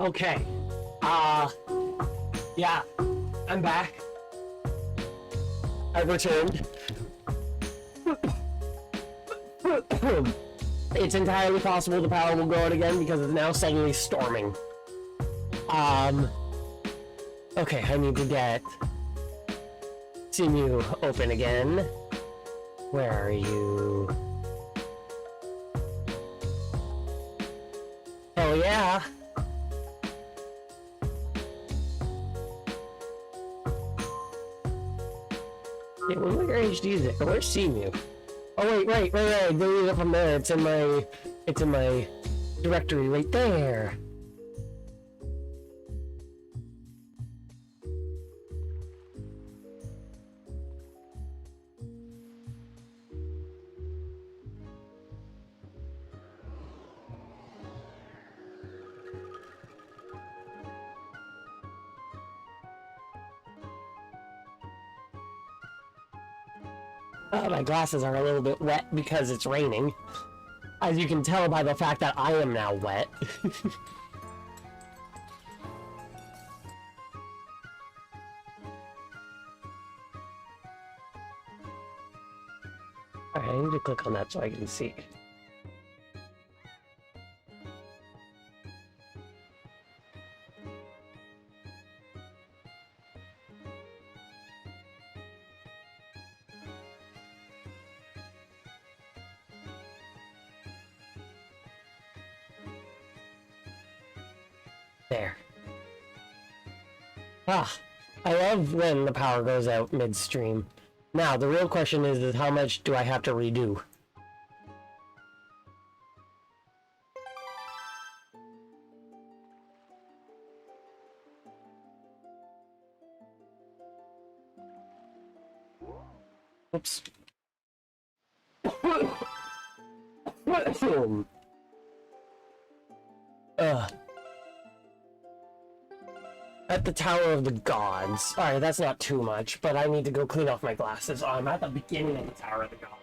Okay. Yeah, I'm back. I returned. It's entirely possible the power will go out again because it's now suddenly storming. Okay, I need to get Simu open again. Where are you? Hell yeah! Yeah, where HD is it? Where's Simu? Oh wait, delete it from there. It's in my directory right there. My glasses are a little bit wet because it's raining. As you can tell by the fact that I am now wet. Alright, I need to click on that so I can see. There. Ah, I love when the power goes out midstream. Now, the real question is how much do I have to redo? Oops. At the Tower of the Gods. Alright, that's not too much, but I need to go clean off my glasses. I'm at the beginning of the Tower of the Gods.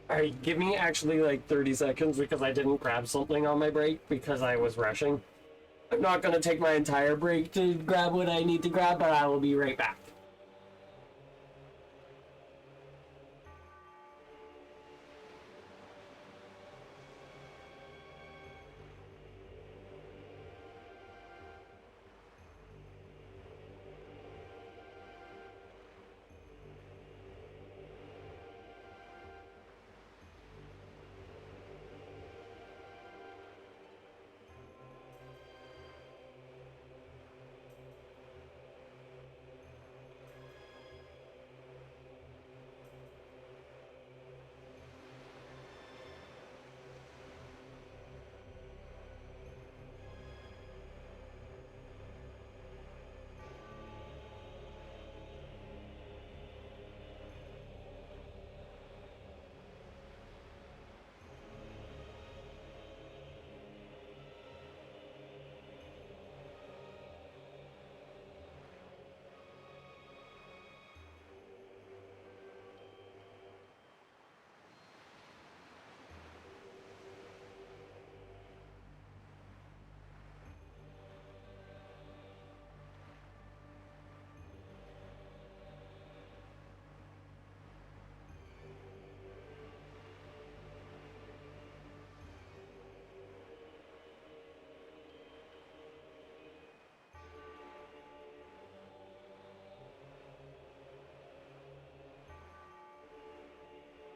Alright, give me actually like 30 seconds because I didn't grab something on my break because I was rushing. I'm not gonna take my entire break to grab what I need to grab, but I will be right back.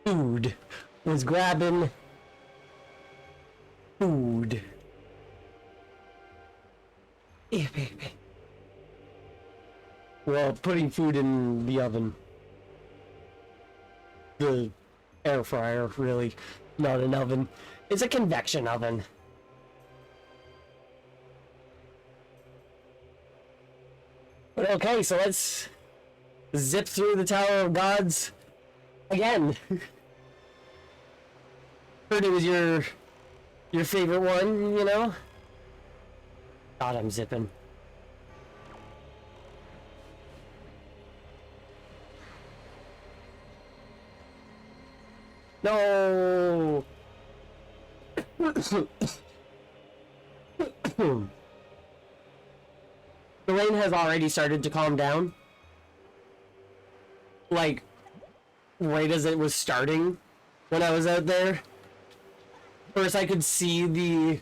Food. Was grabbing food. Yeah, baby. Well, putting food in the oven. The air fryer, really. Not an oven. It's a convection oven. But okay, so let's zip through the Tower of Gods again. Heard it was your favorite one, you know? God, I'm zipping. No. The rain has already started to calm down. Like, right as it was starting when I was out there. First I could see the,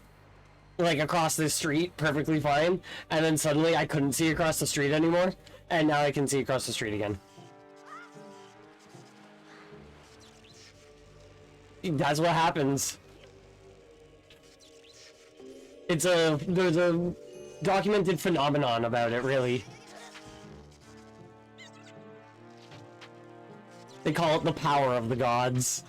like, across the street perfectly fine, and then suddenly I couldn't see across the street anymore, and now I can see across the street again. That's what happens. There's a documented phenomenon about it, really. They call it the power of the gods.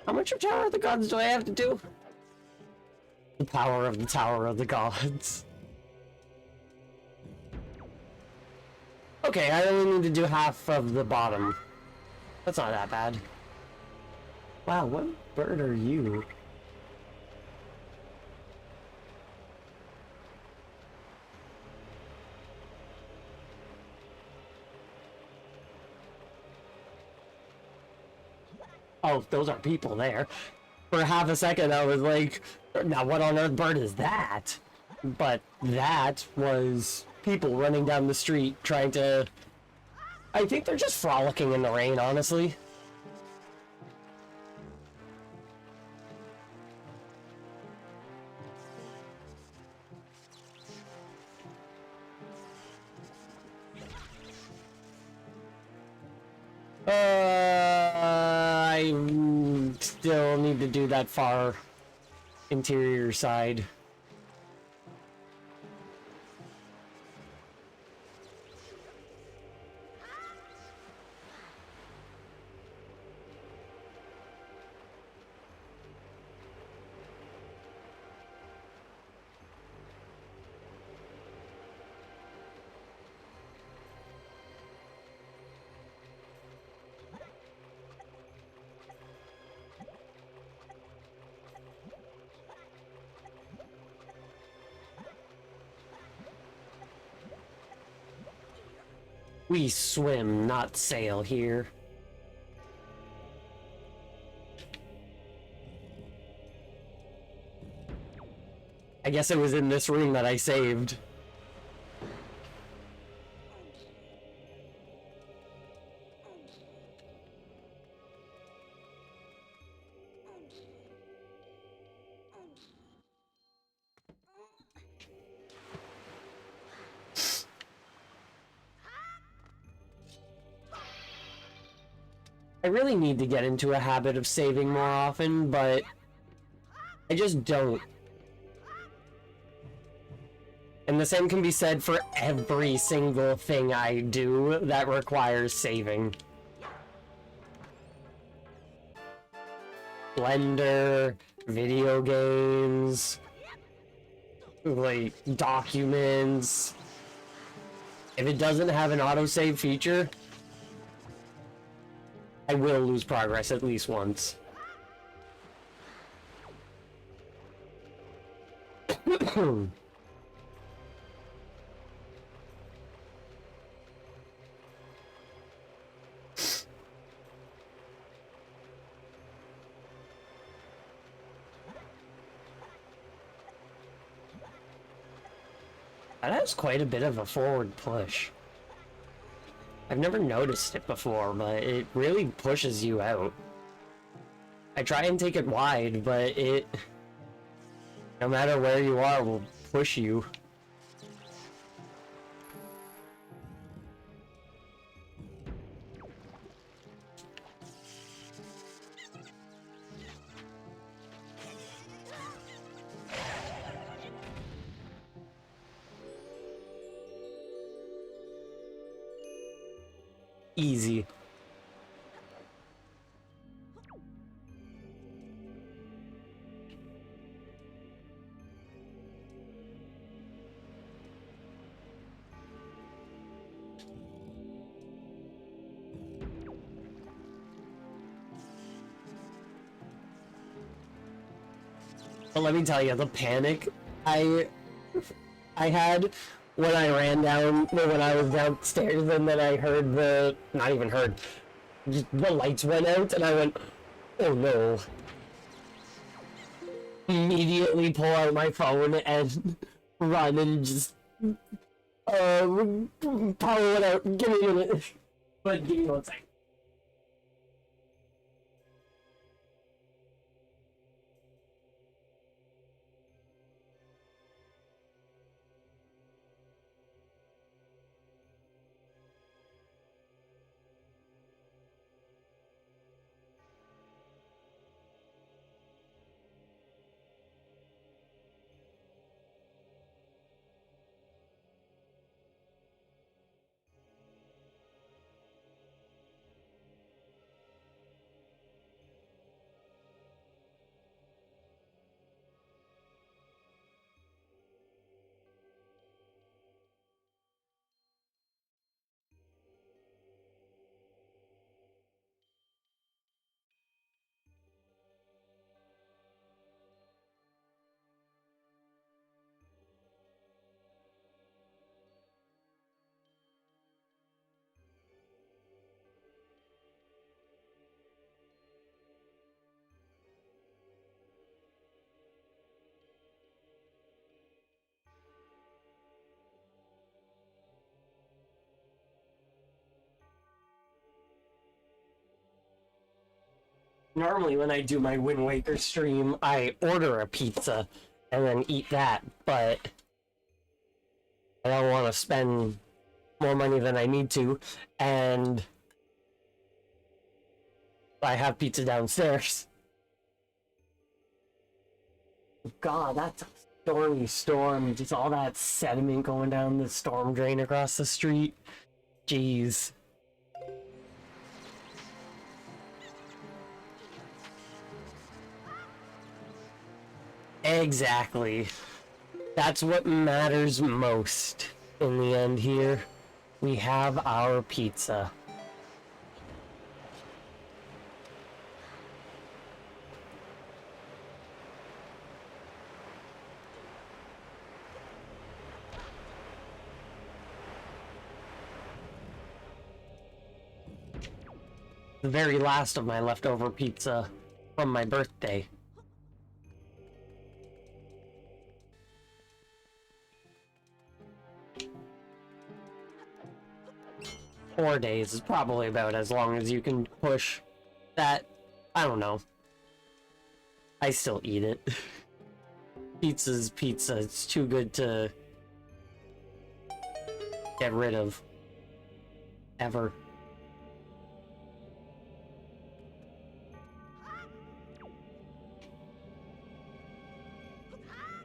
How much of Tower of the Gods do I have to do? The power of the Tower of the Gods. Okay, I only need to do half of the bottom. That's not that bad. Wow, what bird are you? Oh, those are people there. For half a second, I was like, now what on earth bird is that? But that was people running down the street trying to... I think they're just frolicking in the rain, honestly. I still need to do that far interior side. We swim, not sail here. I guess it was in this room that I saved. I really need to get into a habit of saving more often, but I just don't. And the same can be said for every single thing I do that requires saving. Blender, video games, like documents. If it doesn't have an autosave feature, I will lose progress at least once. That has quite a bit of a forward push. I've never noticed it before, but it really pushes you out. I try and take it wide, but it, no matter where you are, will push you. Easy. But let me tell you, the panic I had when I ran down, when I was downstairs, and then I heard not even heard, the lights went out, and I went, oh no. Immediately pull out my phone and run and just, power it out. Give me a minute. But give me 1 second. Normally when I do my Wind Waker stream, I order a pizza and then eat that, but I don't want to spend more money than I need to, and I have pizza downstairs. God, that's a stormy storm. Just all that sediment going down the storm drain across the street. Jeez. Exactly. That's what matters most in the end here. We have our pizza. The very last of my leftover pizza from my birthday. Four days is probably about as long as you can push that. I don't know. I still eat it. Pizza's pizza. It's too good to get rid of. Ever.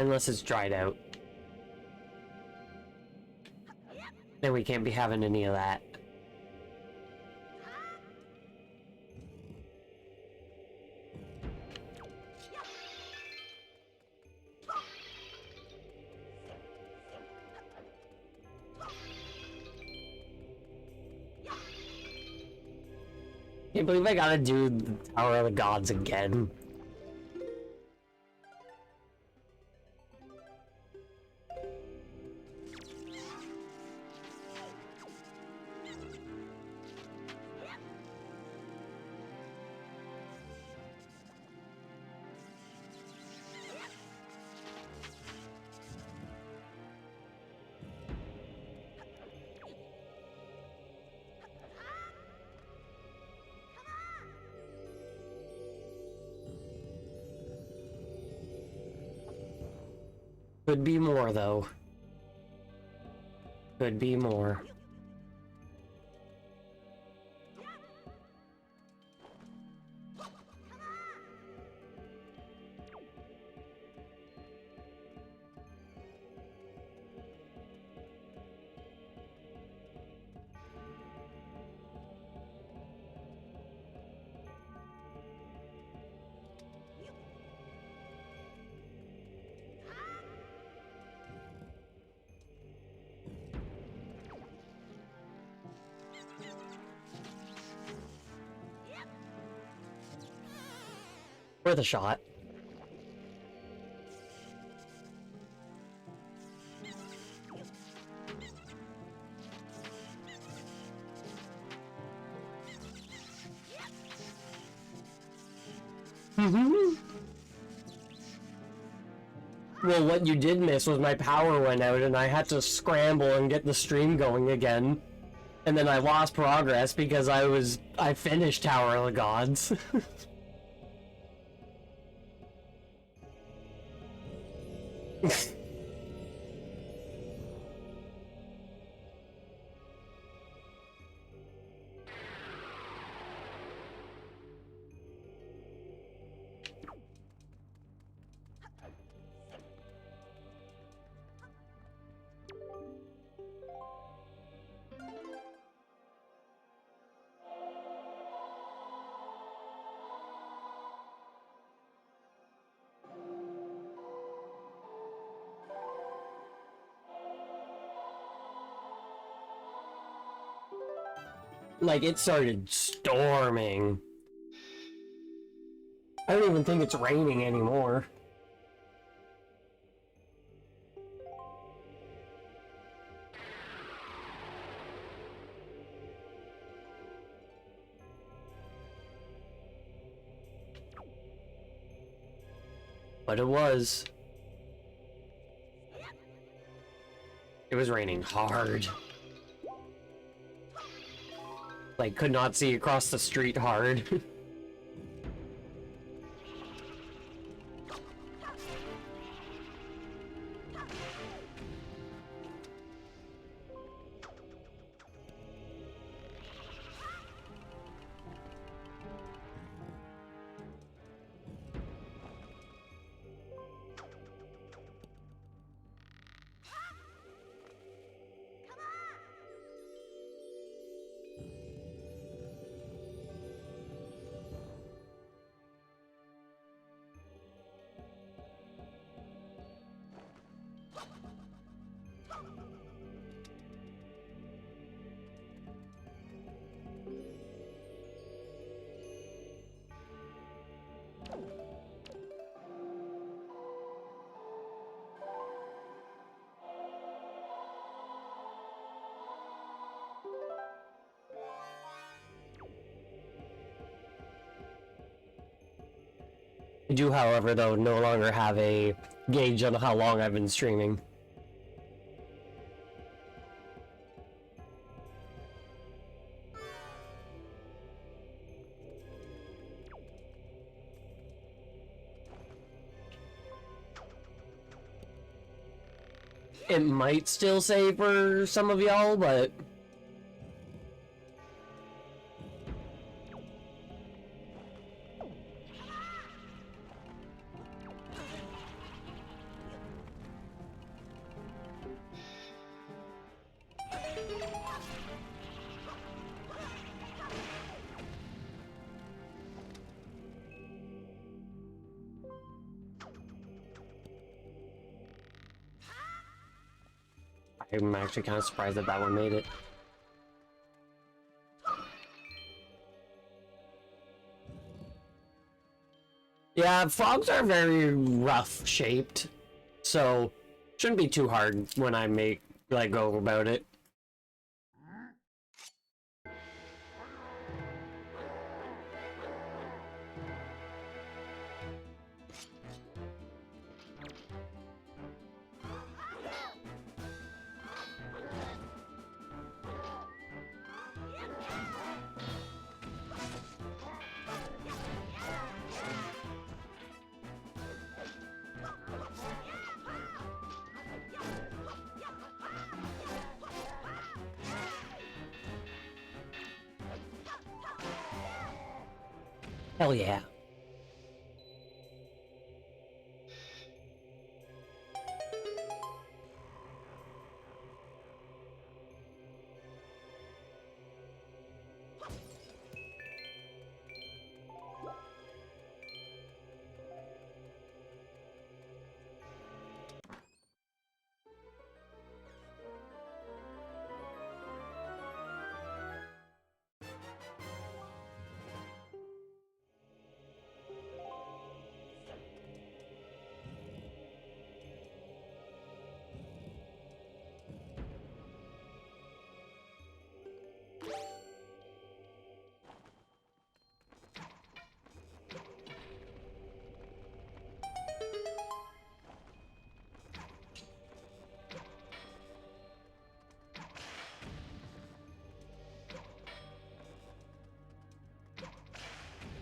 Unless it's dried out. Then we can't be having any of that. Can't believe I gotta do the Tower of the Gods again. Could be more, though. Could be more. Worth a shot. Well, what you did miss was my power went out and I had to scramble and get the stream going again. And then I lost progress because I finished Tower of the Gods. Like, it started storming. I don't even think it's raining anymore. But it was. It was raining hard. Like, could not see across the street hard. I do, however, though, no longer have a gauge on how long I've been streaming. It might still say for some of y'all, but... I'm actually kind of surprised that that one made it. Yeah, frogs are very rough shaped, so shouldn't be too hard when I go about it. Hell yeah.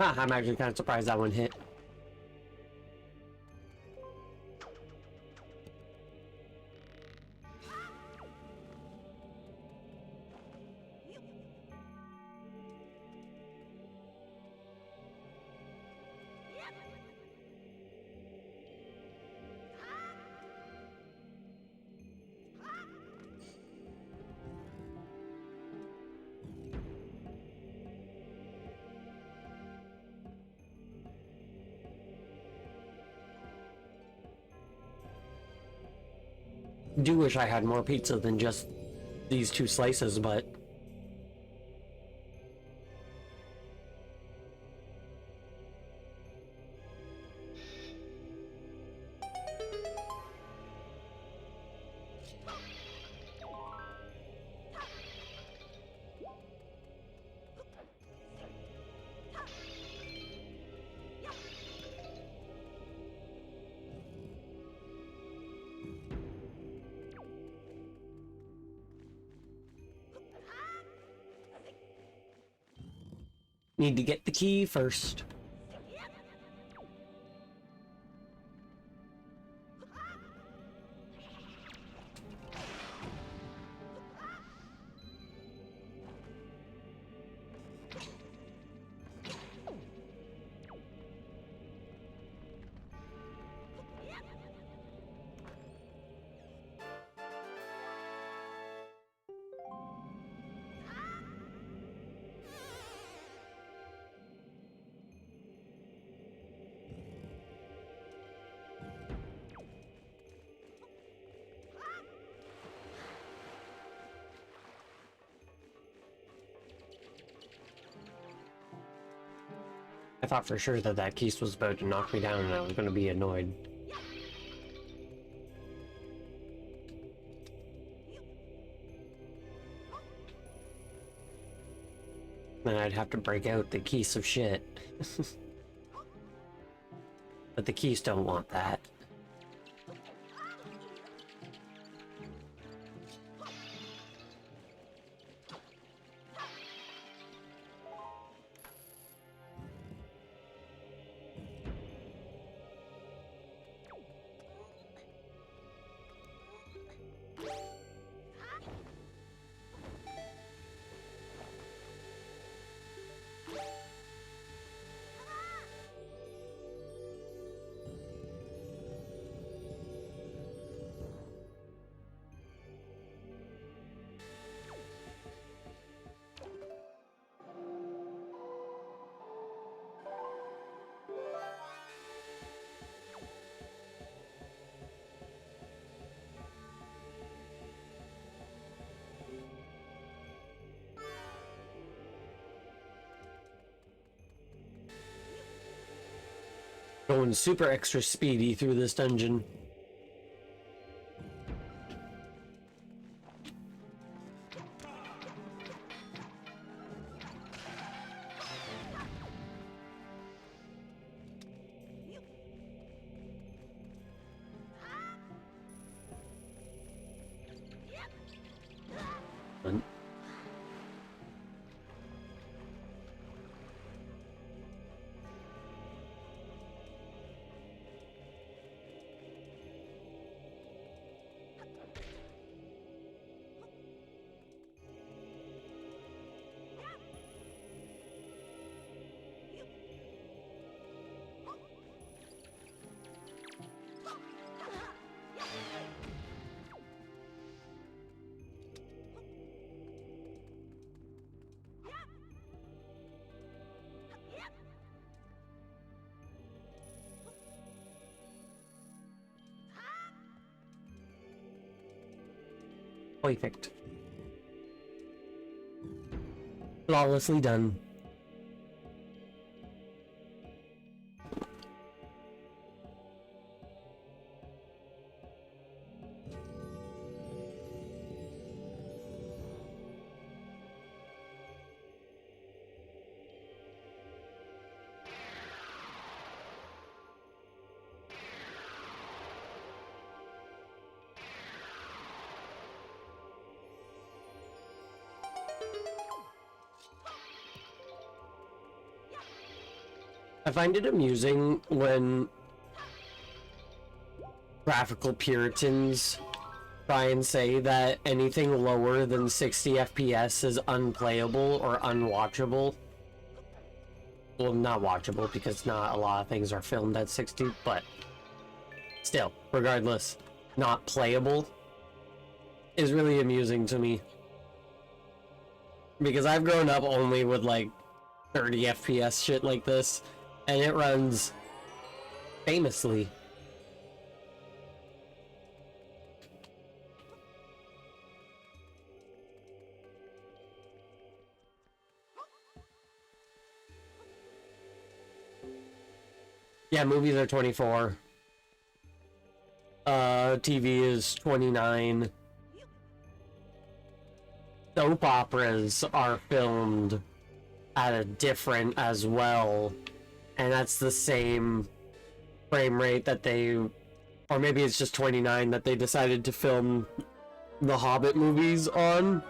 I'm actually kind of surprised that one hit. Do wish I had more pizza than just these 2 slices, but need to get the key first. I thought for sure that that Keist was about to knock me down and I was going to be annoyed. Then I'd have to break out the Keist of shit. But the Keist don't want that. Going super extra speedy through this dungeon. Perfect. Flawlessly done. I find it amusing when graphical puritans try and say that anything lower than 60 FPS is unplayable or unwatchable. Well, not watchable because not a lot of things are filmed at 60, but still, regardless, not playable is really amusing to me. Because I've grown up only with like 30 FPS shit like this, and it runs famously. Yeah, movies are 24. TV is 29. Soap operas are filmed at a different as well, and that's the same frame rate that they, or maybe it's just 29 that they decided to film the Hobbit movies on.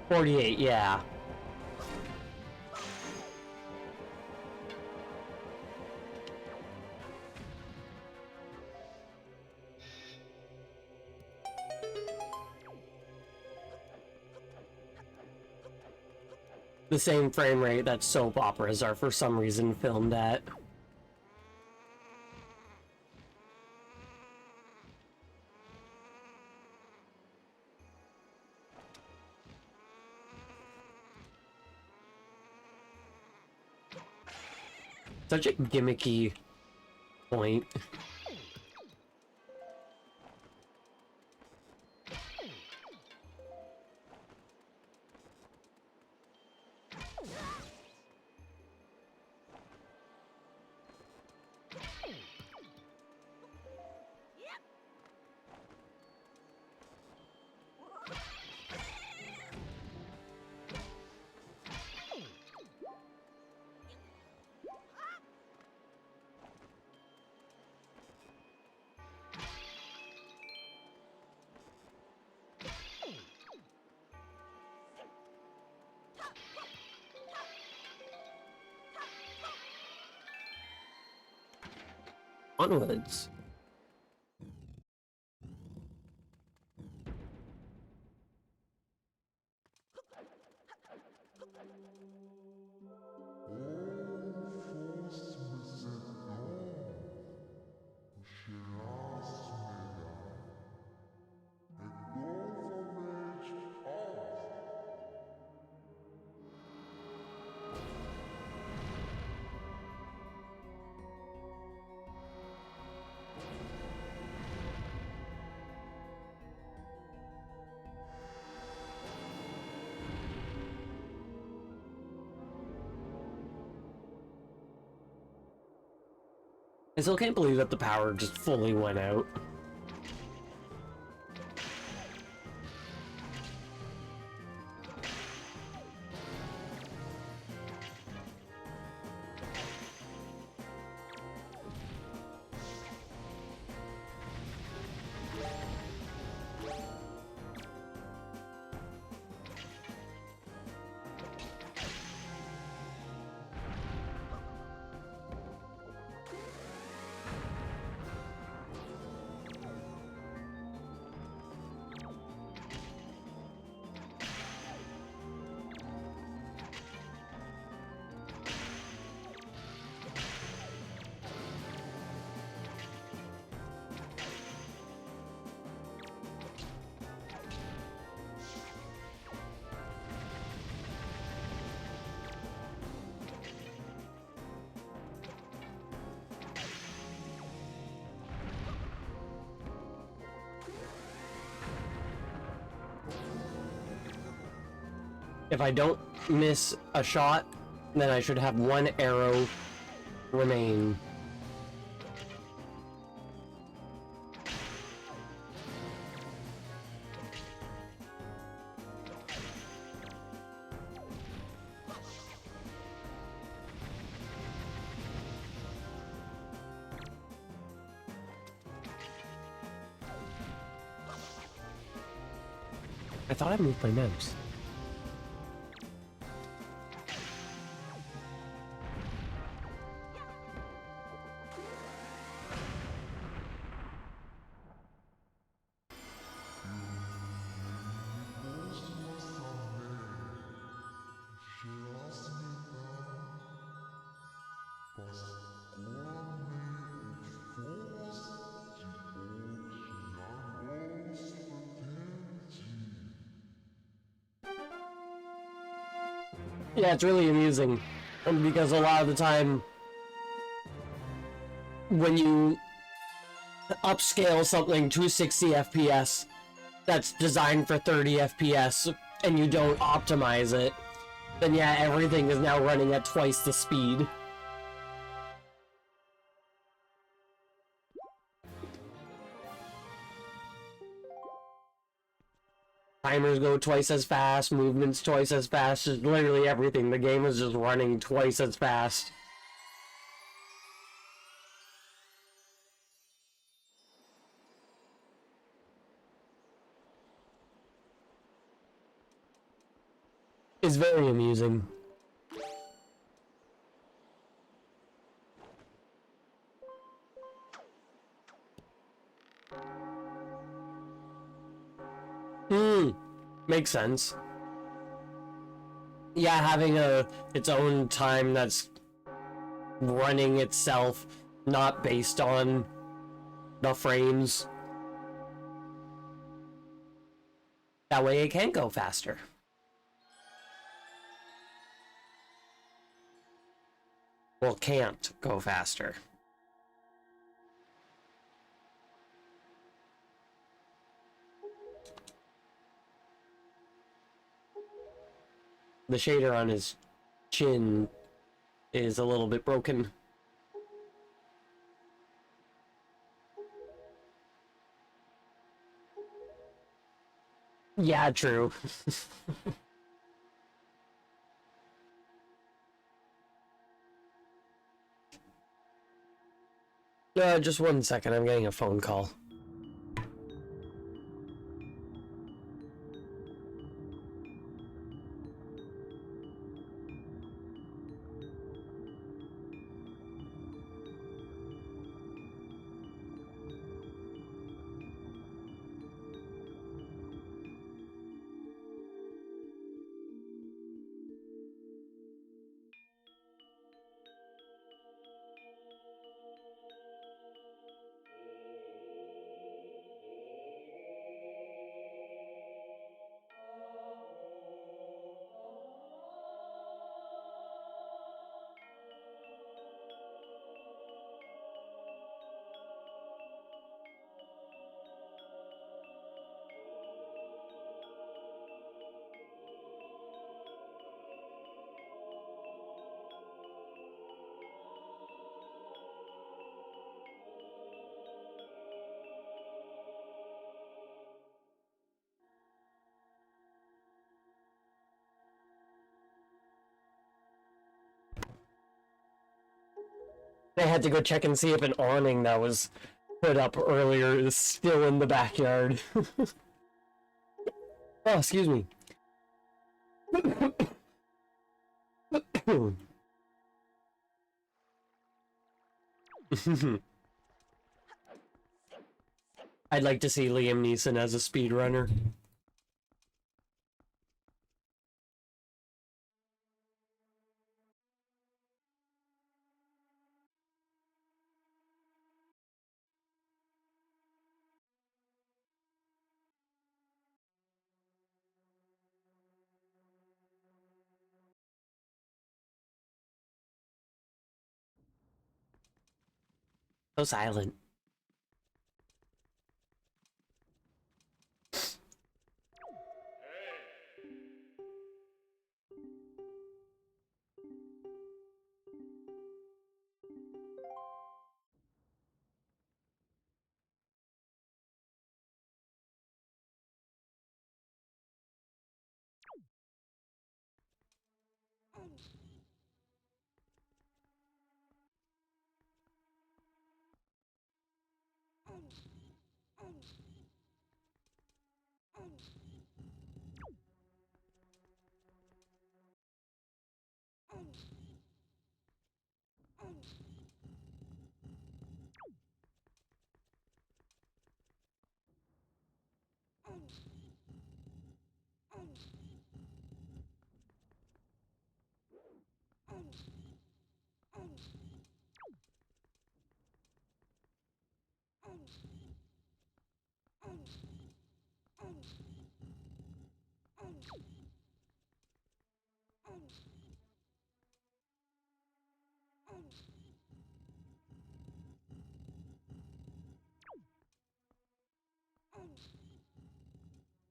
$48, yeah. The same frame rate that soap operas are for some reason filmed at. Such a gimmicky point. Onwards. I still can't believe that the power just fully went out. If I don't miss a shot, then I should have one arrow remain. I thought I moved my mouse. Yeah, it's really amusing because a lot of the time when you upscale something to 60 FPS that's designed for 30 FPS and you don't optimize it, then yeah, everything is now running at twice the speed. Timers go twice as fast, movements twice as fast, just literally everything. The game is just running twice as fast. It's very amusing. Makes sense. Yeah, having its own time that's running itself, not based on the frames. That way it can go faster. Well, can't go faster. The shader on his chin is a little bit broken. Yeah, true. Just 1 second, I'm getting a phone call. They had to go check and see if an awning that was put up earlier is still in the backyard. Oh, excuse me. I'd like to see Liam Neeson as a speedrunner. So silent.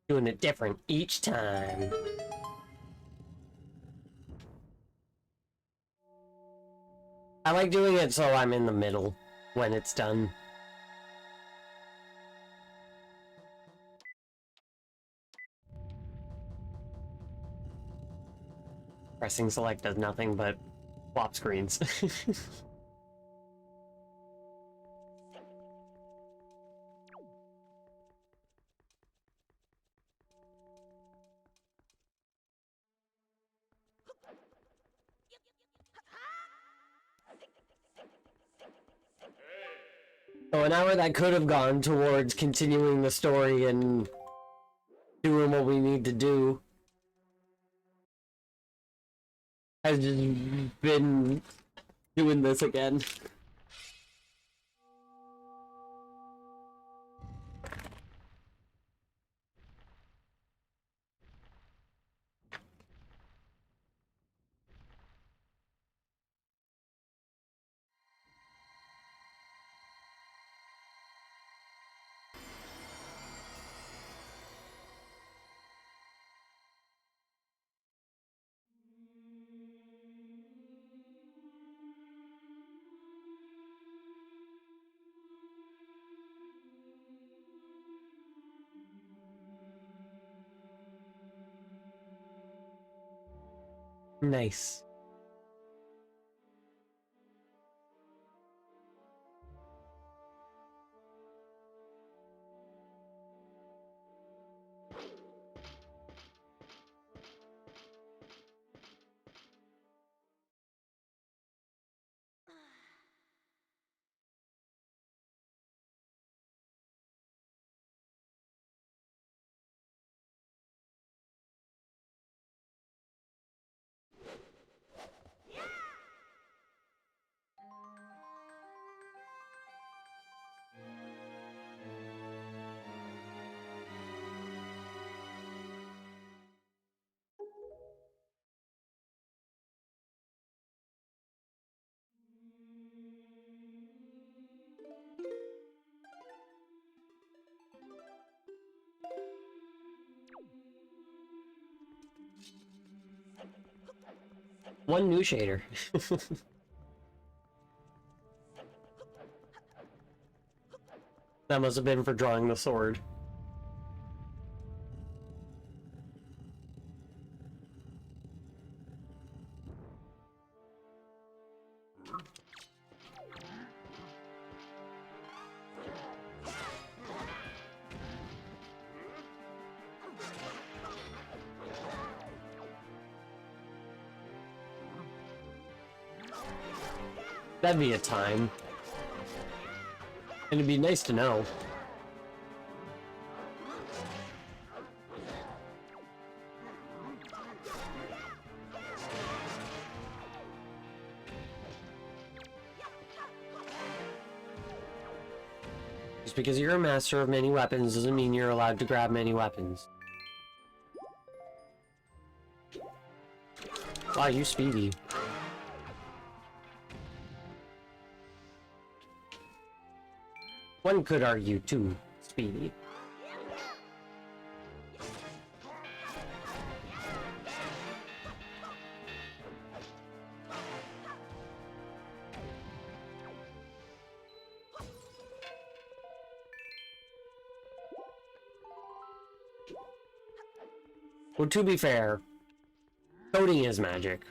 Doing it different each time. I like doing it so I'm in the middle when it's done. Pressing select does nothing but flop screens. So an hour that could have gone towards continuing the story and doing what we need to do has just been doing this again. Nice. One new shader. That must have been for drawing the sword. That'd be a time. And it'd be nice to know. Just because you're a master of many weapons doesn't mean you're allowed to grab many weapons. Wow, you speedy. One could argue too speedy. Well, to be fair, coding is magic.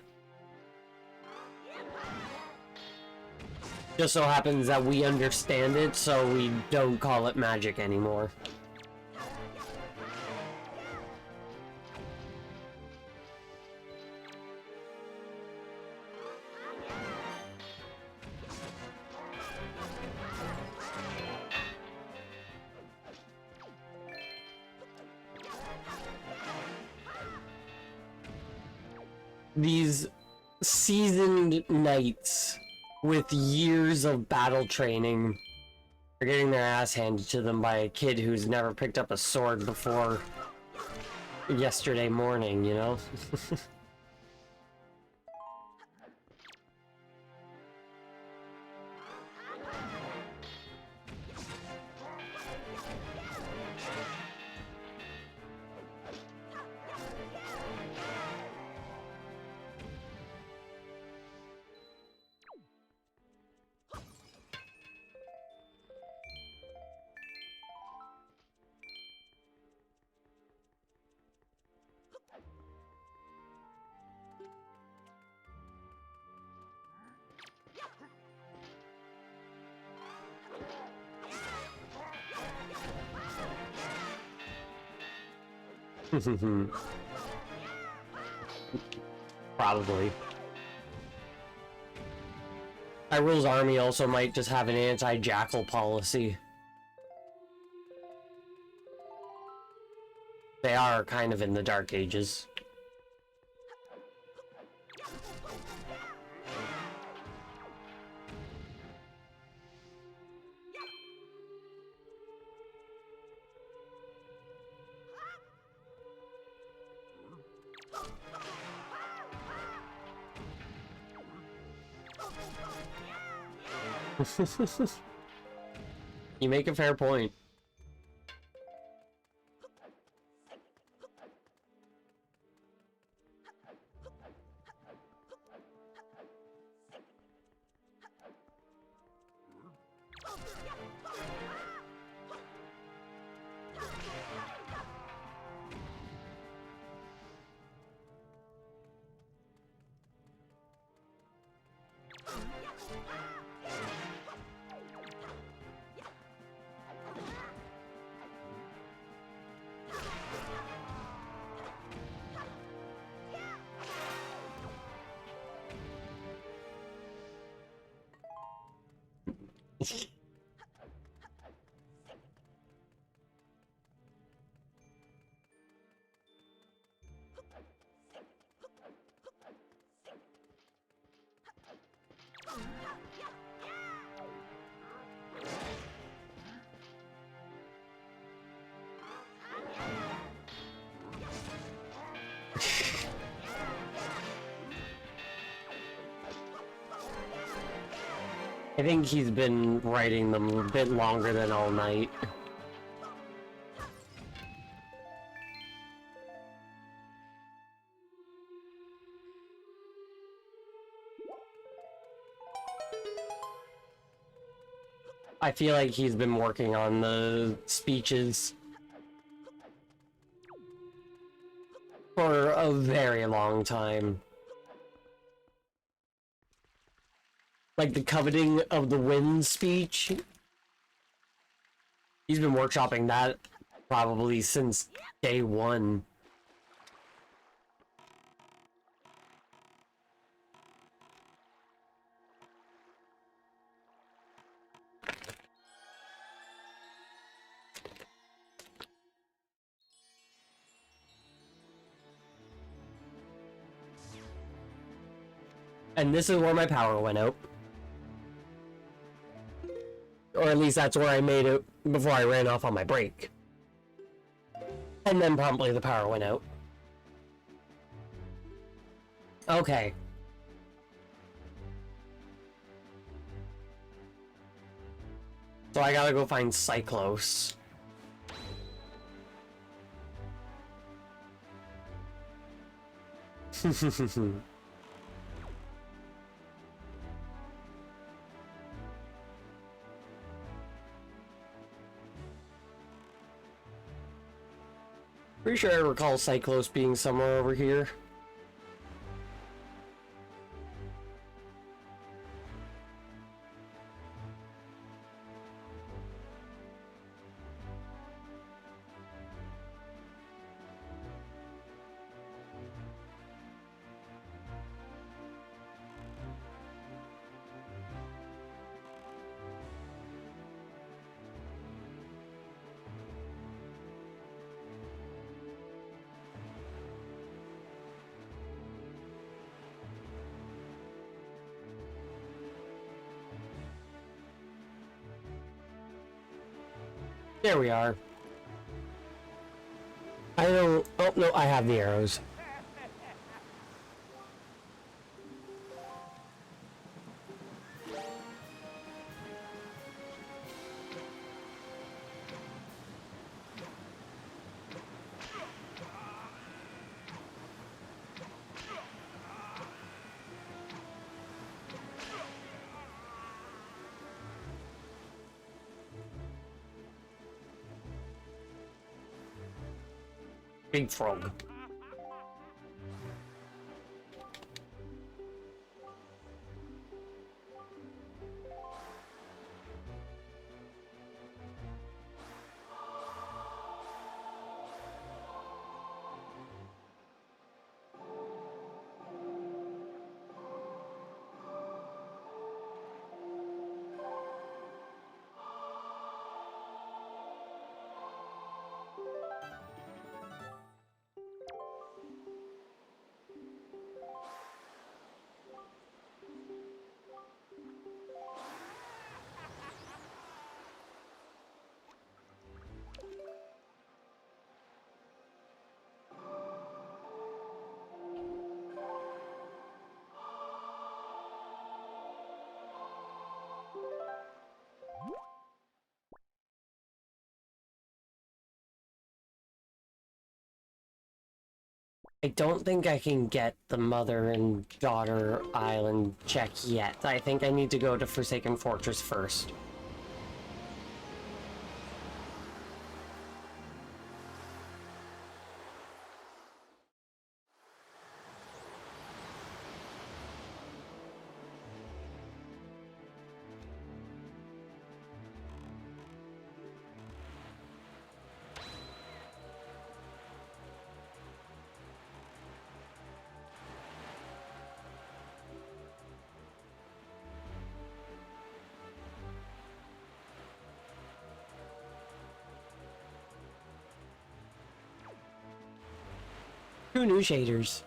Just so happens that we understand it, so we don't call it magic anymore. These seasoned knights with years of battle training are getting their ass handed to them by a kid who's never picked up a sword before yesterday morning, you know? Probably. Hyrule's army also might just have an anti-jackal policy. They are kind of in the Dark Ages. You make a fair point. I think he's been writing them a bit longer than All Night. I feel like he's been working on the speeches for a very long time. Like the Coveting of the Wind speech. He's been workshopping that probably since day one. And this is where my power went out. Or at least that's where I made it before I ran off on my break. And then promptly the power went out. Okay. So I gotta go find Cyclos. Pretty sure I recall Cyclos being somewhere over here. There we are. I don't... Oh, no, I have the arrows. Big frog. I don't think I can get the mother and daughter island check yet. I think I need to go to Forsaken Fortress first. Two new shaders.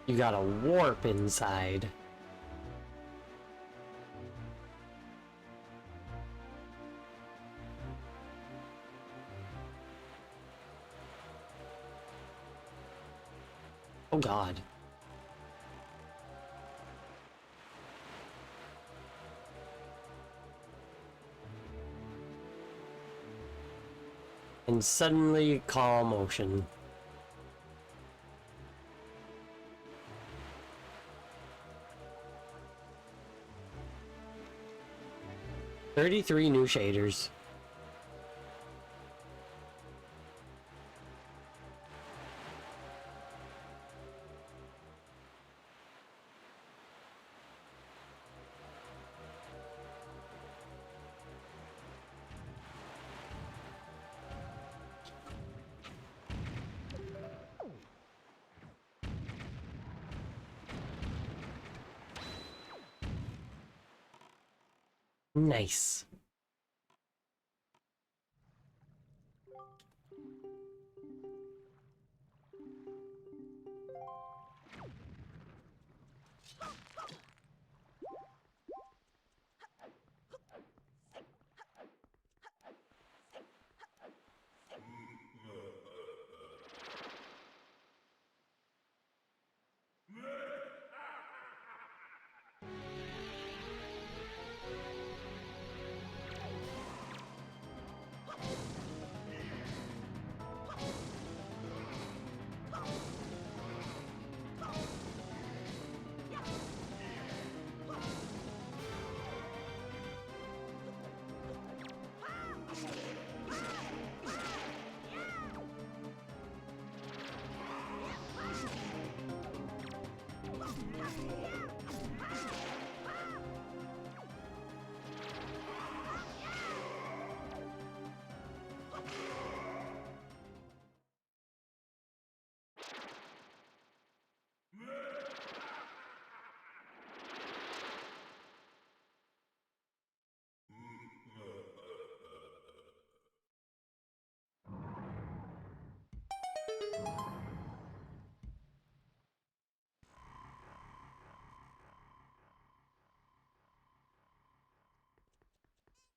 You got a warp inside. Oh God. And suddenly calm motion. $33 new shaders. Nice.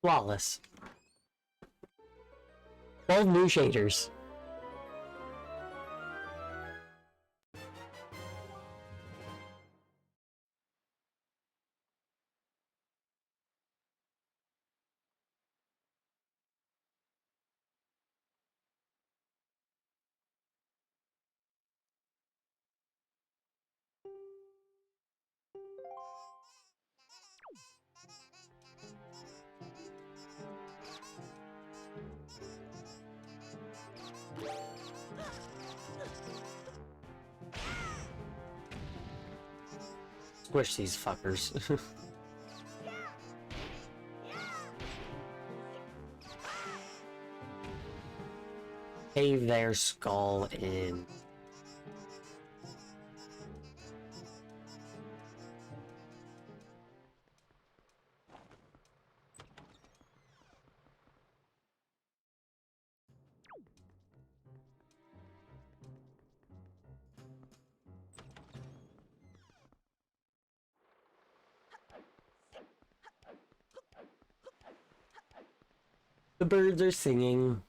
Flawless. 12 new shaders. Squish these fuckers. Cave their skull in. The birds are singing.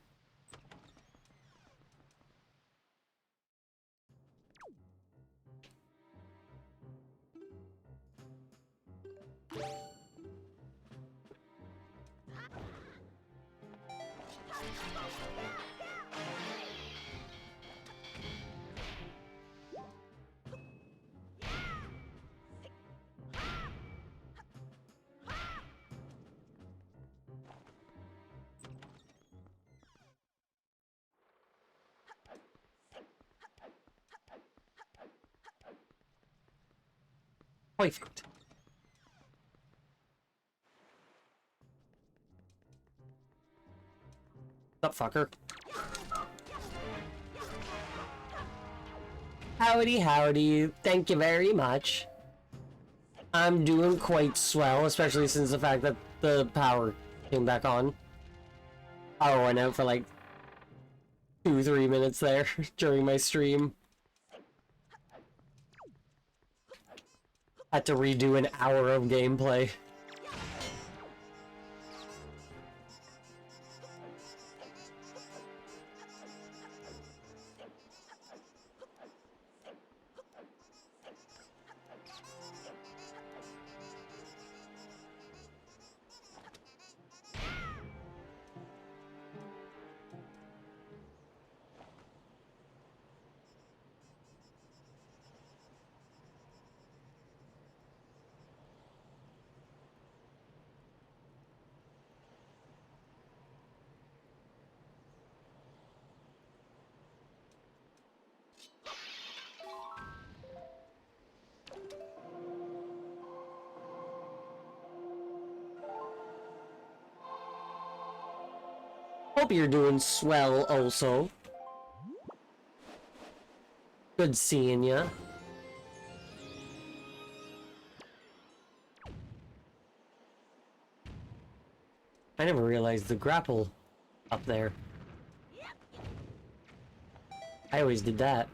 Perfect. What's up, fucker? Howdy, howdy. Thank you very much. I'm doing quite swell, especially since the fact that the power came back on. Power went out for like 2-3 minutes there during my stream. Had to redo an hour of gameplay. Hope you're doing swell also. Good seeing ya. I never realized the grapple up there. I always did that.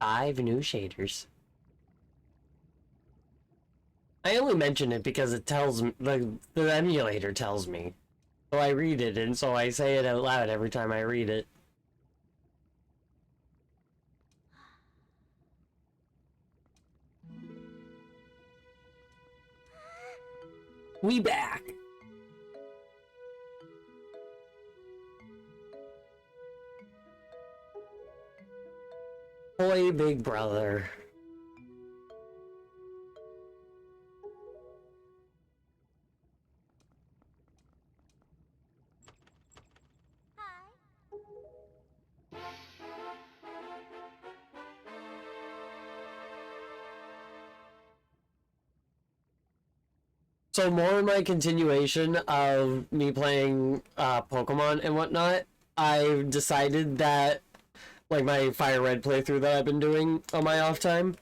Five new shaders. I only mention it because it tells me, the emulator tells me. So I read it, and so I say it out loud every time I read it. We back! Boy, big brother. So more in my continuation of me playing Pokemon and whatnot, I've decided that, like my Fire Red playthrough that I've been doing on my off time,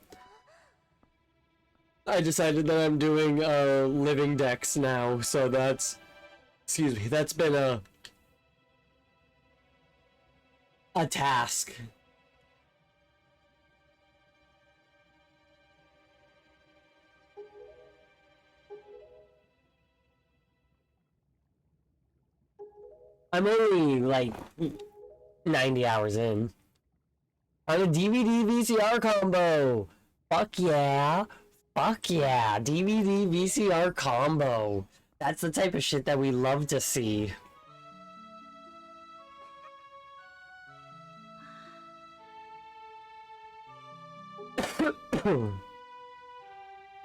I decided that I'm doing living decks now, so that's, excuse me, that's been a task. I'm only like 90 hours in. On a DVD VCR combo. Fuck yeah. Fuck yeah. DVD VCR combo. That's the type of shit that we love to see.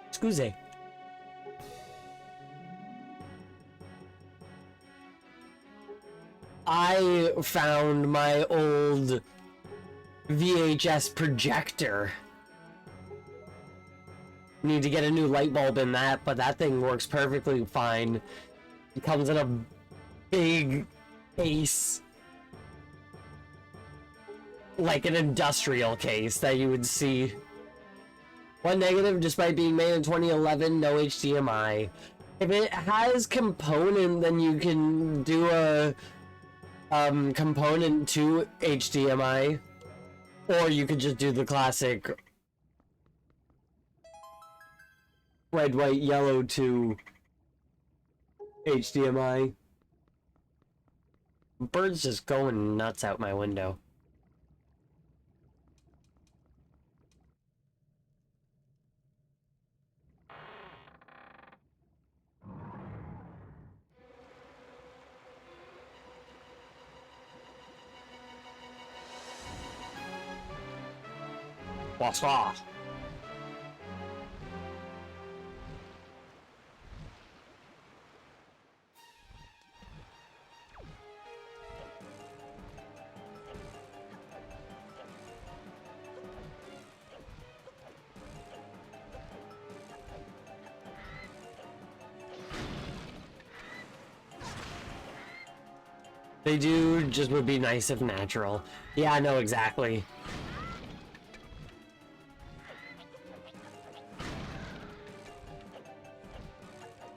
Excuse me. I found my old VHS projector. Need to get a new light bulb in that, but that thing works perfectly fine. It comes in a big case. Like an industrial case that you would see. One negative, despite being made in 2011, no HDMI. If it has component, then you can do a component to HDMI, or you could just do the classic red, white, yellow to HDMI. Bird's just going nuts out my window. What's that? They do, just would be nice if natural. Yeah, I know exactly.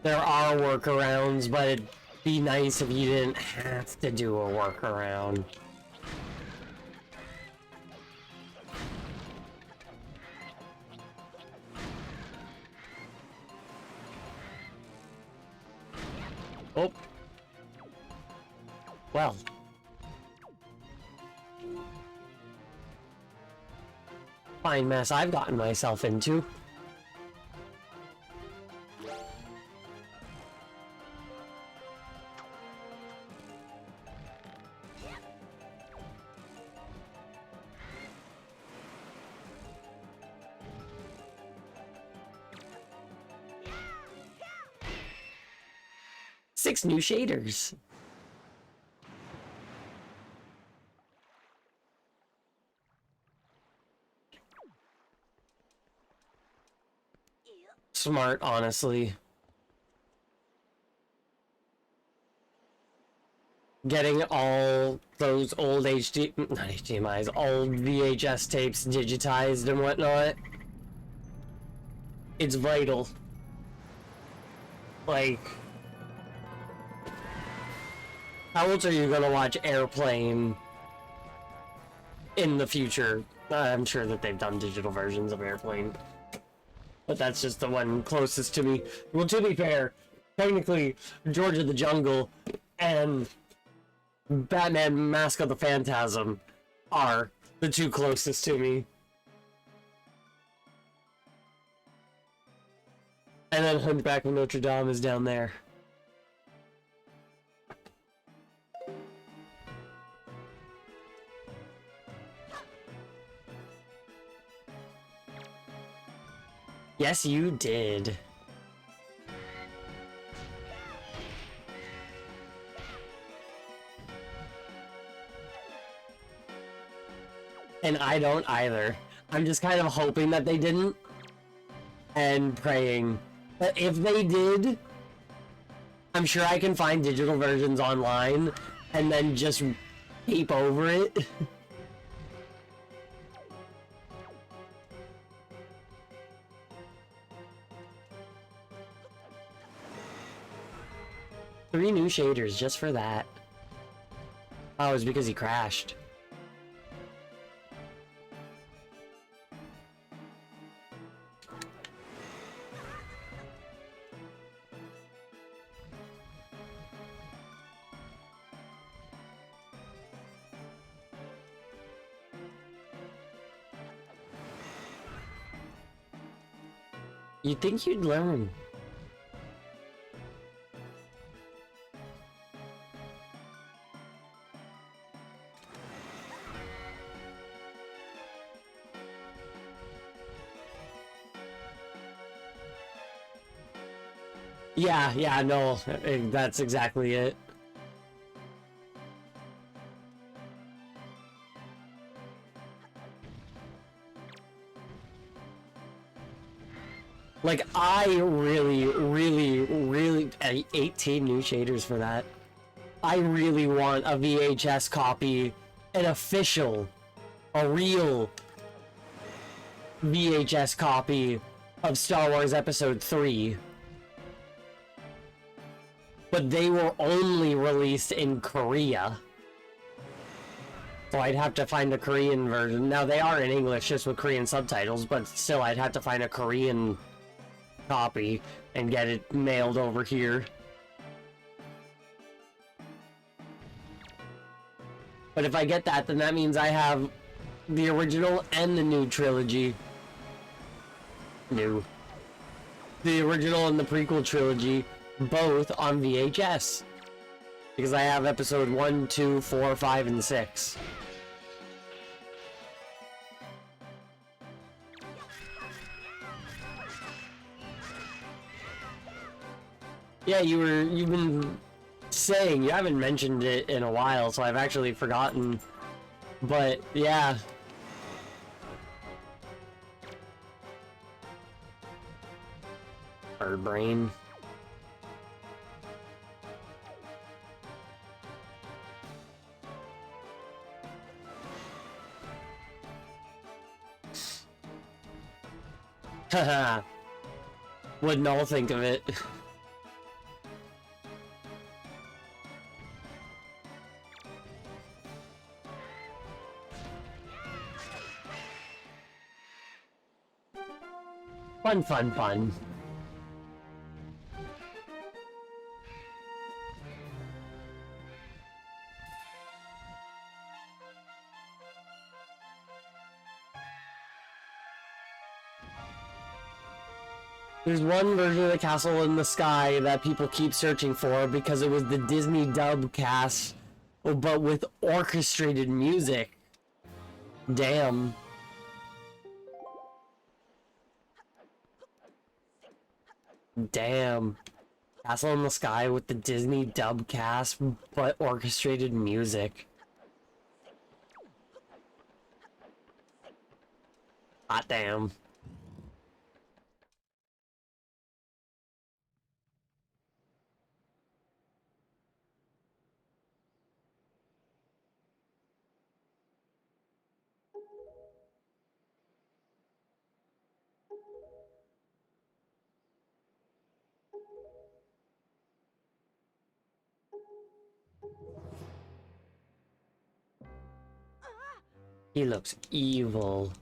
There are workarounds, but it'd be nice if you didn't have to do a workaround. Oh. Well. Fine mess I've gotten myself into. Six new shaders. Smart, honestly. Getting all those old not HDMIs, old VHS tapes digitized and whatnot. It's vital. Like, how else are you gonna watch Airplane in the future? I'm sure that they've done digital versions of Airplane, but that's just the one closest to me. Well, to be fair, technically, George of the Jungle and Batman Mask of the Phantasm are the two closest to me. And then Hunchback of Notre Dame is down there. Yes, you did. And I don't either. I'm just kind of hoping that they didn't. And praying. But if they did, I'm sure I can find digital versions online and then just tape over it. 3 new shaders just for that. Oh, it was because he crashed. You'd think you'd learn. Yeah, no, that's exactly it. Like, I really, 18 new shaders for that. I really want a VHS copy, an official, a real VHS copy of Star Wars Episode 3. But they were only released in Korea. So I'd have to find a Korean version. Now, they are in English, just with Korean subtitles, but still, I'd have to find a Korean copy and get it mailed over here. But if I get that, then that means I have the original and the new trilogy. The original and the prequel trilogy, both on VHS. Because I have episode 1, 2, 4, 5, and 6. Yeah, you've been saying, you haven't mentioned it in a while, so I've actually forgotten. But, yeah. Bird brain. Haha. Wouldn't all think of it. Fun. There's one version of the Castle in the Sky that people keep searching for because it was the Disney dub cast, but with orchestrated music. Damn. Damn. Castle in the Sky with the Disney dub cast, but orchestrated music. Hot damn. He looks evil.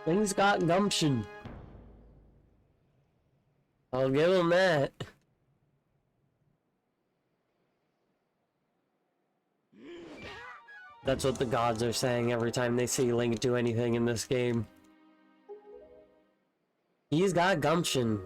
Things got gumption. I'll give him that. That's what the gods are saying every time they see Link do anything in this game. He's got gumption.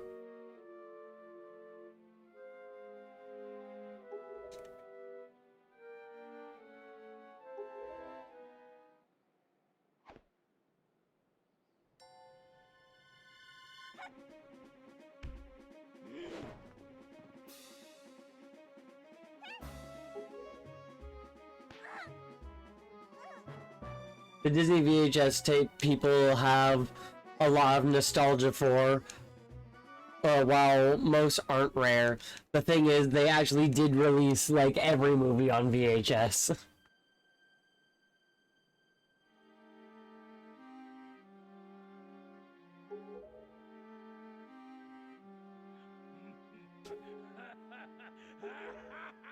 The Disney VHS tape people have a lot of nostalgia for, while most aren't rare. The thing is, they actually did release like every movie on VHS.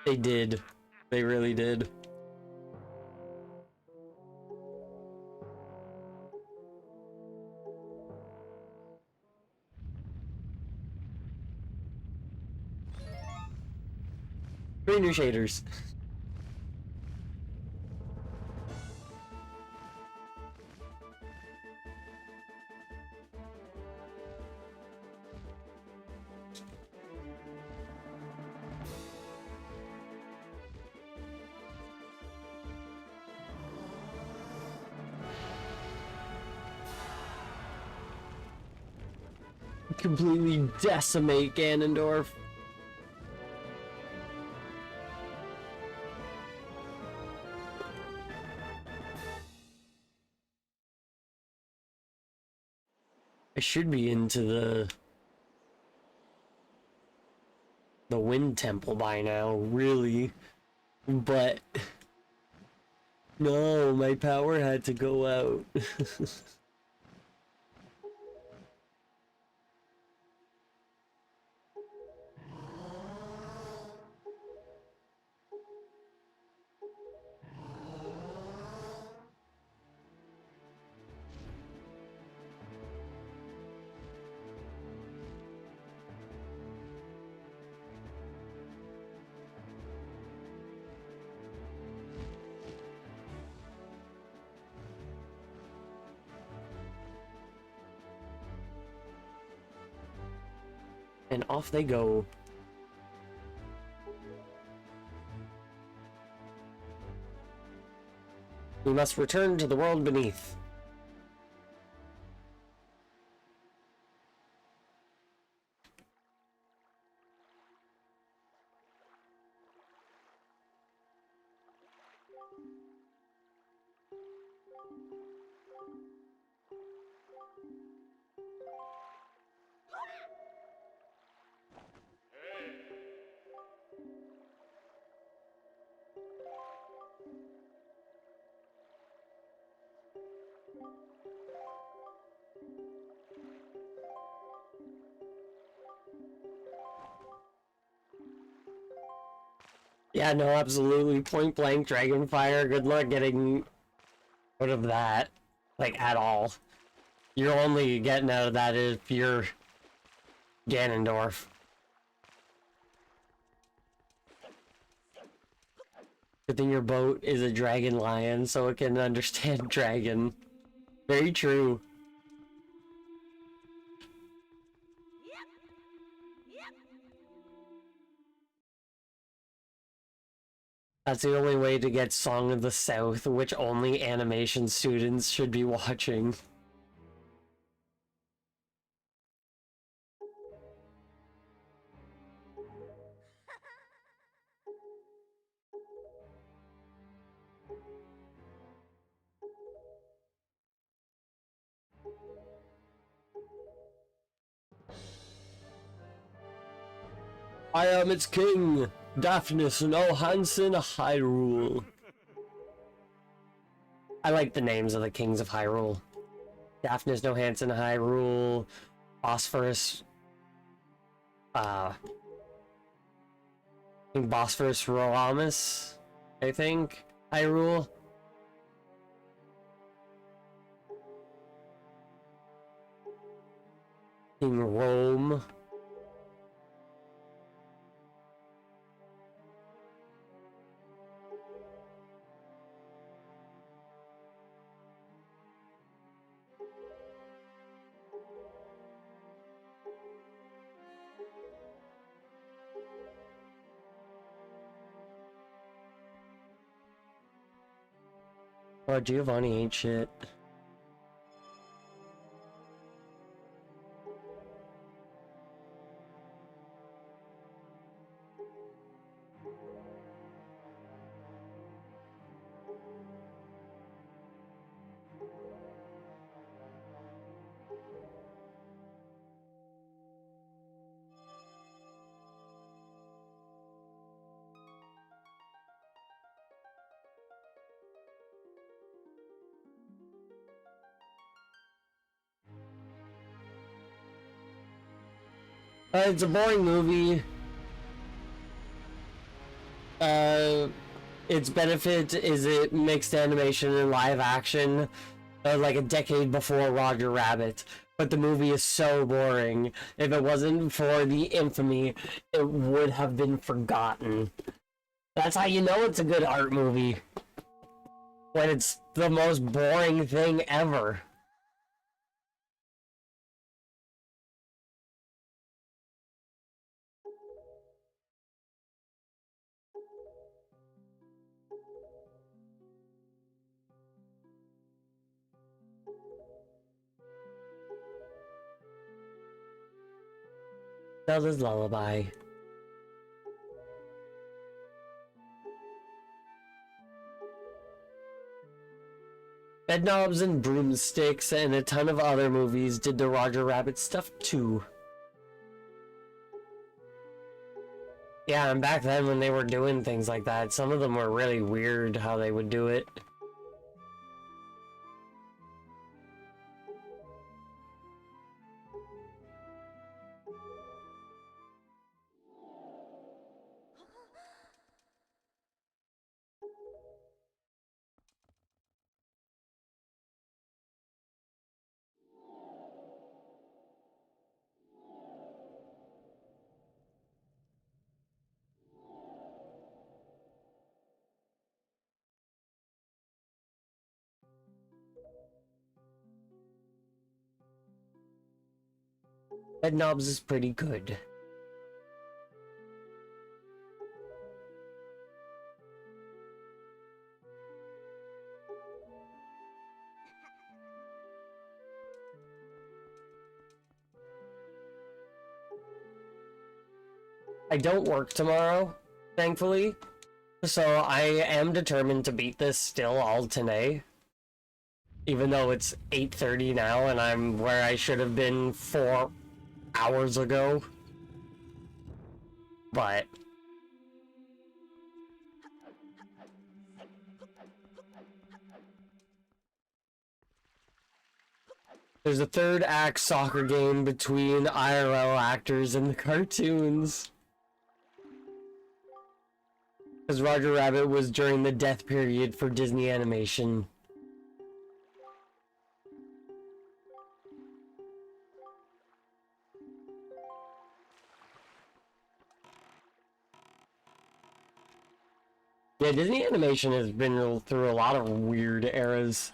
They did. They really did. Three new shaders. Completely decimate Ganondorf. I should be into the Wind Temple by now, really. But no, my power had to go out. And off they go. We must return to the world beneath. Yeah, no, absolutely. Point blank Dragonfire. Good luck getting out of that. Like, at all. You're only getting out of that if you're Ganondorf. Good thing your boat is a dragon lion, so it can understand dragon. Very true. That's the only way to get Song of the South, which only animation students should be watching. I am its king, Daphnis Nohansen Hyrule. I like the names of the kings of Hyrule. Daphnis Nohansen Hyrule, Bosphorus, Bosphorus Roamus, I think, Hyrule. King Rome. Oh, Giovanni ain't shit. It's a boring movie. Its benefit is it mixed animation and live action, like a decade before Roger Rabbit. But the movie is so boring. If it wasn't for the infamy, it would have been forgotten. That's how you know it's a good art movie. When it's the most boring thing ever. Zelda's Lullaby. Bedknobs and Broomsticks and a ton of other movies did the Roger Rabbit stuff too. Yeah, and back then when they were doing things like that, some of them were really weird how they would do it. Bedknobs is pretty good. I don't work tomorrow, thankfully, so I am determined to beat this still all today. Even though it's 8:30 now and I'm where I should have been 4 hours ago. But there's a third act soccer game between IRL actors and the cartoons. Because Roger Rabbit was during the death period for Disney animation. Yeah, Disney animation has been through a lot of weird eras.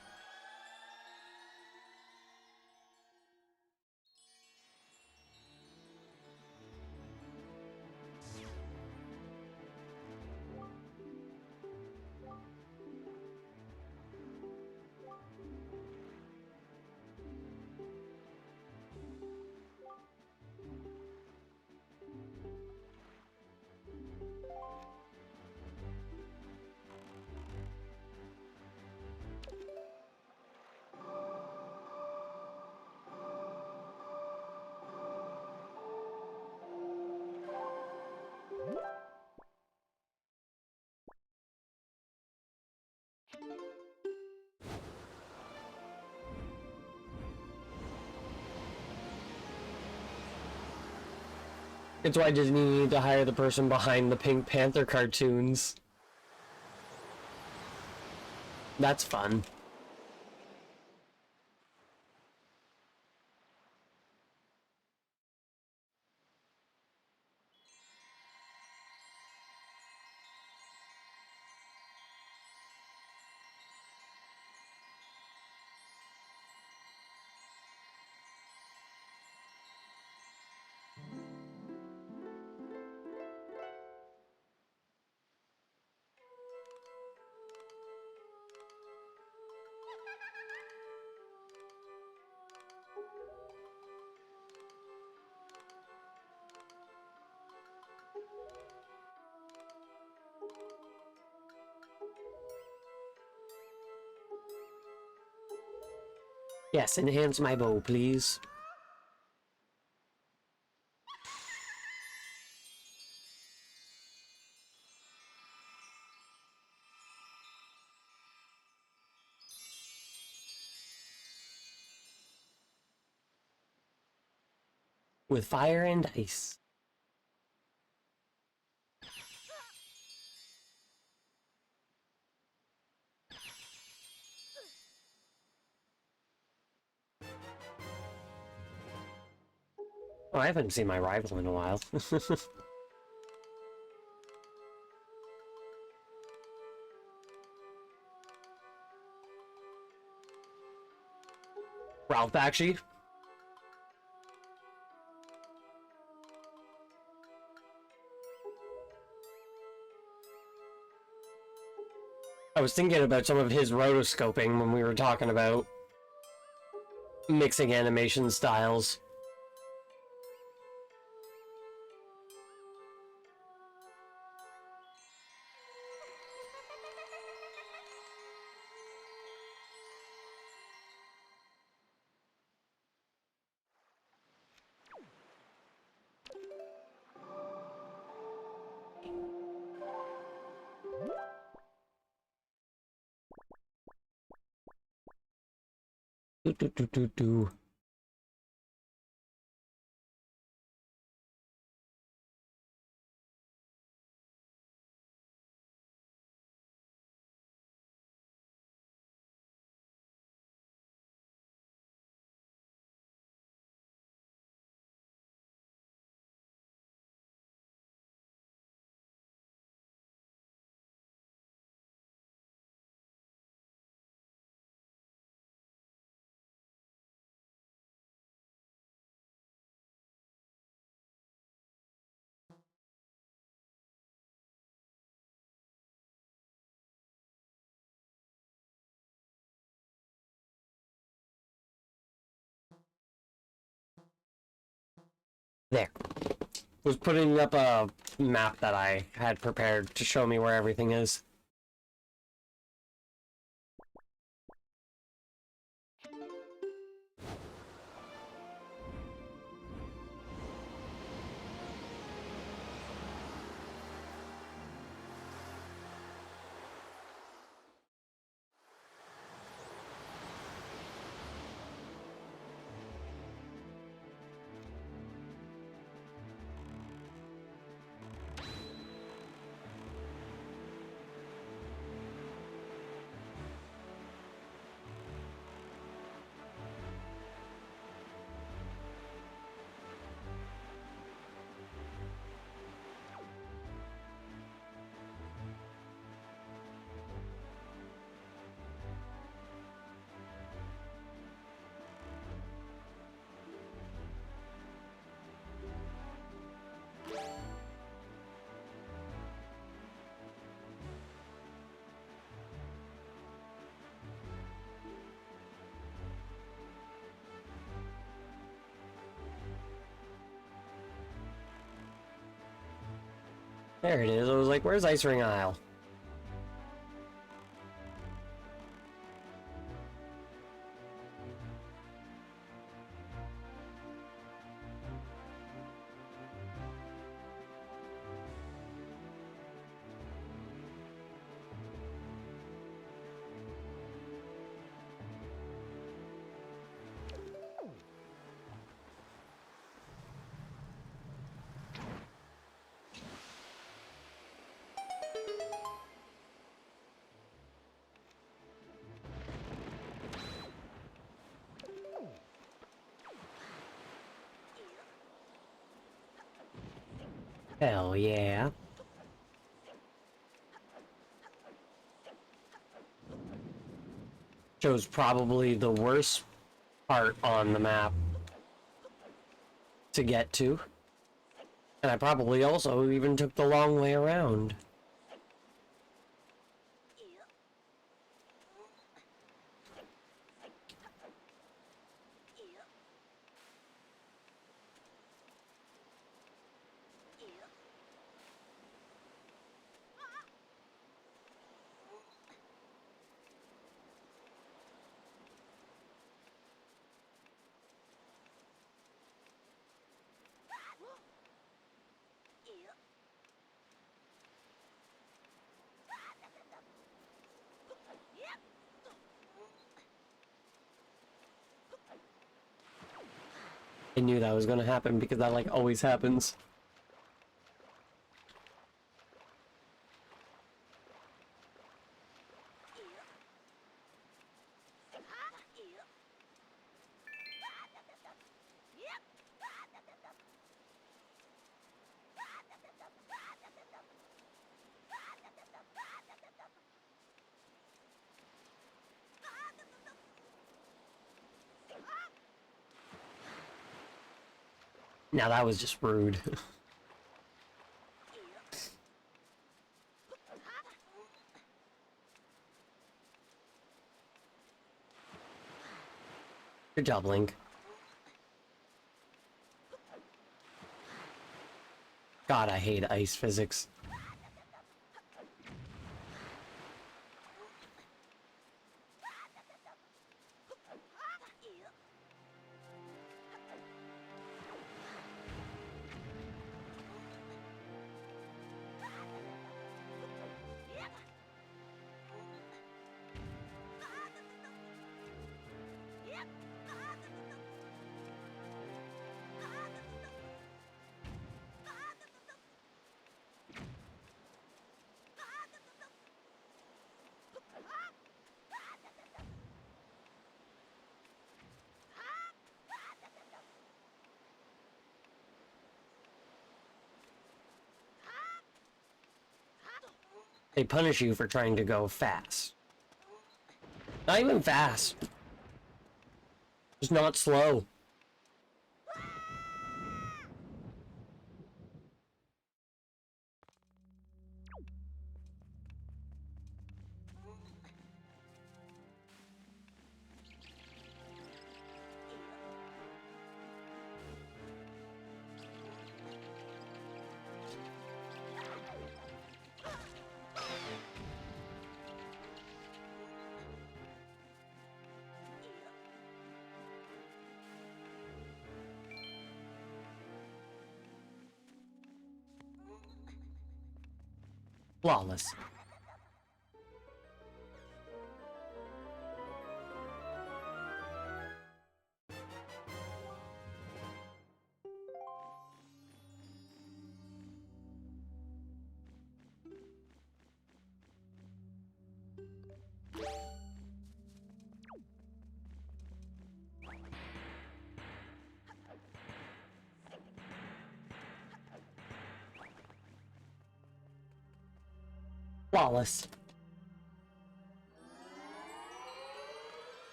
It's why Disney needed to hire the person behind the Pink Panther cartoons. That's fun. Yes, enhance my bow, please. with fire and ice. Oh, I haven't seen my rival in a while. Ralph Bakshi. I was thinking about some of his rotoscoping when we were talking about mixing animation styles. Do, do, do, do, do. There. Was putting up a map that I had prepared to show me where everything is. There it is. I was like, where's Ice Ring Isle? Hell yeah. Chose probably the worst part on the map to get to. And I probably also even took the long way around. I knew that was gonna happen because that like always happens. Now that was just rude. Good job, Link. God, I hate ice physics. They punish you for trying to go fast. Not even fast. Just not slow. Flawless. Flawless.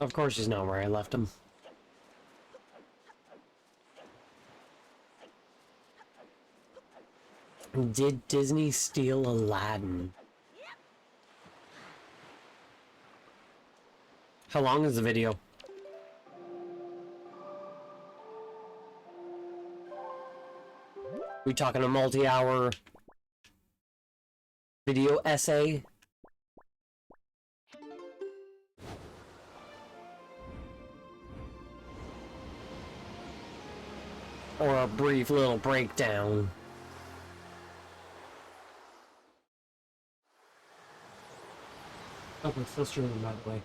Of course he's not where I left him. Did Disney steal Aladdin? How long is the video? We talking a multi-hour video essay? Or a brief little breakdown? Oh, we're still streaming, by the way.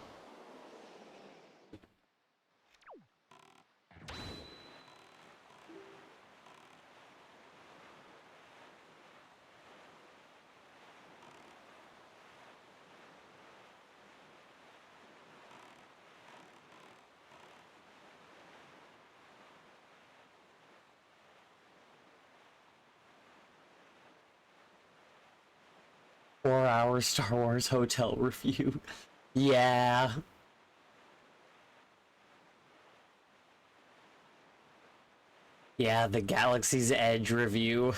Four-hour Star Wars hotel review. Yeah. Yeah, the Galaxy's Edge review.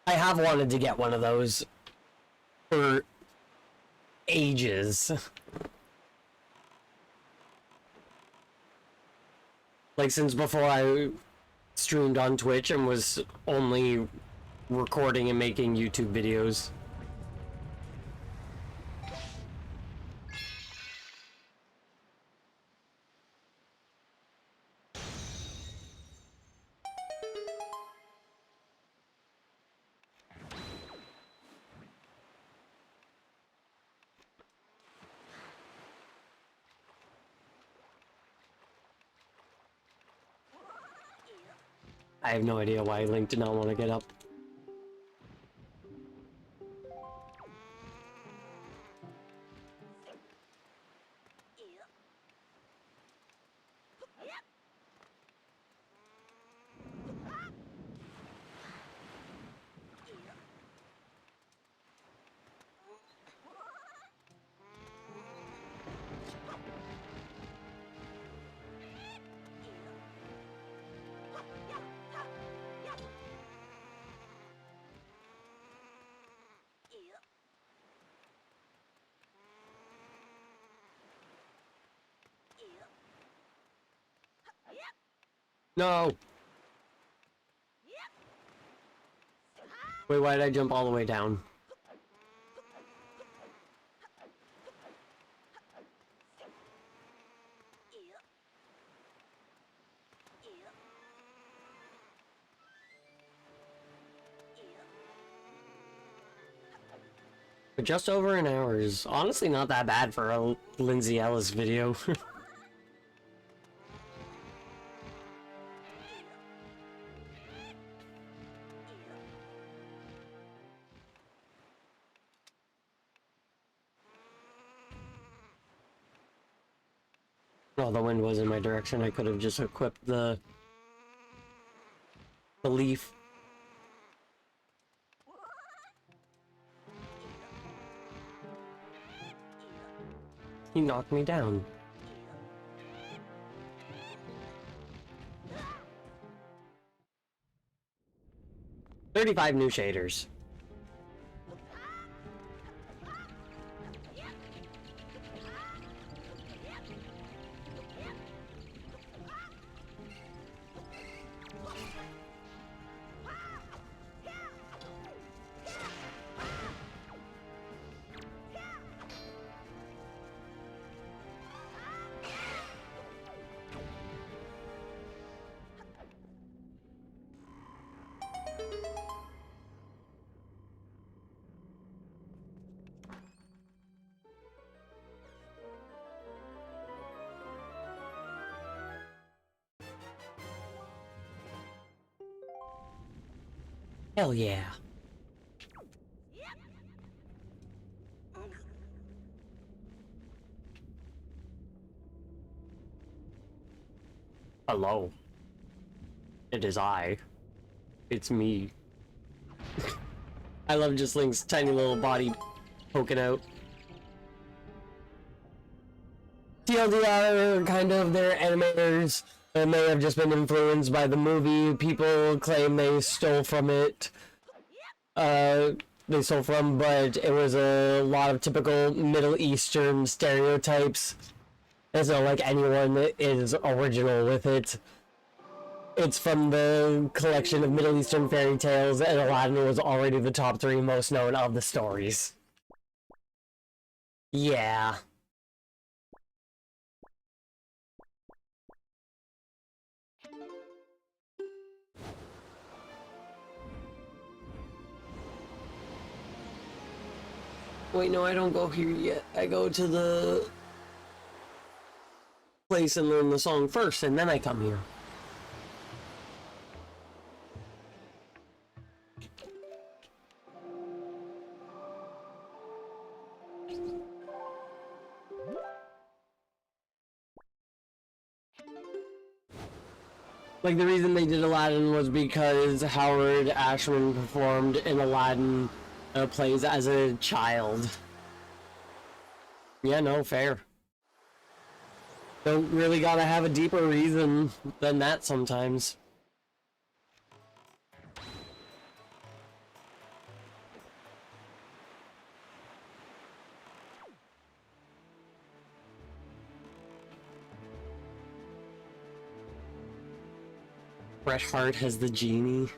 I have wanted to get one of those for ages. Like, since before I streamed on Twitch and was only recording and making YouTube videos. I have no idea why Link did not want to get up. No! Wait, why did I jump all the way down? But just over an hour is honestly not that bad for a Lindsay Ellis video. Oh, the wind was in my direction. I could have just equipped the leaf. He knocked me down. $35 new shaders. Hell yeah. Hello. It is I. It's me. I love just Link's tiny little body poking out. TLDR, kind of, they're animators. They may have just been influenced by the movie. People claim they stole from it. But it was a lot of typical Middle Eastern stereotypes. It's not like anyone is original with it. It's from the collection of Middle Eastern fairy tales, and Aladdin was already the top 3 most known of the stories. Yeah. Wait, no, I don't go here yet. I go to the place and learn the song first, and then I come here. Like, the reason they did Aladdin was because Howard Ashman performed in Aladdin plays as a child. Yeah, no, fair. Don't really gotta have a deeper reason than that sometimes. Bret Hart has the genie.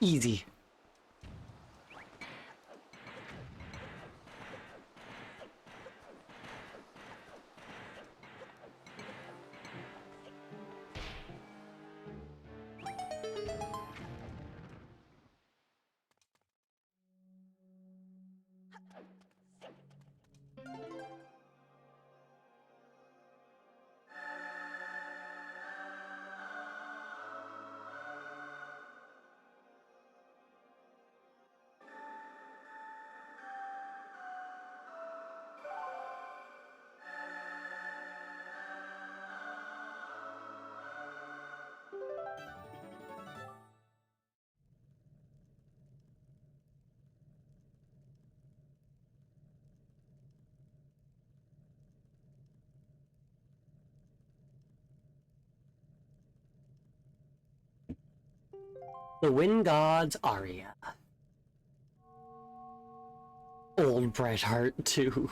Easy. The Wind God's aria. Old Bret Hart too.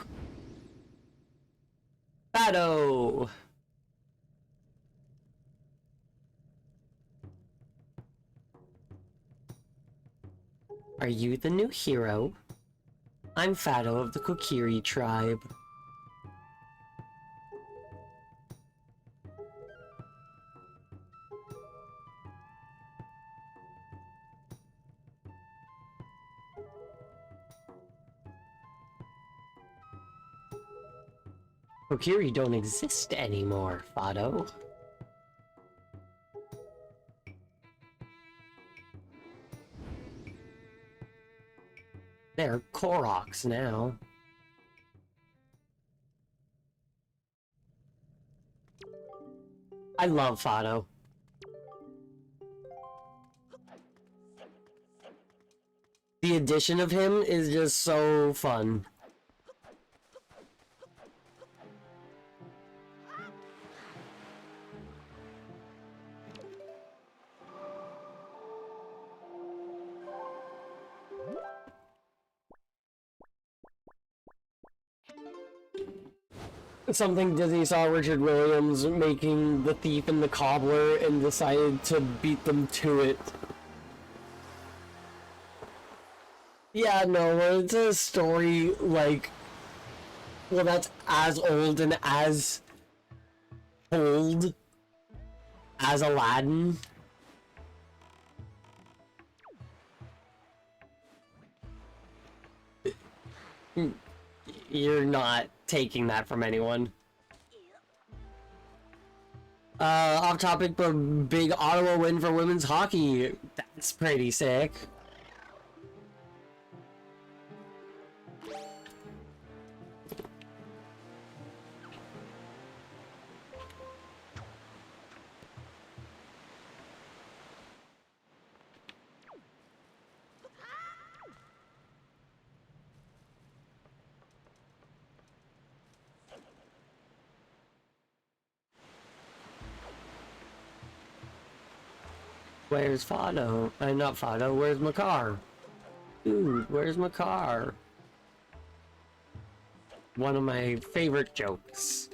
Fado! Are you the new hero? I'm Fado of the Kokiri tribe. Kokiri don't exist anymore, Fado. They're Koroks now. I love Fado. The addition of him is just so fun. Something Disney saw Richard Williams making The Thief and the Cobbler and decided to beat them to it. Yeah, no, it's a story like, well, that's as old and as old as Aladdin. You're not taking that from anyone. Off topic, but big Ottawa win for women's hockey. That's pretty sick. Where's Fado? Not Fado, where's Makar? Dude, where's Makar? One of my favorite jokes.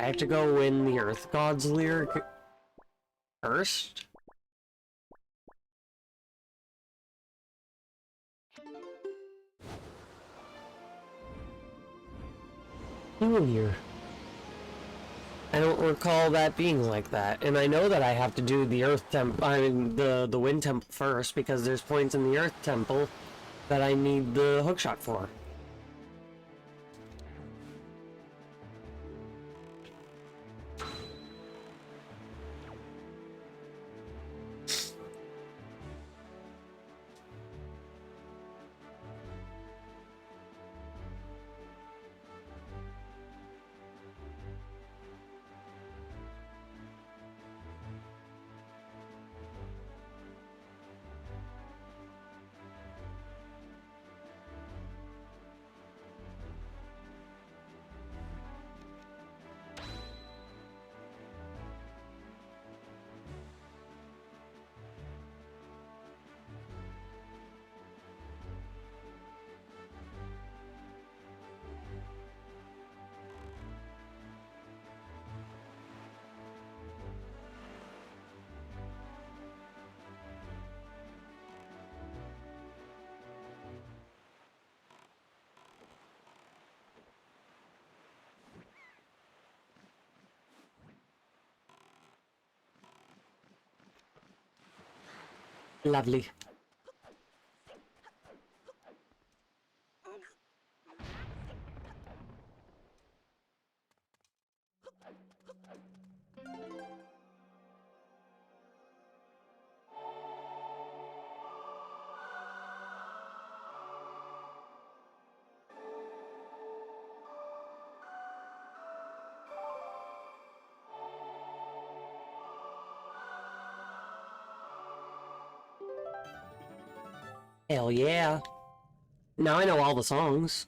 I have to go in the Earth God's lyric first? Here. I don't recall that being like that, and I know that I have to do the Earth Temple, I mean the Wind Temple first, because there's points in the Earth Temple that I need the hookshot for. Lovely. Hell yeah. Now I know all the songs.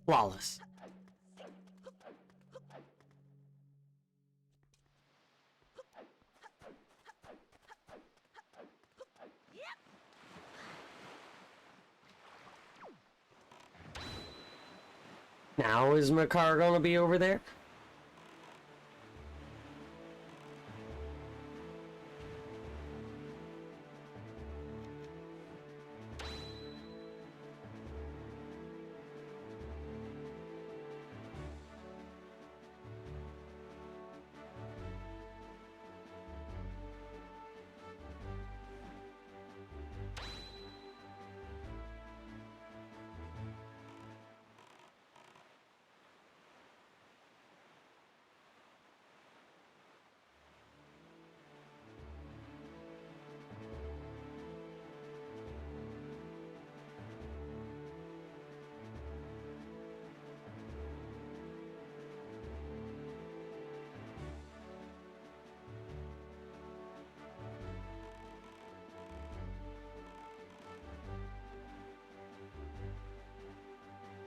Flawless. Now is my car gonna be over there?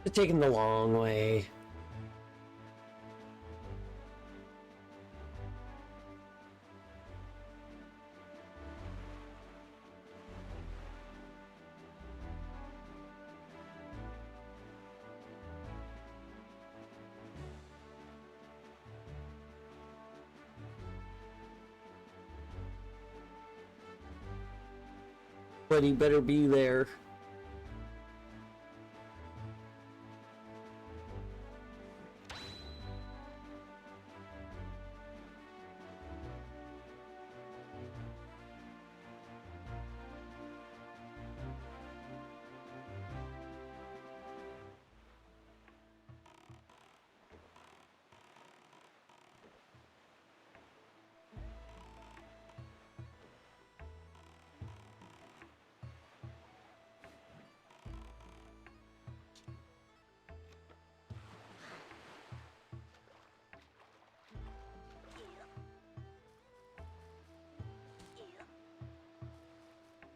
It's taking the long way. But he better be there.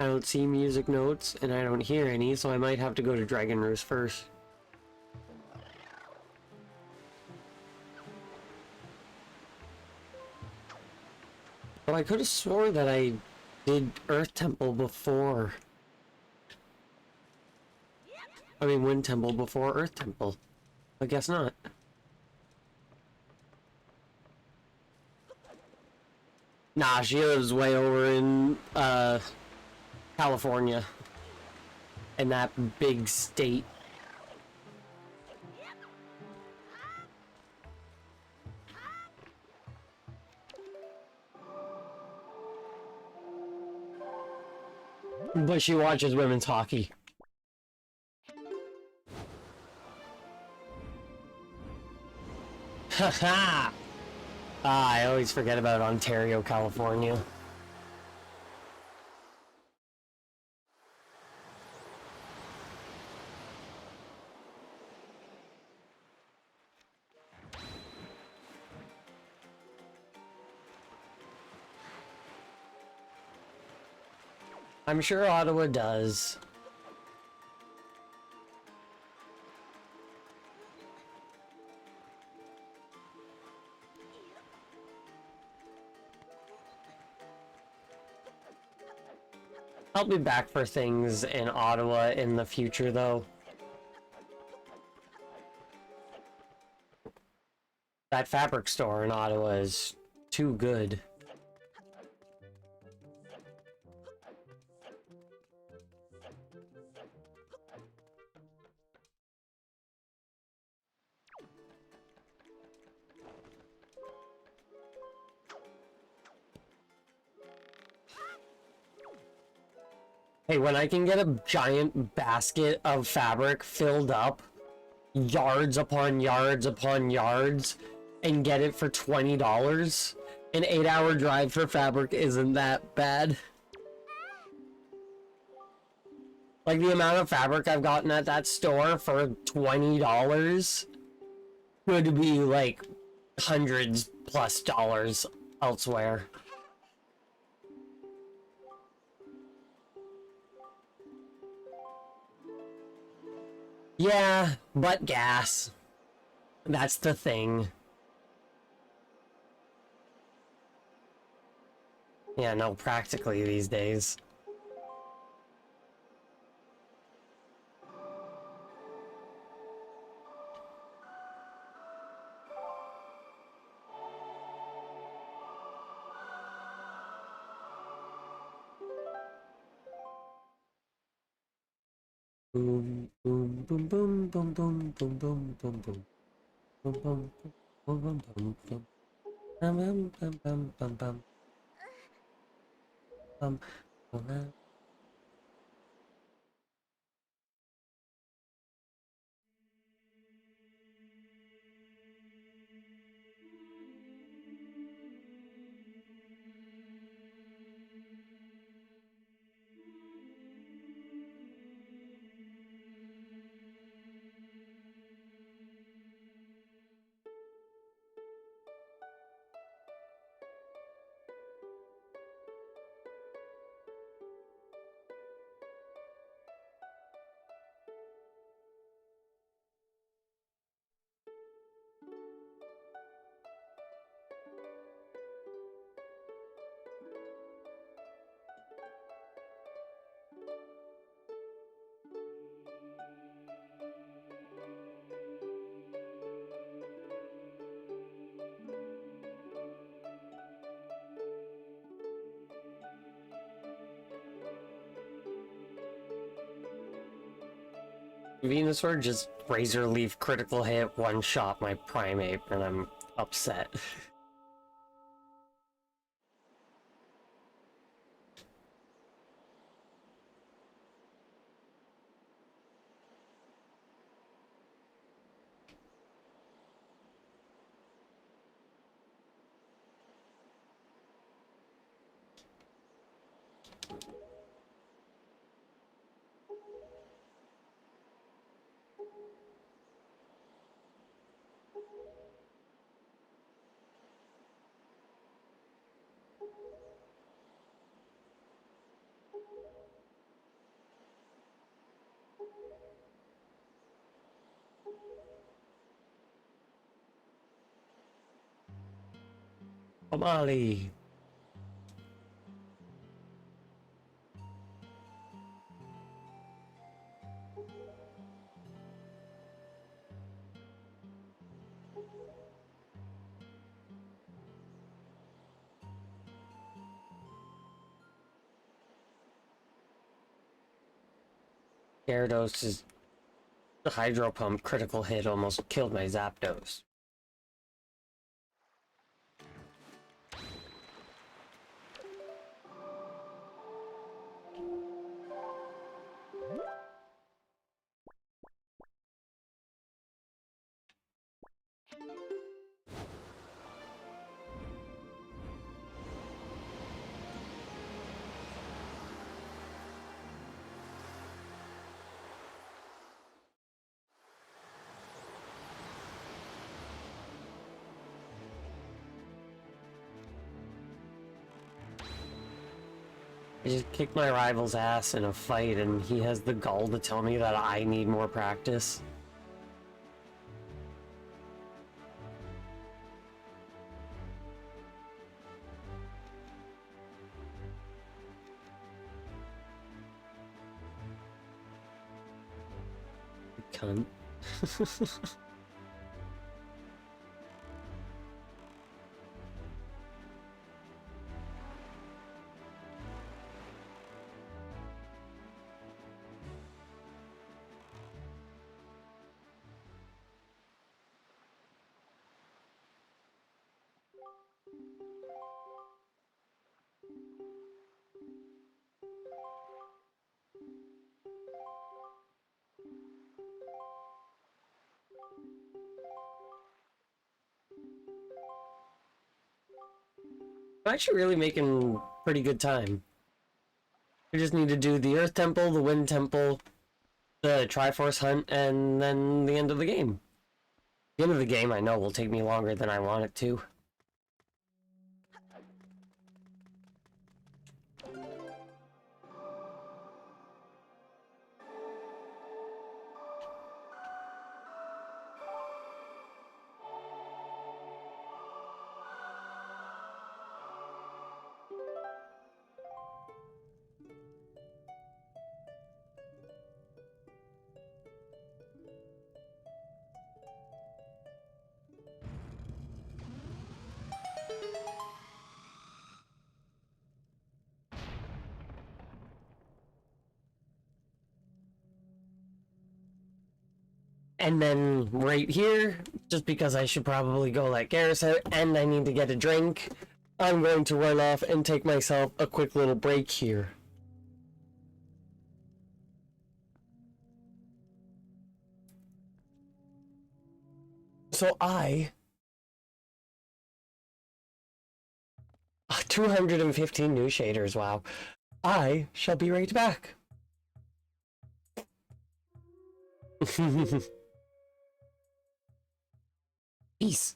I don't see music notes, and I don't hear any, so I might have to go to Dragon Roost first. But I could have swore that I did Earth Temple before. I mean, Wind Temple before Earth Temple. I guess not. Nah, she lives way over in, California. In that big state. But she watches women's hockey. Haha! I always forget about Ontario, California. I'm sure Ottawa does. I'll be back for things in Ottawa in the future, though. That fabric store in Ottawa is too good. Hey, when I can get a giant basket of fabric filled up, yards upon yards upon yards, and get it for $20, an 8-hour drive for fabric isn't that bad. Like, the amount of fabric I've gotten at that store for $20 would be, like, hundreds plus dollars elsewhere. Yeah, but gas. That's the thing. Yeah, no, practically these days. Boom, boom, boom, boom, boom, boom, boom, boom, boom, boom. Boom, boom, boom, boom, boom, boom. Bum, bum, bum, bum, bum, bum. Bum, bum, bum. Venusaur just Razor Leaf critical hit, one shot my Primeape, and I'm upset. Omali. Gyarados' Hydro Pump critical hit almost killed my Zapdos. I just kicked my rival's ass in a fight and he has the gall to tell me that I need more practice. Cunt. I'm actually really making pretty good time. We just need to do the Earth Temple, the Wind Temple, the Triforce Hunt, and then the end of the game. The end of the game, I know, will take me longer than I want it to. And then right here, just because I should probably go let Garrus out and I need to get a drink, I'm going to run off and take myself a quick little break here. So 215 new shaders, wow. I shall be right back. Peace.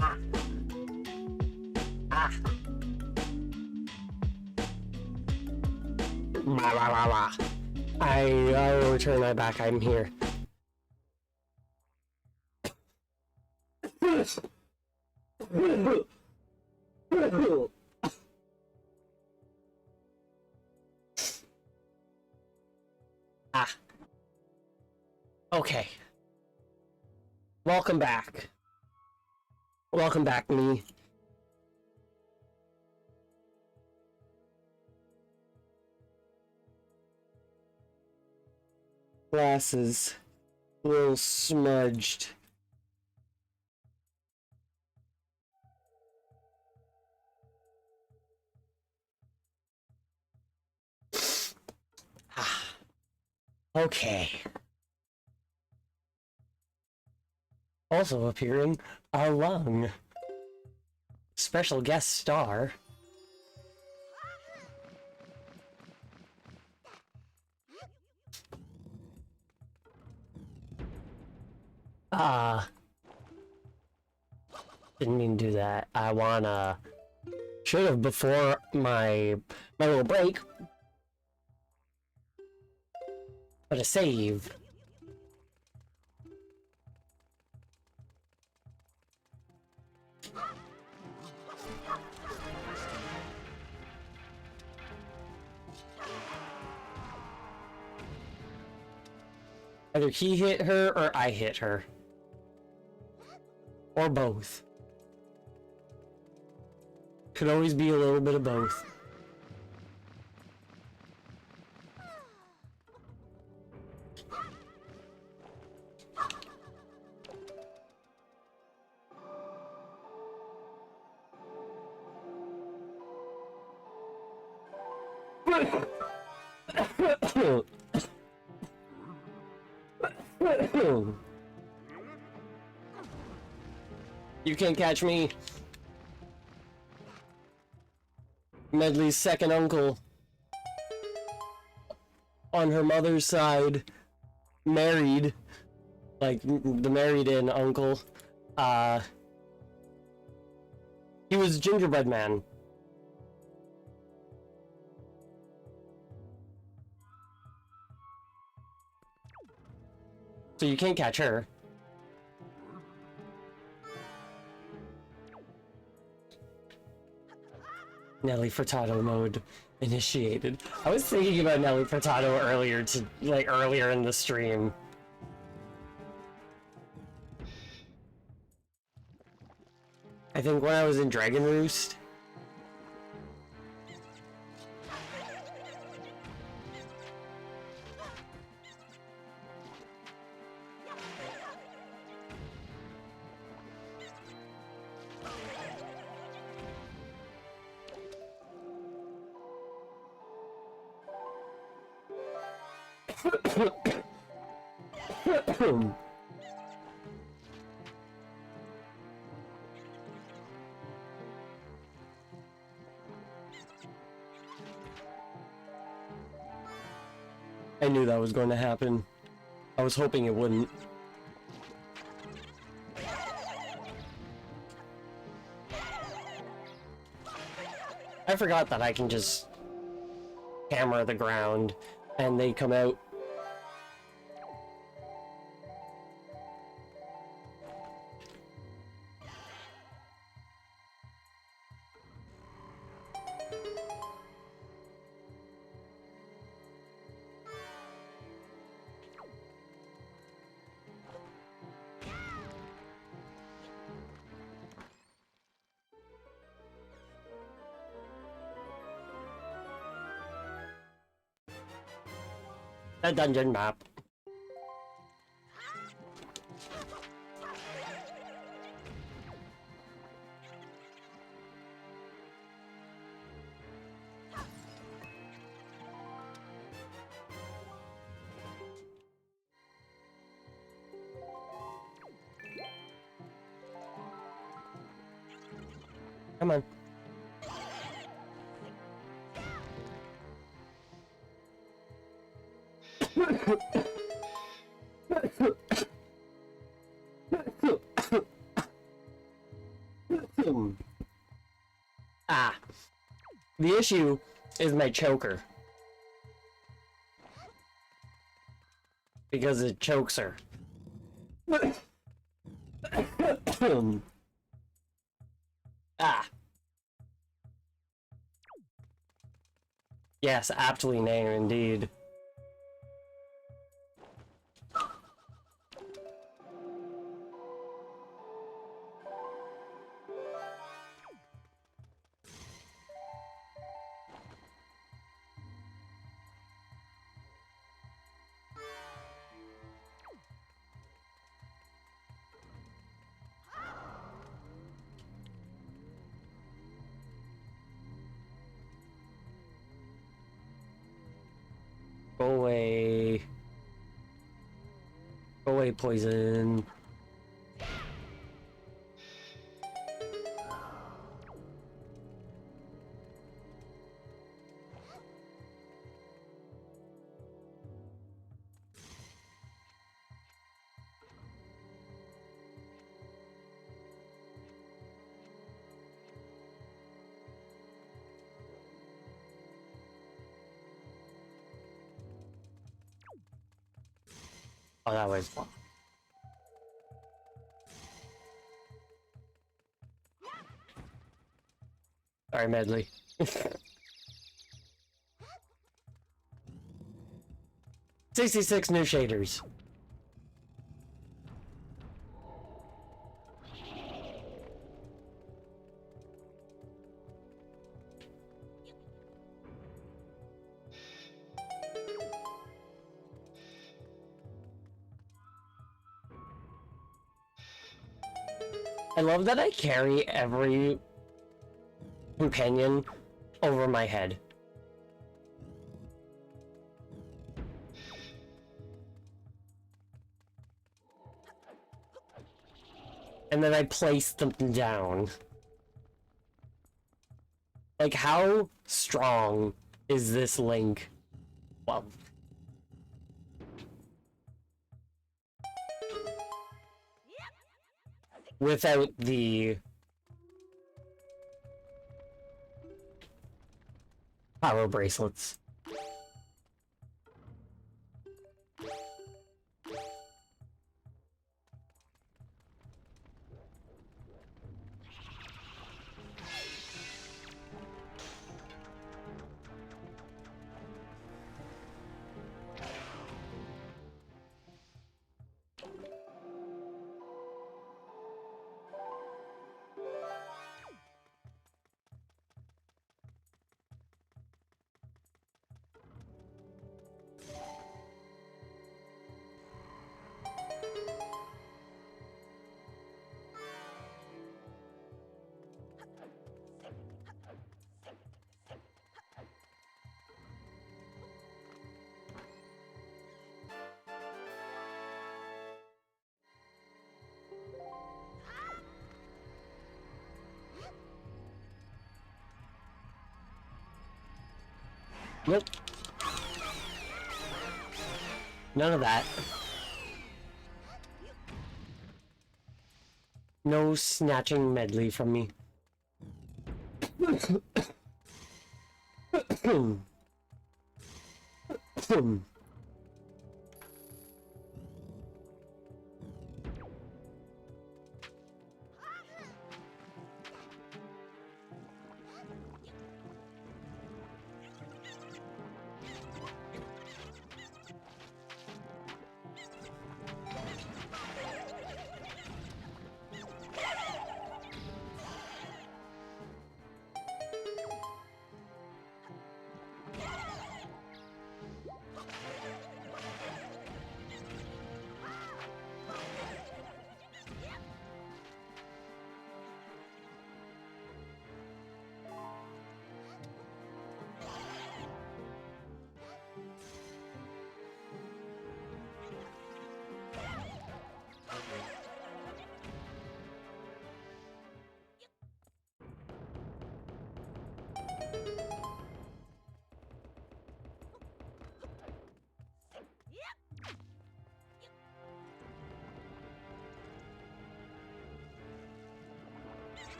Ah. Blah, blah, blah, blah. I will return my back. I'm here. Ah. Okay. Welcome back. Welcome back, me. Glasses. A little smudged. Okay. Also appearing, our Lung. Special guest star. Didn't mean to do that. I wanna... Should've before my little break. But a save. Either he hit her or I hit her. Or both. Could always be a little bit of both. You can't catch me. Medley's second uncle. On her mother's side. Married. Like, the married-in uncle. He was Gingerbread Man. So you can't catch her. Nelly Furtado mode initiated. I was thinking about Nelly Furtado earlier in the stream. I think when I was in Dragon Roost. I knew that was going to happen. I was hoping it wouldn't. I forgot that I can just hammer the ground and they come out. A dungeon map. Come on. The issue is my choker. Because it chokes her. Ah. Yes, aptly named indeed. Go away. Go away, poison. Oh, that was fun. Sorry, Medley. 66 new shaders. I love that I carry every companion over my head. And then I place them down. Like, how strong is this Link? Well, without the power bracelets. Nope. None of that. No snatching Medley from me.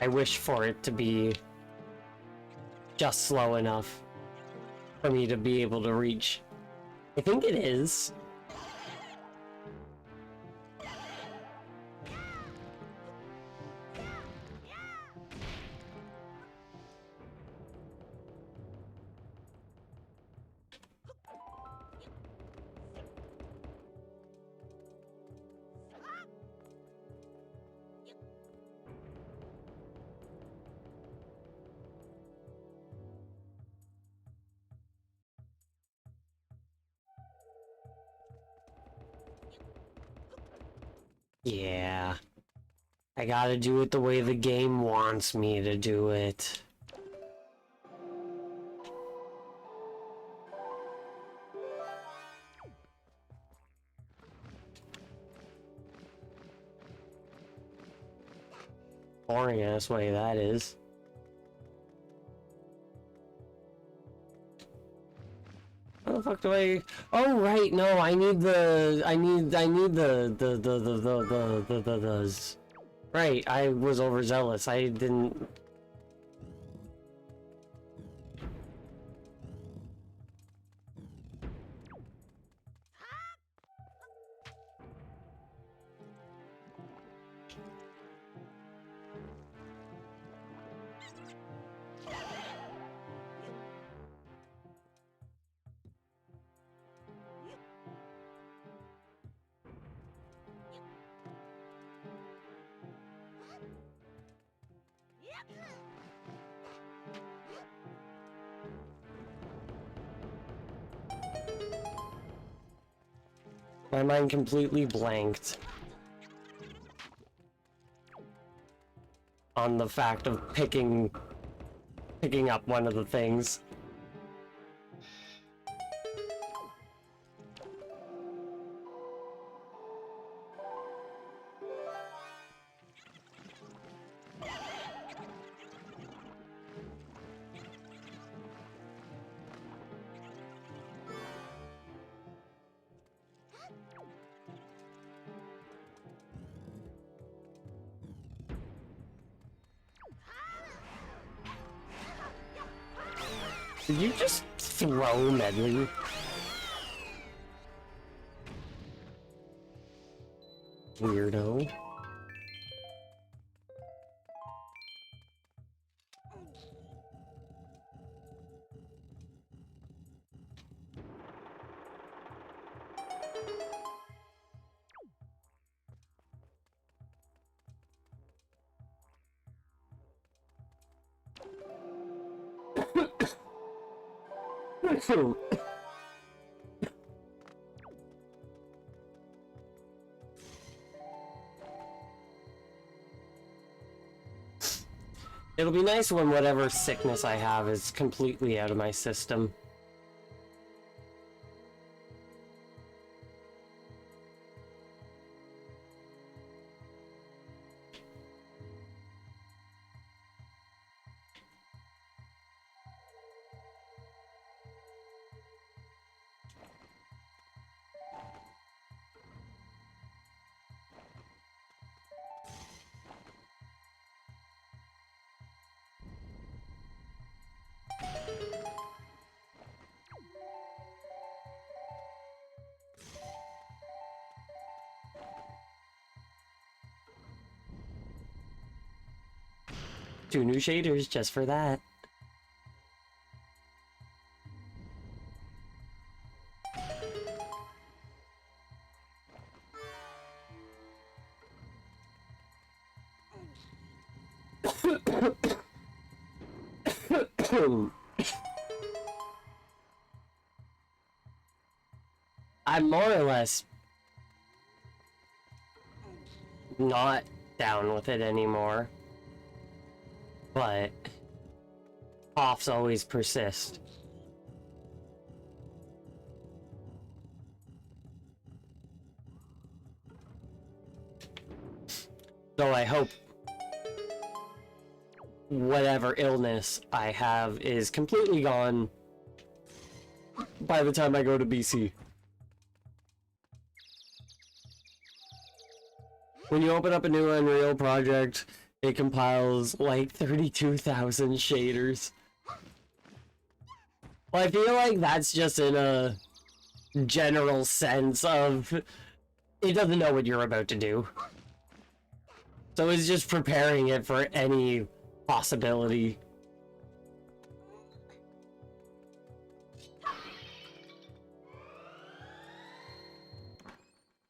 I wish for it to be just slow enough for me to be able to reach. I think it is. Yeah. I gotta do it the way the game wants me to do it. Boring ass way that is. How the fuck do I? Oh right, no, I need the right, I was overzealous. I didn't. My mind completely blanked on the fact of picking up one of the things. Did you just throw Medley? Weirdo. It'll be nice when whatever sickness I have is completely out of my system. Two new shaders just for that. I'm more or less not down with it anymore, but coughs always persist. So I hope whatever illness I have is completely gone by the time I go to BC. When you open up a new Unreal project, it compiles like 32,000 shaders. Well, I feel like that's just in a general sense of it doesn't know what you're about to do. So it's just preparing it for any possibility.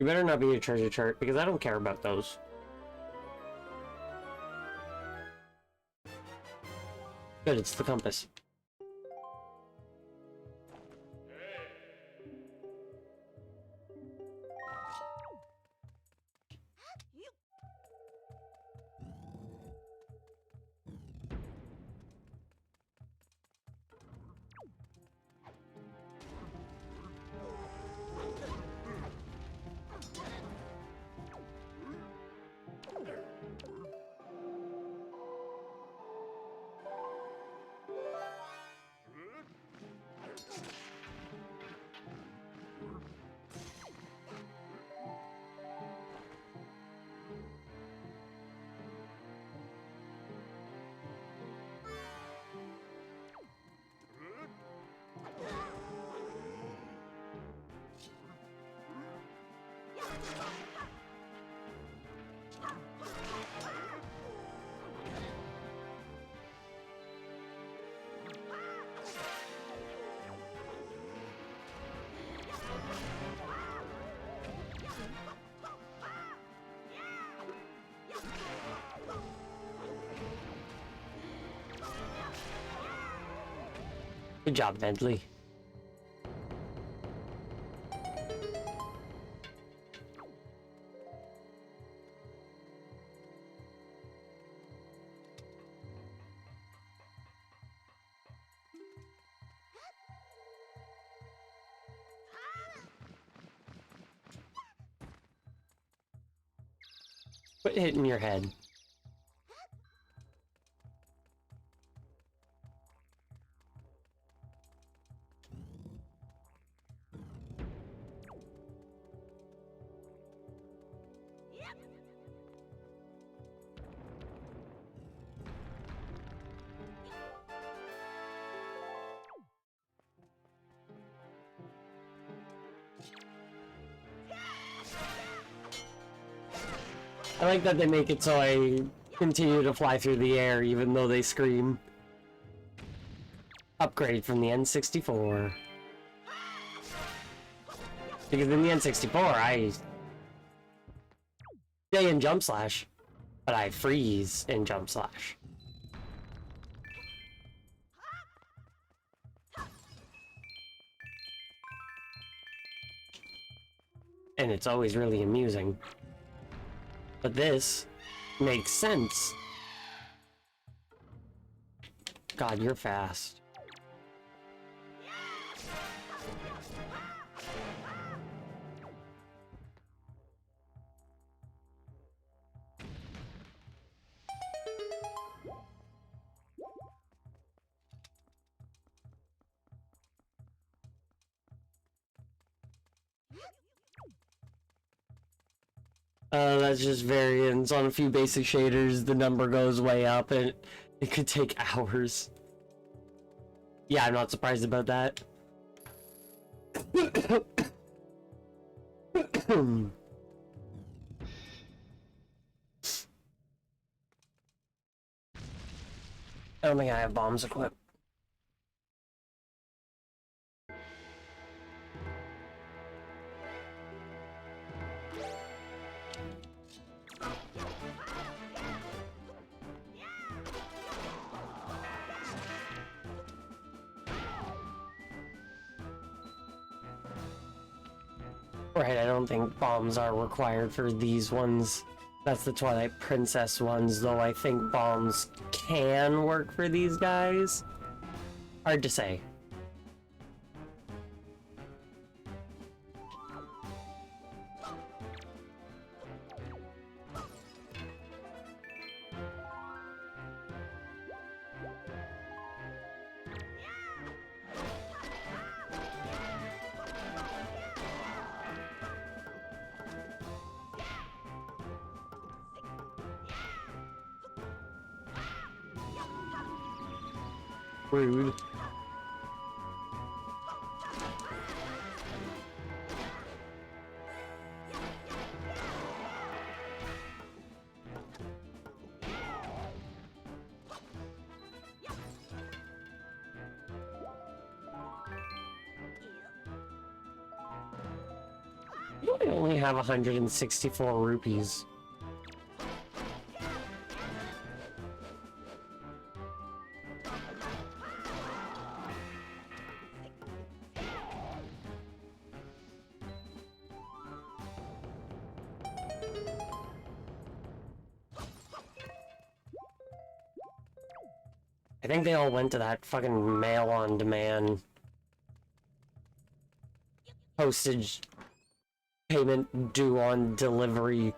You better not be a treasure chart, because I don't care about those. Good, it's the compass. Good job, Bentley. Quit hitting your head. I like that they make it so I continue to fly through the air even though they scream. Upgrade from the N64. Because in the N64, I stay in Jump Slash, but I freeze in Jump Slash. And it's always really amusing. But this makes sense. God, you're fast. That's just variance on a few basic shaders. The number goes way up and it could take hours. Yeah, I'm not surprised about that. I don't think I have bombs equipped. Right, I don't think bombs are required for these ones. That's the Twilight Princess ones, though I think bombs can work for these guys. Hard to say. Rude. I only have 164 rupees. I think they all went to that fucking mail on demand postage payment due on delivery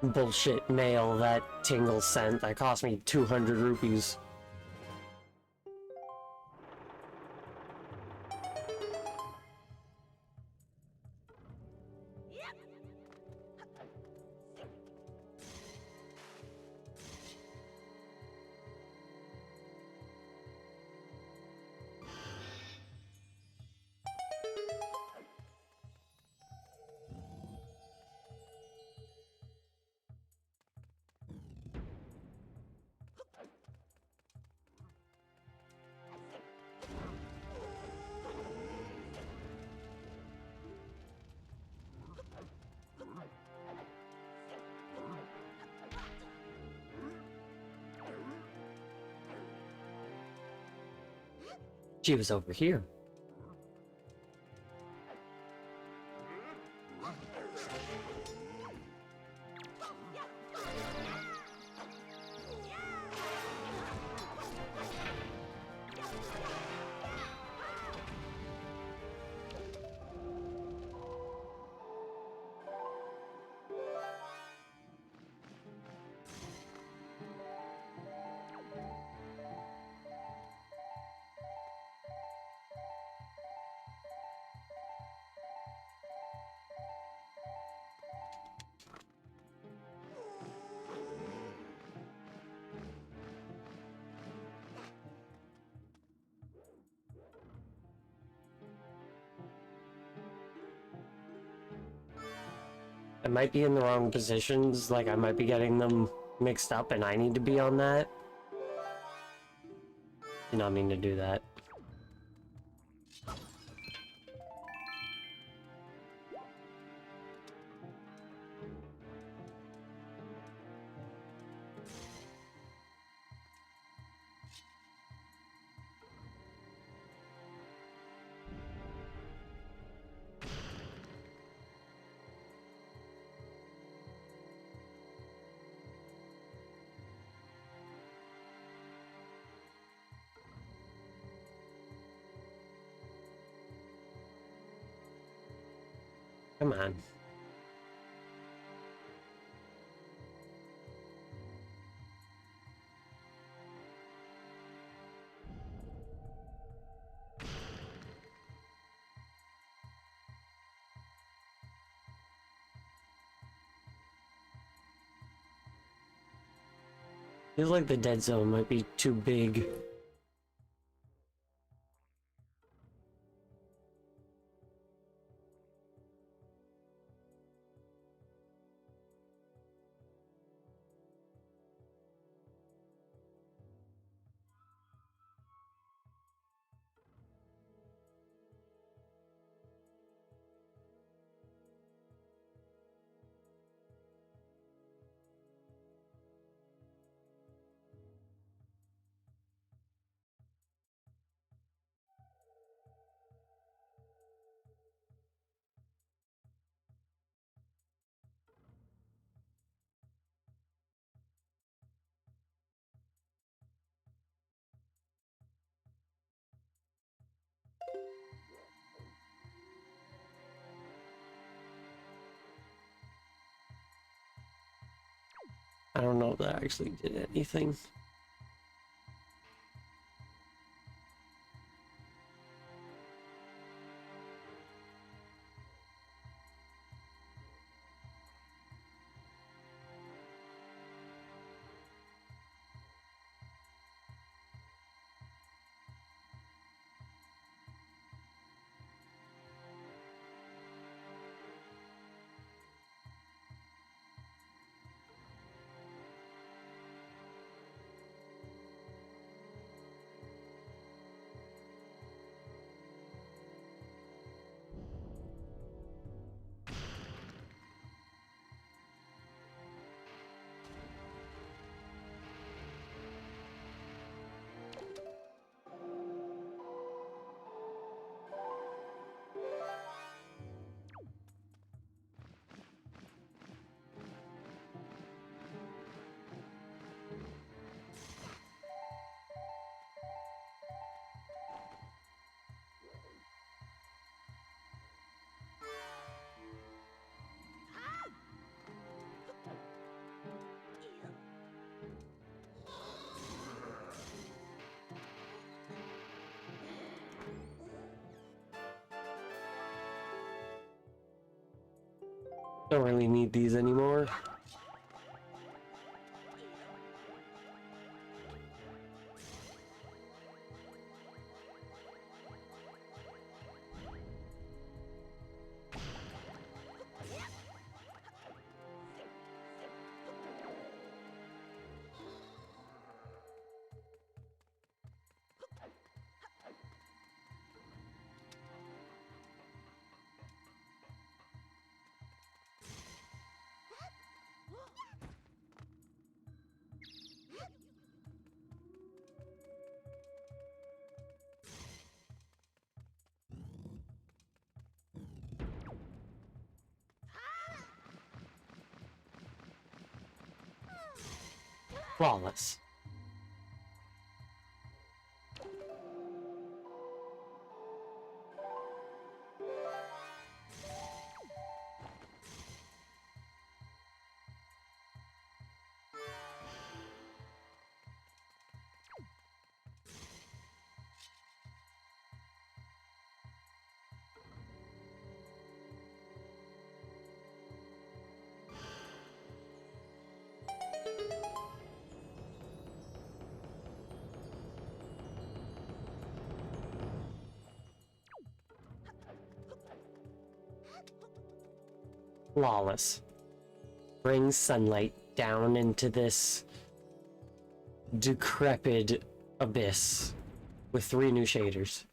bullshit mail that Tingle sent that cost me 200 rupees. She was over here. I might be in the wrong positions, like I might be getting them mixed up and I need to be on that. Did not mean to do that. Come on. Feels like the dead zone might be too big. I don't know if that actually did anything. Don't really need these anymore. Flawless. Flawless. Bring sunlight down into this decrepit abyss with 3 new shaders.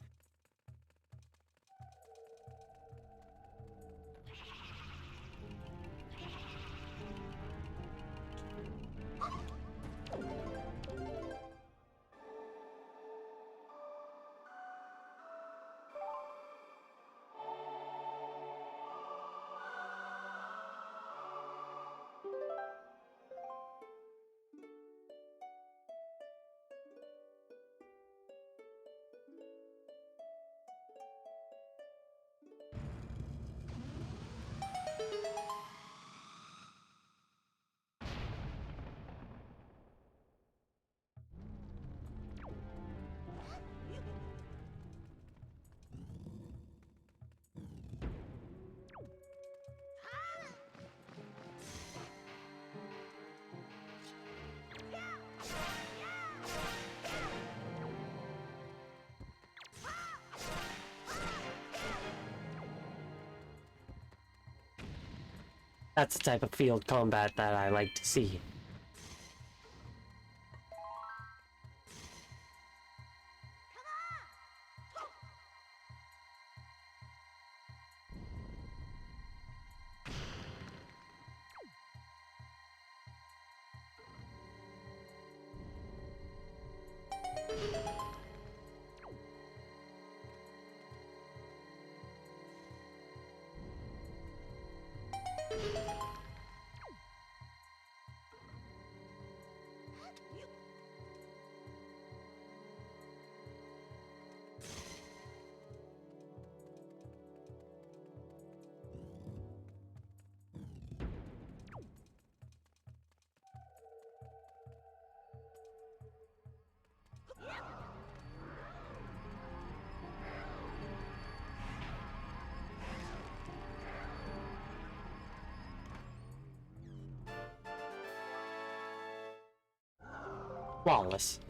That's the type of field combat that I like to see. Flawless.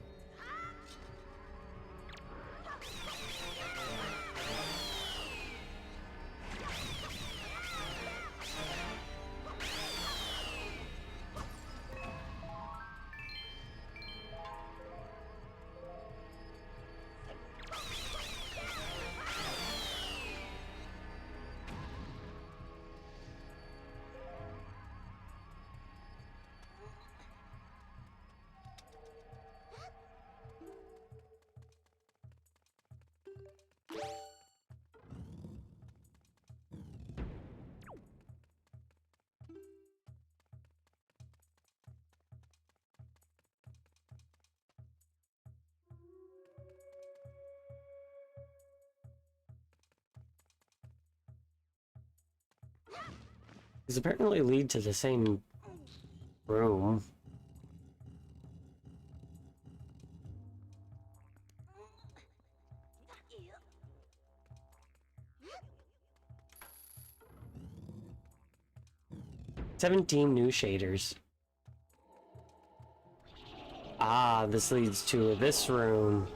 These apparently lead to the same room. 17 new shaders. Ah, this leads to this room.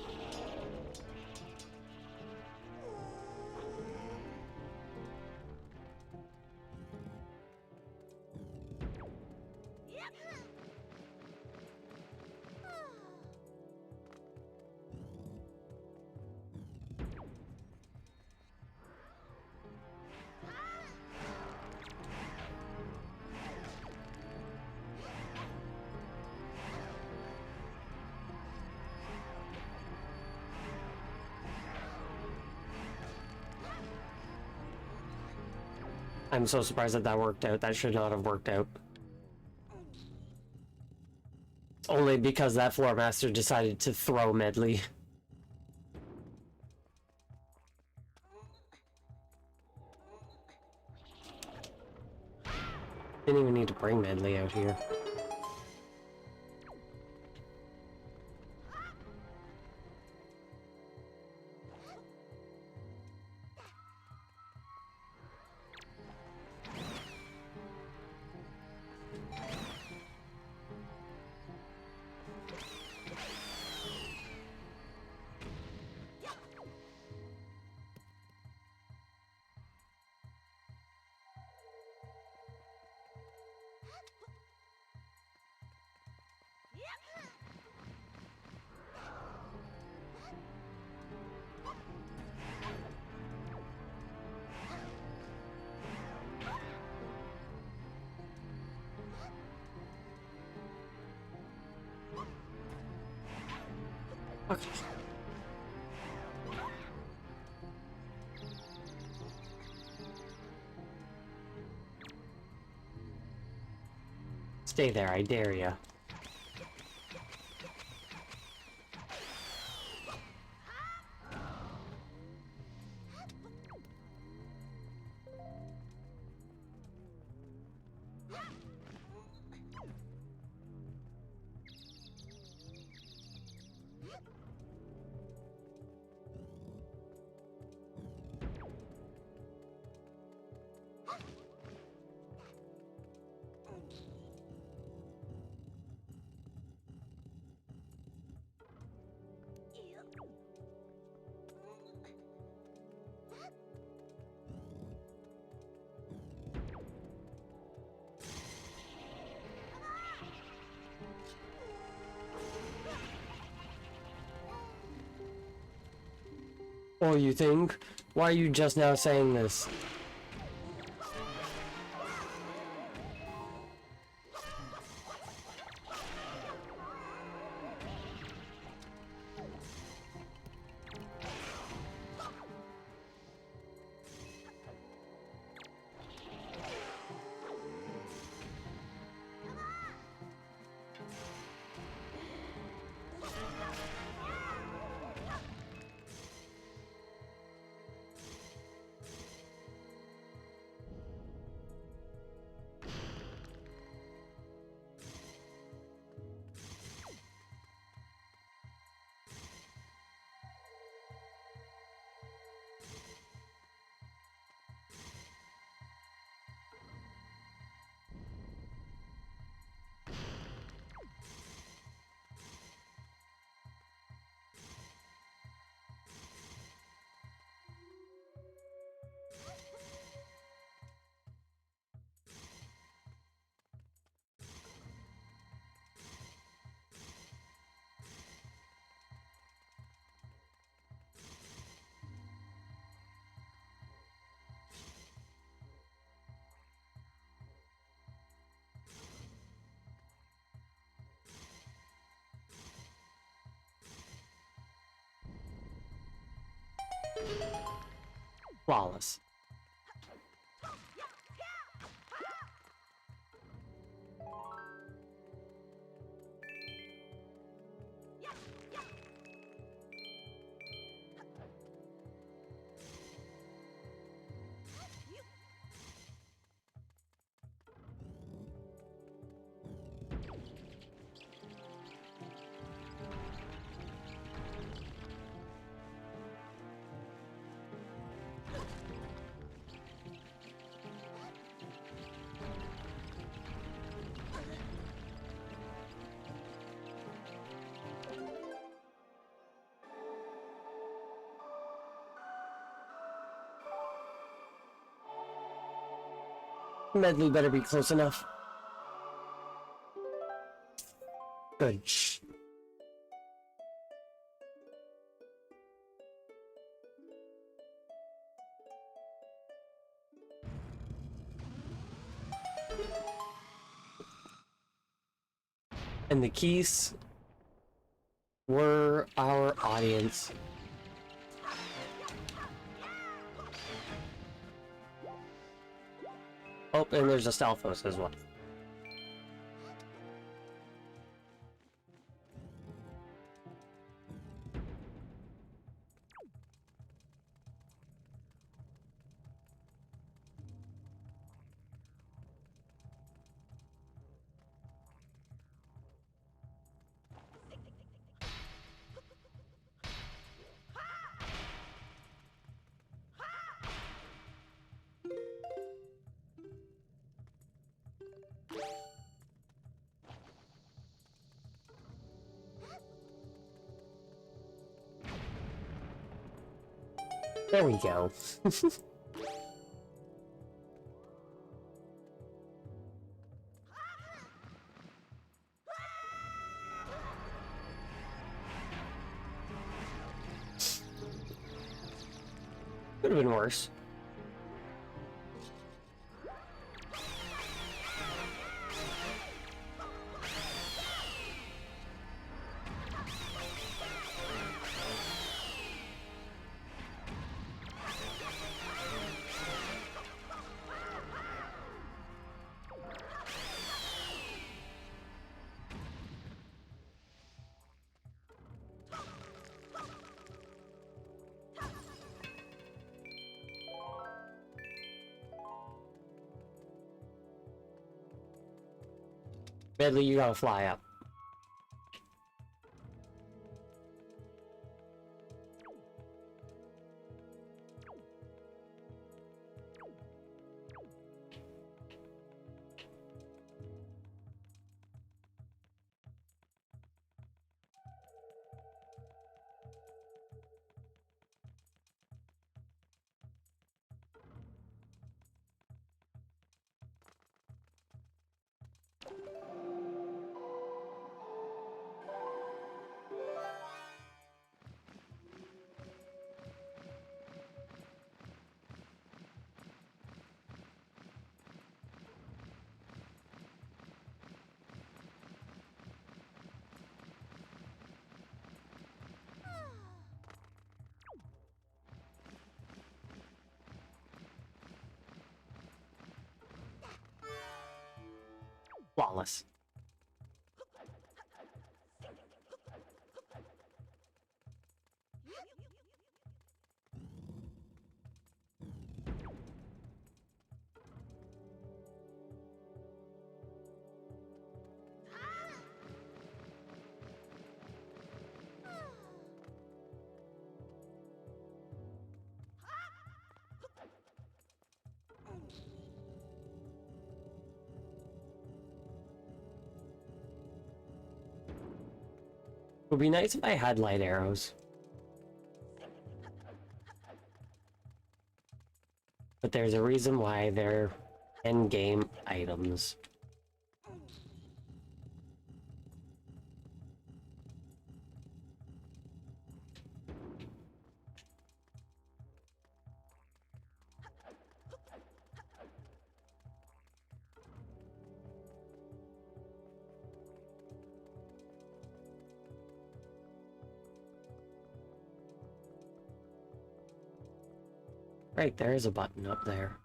I'm so surprised that that worked out. That should not have worked out. Only because that floor master decided to throw Medley. Didn't even need to bring Medley out here. Okay. Stay there, I dare ya. Oh, you think? Why are you just now saying this? Flawless. Medley better be close enough. Good. And the keys were our audience. Oh, and there's a Stalfos as well. There we go. Could have been worse. Medley, you gotta fly up. Flawless. It would be nice if I had light arrows. But there's a reason why they're end-game items. Right, there is a button up there.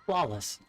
Flawless.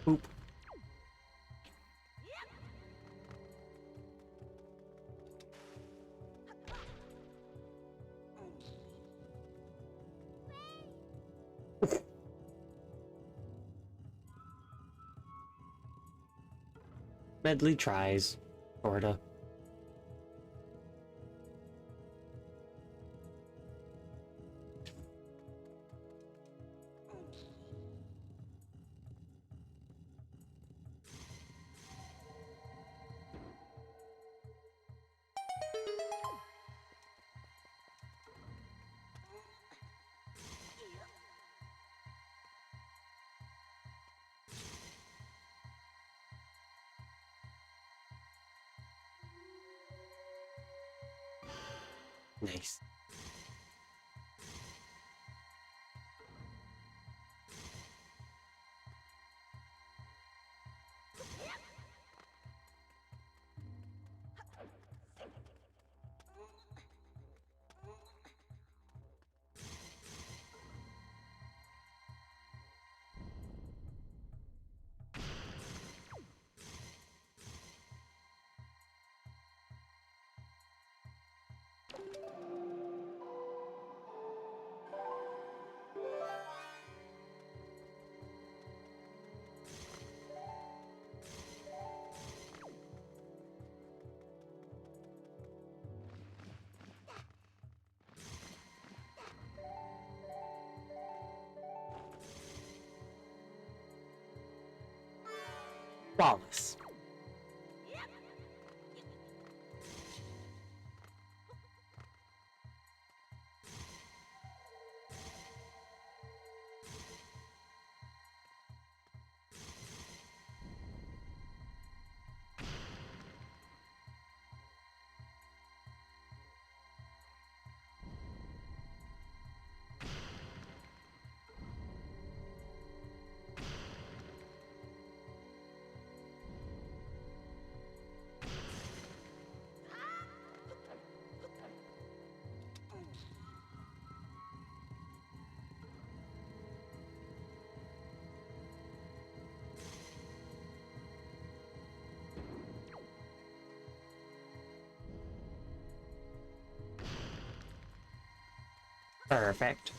Oop. Medley tries, sorta. Nice. Flawless. Perfect.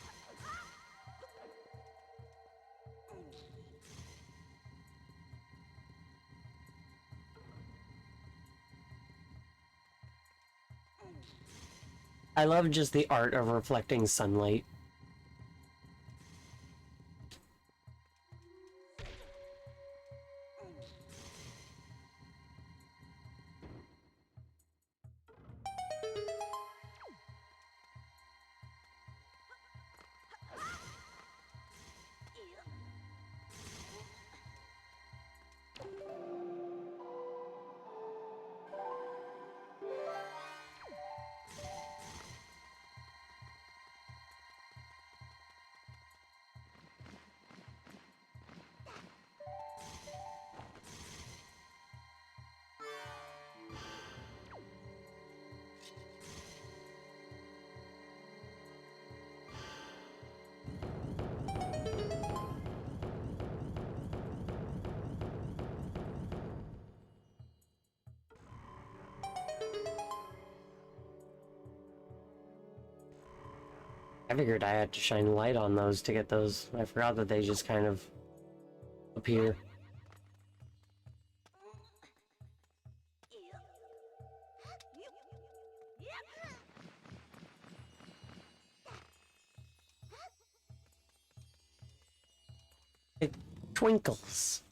I love just the art of reflecting sunlight. I figured I had to shine light on those to get those. I forgot that they just kind of appear. twinkles.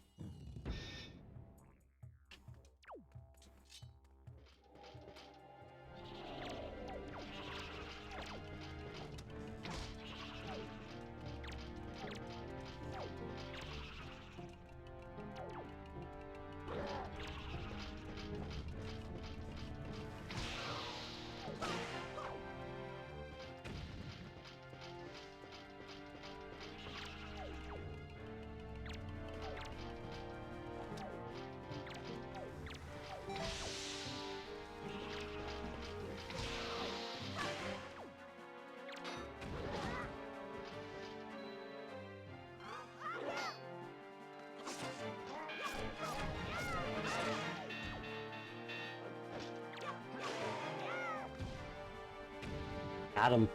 Got him.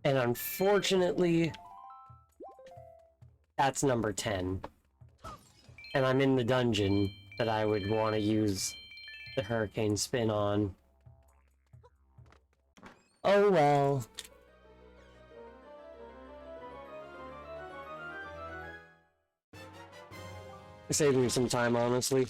And unfortunately, that's number 10. And I'm in the dungeon that I would want to use the hurricane spin on. Oh well. It saved me some time, honestly.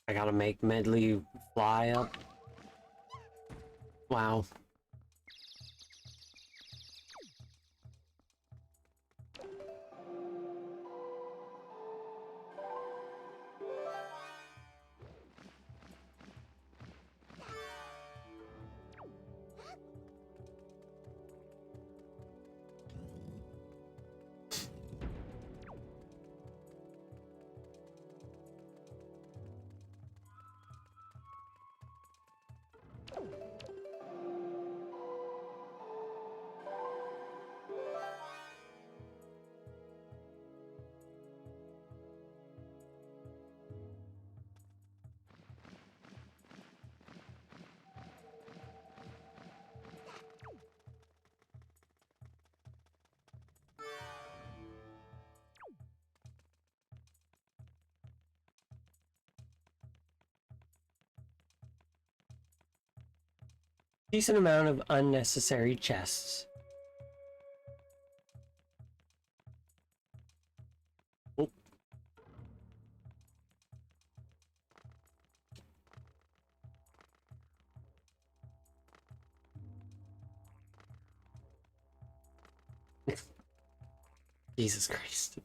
I gotta make Medley fly up. Wow. Decent amount of unnecessary chests. Oh. Jesus Christ.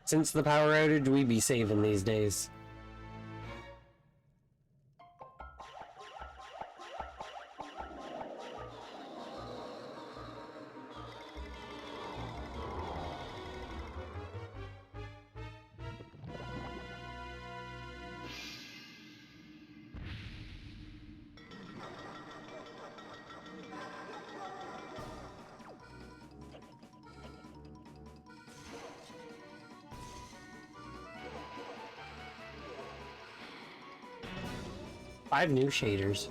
Since the power outage, we be saving these days. Five new shaders.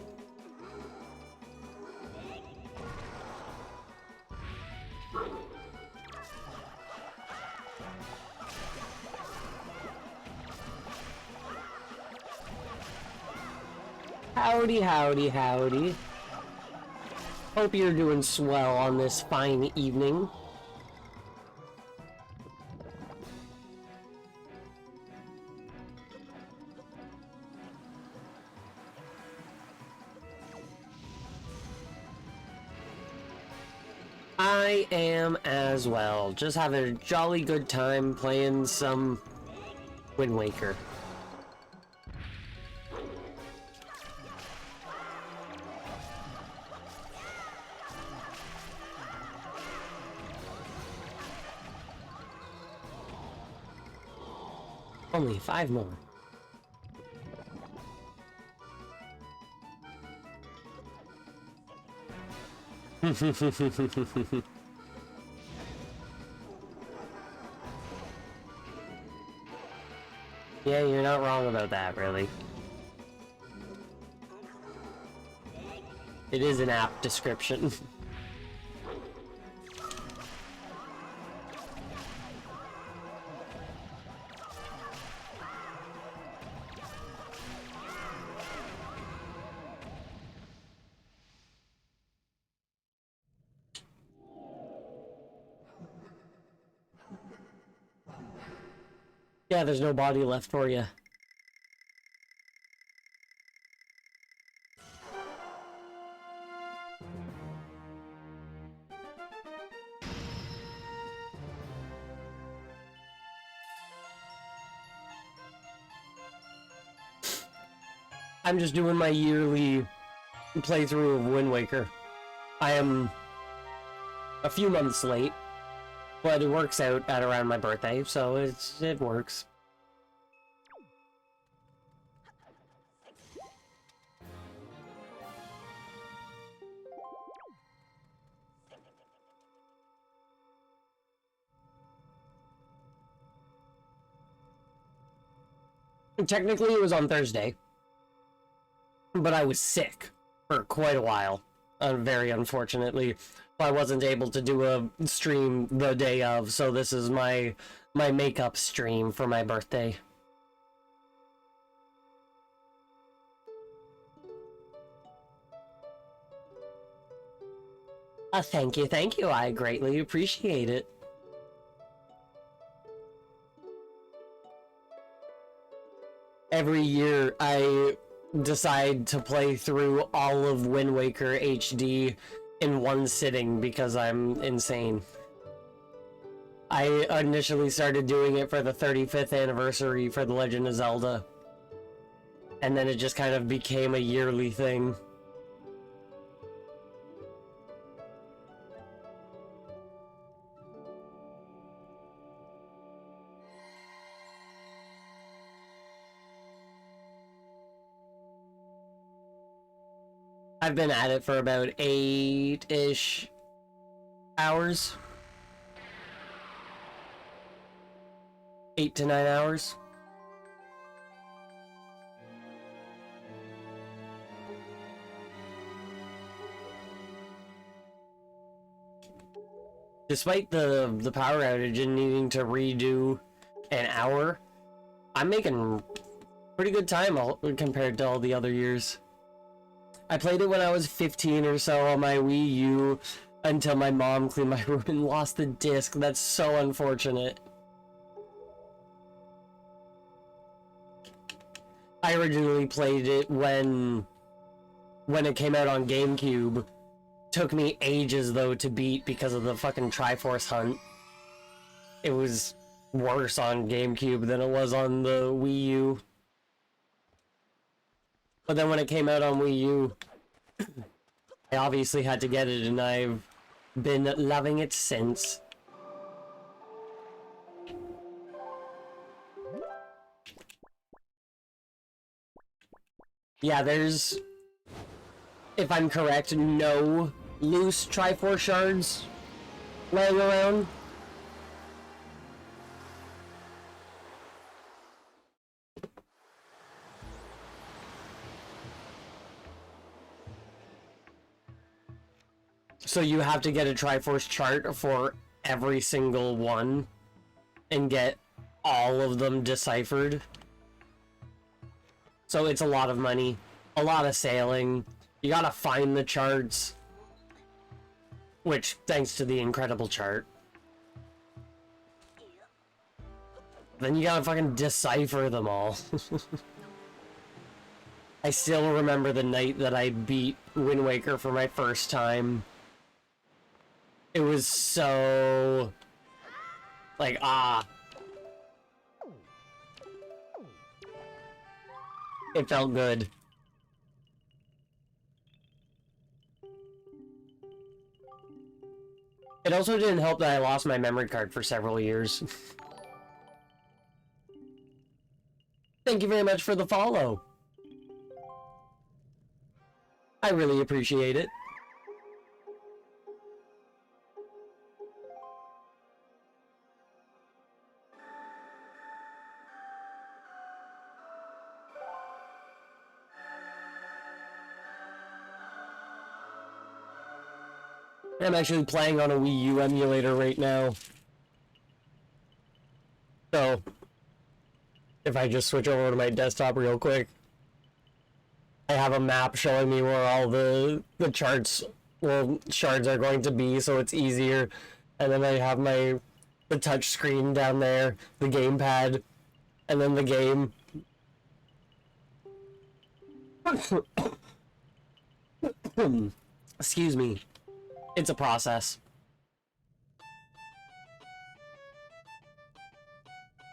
Howdy, howdy, howdy. Hope you're doing swell on this fine evening. I am as well. Just having a jolly good time playing some Wind Waker. Only 5 more. Yeah, you're not wrong about that, really. It is an apt description. Yeah, there's no body left for you. I'm just doing my yearly playthrough of Wind Waker. I am a few months late, but it works out at around my birthday, so it works. Technically, it was on Thursday, but I was sick for quite a while, very unfortunately. I wasn't able to do a stream the day of, so this is my makeup stream for my birthday. Thank you, I greatly appreciate it. Every year, I decide to play through all of Wind Waker HD in one sitting because I'm insane. I initially started doing it for the 35th anniversary for The Legend of Zelda, and then it just kind of became a yearly thing. I've been at it for about 8-ish hours. 8 to 9 hours. Despite the power outage and needing to redo an hour, I'm making pretty good time compared to all the other years. I played it when I was 15 or so on my Wii U until my mom cleaned my room and lost the disc. That's so unfortunate. I originally played it when it came out on GameCube. Took me ages though to beat because of the fucking Triforce hunt. It was worse on GameCube than it was on the Wii U. But then when it came out on Wii U, I obviously had to get it, and I've been loving it since. Yeah, there's, if I'm correct, no loose Triforce shards laying around. So you have to get a Triforce chart for every single one and get all of them deciphered. So it's a lot of money, a lot of sailing. You gotta find the charts. Which, thanks to the incredible chart. Then you gotta fucking decipher them all. I still remember the night that I beat Wind Waker for my first time. It was so... like, it felt good. It also didn't help that I lost my memory card for several years. Thank you very much for the follow. I really appreciate it. I'm actually playing on a Wii U emulator right now. So, if I just switch over to my desktop real quick, I have a map showing me where all the charts, well, shards are going to be, so it's easier. And then I have the touch screen down there, the gamepad, and then the game. Excuse me. It's a process.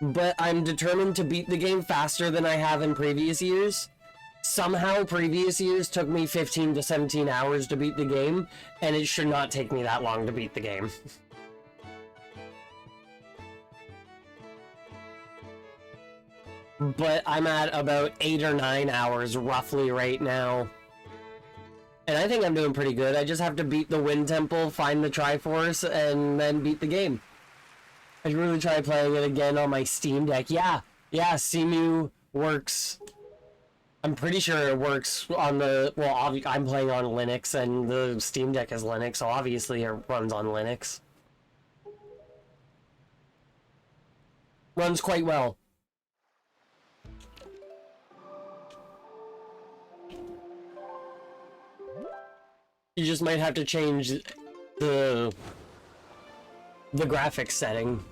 But I'm determined to beat the game faster than I have in previous years. Somehow, previous years took me 15 to 17 hours to beat the game, and it should not take me that long to beat the game. But I'm at about 8 or 9 hours roughly right now. And I think I'm doing pretty good. I just have to beat the Wind Temple, find the Triforce, and then beat the game. I should really try playing it again on my Steam Deck. Yeah, Cemu works. I'm pretty sure it works on the... well, I'm playing on Linux, and the Steam Deck is Linux, so obviously it runs on Linux. Runs quite well. You just might have to change the graphics setting.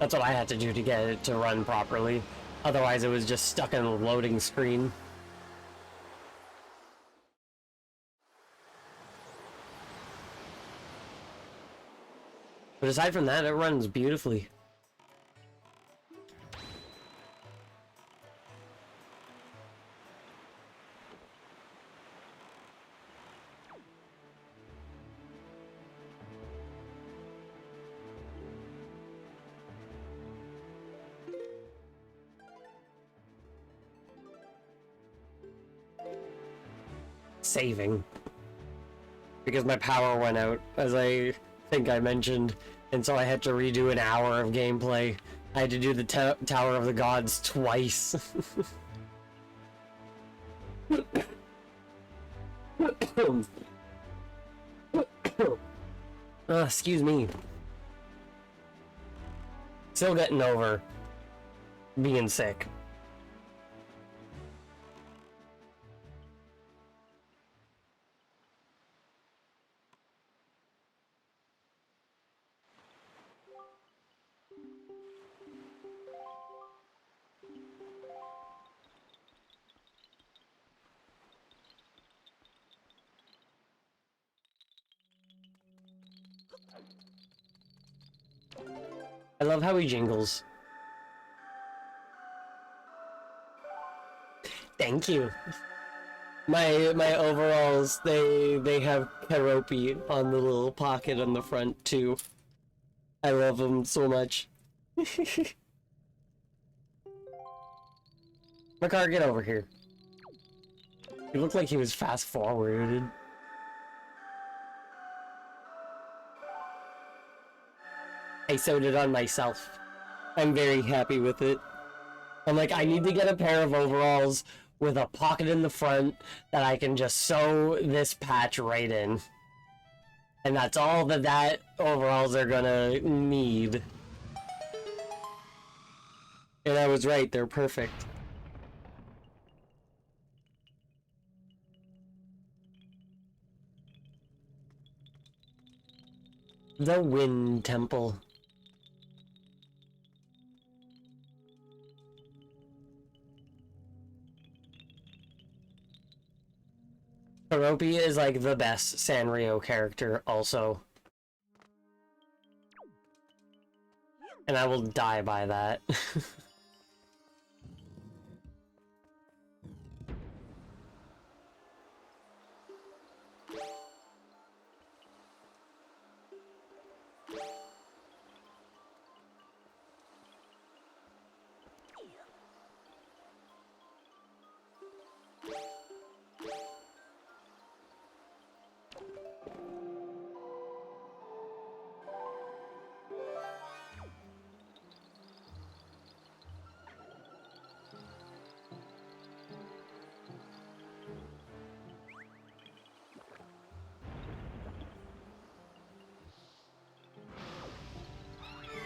That's what I had to do to get it to run properly. Otherwise it was just stuck in a loading screen. But aside from that, it runs beautifully. Saving. Because my power went out, as I think I mentioned, and so I had to redo an hour of gameplay. I had to do the Tower of the Gods twice. Excuse me. Still getting over being sick. I love how he jingles. Thank you. My overalls, they have Keroppi on the little pocket on the front too. I love them so much. Makar, get over here. He looked like he was fast forwarded. I sewed it on myself. I'm very happy with it. I'm like, I need to get a pair of overalls with a pocket in the front that I can just sew this patch right in. And that's all that overalls are gonna need. And I was right, they're perfect. The Wind Temple. Oropi is like the best Sanrio character also. And I will die by that.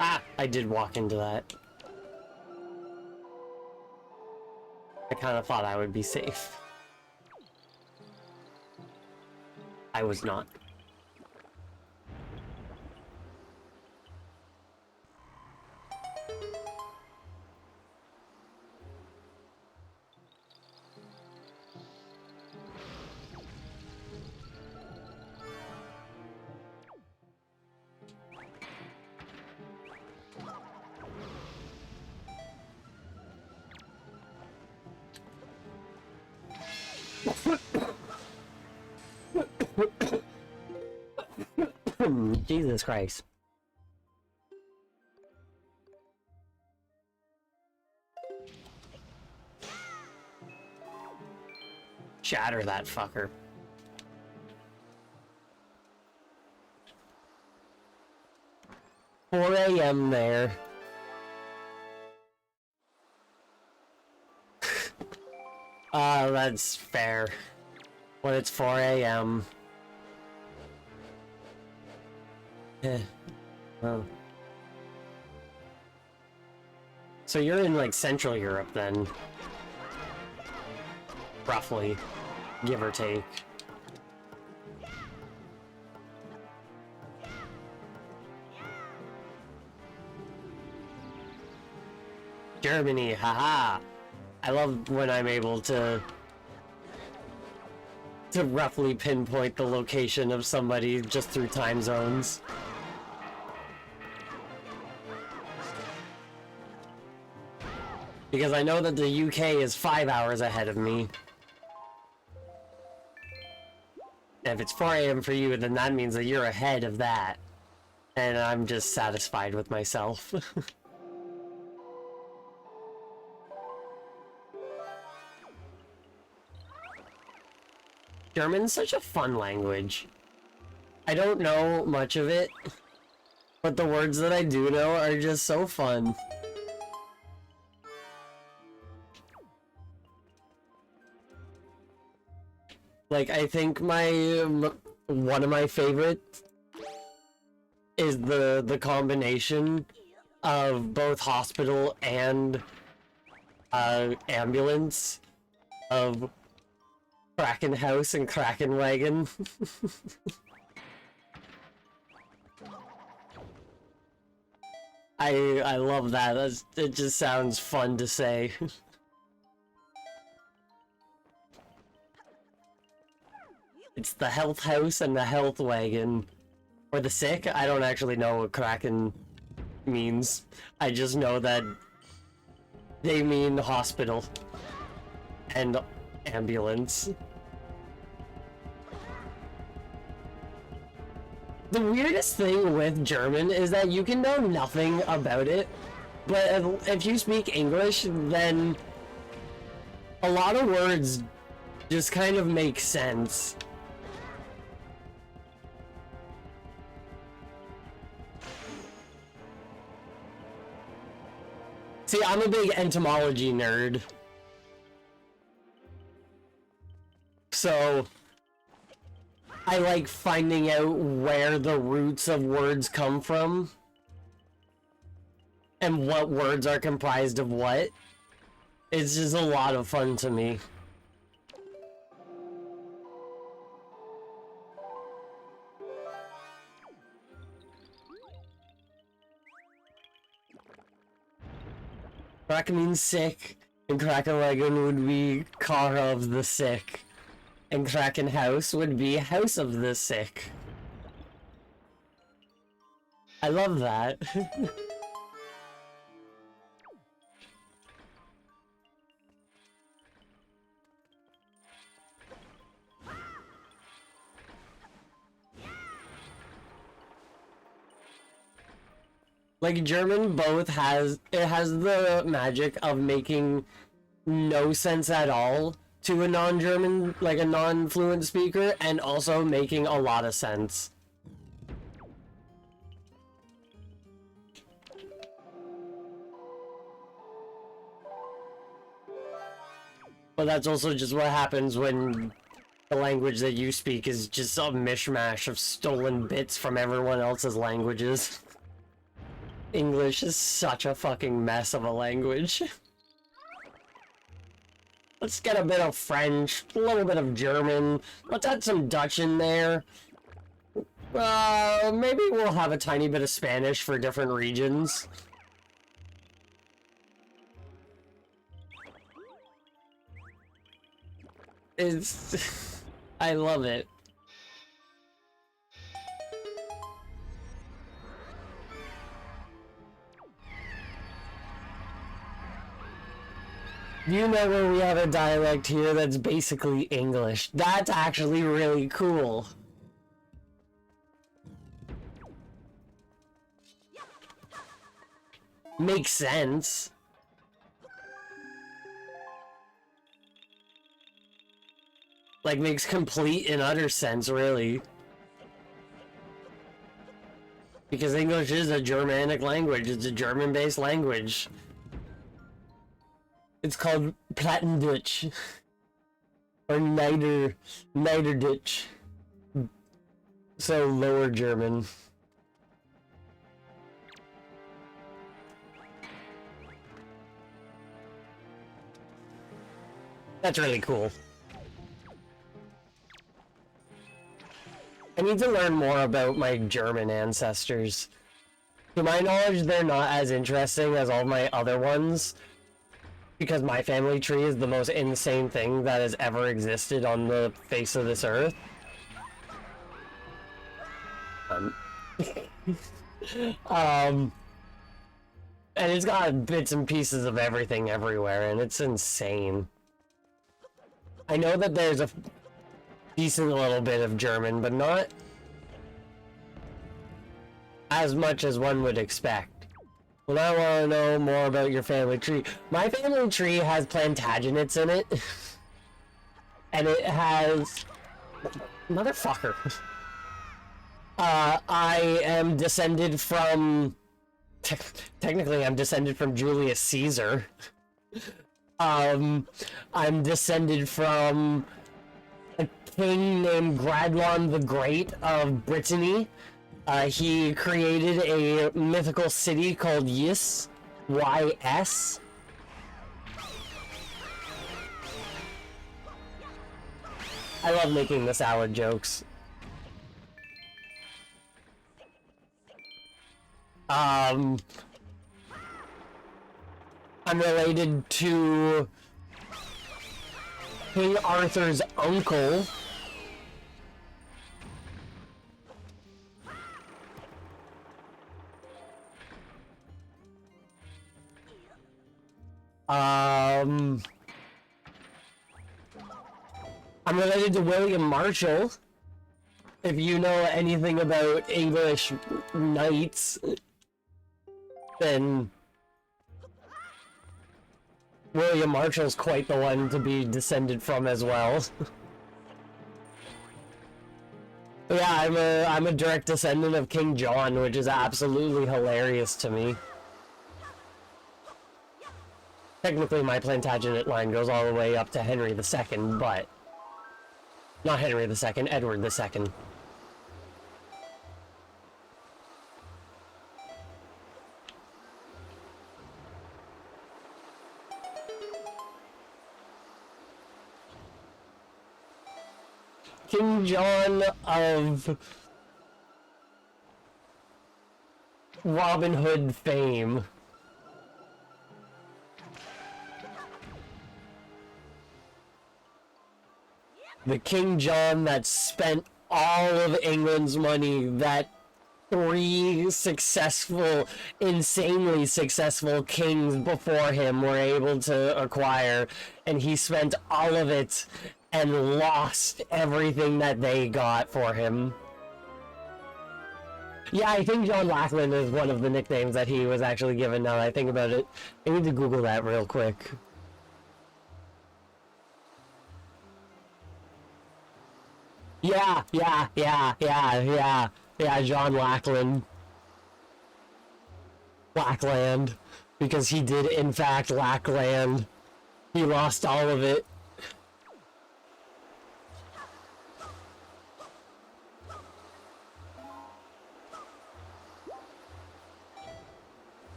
Ah, I did walk into that. I kind of thought I would be safe. I was not. Jesus Christ. Shatter that fucker. "4 a.m. there." That's fair. When it's 4 a.m. Well. So you're in, like, Central Europe, then? Roughly. Give or take. Germany, haha! I love when I'm able to roughly pinpoint the location of somebody just through time zones. Because I know that the UK is 5 hours ahead of me. And if it's 4 a.m. for you, then that means that you're ahead of that. And I'm just satisfied with myself. German's such a fun language. I don't know much of it, but the words that I do know are just so fun. Like, I think one of my favorites is the combination of both hospital and ambulance of Kraken House and Kraken Wagon. I love that. It just sounds fun to say. It's the health house and the health wagon. Or the sick. I don't actually know what Kraken means. I just know that they mean hospital and ambulance. The weirdest thing with German is that you can know nothing about it, but if you speak English, then a lot of words just kind of make sense. See, I'm a big etymology nerd. So I like finding out where the roots of words come from and what words are comprised of what. It's just a lot of fun to me. Crack means sick, and Krakenwagon would be car of the sick. And Kraken House would be house of the sick. I love that. Like, German both has the magic of making no sense at all to a non-German, like a non-fluent speaker, and also making a lot of sense. But that's also just what happens when the language that you speak is just a mishmash of stolen bits from everyone else's languages. English is such a fucking mess of a language. Let's get a bit of French, a little bit of German, let's add some Dutch in there. Maybe we'll have a tiny bit of Spanish for different regions. It's... I love it. You know where we have a dialect here that's basically English. That's actually really cool. Makes sense. Like, makes complete and utter sense, really. Because English is a Germanic language. It's a German-based language. It's called Plattendutch. Or Niederdutch. So, Lower German. That's really cool. I need to learn more about my German ancestors. To my knowledge, they're not as interesting as all my other ones, because my family tree is the most insane thing that has ever existed on the face of this earth. And it's got bits and pieces of everything everywhere, and it's insane. I know that there's a decent little bit of German, but not as much as one would expect. Well, I want to know more about your family tree. My family tree has Plantagenets in it. And it has... Motherfucker. I am descended from... Technically, I'm descended from Julius Caesar. I'm descended from a king named Gradlon the Great of Brittany. He created a mythical city called Ys, Y-S. I love making the salad jokes. I'm related to King Arthur's uncle. I'm related to William Marshall. If you know anything about English knights, then William Marshall's quite the one to be descended from as well. Yeah, I'm a direct descendant of King John, which is absolutely hilarious to me. Technically, my Plantagenet line goes all the way up to Henry II, but... Not Henry II, Edward II. King John of Robin Hood fame. The King John that spent all of England's money that three successful, insanely successful kings before him were able to acquire, and he spent all of it and lost everything that they got for him. Yeah, I think John Lackland is one of the nicknames that he was actually given, now that I think about it. I need to Google that real quick. Yeah, John Lackland. Lackland. Because he did, in fact, lack land. He lost all of it.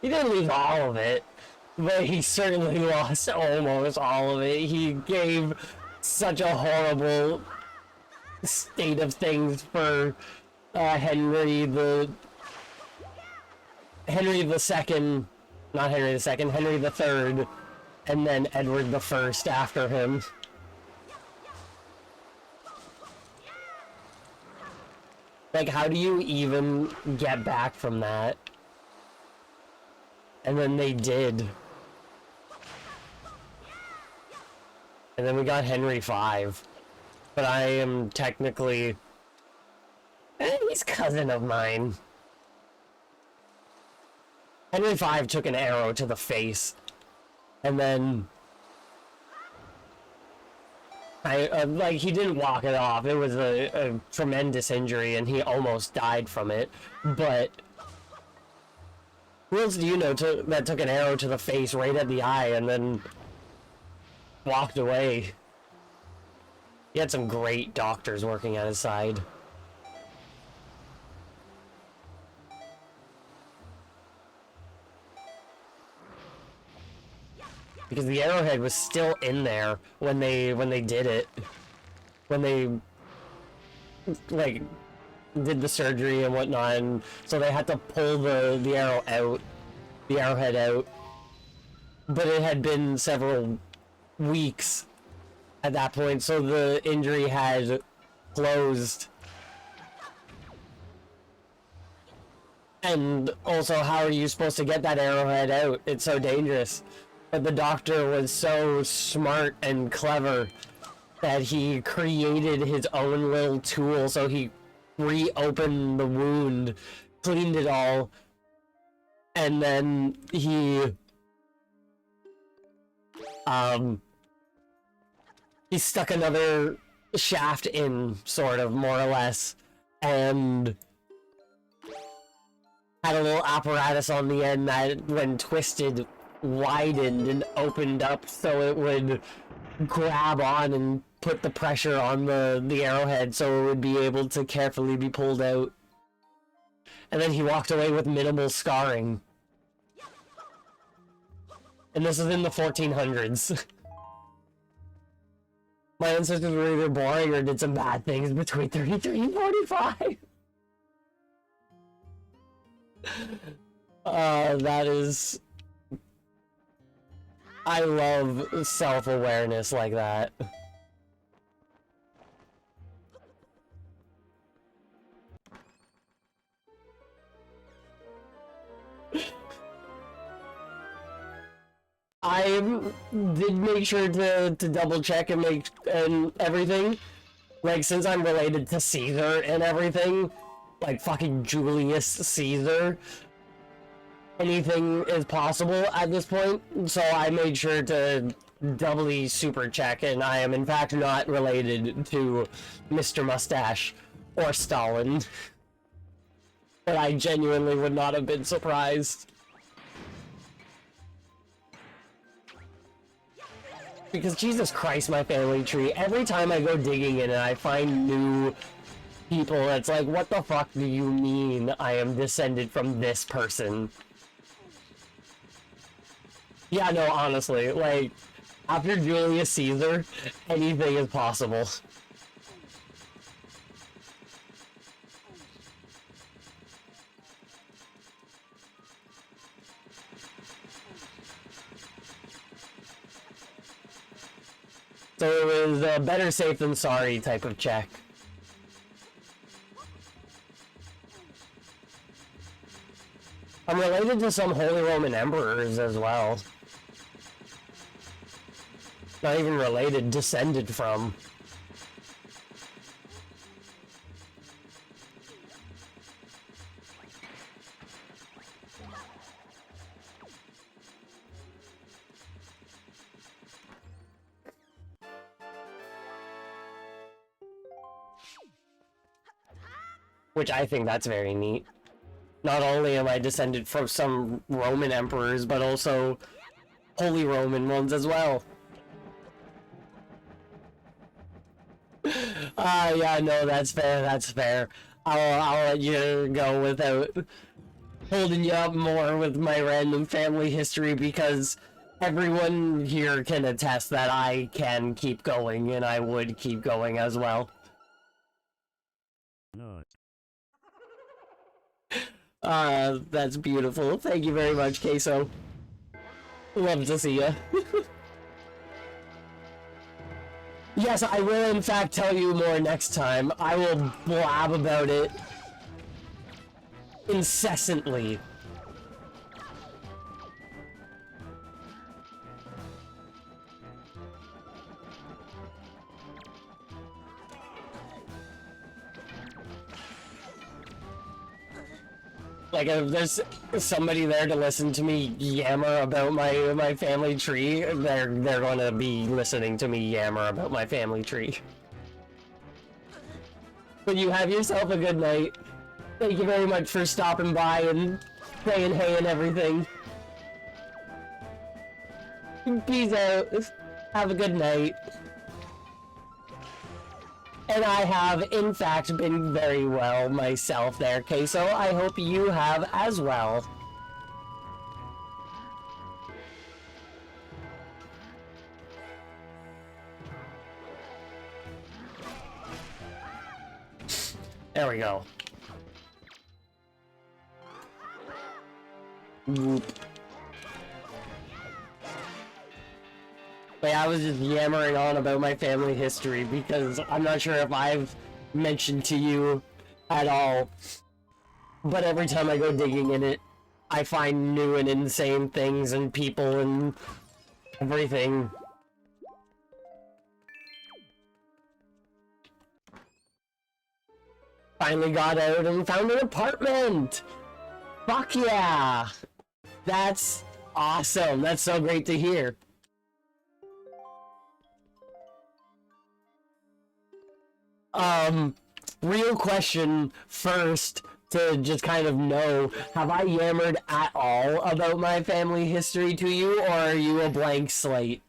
He didn't lose all of it, but he certainly lost almost all of it. He gave such a horrible state of things for Henry the Second, not Henry the Second, Henry the Third, and then Edward the First after him. Like, how do you even get back from that? And then they did. And then we got Henry V. But I am technically... he's cousin of mine. Henry V took an arrow to the face. And then... like, he didn't walk it off. It was a tremendous injury, and he almost died from it. But... who else do you know that took an arrow to the face right at the eye and then walked away? He had some great doctors working at his side. Because the arrowhead was still in there when they did it. When they, like, did the surgery and whatnot, and so they had to pull the arrow out, the arrowhead out. But it had been several weeks at that point, so the injury had closed. And also, how are you supposed to get that arrowhead out? It's so dangerous. But the doctor was so smart and clever that he created his own little tool, so he reopened the wound, cleaned it all, and then he stuck another shaft in, sort of, more or less, and had a little apparatus on the end that, when twisted, widened and opened up so it would grab on and put the pressure on the arrowhead so it would be able to carefully be pulled out. And then he walked away with minimal scarring. And this is in the 1400s. My ancestors were either boring or did some bad things between 33 and 45. That is... I love self-awareness like that. I did make sure to double check and everything. Like, since I'm related to Caesar and everything, like fucking Julius Caesar, anything is possible at this point, so I made sure to doubly super check, and I am in fact not related to Mr. Mustache or Stalin. But I genuinely would not have been surprised. Because Jesus Christ, my family tree, every time I go digging in it, I find new people that's like, what the fuck do you mean I am descended from this person? Yeah, no, honestly, like, after Julius Caesar, anything is possible. So it was a better safe than sorry type of check. I'm related to some Holy Roman Emperors as well. Not even related, descended from. Which I think that's very neat. Not only am I descended from some Roman emperors, but also Holy Roman ones as well. Yeah, no, that's fair, that's fair. I'll let you go without holding you up more with my random family history, because everyone here can attest that I can keep going, and I would keep going as well. No. That's beautiful. Thank you very much, Queso. Love to see ya. Yes, I will in fact tell you more next time. I will blab about it incessantly. Like, if there's somebody there to listen to me yammer about my family tree, they're gonna be listening to me yammer about my family tree. But you have yourself a good night. Thank you very much for stopping by and saying hey and everything. Peace out. Have a good night. And I have, in fact, been very well myself there, Queso. I hope you have as well. There we go. Whoop. But I was just yammering on about my family history because I'm not sure if I've mentioned to you at all, but every time I go digging in it, I find new and insane things and people and everything. Finally got out and found an apartment! Fuck yeah! That's awesome. That's so great to hear. Real question first, to just kind of know, have I yammered at all about my family history to you, or are you a blank slate?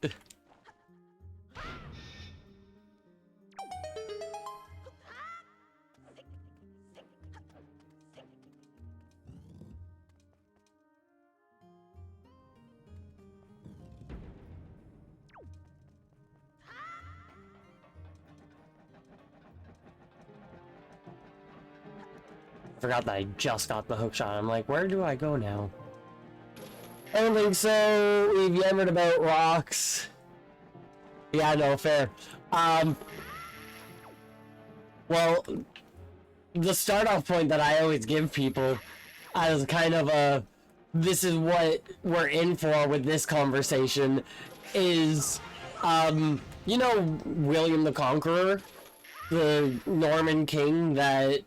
Forgot that I just got the hookshot. I'm like, where do I go now? I don't think so. We've yammered about rocks. Yeah, no, fair. Well, the start off point that I always give people as kind of a, this is what we're in for with this conversation, is, you know William the Conqueror? The Norman king that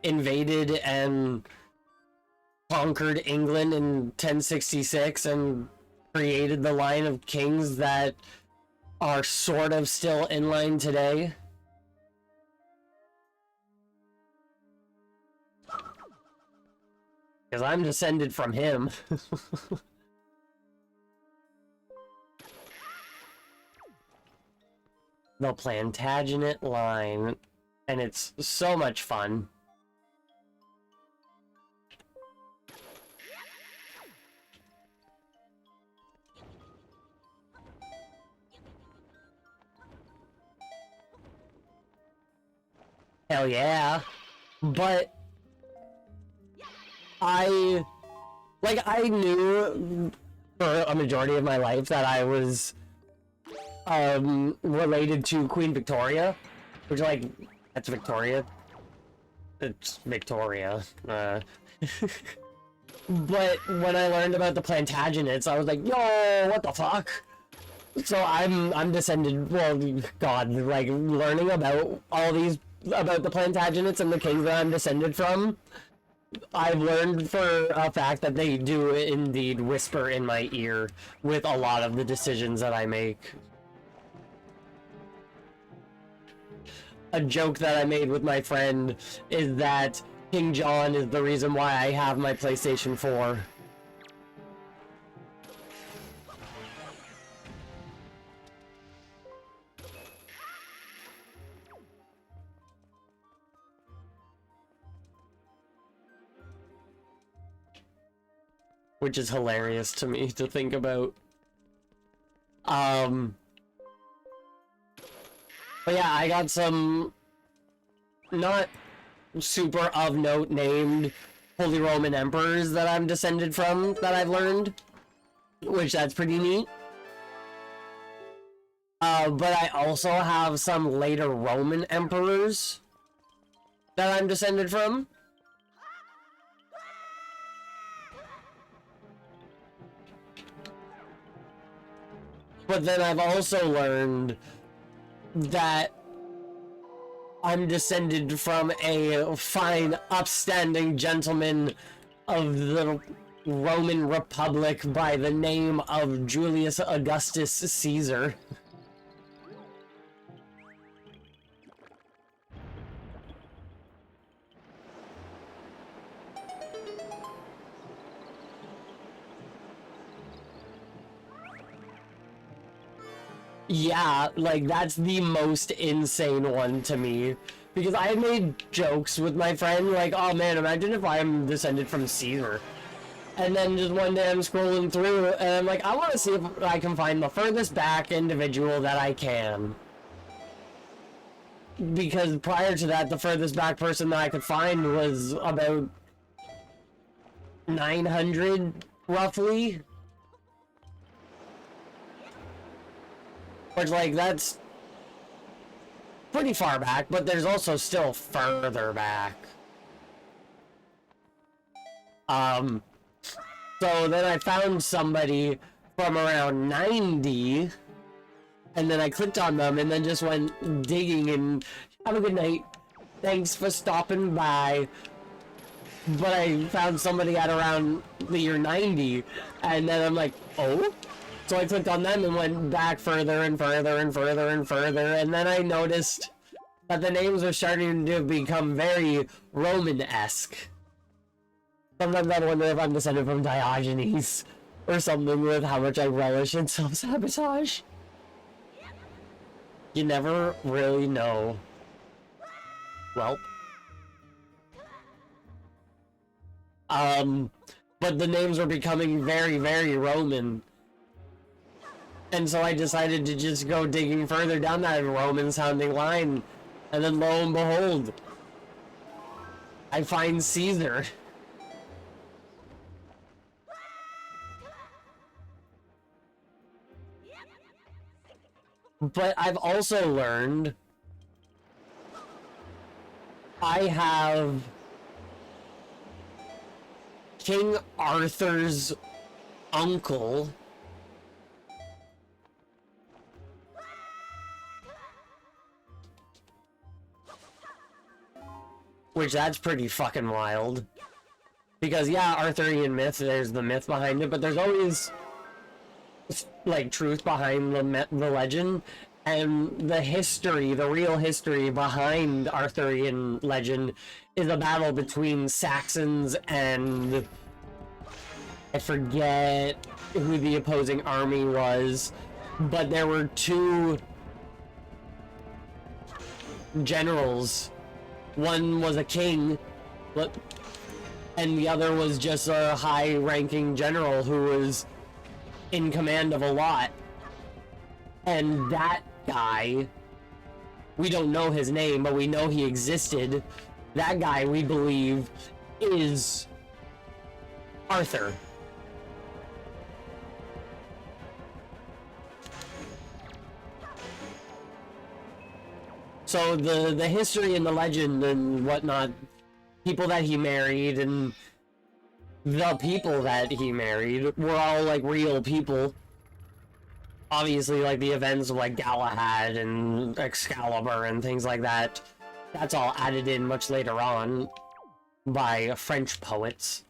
invaded and conquered England in 1066 and created the line of kings that are sort of still in line today. Because I'm descended from him. The Plantagenet line, and it's so much fun. Hell yeah. But I knew for a majority of my life that I was related to Queen Victoria, which, like, that's Victoria. It's Victoria. But when I learned about the Plantagenets, I was like, yo, what the fuck? So I'm descended, well, God, like, learning about all these, about the Plantagenets and the kings that I'm descended from, I've learned for a fact that they do indeed whisper in my ear with a lot of the decisions that I make. A joke that I made with my friend is that King John is the reason why I have my PlayStation 4. Which is hilarious to me to think about. But yeah, I got some not super of note named Holy Roman Emperors that I'm descended from that I've learned, which that's pretty neat. But I also have some later Roman emperors that I'm descended from. But then I've also learned that I'm descended from a fine, upstanding gentleman of the Roman Republic by the name of Julius Augustus Caesar. Yeah, like, that's the most insane one to me. Because I made jokes with my friend, like, oh man, imagine if I'm descended from Caesar. And then just one day I'm scrolling through, and I'm like, I want to see if I can find the furthest back individual that I can. Because prior to that, the furthest back person that I could find was about 900, roughly. Which, like, that's pretty far back, but there's also still further back. So then I found somebody from around 90, and then I clicked on them and then just went digging and have a good night. Thanks for stopping by. But I found somebody at around the year 90, and then I'm like, oh? So I clicked on them and went back further and further and further and further, and then I noticed that the names are starting to become very Roman-esque. Sometimes I wonder if I'm descended from Diogenes or something with how much I relish in self-sabotage. You never really know. Well. But the names were becoming very, very Roman. And so I decided to just go digging further down that Roman-sounding line. And then lo and behold, I find Caesar. But I've also learned I have King Arthur's uncle, which that's pretty fucking wild. Because yeah, Arthurian myth, there's the myth behind it, but there's always like truth behind the legend, and the history, the real history behind Arthurian legend is a battle between Saxons and I forget who the opposing army was, but there were two generals. One was a king, and the other was just a high-ranking general who was in command of a lot. And that guy, we don't know his name, but we know he existed. That guy, we believe, is Arthur. So the history and the legend and whatnot, people that he married and the people that he married were all like real people. Obviously, like the events of like Galahad and Excalibur and things like that, that's all added in much later on by French poets.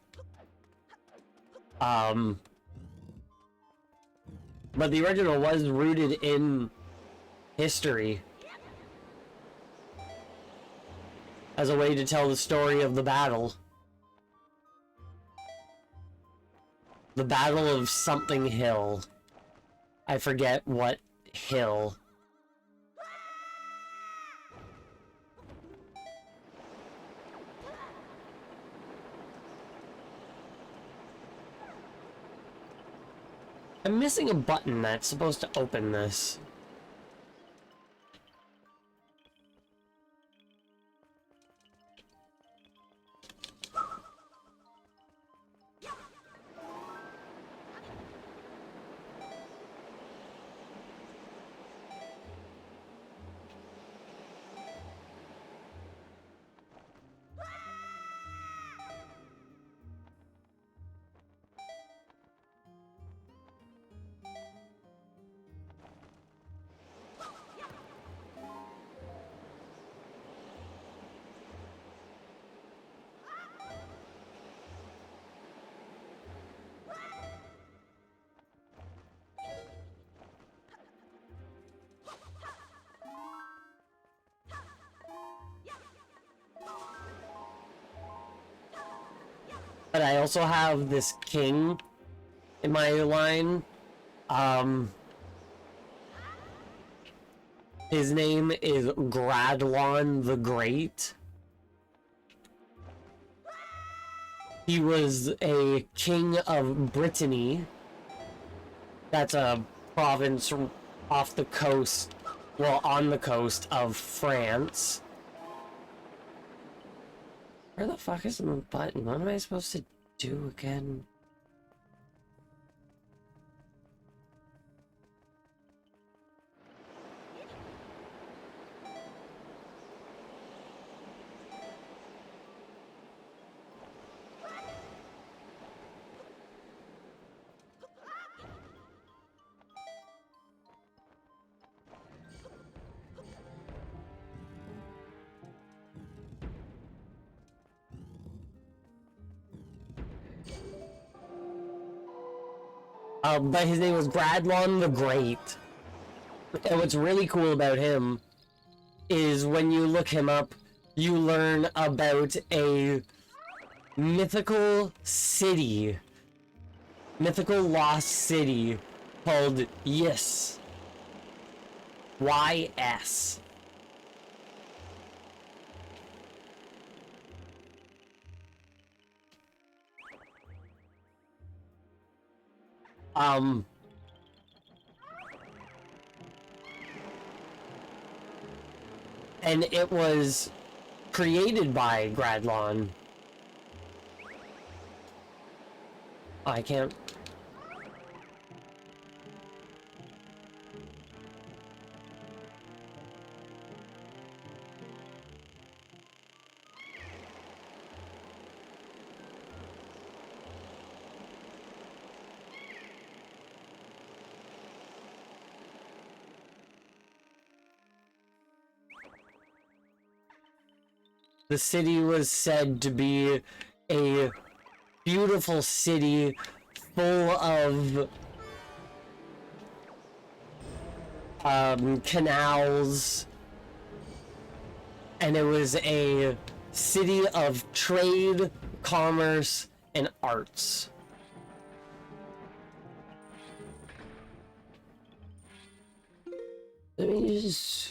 But the original was rooted in history as a way to tell the story of the battle. The Battle of something hill. I forget what hill. I'm missing a button that's supposed to open this. But I also have this king in my line. His name is Gradlon the Great. He was a king of Brittany. That's a province off the coast, well, on the coast of France. Where the fuck is the button? What am I supposed to do again? But his name was Gradlon the Great. And what's really cool about him is when you look him up, you learn about a mythical city, mythical lost city called Ys. Y-S. And it was created by Gradlon. I can't... The city was said to be a beautiful city full of canals, and it was a city of trade, commerce, and arts. Let me just...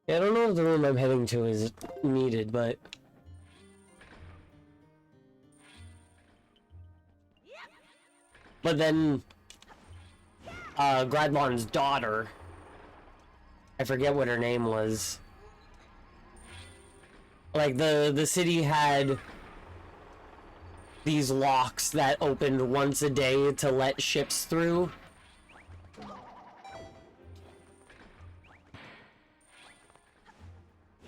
I don't know if the room I'm heading to is needed, but... But then... Gradlon's daughter... I forget what her name was. Like, the city had... these locks that opened once a day to let ships through.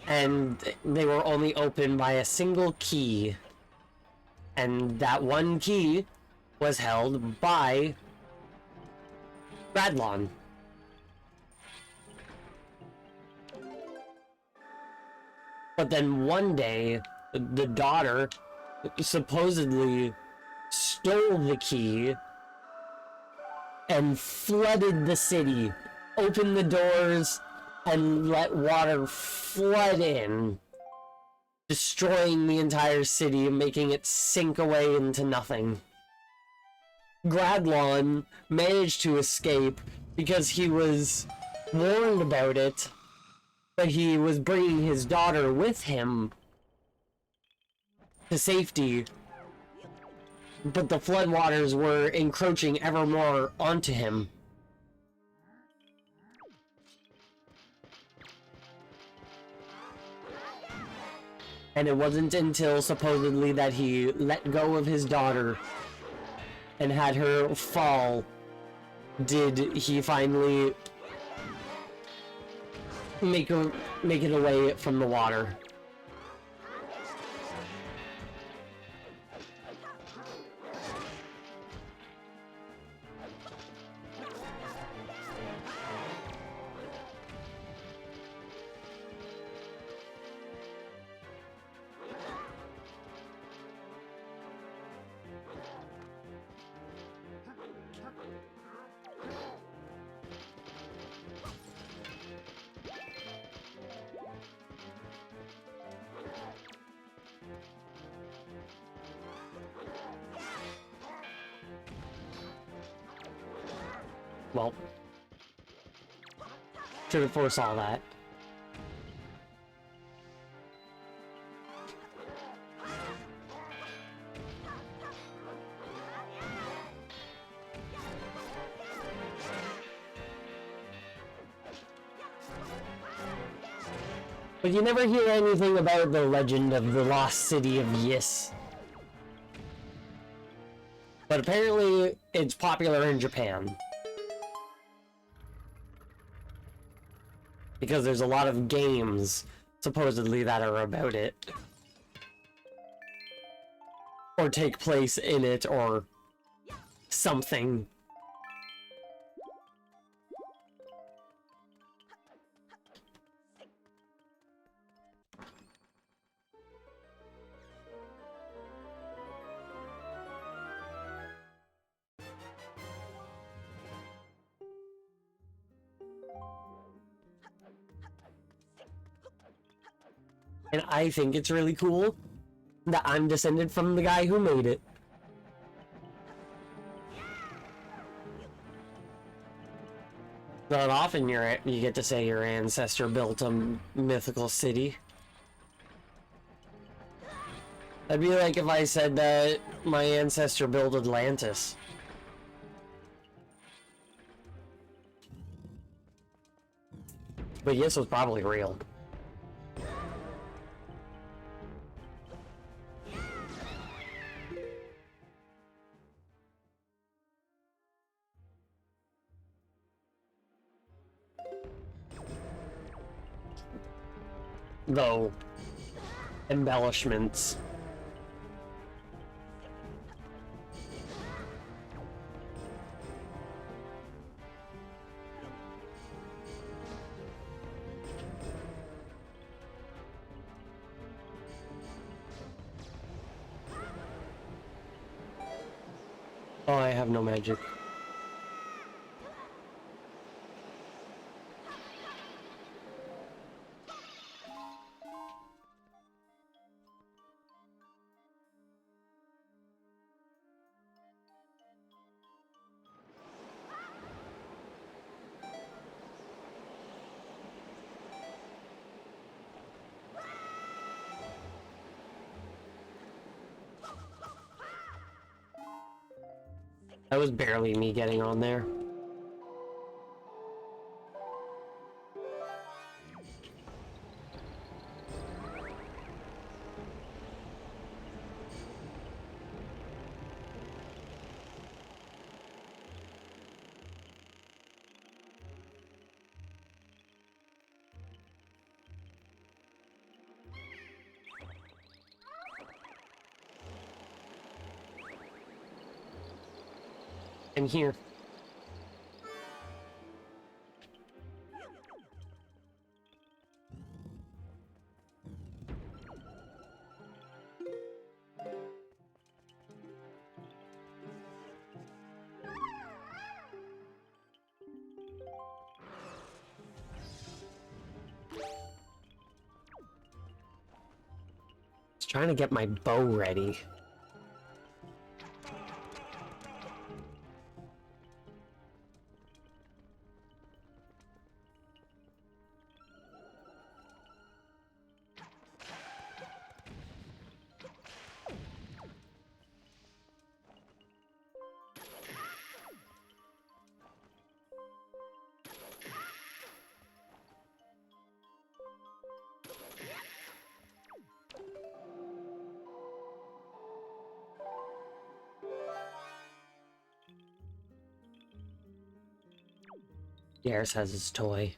And they were only opened by a single key. And that one key was held by Radlon. But then one day, the daughter supposedly stole the key and flooded the city, opened the doors, and let water flood in, destroying the entire city and making it sink away into nothing. Gradlon managed to escape because he was warned about it, but he was bringing his daughter with him to safety. But the floodwaters were encroaching ever more onto him. And it wasn't until supposedly that he let go of his daughter and had her fall did he finally make it away from the water. Well, should have foresaw that. But you never hear anything about the legend of the lost city of Yis. But apparently, it's popular in Japan. Because there's a lot of games, supposedly, that are about it. Or take place in it, or something. And I think it's really cool that I'm descended from the guy who made it. Not often you get to say your ancestor built a mythical city. That'd be like if I said that my ancestor built Atlantis. But yes, it was probably real. Though, embellishments. Oh, I have no magic. That was barely me getting on there. in here. Just trying to get my bow ready. Garrus has his toy.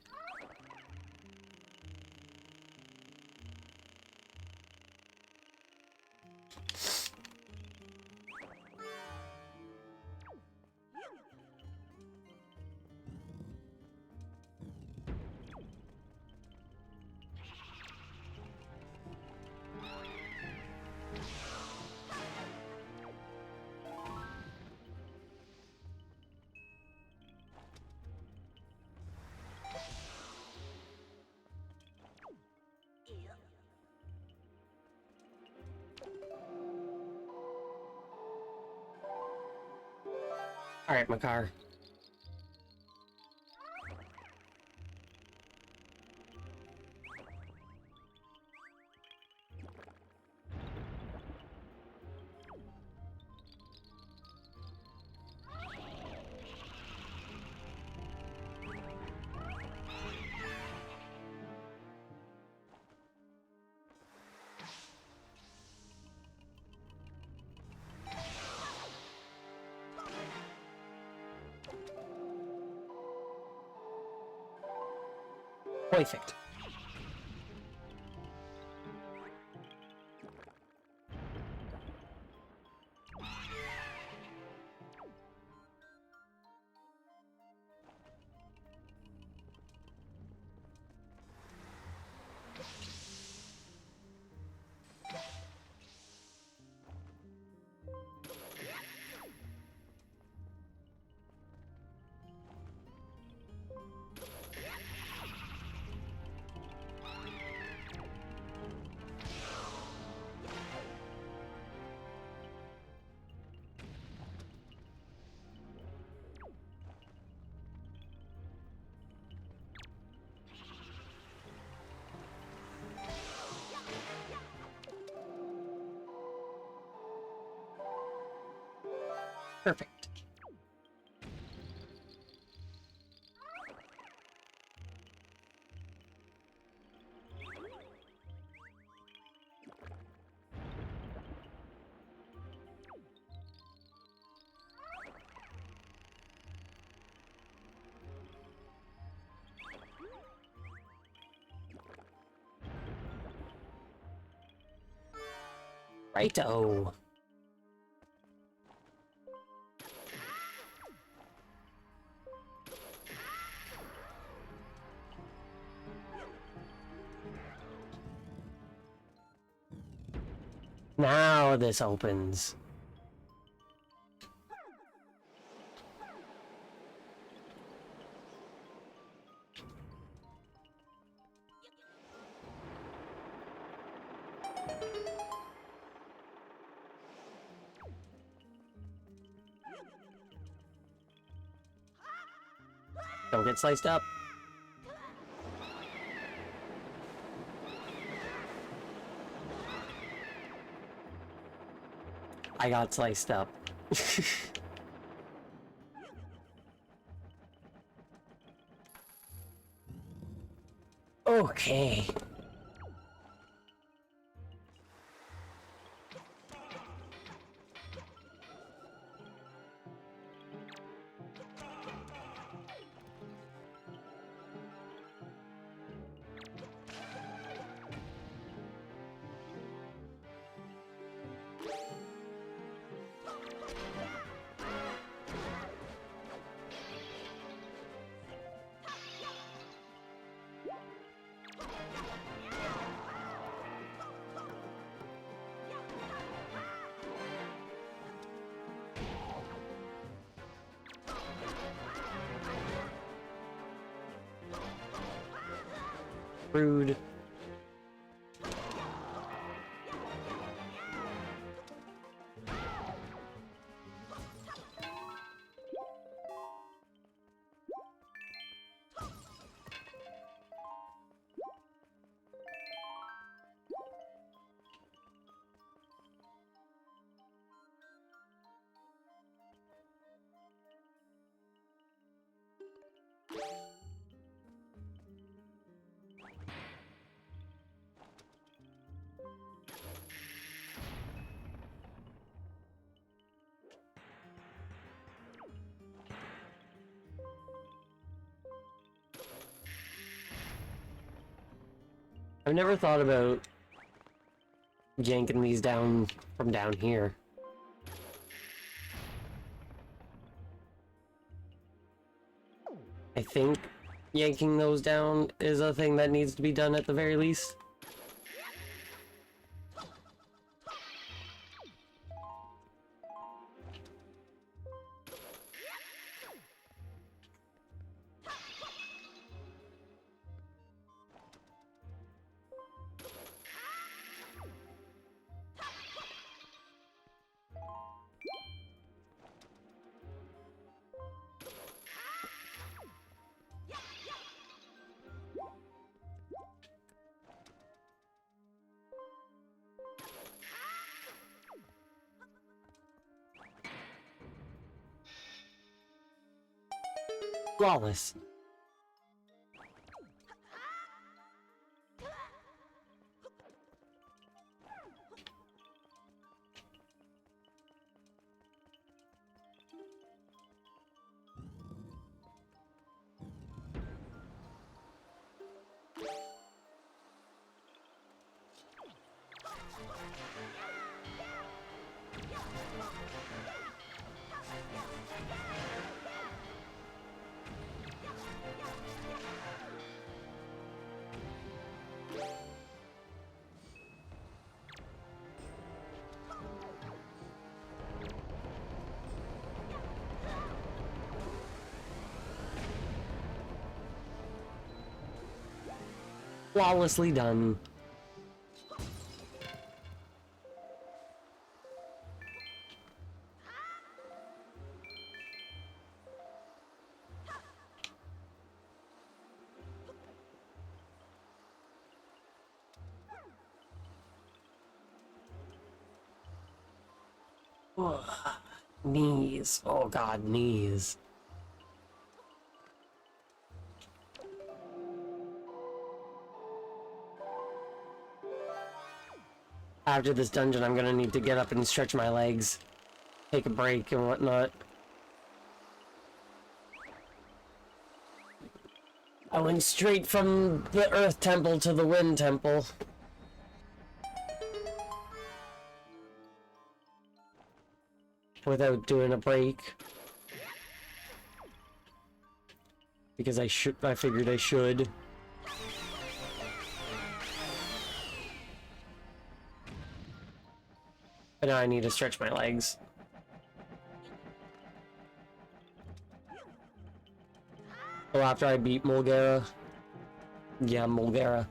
Alright, Makar. Perfect. Perfect. Righto. Now this opens. Don't get sliced up. I got sliced up. Okay. Rude. I've never thought about yanking these down from down here. I think yanking those down is a thing that needs to be done at the very least. Flawless. Flawlessly done. Ugh. Knees. Oh god, knees. After this dungeon, I'm gonna need to get up and stretch my legs, take a break and whatnot. I went straight from the Earth Temple to the Wind Temple. Without doing a break. Because I figured I should. But now I need to stretch my legs. So after I beat Mulgara. Yeah, Mulgara.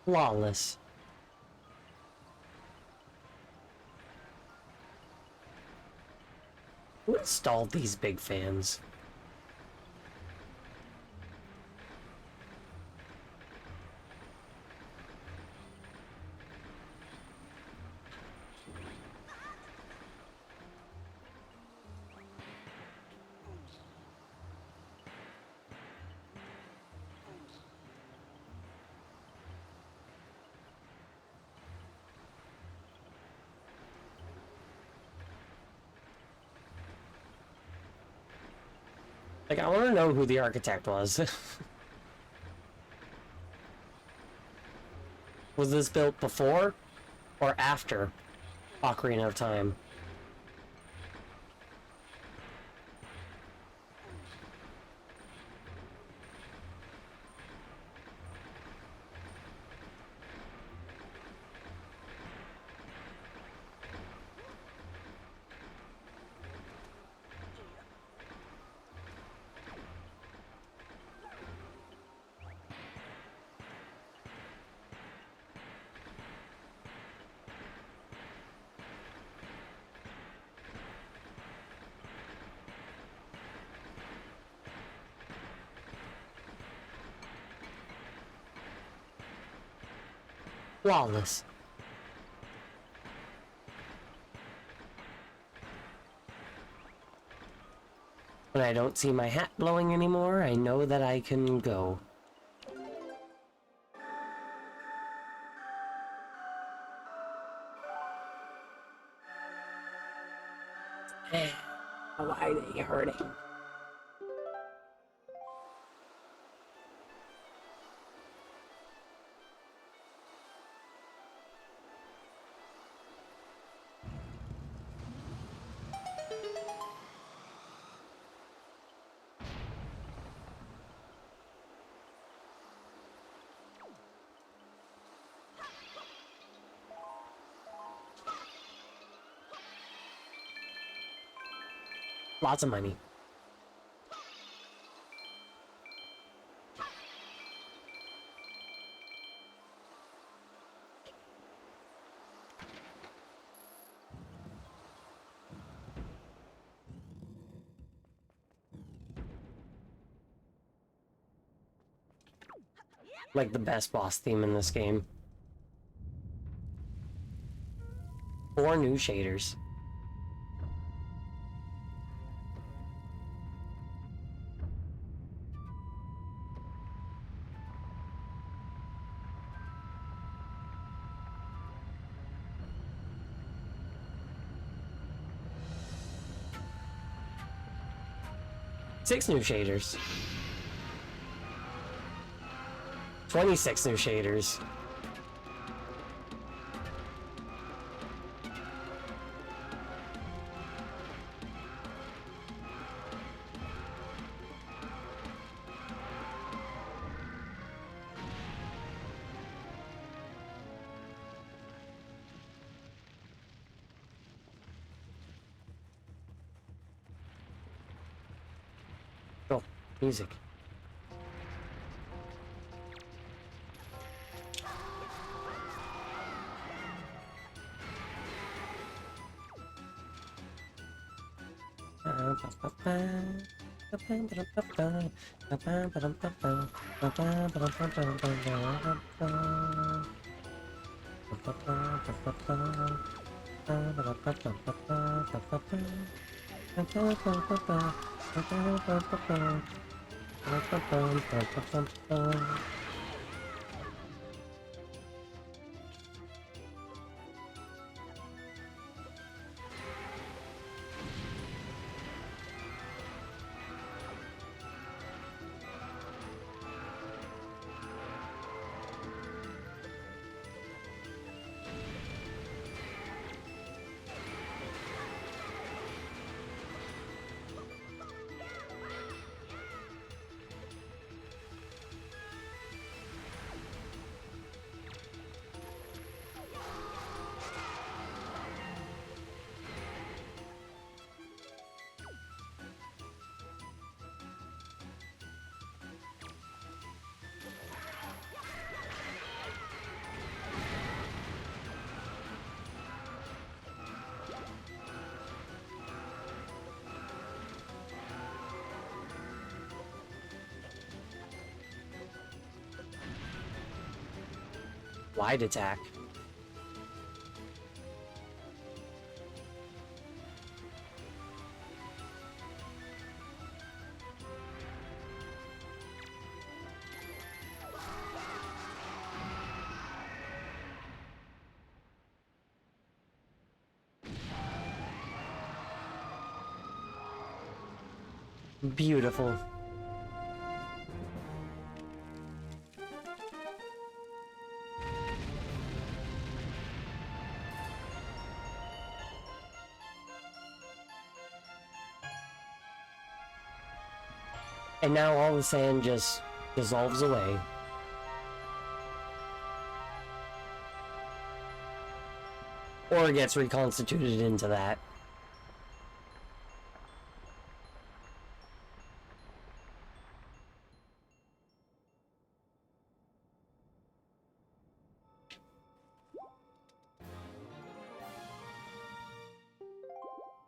Flawless. Who installed these big fans? Like, I want to know who the architect was. Was this built before or after Ocarina of Time? Flawless. When I don't see my hat blowing anymore, I know that I can go. Why are they hurting? Lots of money. Like the best boss theme in this game. 4 new shaders. Six new shaders. 26 new shaders. Oh, music. Wide attack. Beautiful. And now all the sand just dissolves away. Or gets reconstituted into that.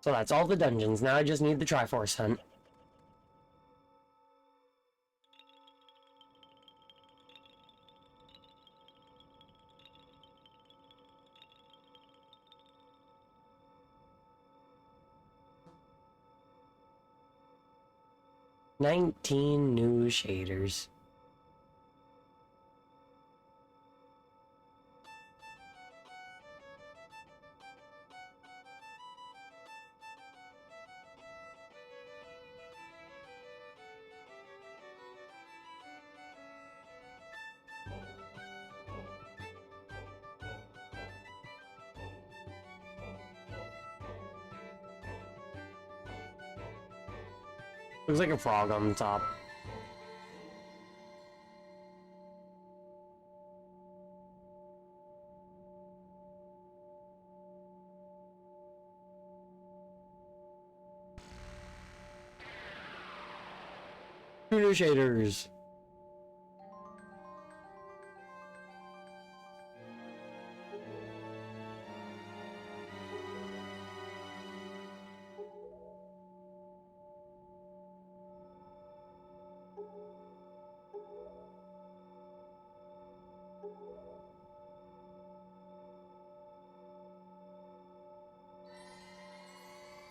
So that's all the dungeons. Now I just need the Triforce Hunt. $19 new shaders. Looks like a frog on the top. Two new shaders.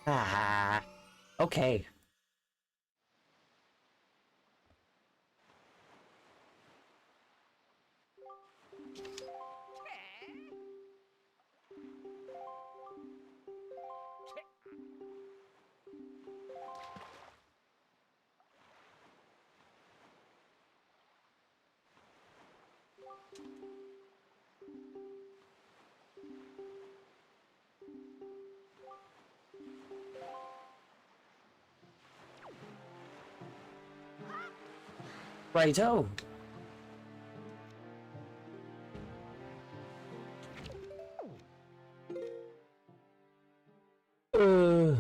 Ah, okay. Righto. Uh.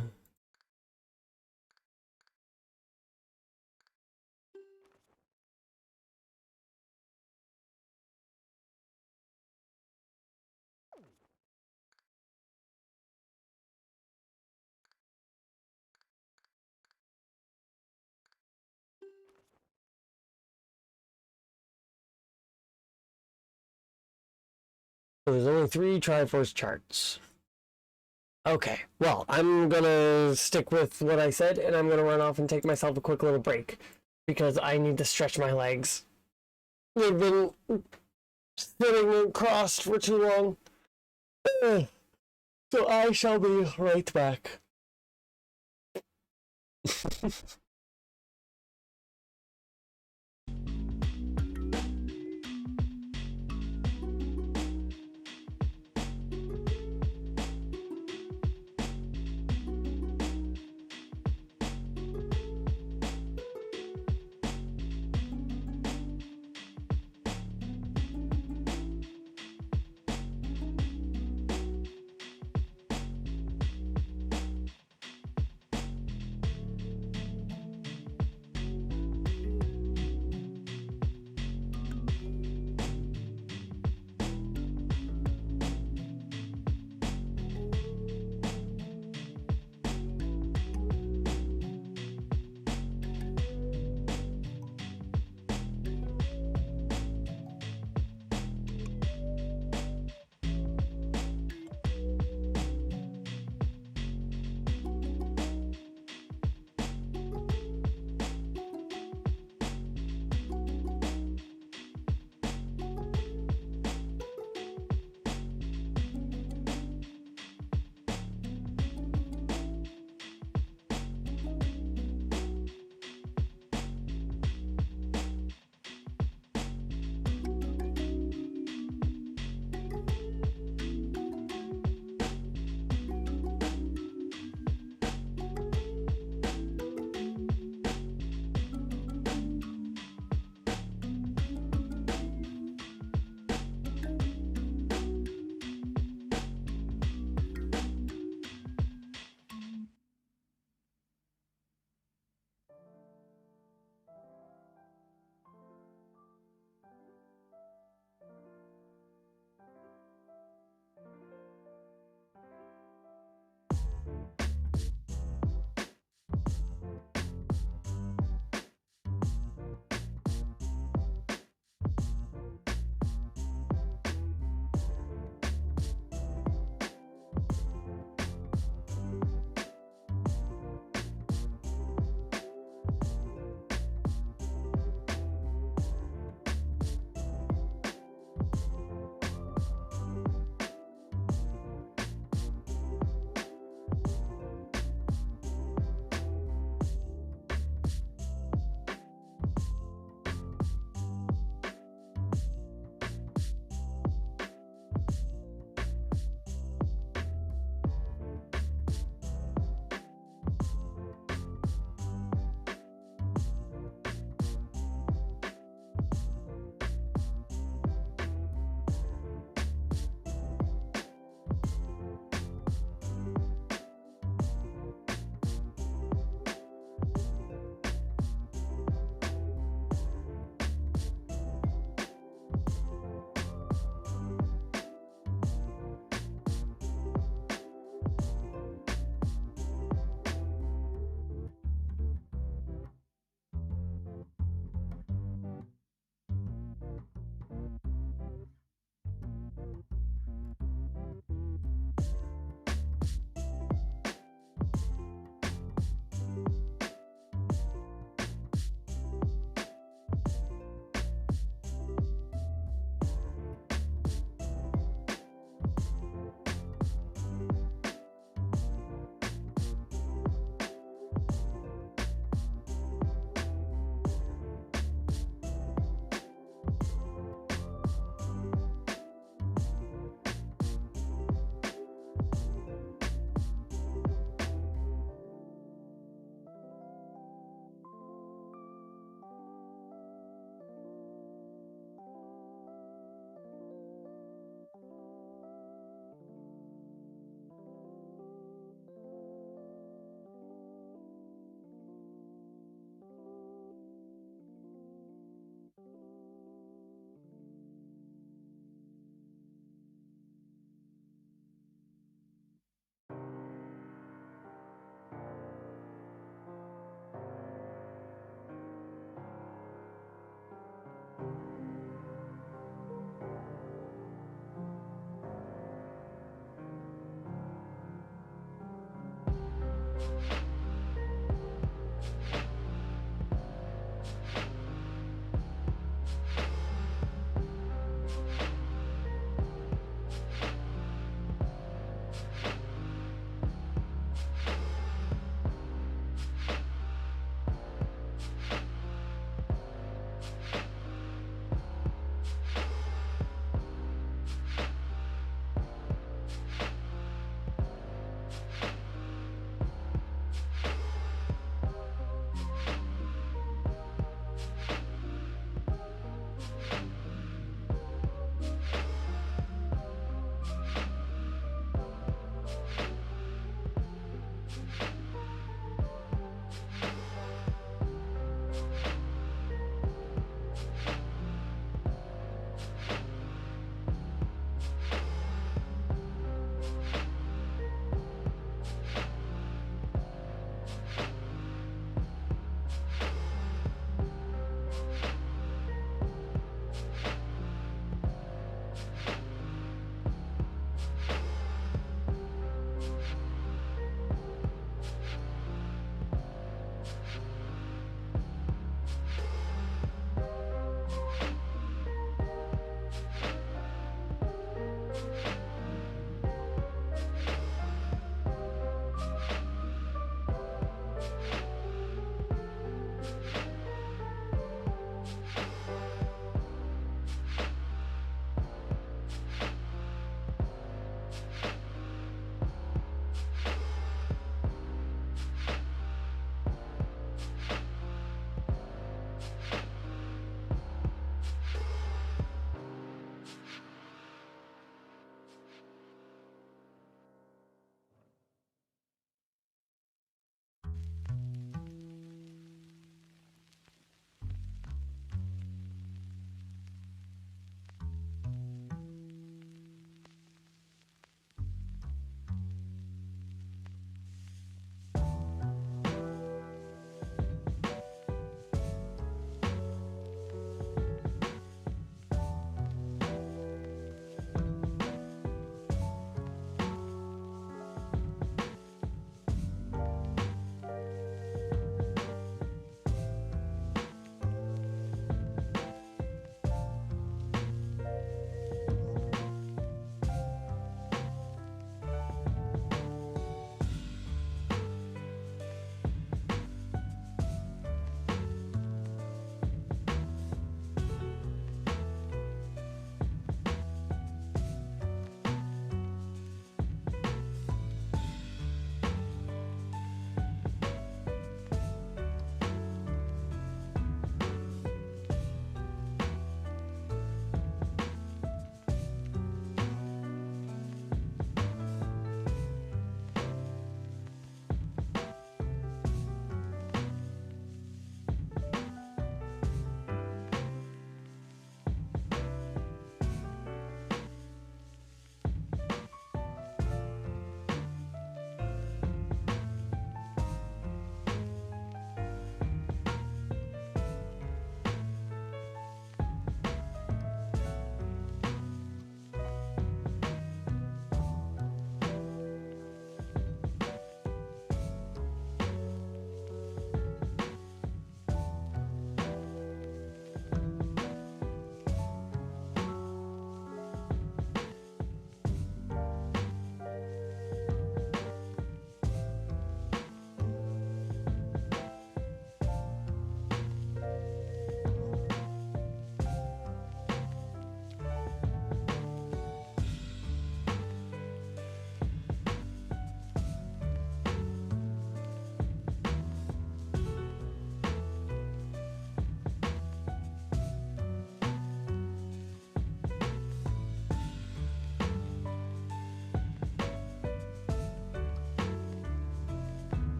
So there's only 3 Triforce charts. Okay, well, I'm gonna stick with what I said, and I'm gonna run off and take myself a quick little break, because I need to stretch my legs. They've been sitting crossed for too long. So I shall be right back.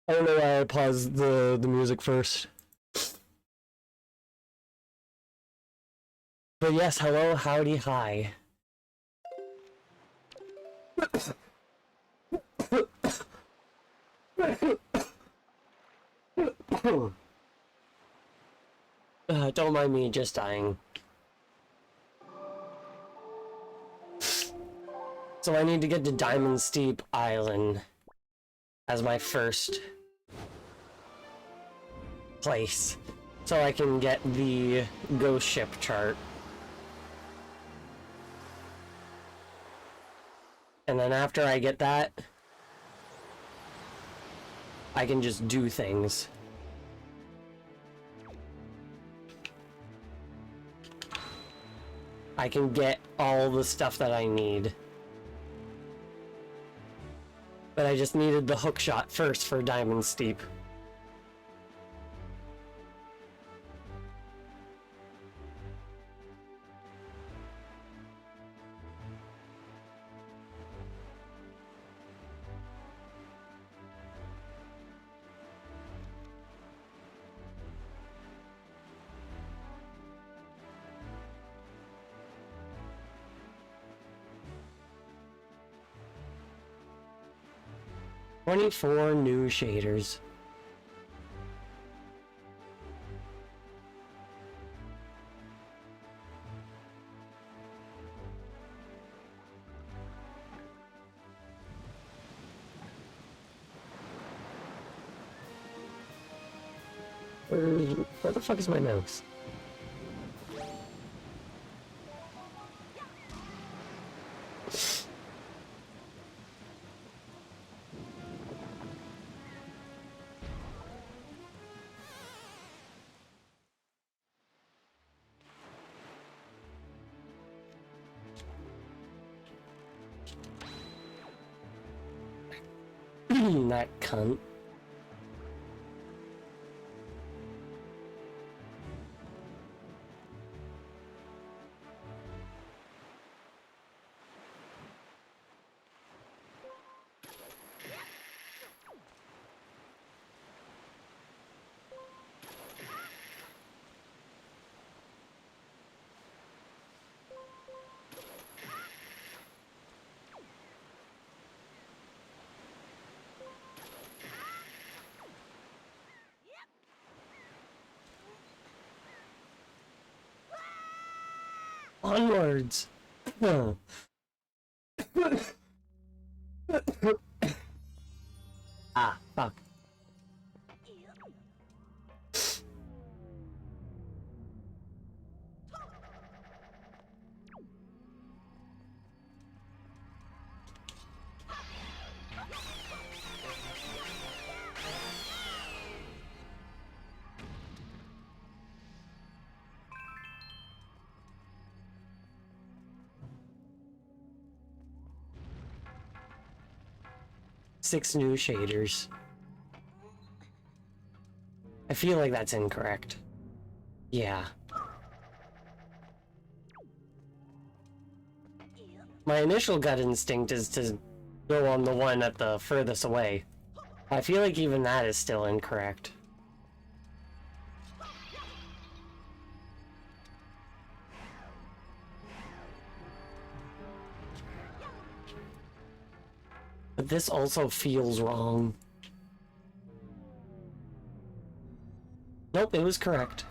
I don't know why I paused the music first. But yes, hello, howdy, hi. Don't mind me just dying. So I need to get to Diamond Steep Island as my first place, so I can get the ghost ship chart. And then after I get that, I can just do things. I can get all the stuff that I need. But I just needed the hook shot first for Diamond Steep. "24 new shaders." Where the fuck is my mouse? That cunt. Onwards. Ah, fuck. Six new shaders. I feel like that's incorrect. Yeah. My initial gut instinct is to go on the one at the furthest away. I feel like even that is still incorrect. But this also feels wrong. Nope, it was correct.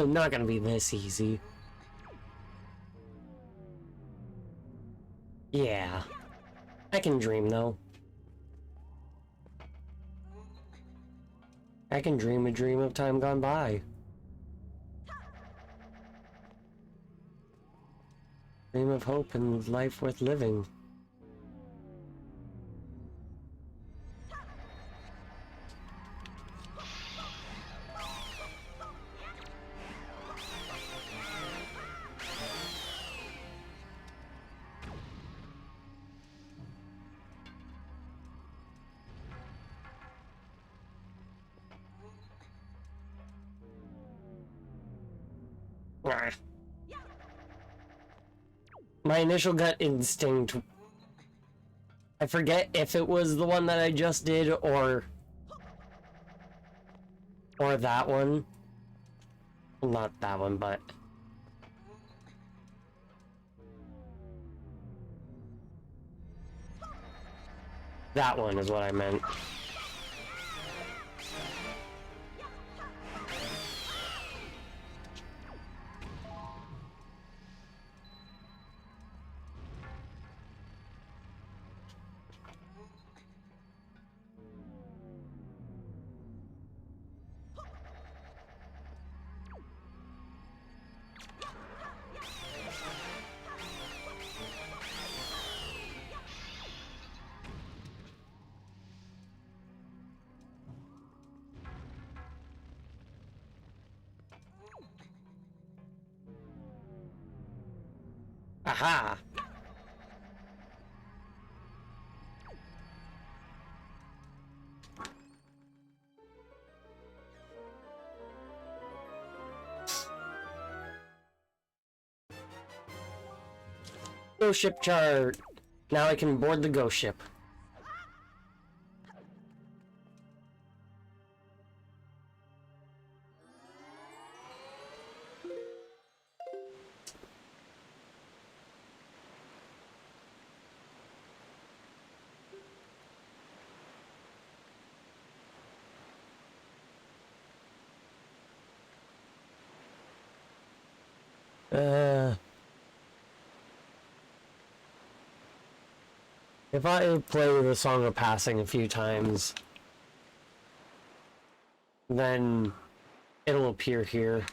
Not gonna be this easy. Yeah. I can dream, though. I can dream a dream of time gone by. Dream of hope and life worth living. Ah. My initial gut instinct, I forget if it was the one that I just did or that one. Well, not that one, but that one is what I meant. Aha! Ghost ship chart! Now I can board the ghost ship. If I play the Song of Passing a few times, then it'll appear here.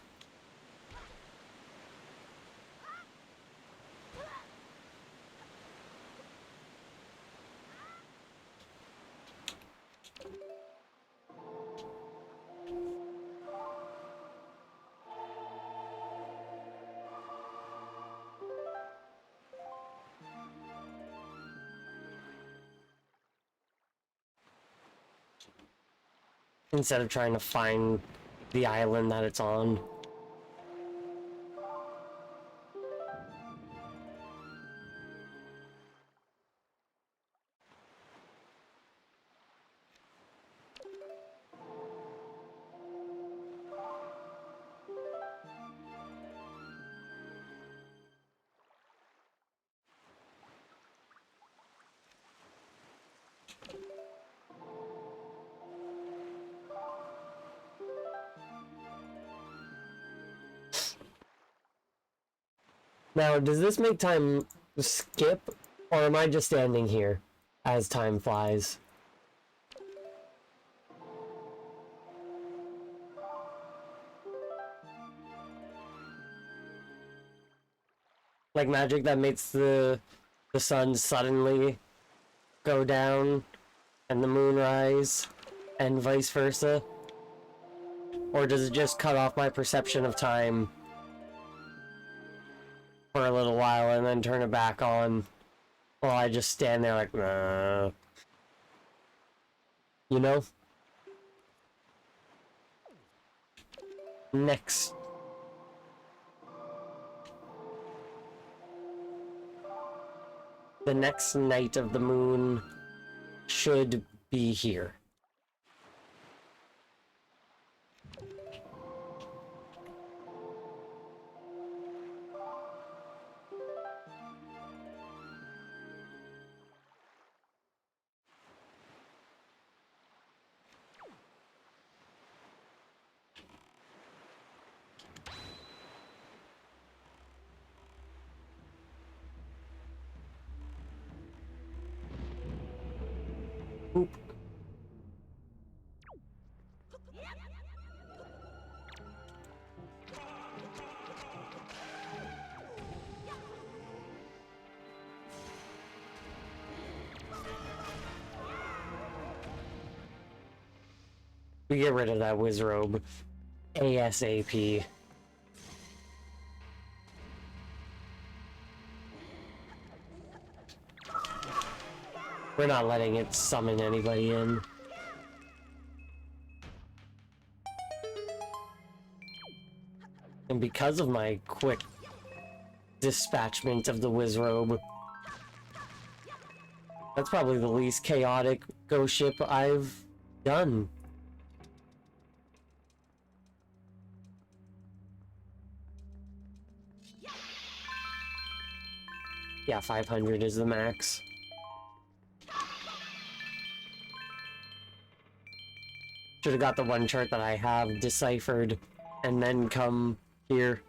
Instead of trying to find the island that it's on. Now, does this make time skip, or am I just standing here as time flies? Like magic that makes the sun suddenly go down and the moon rise, and vice versa? Or does it just cut off my perception of time for a little while and then turn it back on while I just stand there like, you know? Next. The next night of the moon should be here. Oop. We get rid of that Wizrobe ASAP. We're not letting it summon anybody in. And because of my quick dispatchment of the Wizrobe, that's probably the least chaotic ghost ship I've done. Yeah, 500 is the max. Should have got the one chart that I have deciphered and then come here.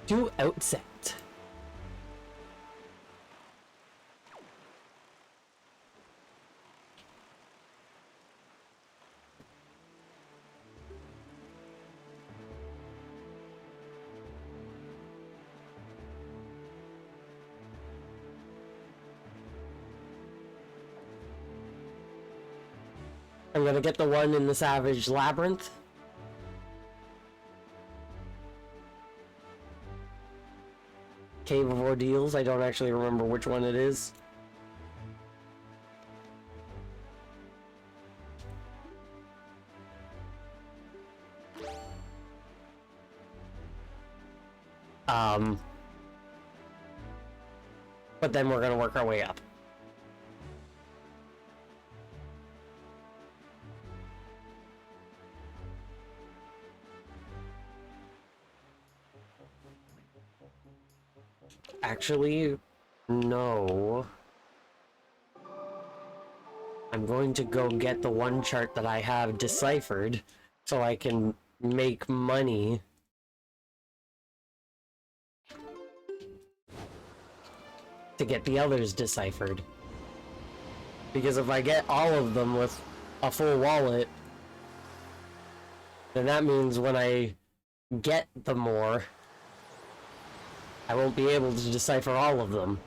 To outset. I'm gonna get the one in the Savage Labyrinth. Cave of Ordeals, I don't actually remember which one it is. But then we're gonna work our way up. Actually, no. I'm going to go get the one chart that I have deciphered so I can make money. To get the others deciphered. Because if I get all of them with a full wallet, then that means when I get the more, I won't be able to decipher all of them.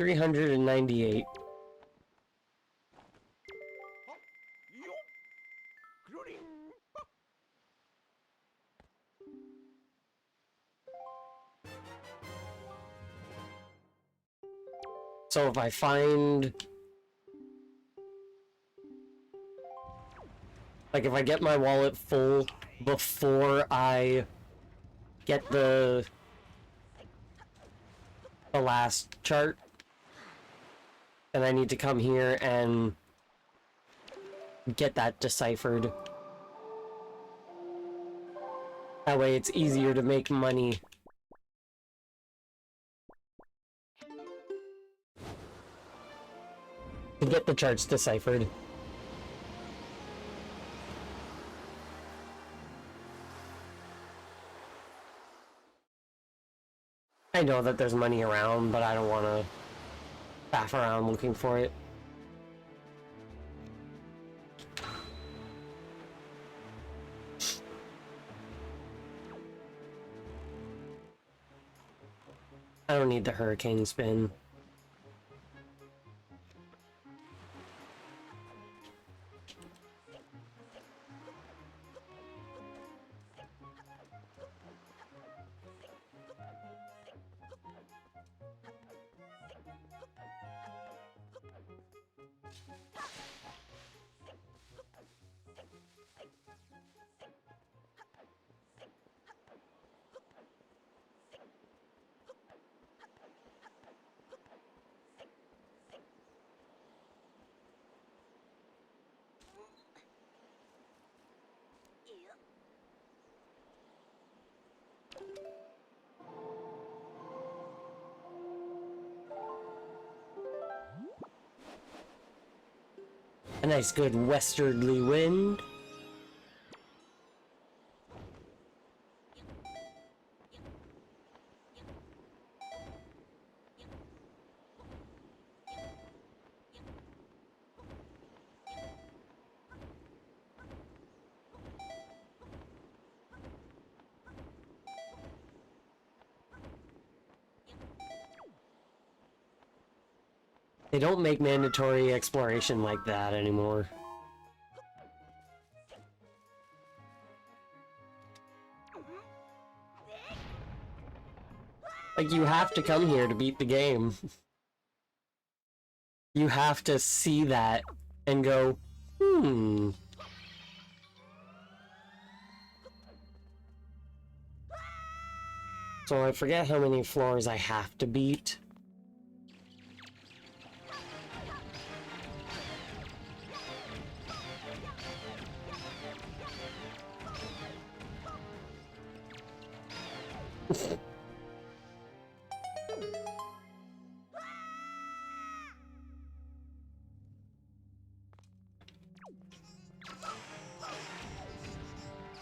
$398. So if I find... Like, if I get my wallet full before I get the last chart, then I need to come here and get that deciphered. That way it's easier to make money. To get the charts deciphered. I know that there's money around, but I don't want to faff around looking for it. I don't need the hurricane spin. A nice good westerly wind. They don't make mandatory exploration like that anymore. Like, you have to come here to beat the game. You have to see that and go, hmm. So I forget how many floors I have to beat.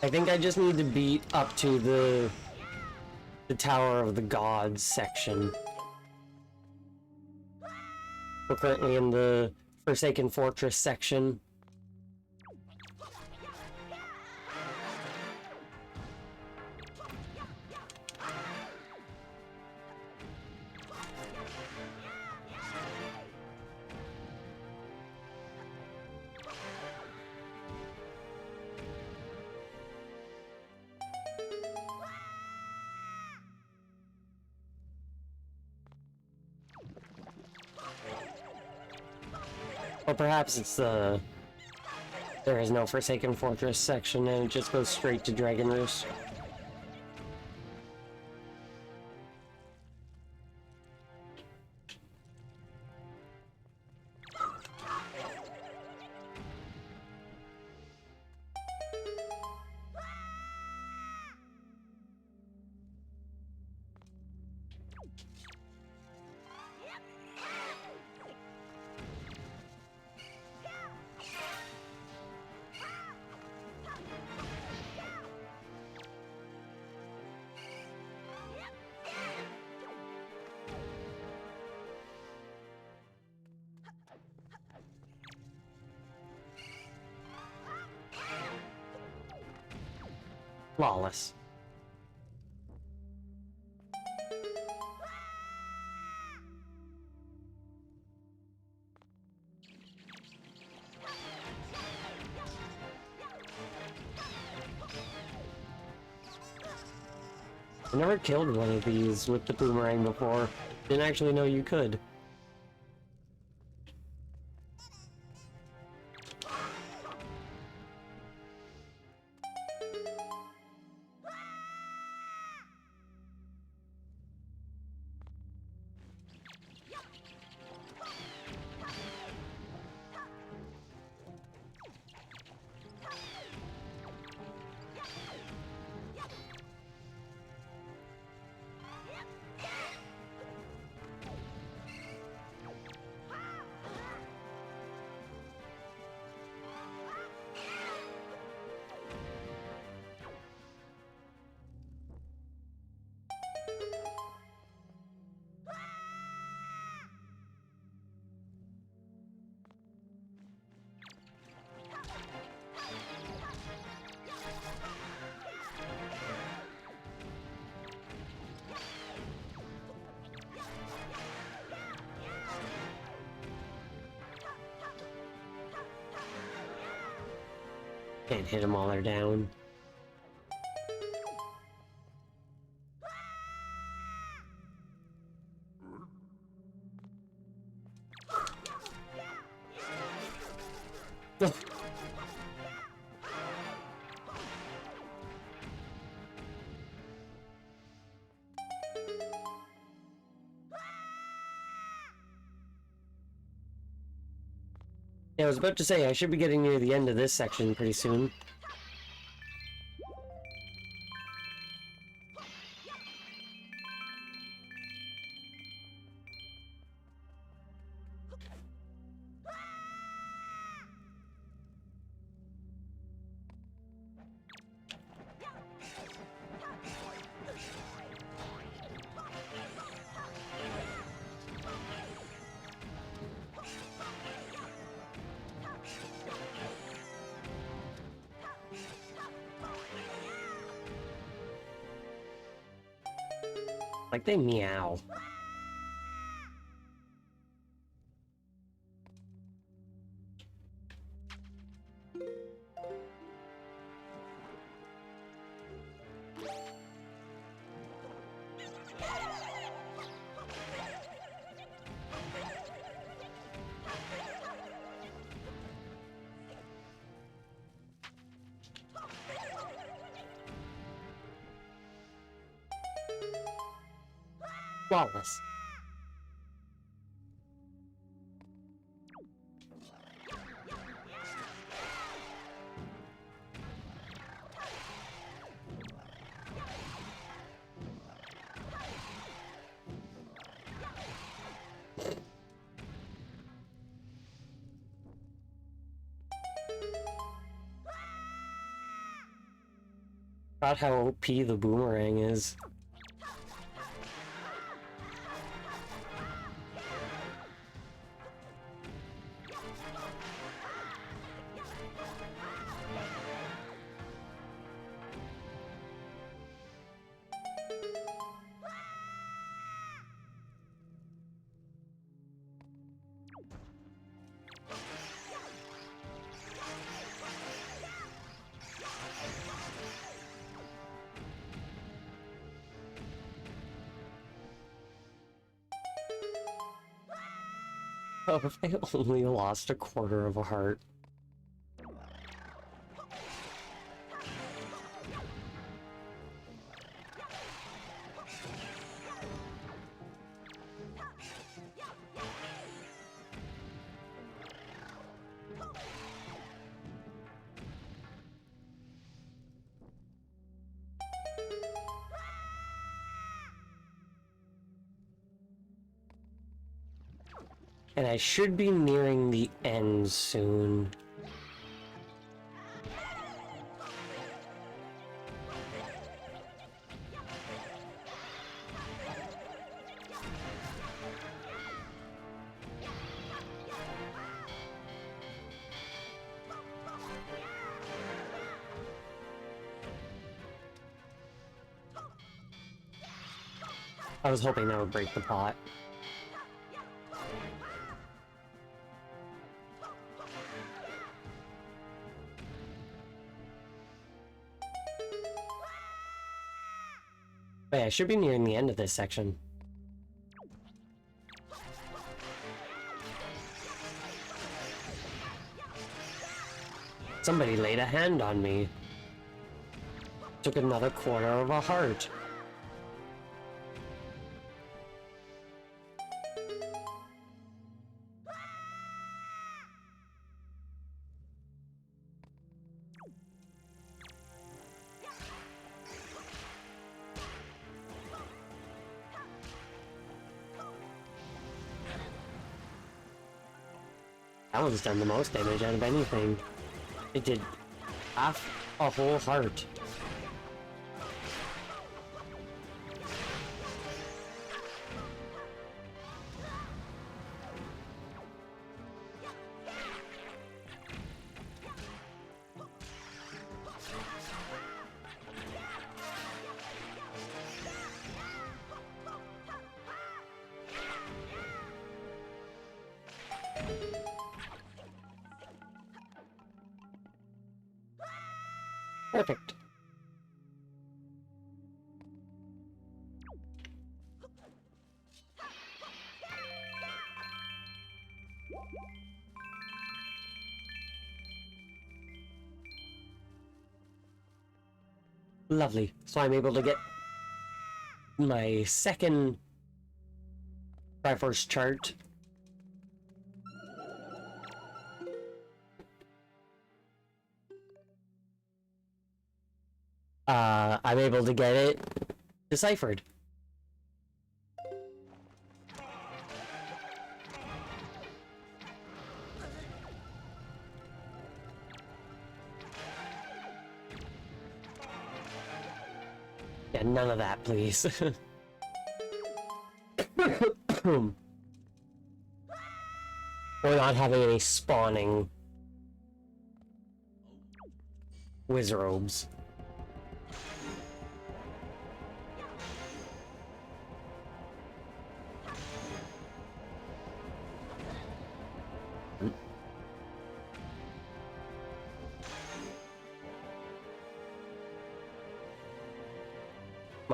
I think I just need to beat up to the Tower of the Gods section. We're currently in the Forsaken Fortress section. Or perhaps it's the... There is no Forsaken Fortress section and it just goes straight to Dragon Roost. Flawless. I never killed one of these with the boomerang before. Didn't actually know you could. Can't hit them while they're down. Yeah, I was about to say, I should be getting near the end of this section pretty soon. Like they meow. Flawless. About how OP the boomerang is. Oh, if I only lost a quarter of a heart. And I should be nearing the end soon. I was hoping that would break the pot. Wait, I should be nearing the end of this section. Somebody laid a hand on me. Took another quarter of a heart. That one's done the most damage out of anything. It did half a whole heart. Perfect. Lovely. So I'm able to get my second Triforce chart. I'm able to get it deciphered. Yeah, none of that, please. We're not having any spawning wizard.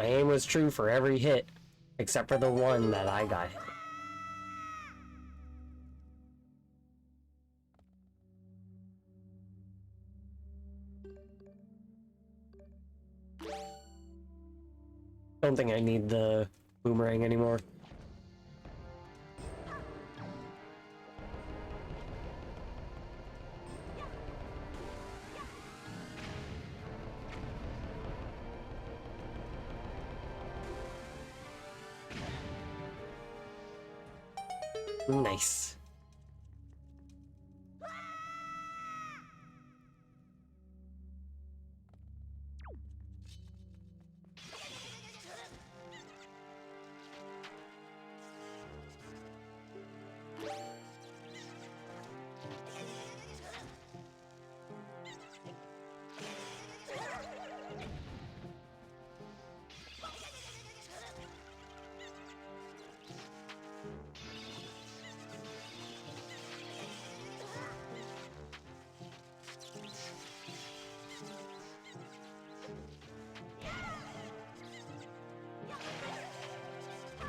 My aim was true for every hit, except for the one that I got hit. Don't think I need the boomerang anymore. Nice.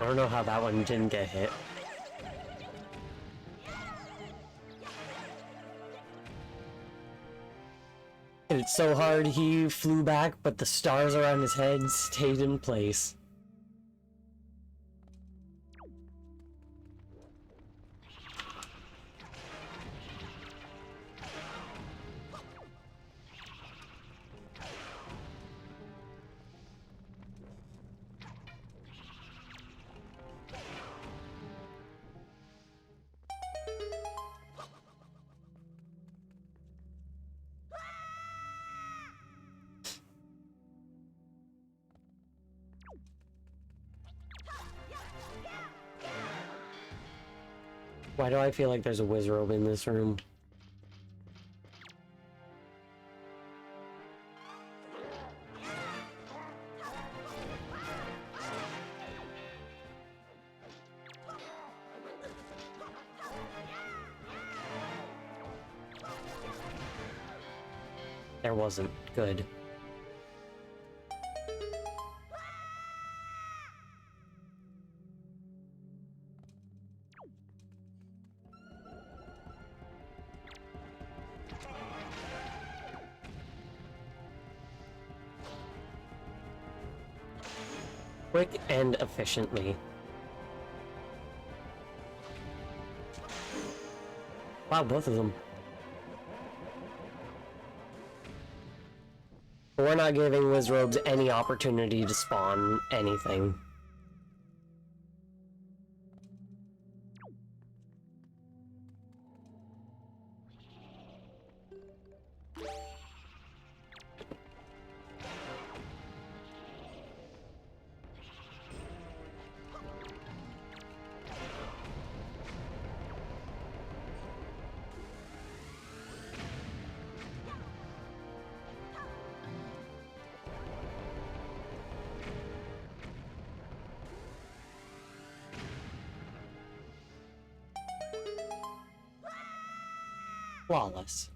I don't know how that one didn't get hit. Hit it so hard he flew back, but the stars around his head stayed in place. Why do I feel like there's a Wizrobe in this room? There wasn't. Good. Quick and efficiently. Wow, both of them. We're not giving Wizrobes any opportunity to spawn anything. Flawless.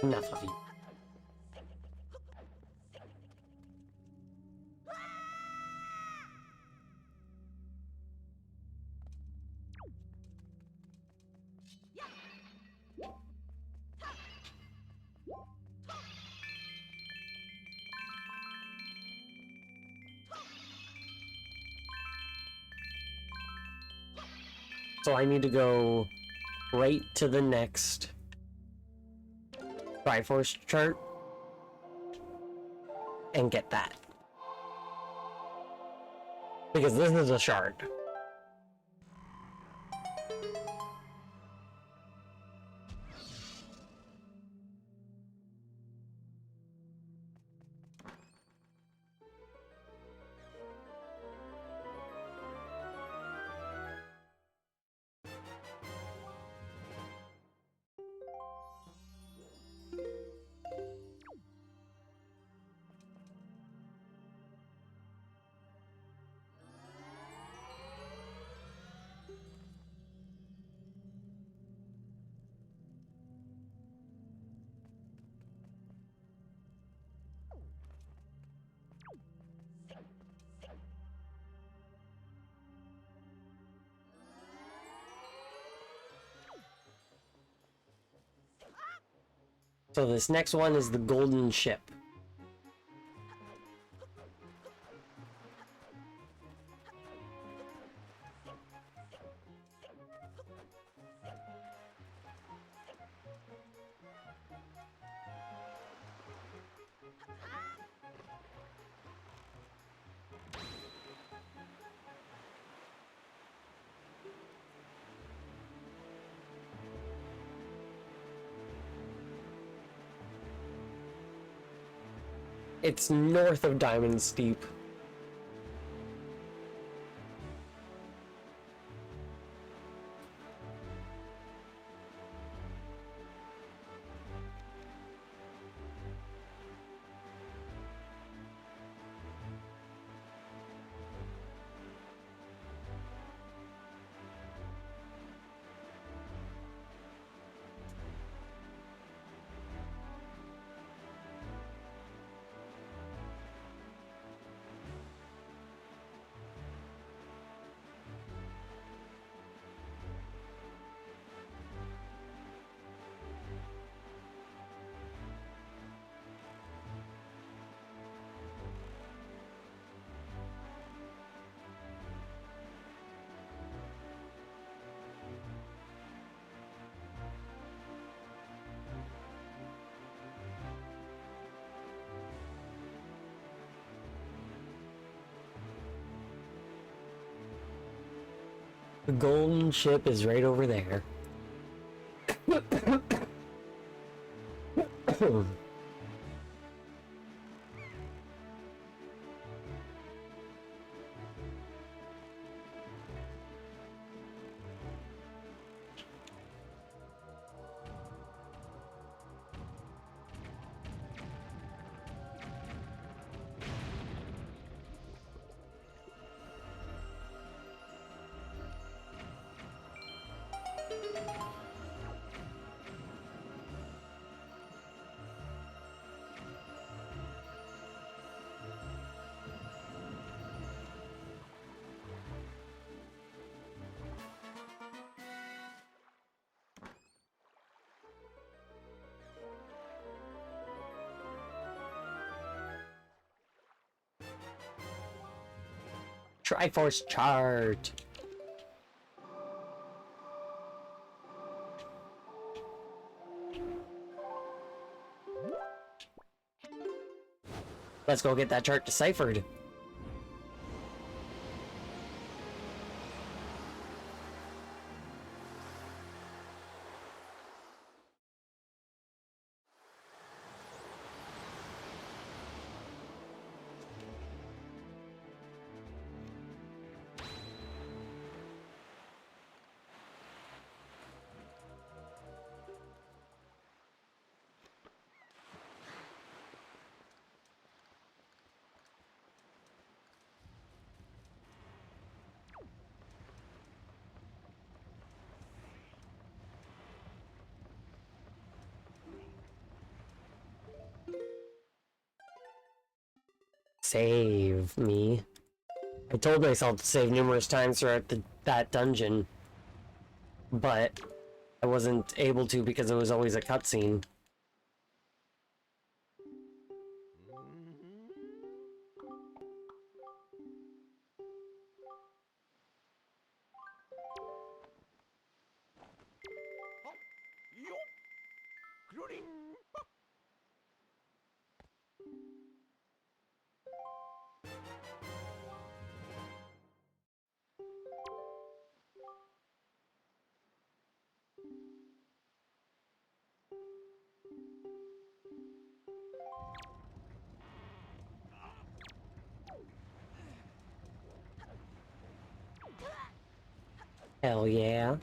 Enough of you. So I need to go right to the next Triforce chart and get that. Because this is a shard. So this next one is the golden ship. It's north of Diamond Steep. The golden ship is right over there. Triforce chart. Let's go get that chart deciphered. Save me. I told myself to save numerous times throughout that dungeon, but I wasn't able to because it was always a cutscene. Hell yeah.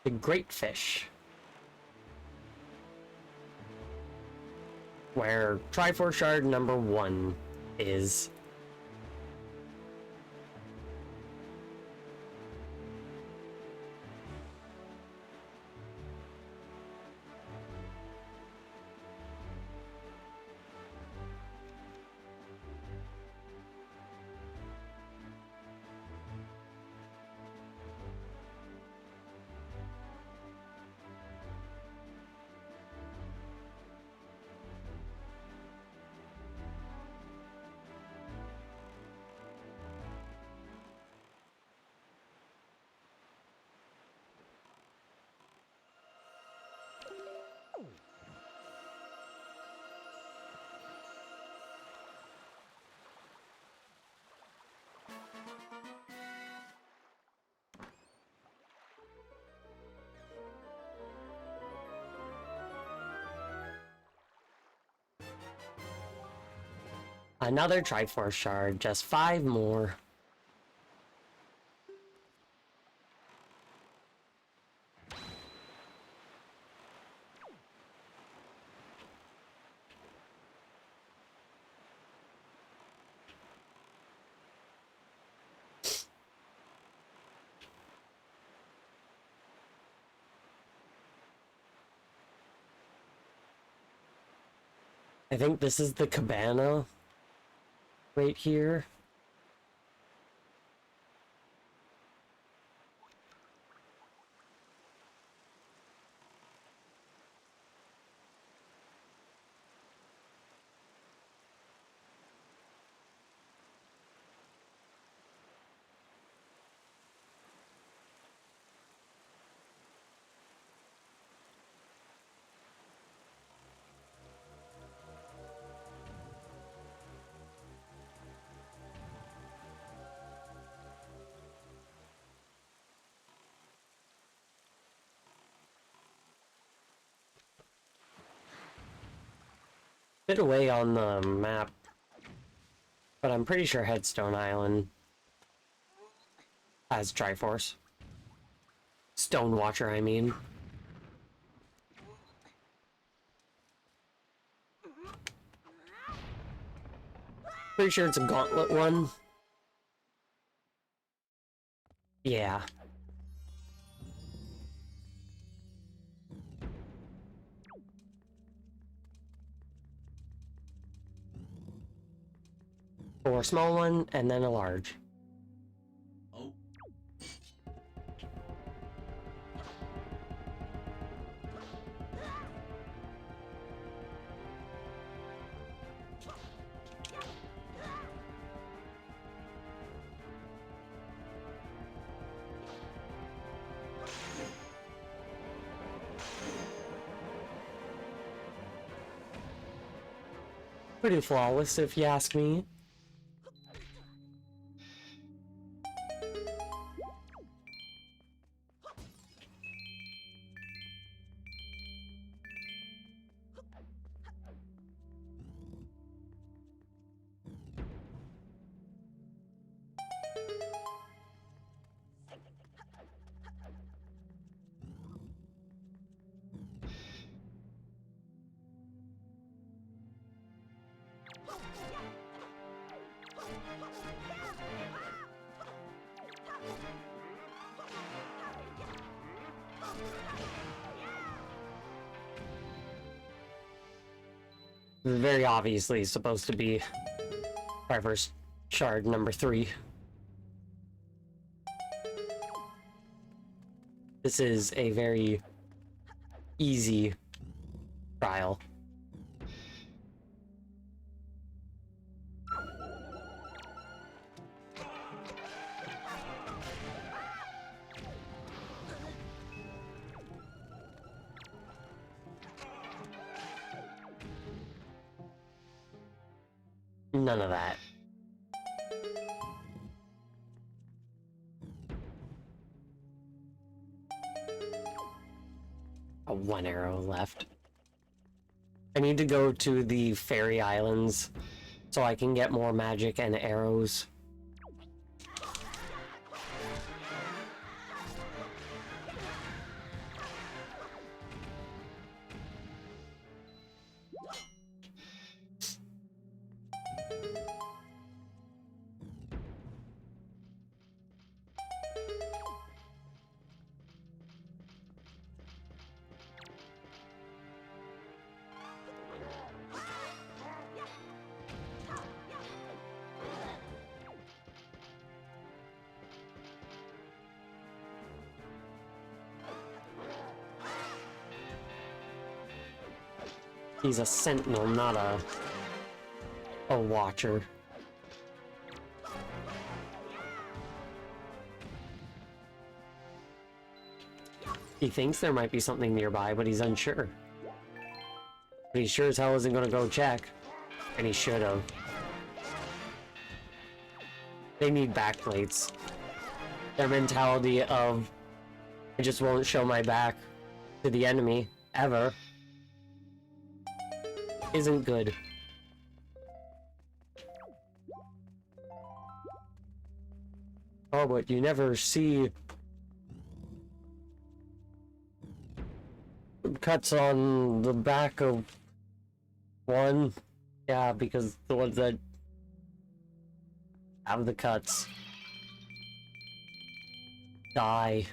The Great Fish. Where Triforce Shard number 1 is. Another Triforce Shard, just 5 more. I think this is the cabana right here. Bit away on the map, but I'm pretty sure Headstone Island has Triforce. Stonewatcher, I mean. Pretty sure it's a gauntlet one. Yeah. Or a small one, and then a large. Oh. Pretty flawless, if you ask me. Very obviously supposed to be Triforce Shard number 3. This is a very easy trial. None of that. One arrow left. I need to go to the Fairy Islands so I can get more magic and arrows. He's a sentinel, not a watcher. He thinks there might be something nearby, but he's unsure. But he sure as hell isn't gonna go check. And he should have. They need backplates. Their mentality of, I just won't show my back to the enemy, ever, isn't good. Oh, but you never see cuts on the back of one. Yeah, because the ones that have the cuts die.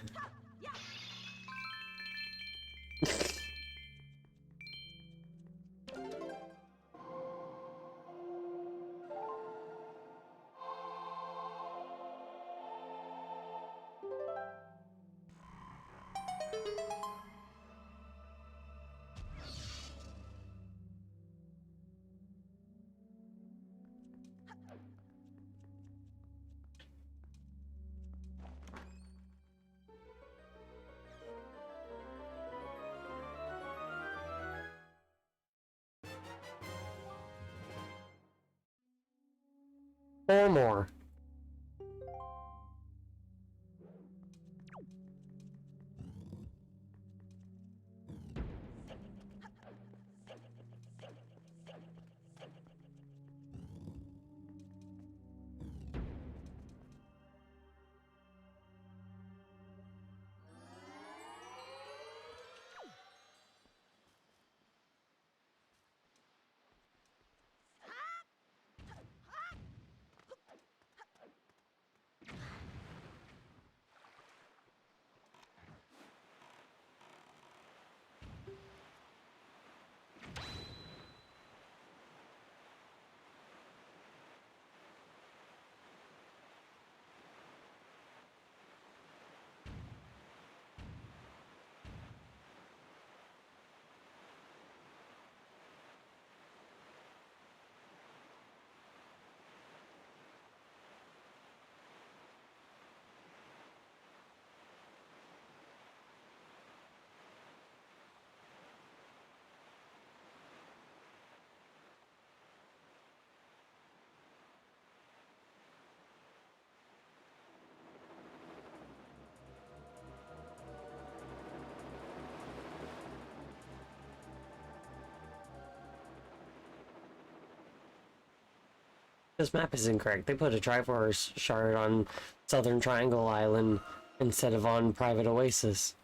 Or more. This map is incorrect. They put a Triforce shard on Southern Triangle Island instead of on Private Oasis.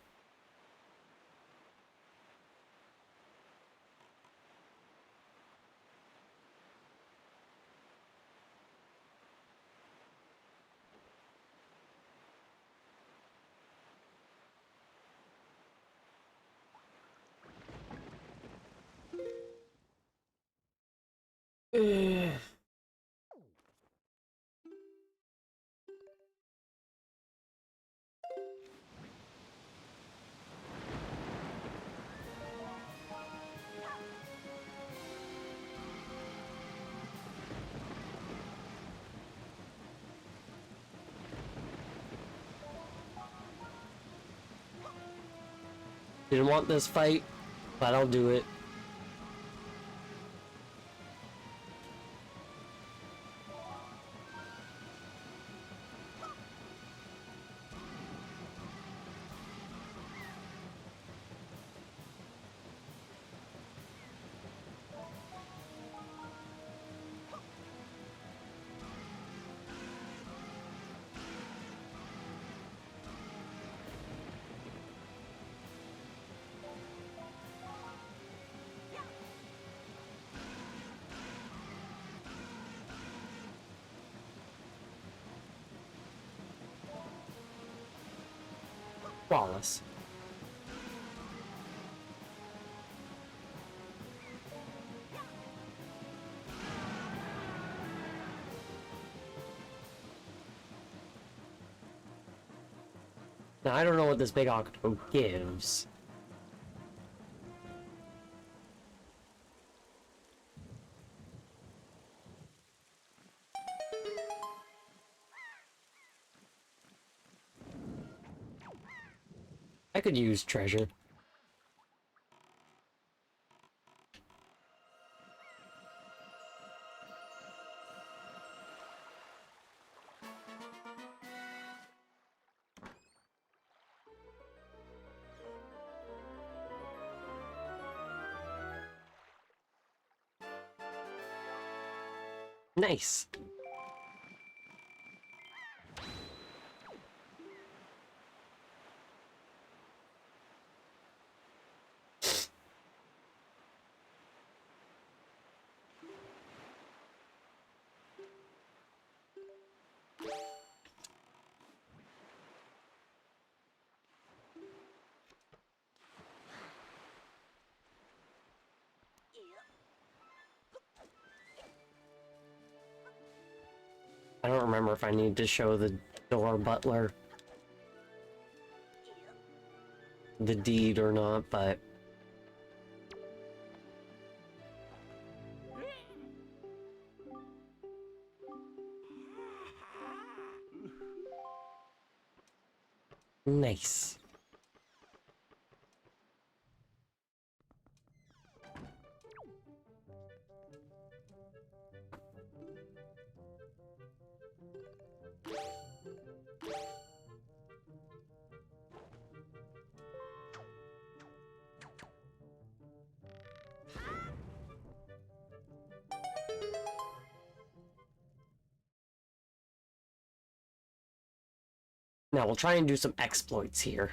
Didn't want this fight, but I'll do it. Flawless. Now, I don't know what this big octo gives. I could use treasure. Nice. I don't remember if I need to show the door butler the deed or not, but nice. Now we'll try and do some exploits here.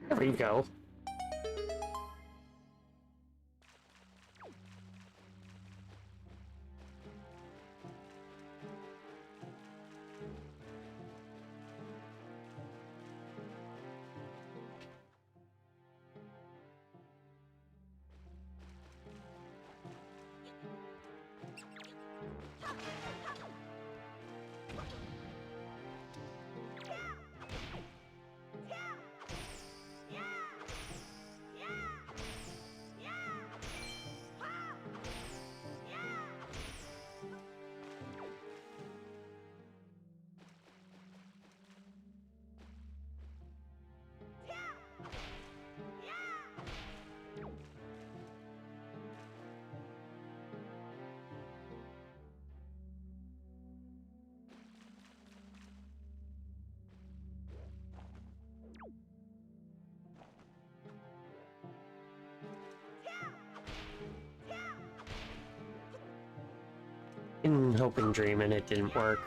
There we go. In hope and dream, and it didn't work.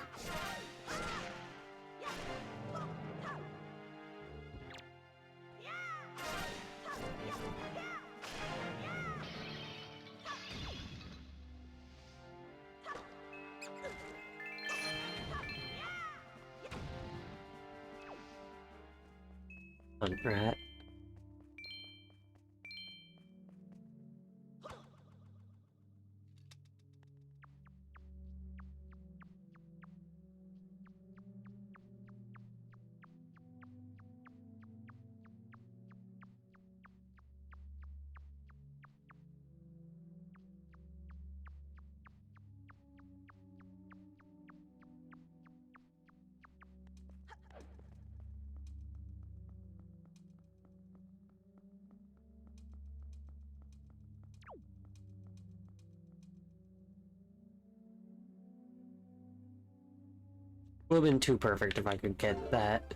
Fun rat. Would have been too perfect if I could get that.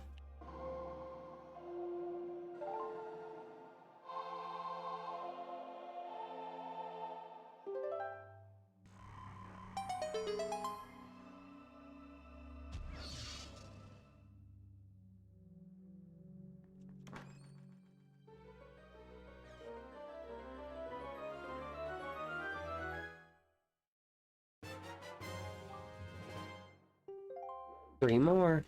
Three more.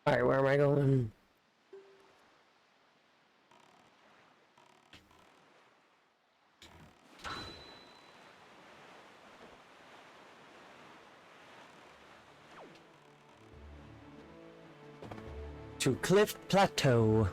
Alright, where am I going? To Cliff Plateau.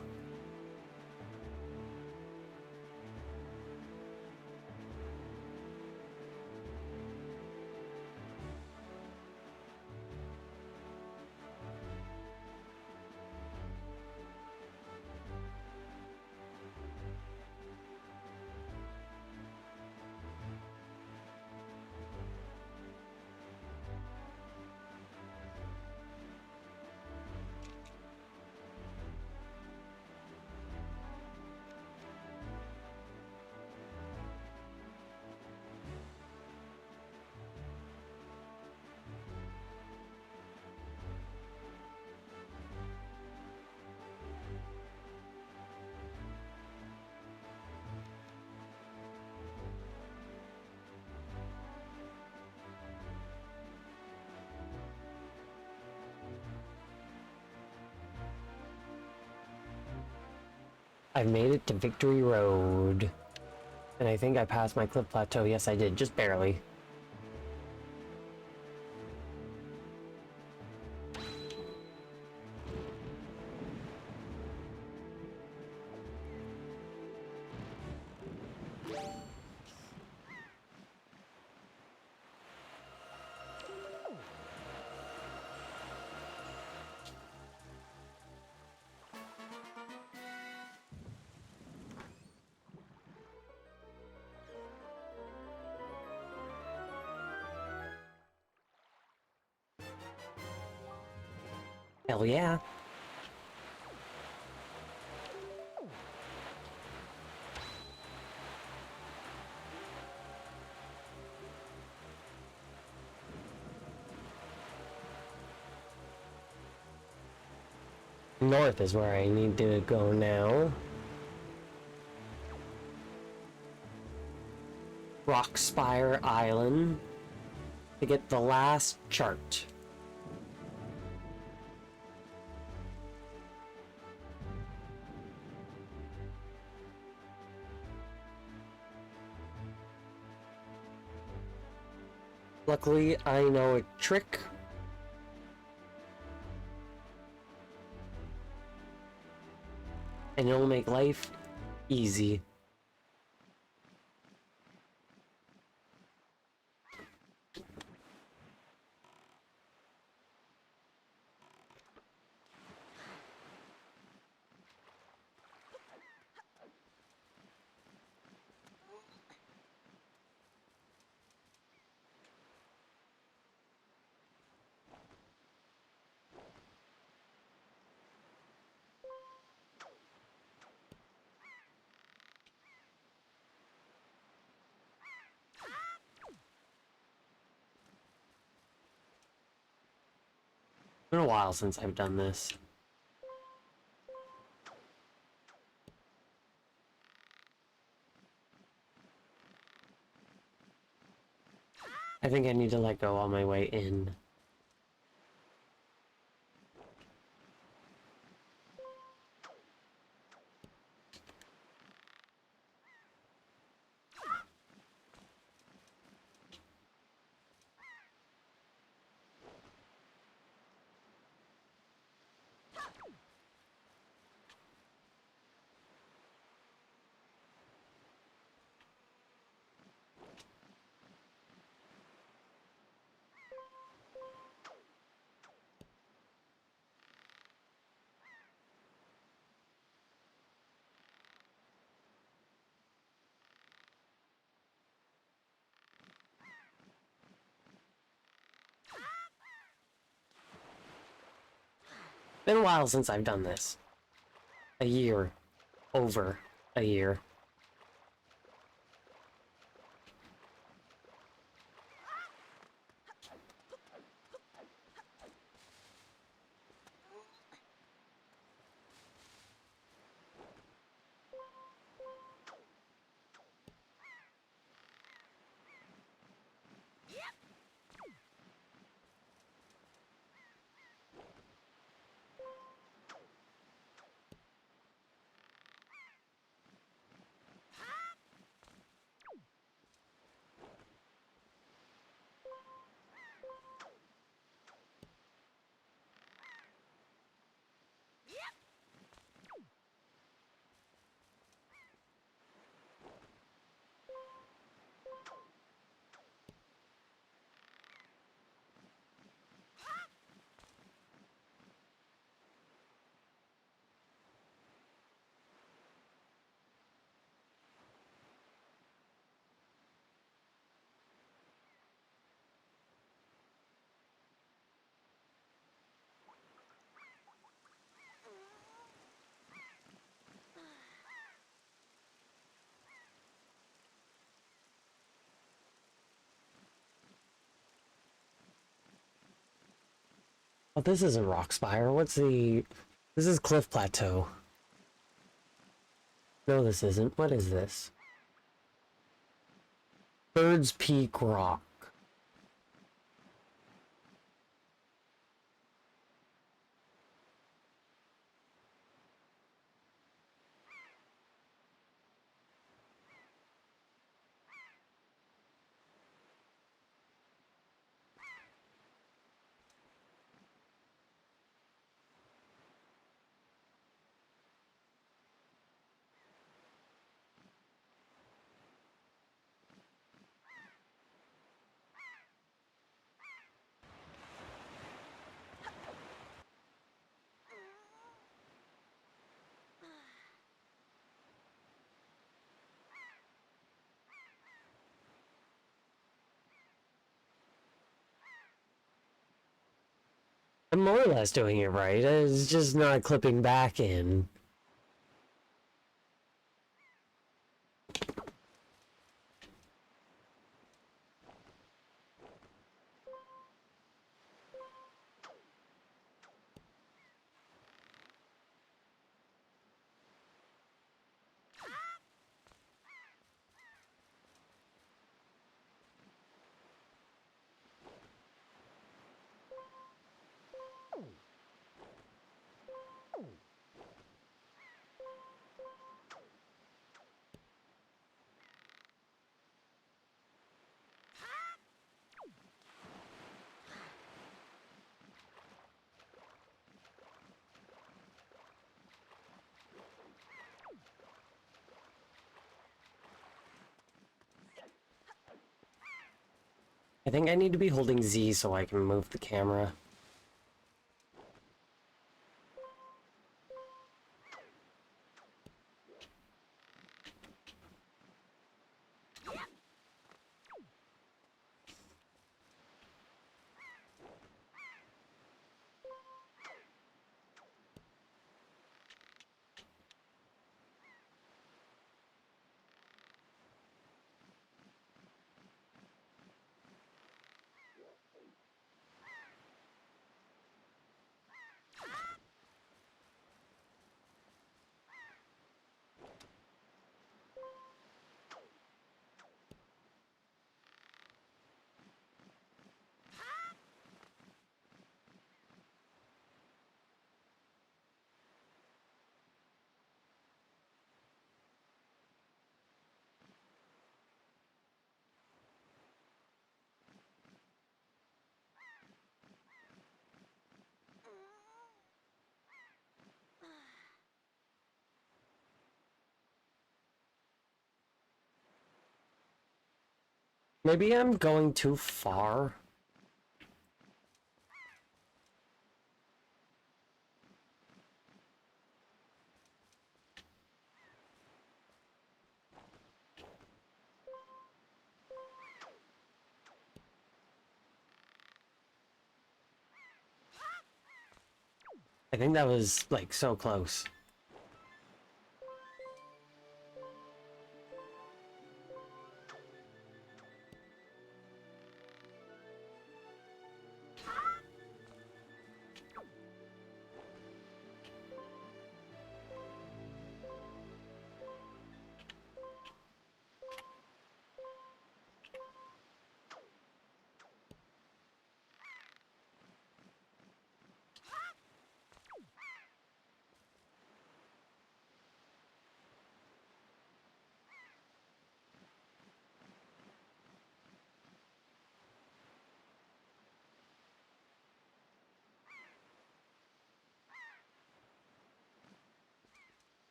I've made it to Victory Road. And I think I passed my Cliff Plateau. Yes, I did. Just barely. Hell yeah. North is where I need to go now. Rockspire Island to get the last chart. Luckily, I know a trick. And it'll make life easy. It's been a while since I've done this. I think I need to let go on my way in. Been a while since I've done this. A year. Over a year. Oh, this isn't Rockspire. What's the... This is Cliff Plateau. No, this isn't. What is this? Bird's Peak Rock. I'm more or less doing it right. It's just not clipping back in. I think I need to be holding Z so I can move the camera. Maybe I'm going too far. I think that was, like, so close.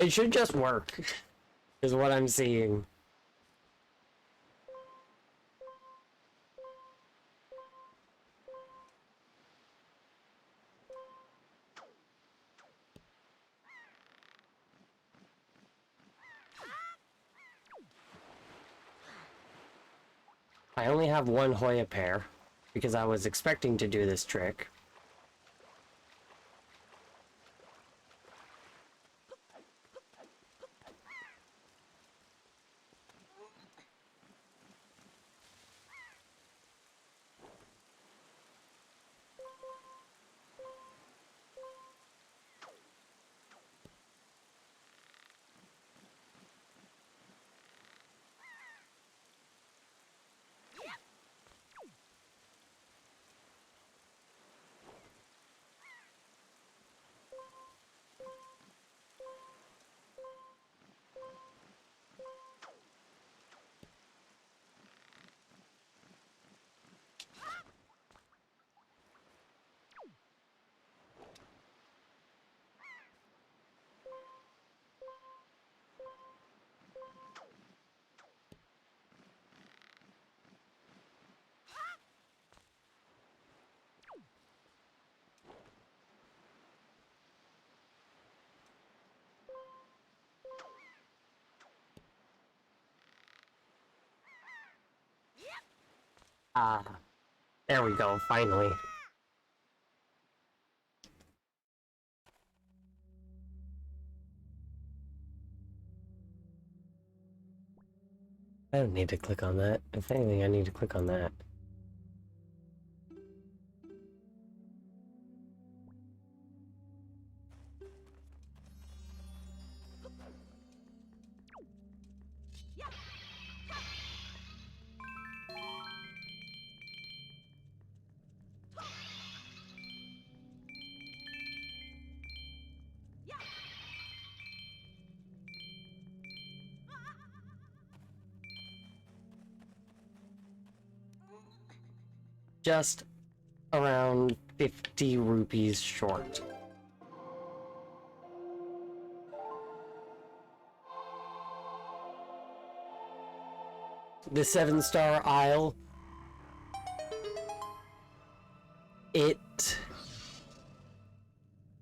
It should just work, is what I'm seeing. I only have one Hoya pair, because I was expecting to do this trick. Ah, there we go, finally. I don't need to click on that. If anything, I need to click on that. Just around 50 rupees short. The 7-star Isle,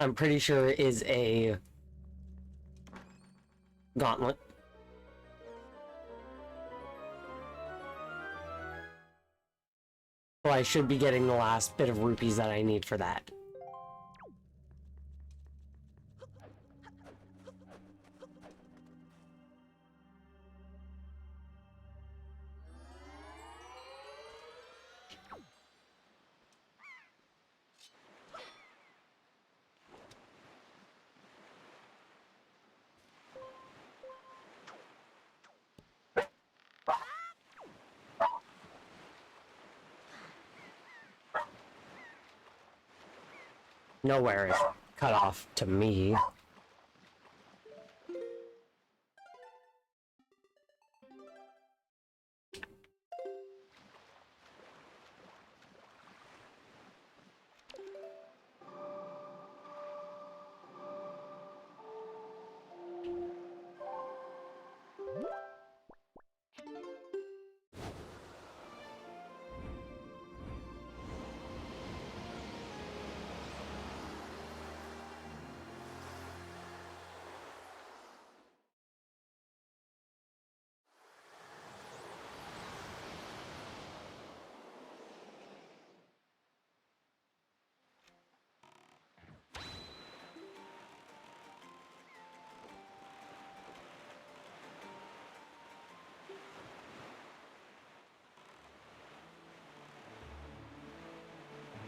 I'm pretty sure is a gauntlet. So I should be getting the last bit of rupees that I need for that. Nowhere is cut off to me.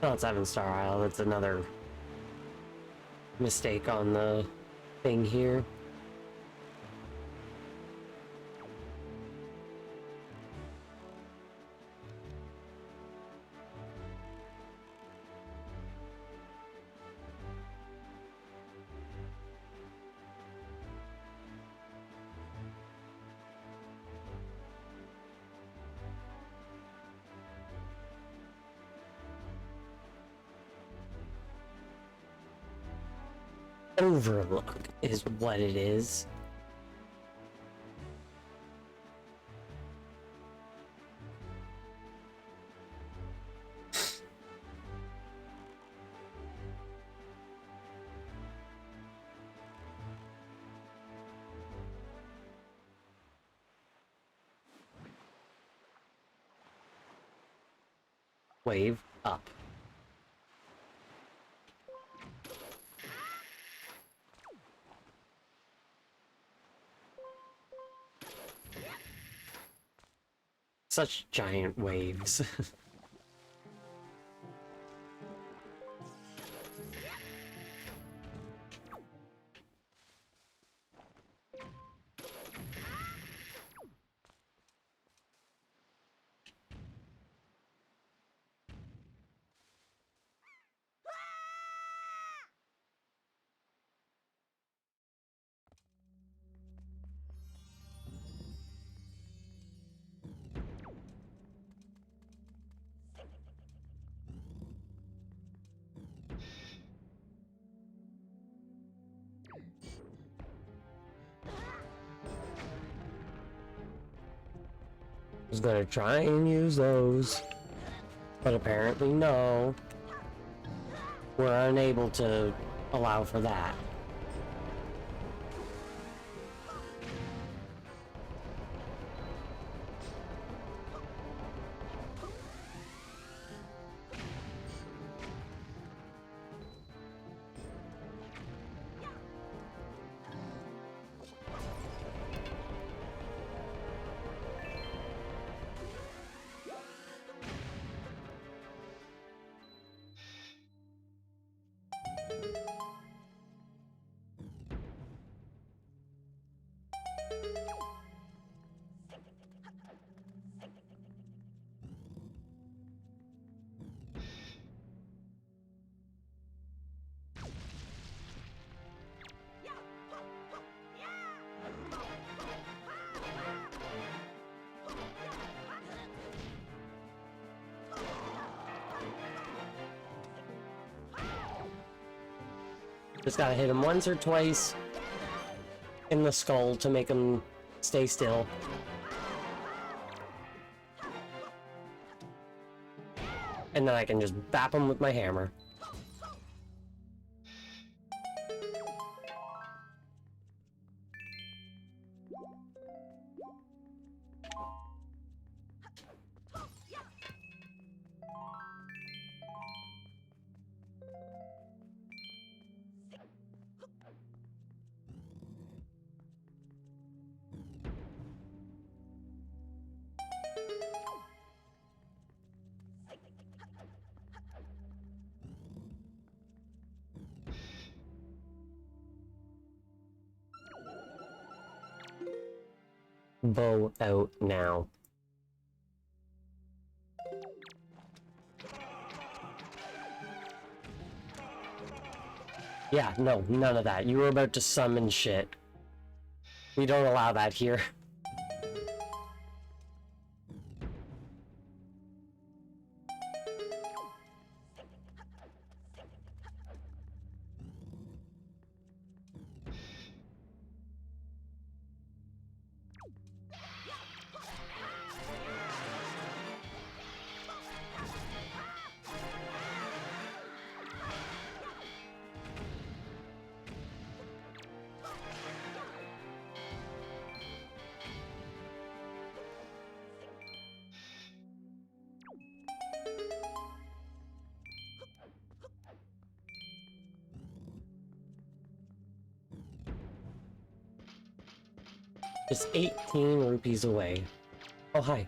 Oh, it's 7-Star Isle. That's another mistake on the thing here. Overlook is what it is. Wave up. Such giant waves. I was gonna try and use those, but apparently no. We're unable to allow for that. Just gotta hit him once or twice in the skull to make him stay still. And then I can just bap him with my hammer. Bow out now. Yeah, no, none of that. You were about to summon shit. We don't allow that here. Just 18 rupees away. Oh, hi.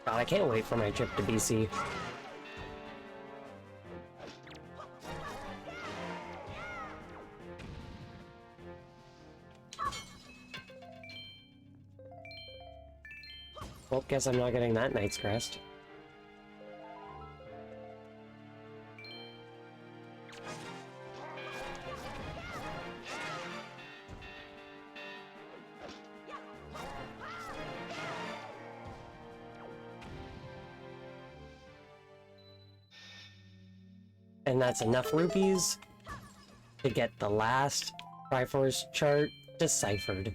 God, I can't wait for my trip to BC. Well, guess I'm not getting that Knight's Crest. And that's enough rupees to get the last Triforce chart deciphered.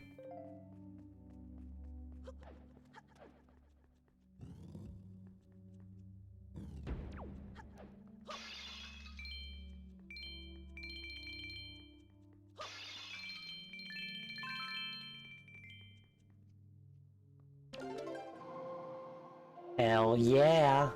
Hell yeah!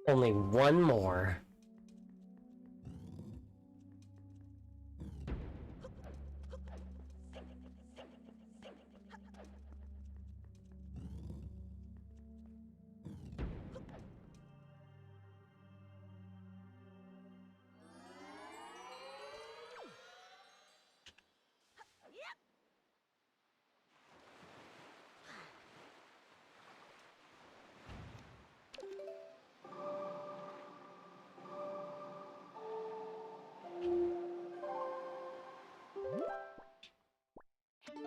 Only one more.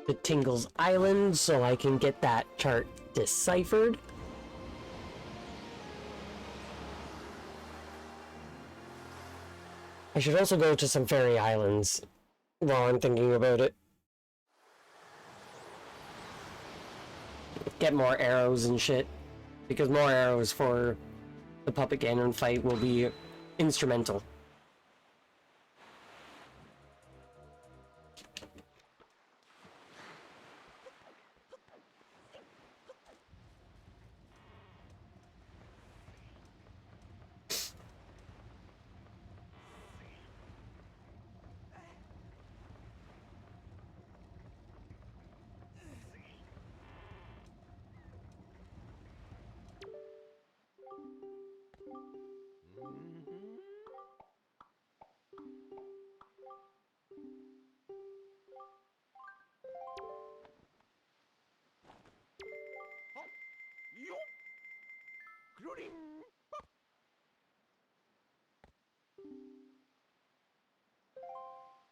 The Tingles Island so I can get that chart deciphered. I should also go to some fairy islands while I'm thinking about it. Get more arrows and shit. Because more arrows for the Puppet Ganon fight will be instrumental.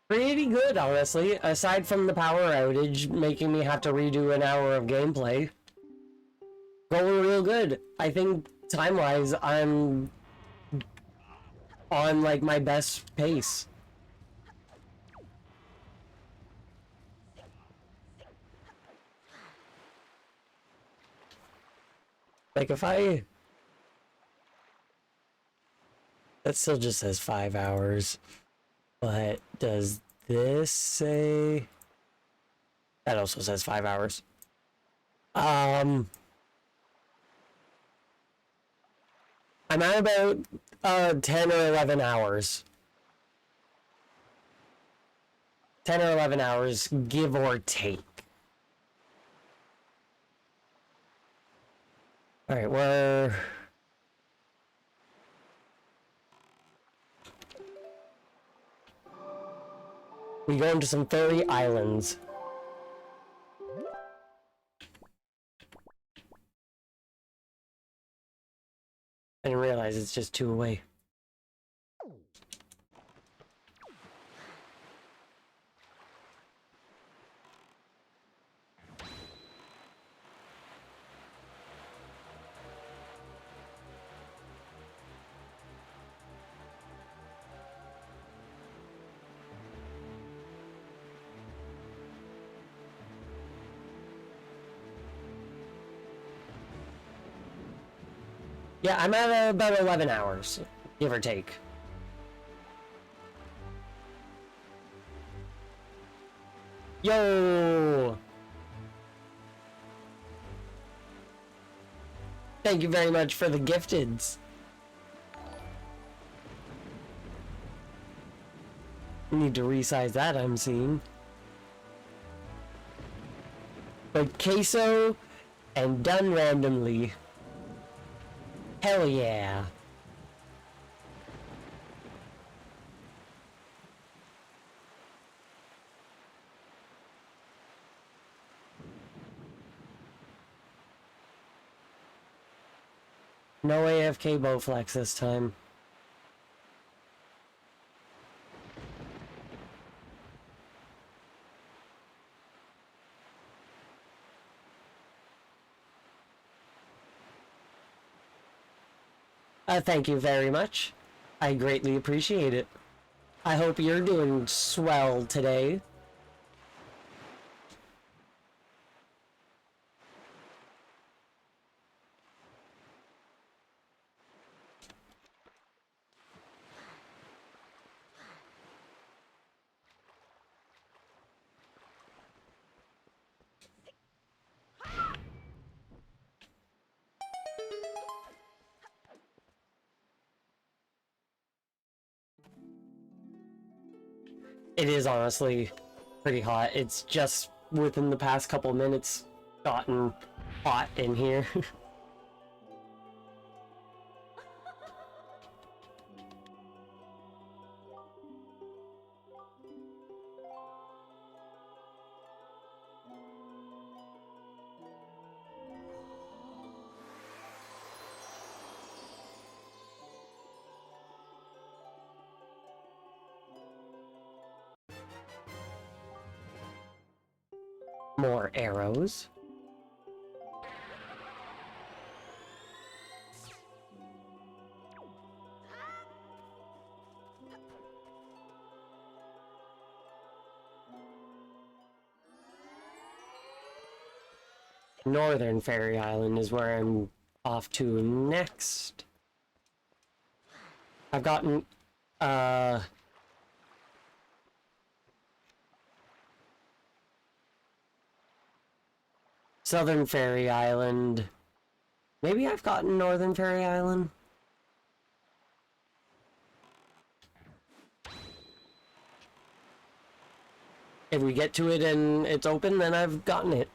Pretty good, honestly, aside from the power outage making me have to redo an hour of gameplay. Going real good. I think, time-wise, I'm on like my best pace. Like if I... That still just says 5 hours. But does this say... That also says 5 hours. I'm at about 10 or 11 hours. 10 or 11 hours, give or take. Alright, we go into some fairy islands. I didn't realize it's just 2 away. Yeah, I'm at about 11 hours, give or take. Yo! Thank you very much for the gifteds. Need to resize that, I'm seeing. But queso and done randomly. Hell yeah. No AFK Bowflex this time. Thank you very much. I greatly appreciate it. I hope you're doing swell today. It is honestly pretty hot. It's just within the past couple minutes gotten hot in here. More arrows. Northern Fairy Island is where I'm off to next. I've gotten, Southern Fairy Island. Maybe I've gotten Northern Fairy Island. If we get to it and it's open, then I've gotten it.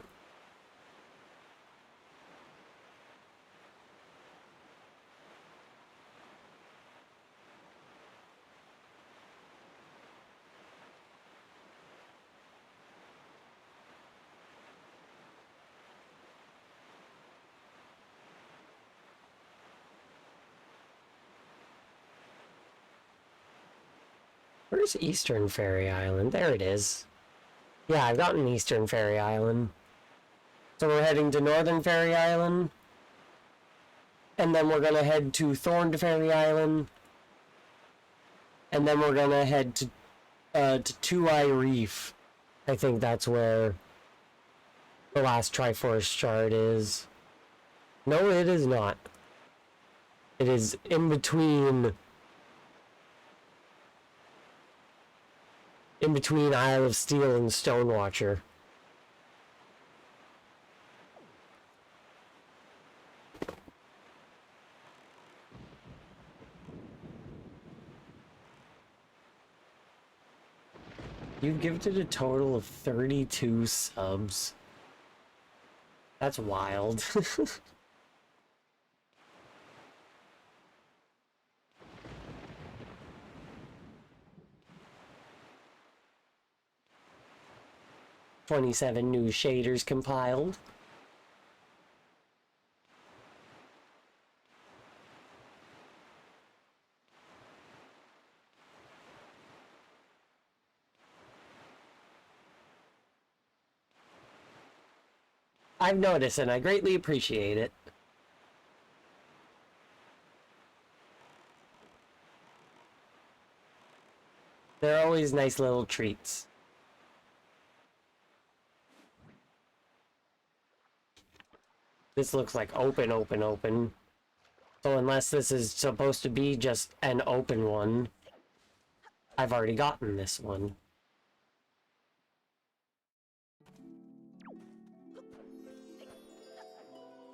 Where's Eastern Fairy Island? There it is. Yeah, I've gotten Eastern Fairy Island. So we're heading to Northern Fairy Island. And then we're gonna head to Thorned Fairy Island. And then we're gonna head to Two Eye Reef. I think that's where the last Triforce shard is. No, it is not. It is in between Isle of Steel and Stonewatcher. You've gifted a total of 32 subs. That's wild. "27 new shaders compiled." I've noticed and I greatly appreciate it. They're always nice little treats. This looks like open. So unless this is supposed to be just an open one, I've already gotten this one.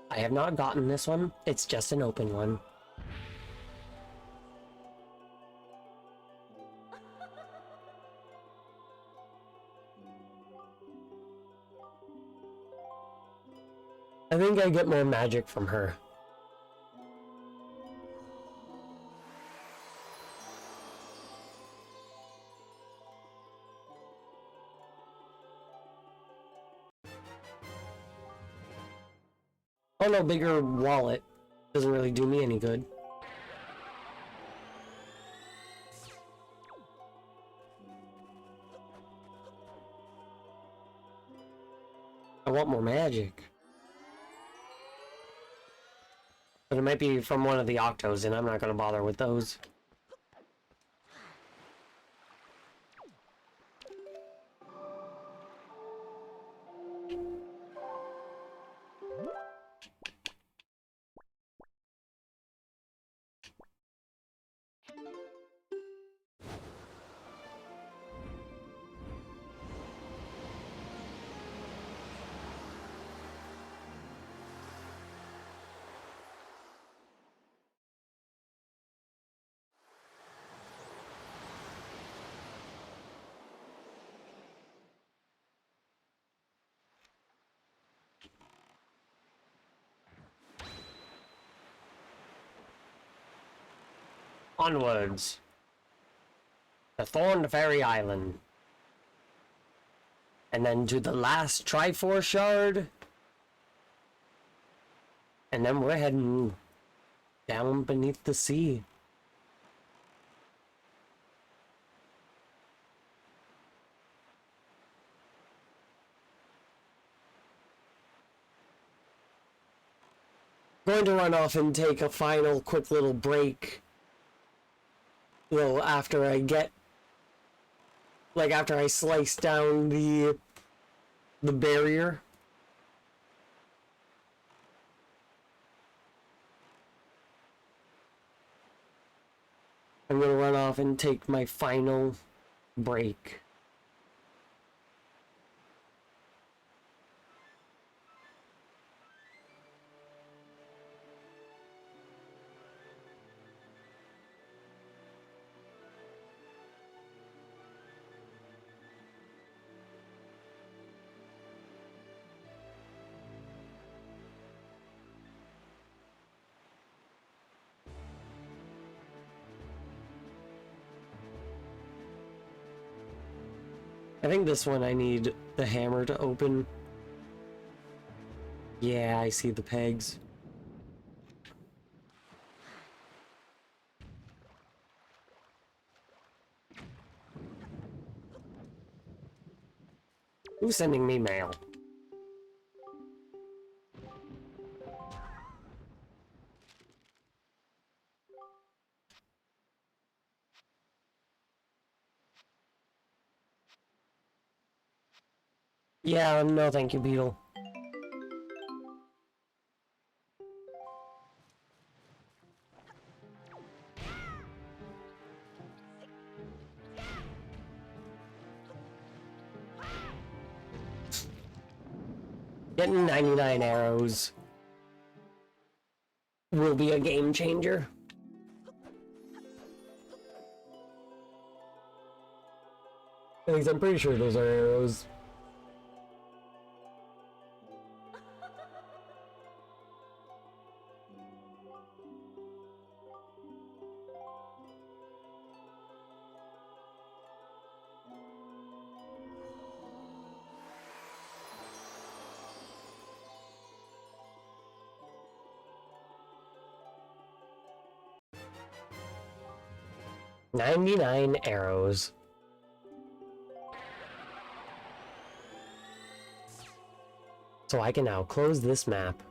I have not gotten this one, it's just an open one. I think I get more magic from her. Oh no, bigger wallet doesn't really do me any good. I want more magic. But it might be from one of the Octos, and I'm not gonna bother with those. Onwards. The Thorn Fairy Island. And then to the last Triforce shard. And then we're heading down beneath the sea. Going to run off and take a final quick little break. Well, after I get, like, after I slice down the barrier. I'm gonna run off and take my final break. I think this one I need the hammer to open. Yeah, I see the pegs. Who's sending me mail? Yeah, no thank you, Beetle. Getting 99 arrows will be a game changer. Because I'm pretty sure those are arrows. "99 arrows. So I can now close this map.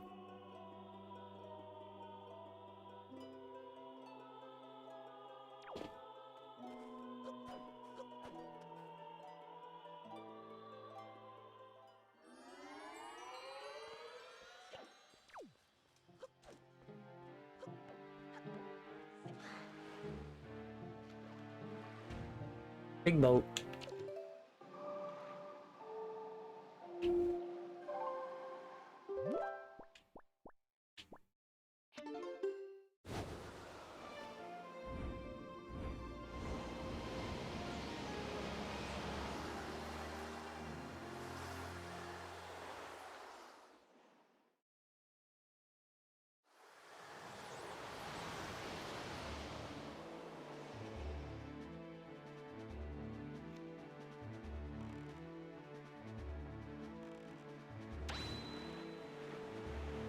Big boat.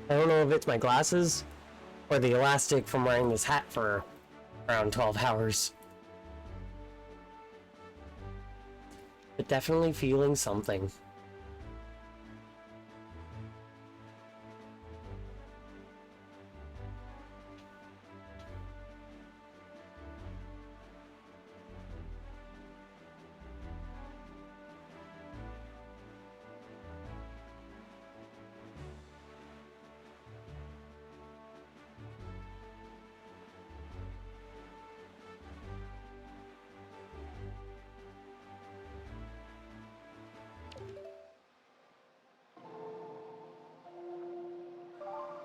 I don't know if it's my glasses or the elastic from wearing this hat for around 12 hours. But definitely feeling something.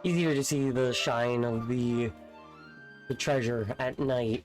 Easier to see the shine of the treasure at night.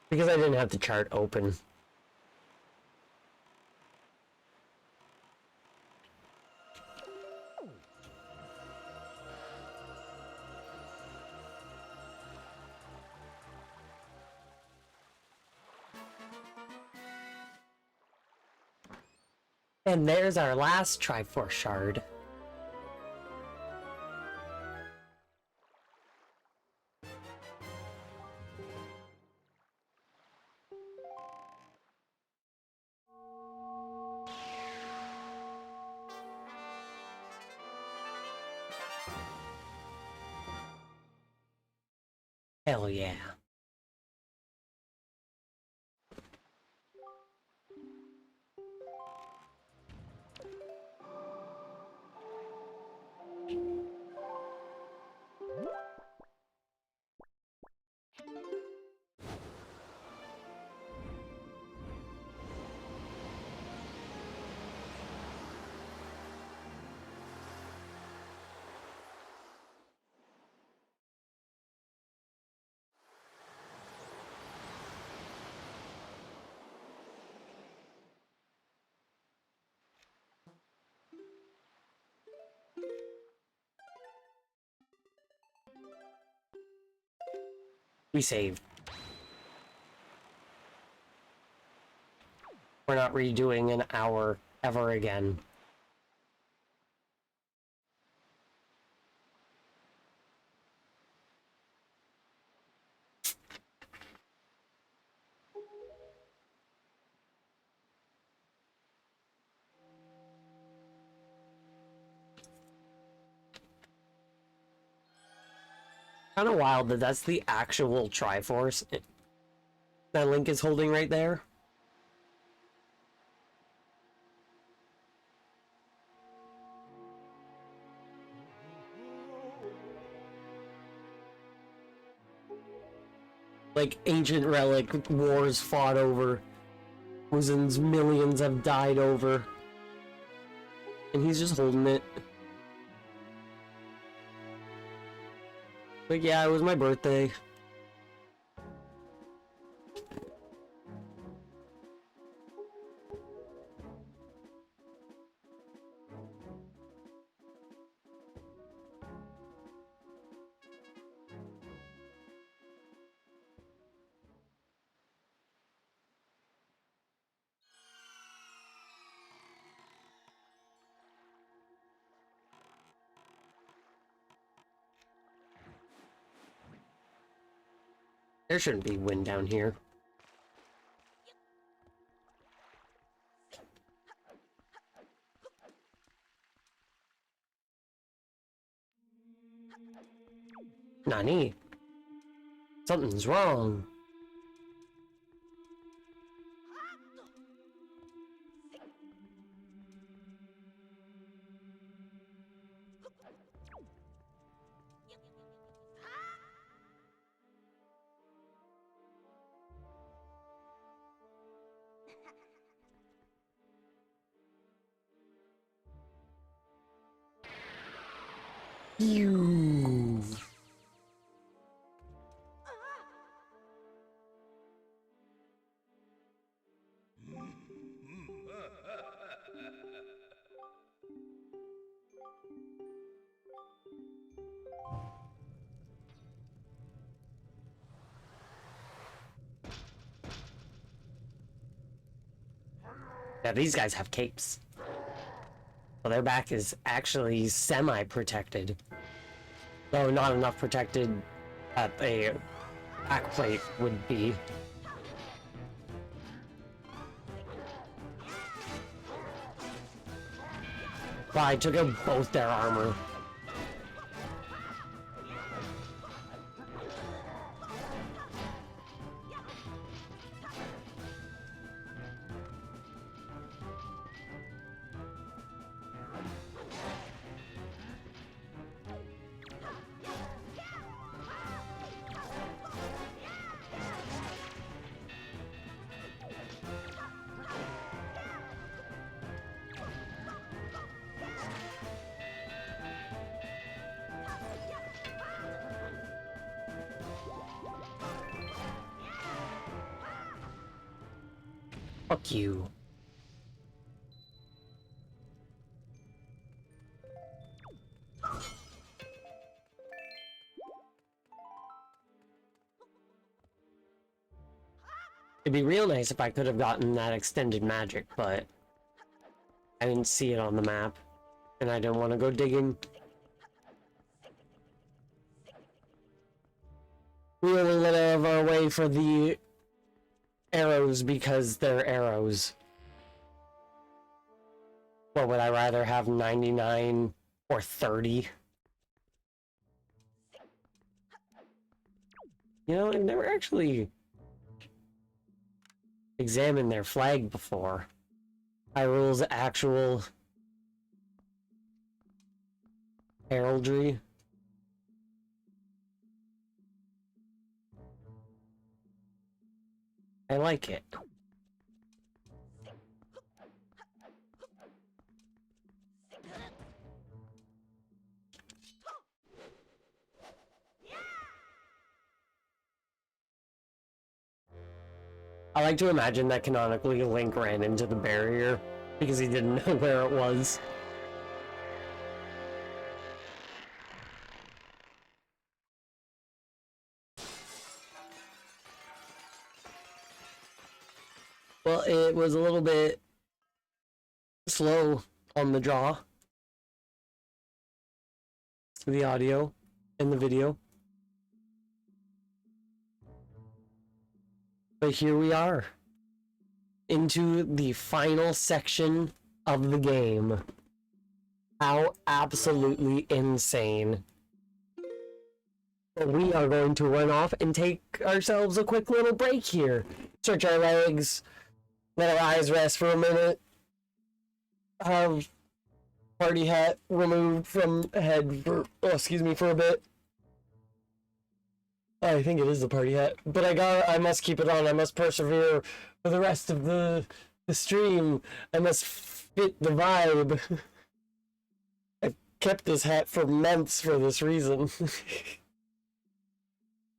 Because I didn't have the chart open. And there's our last Triforce shard. Hell yeah. We saved. We're not redoing an hour ever again. Kind of wild that that's the actual Triforce that Link is holding right there. Like ancient relic wars fought over, thousands, millions have died over, and he's just holding it. Like, yeah, it was my birthday. There shouldn't be wind down here. Nani? Something's wrong. You. Yeah, these guys have capes. Well, their back is actually semi-protected. Though not enough protected that a backplate would be. But I took out both their armor. Fuck you. It'd be real nice if I could have gotten that extended magic, but I didn't see it on the map, and I didn't want to go digging. We went a little out of our way for the arrows because they're arrows. What would I rather have, 99 or 30? You know, I've never actually examined their flag before. Hyrule's actual heraldry. I like it. I like to imagine that canonically Link ran into the barrier because he didn't know where it was. well, it was a little bit slow on the draw. The audio and the video. But here we are. Into the final section of the game. How absolutely insane. But we are going to run off and take ourselves a quick little break here. Stretch our legs, let our eyes rest for a minute, have party hat removed from head for, for a bit. I think it is the party hat, but I must keep it on. I must persevere for the rest of the stream. I must fit the vibe. I've kept this hat for months for this reason.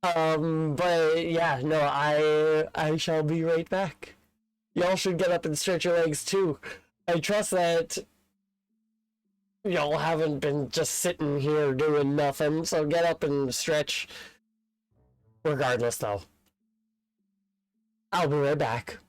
But yeah, no, I shall be right back. Y'all should get up and stretch your legs too. I trust that y'all haven't been just sitting here doing nothing, so get up and stretch. Regardless, though. I'll be right back.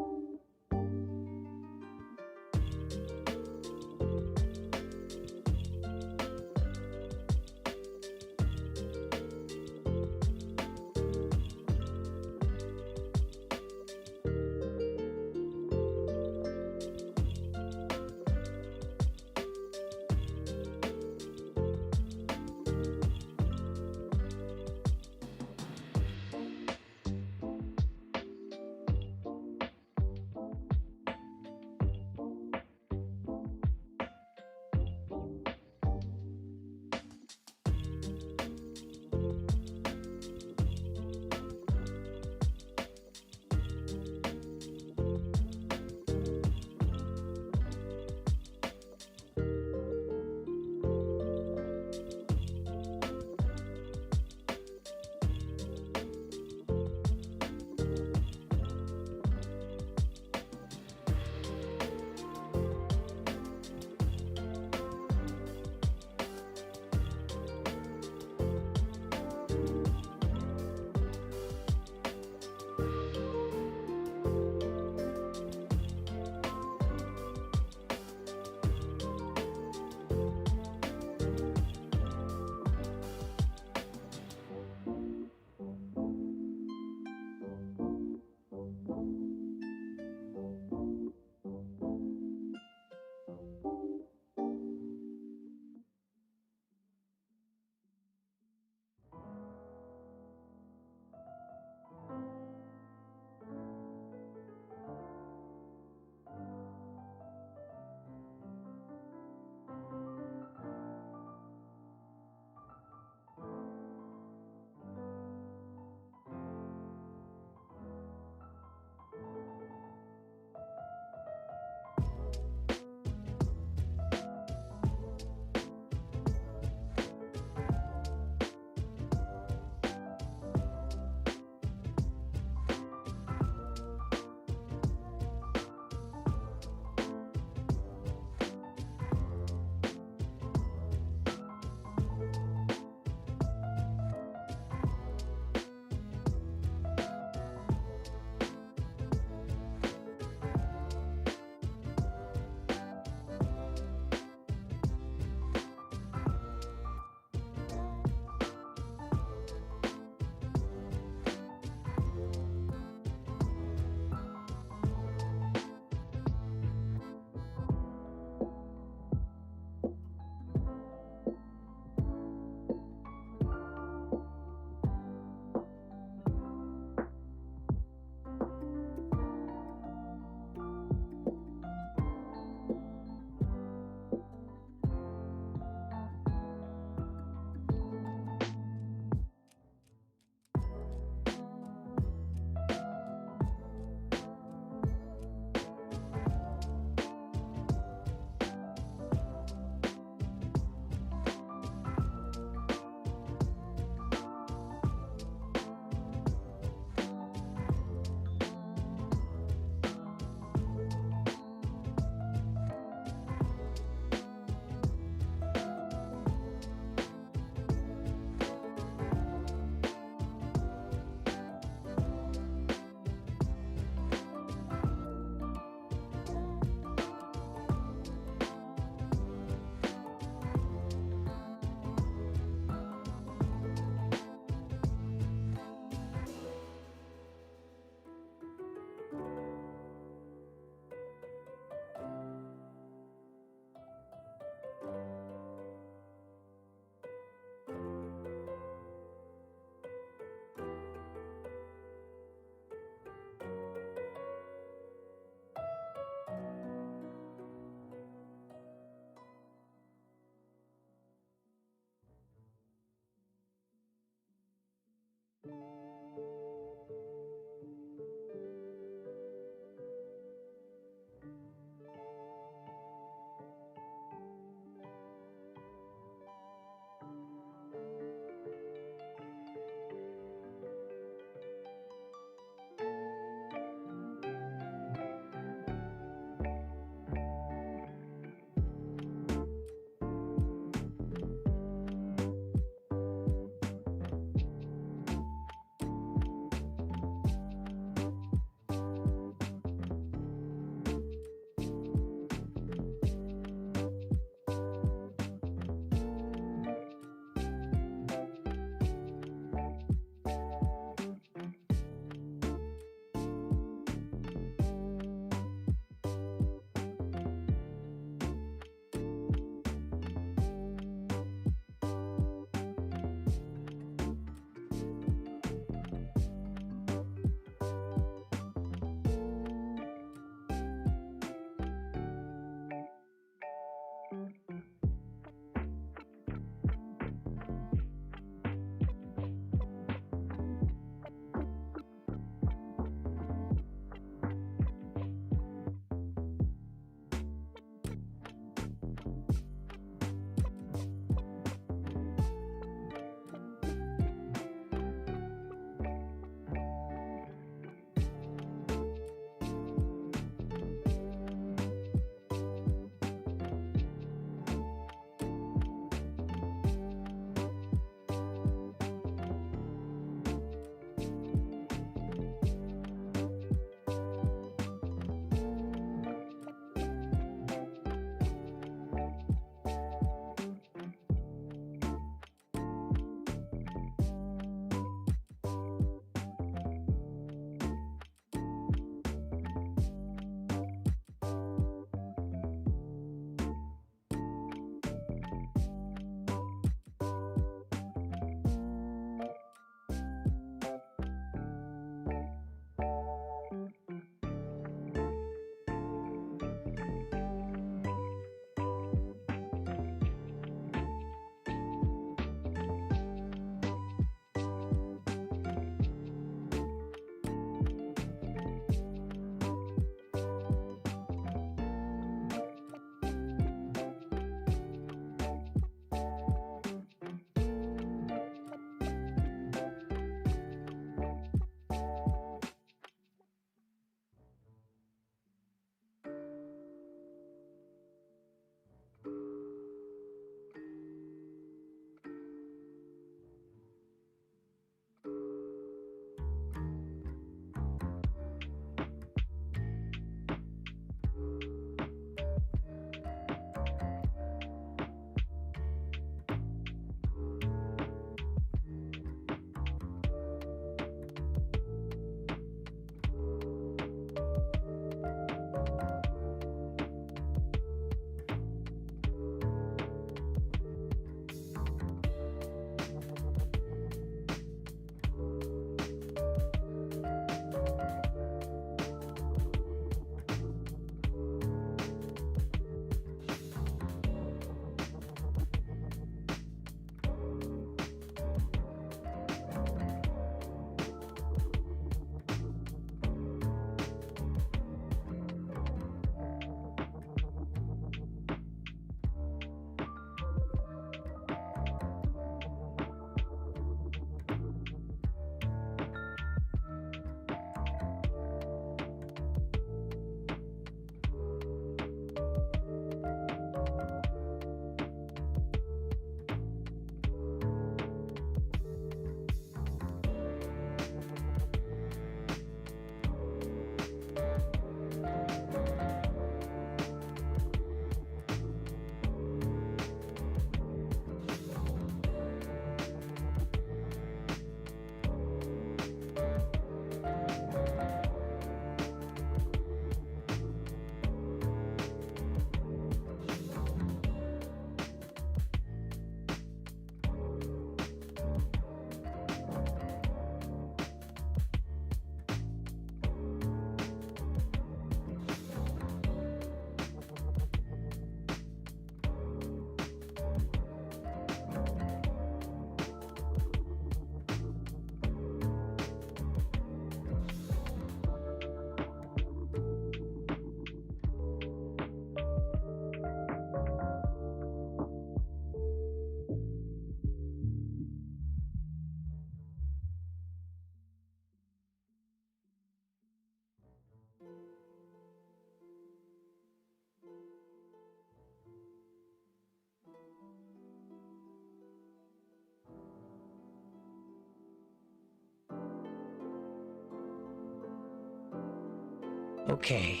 Okay.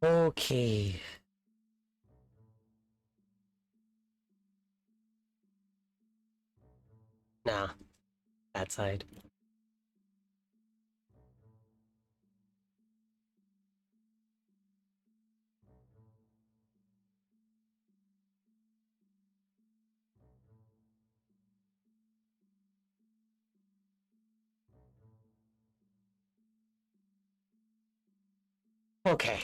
Okay. Nah, that side. Okay.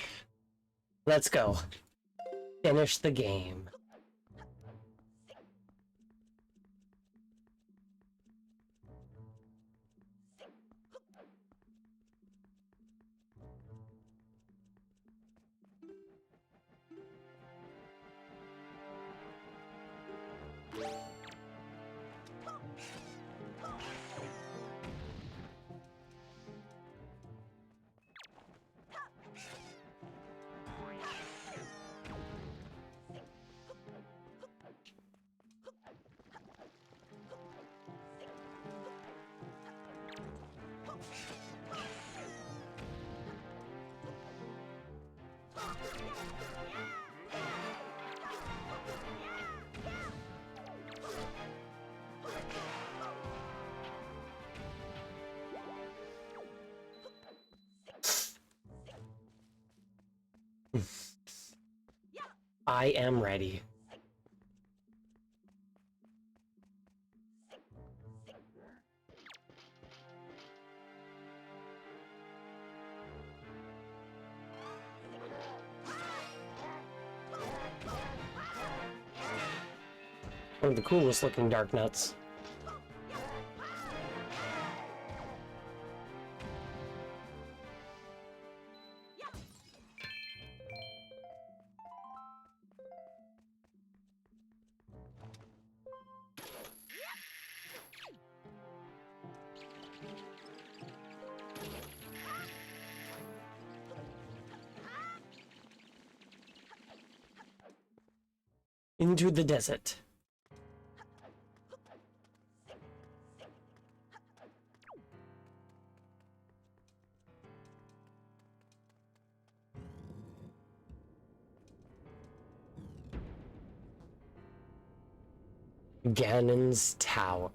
Let's go. Finish the game. I am ready. One of the coolest looking Dark Nuts. Into the desert. Ganon's Tower.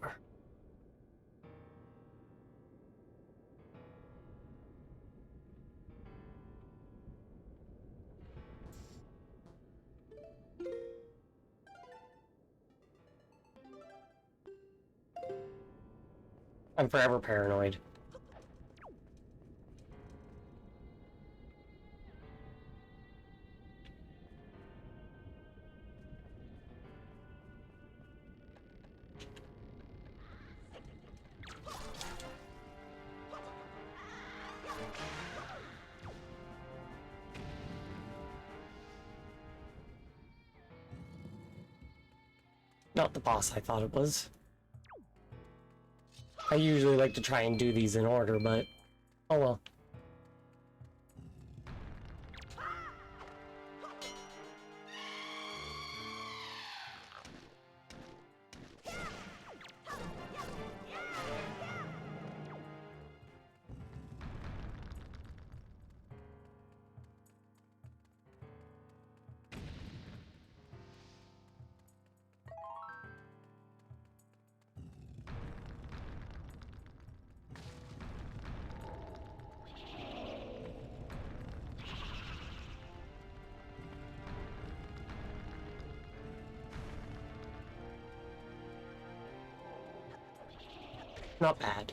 I'm forever paranoid. Not the boss I thought it was. I usually like to try and do these in order, but oh well. Not bad.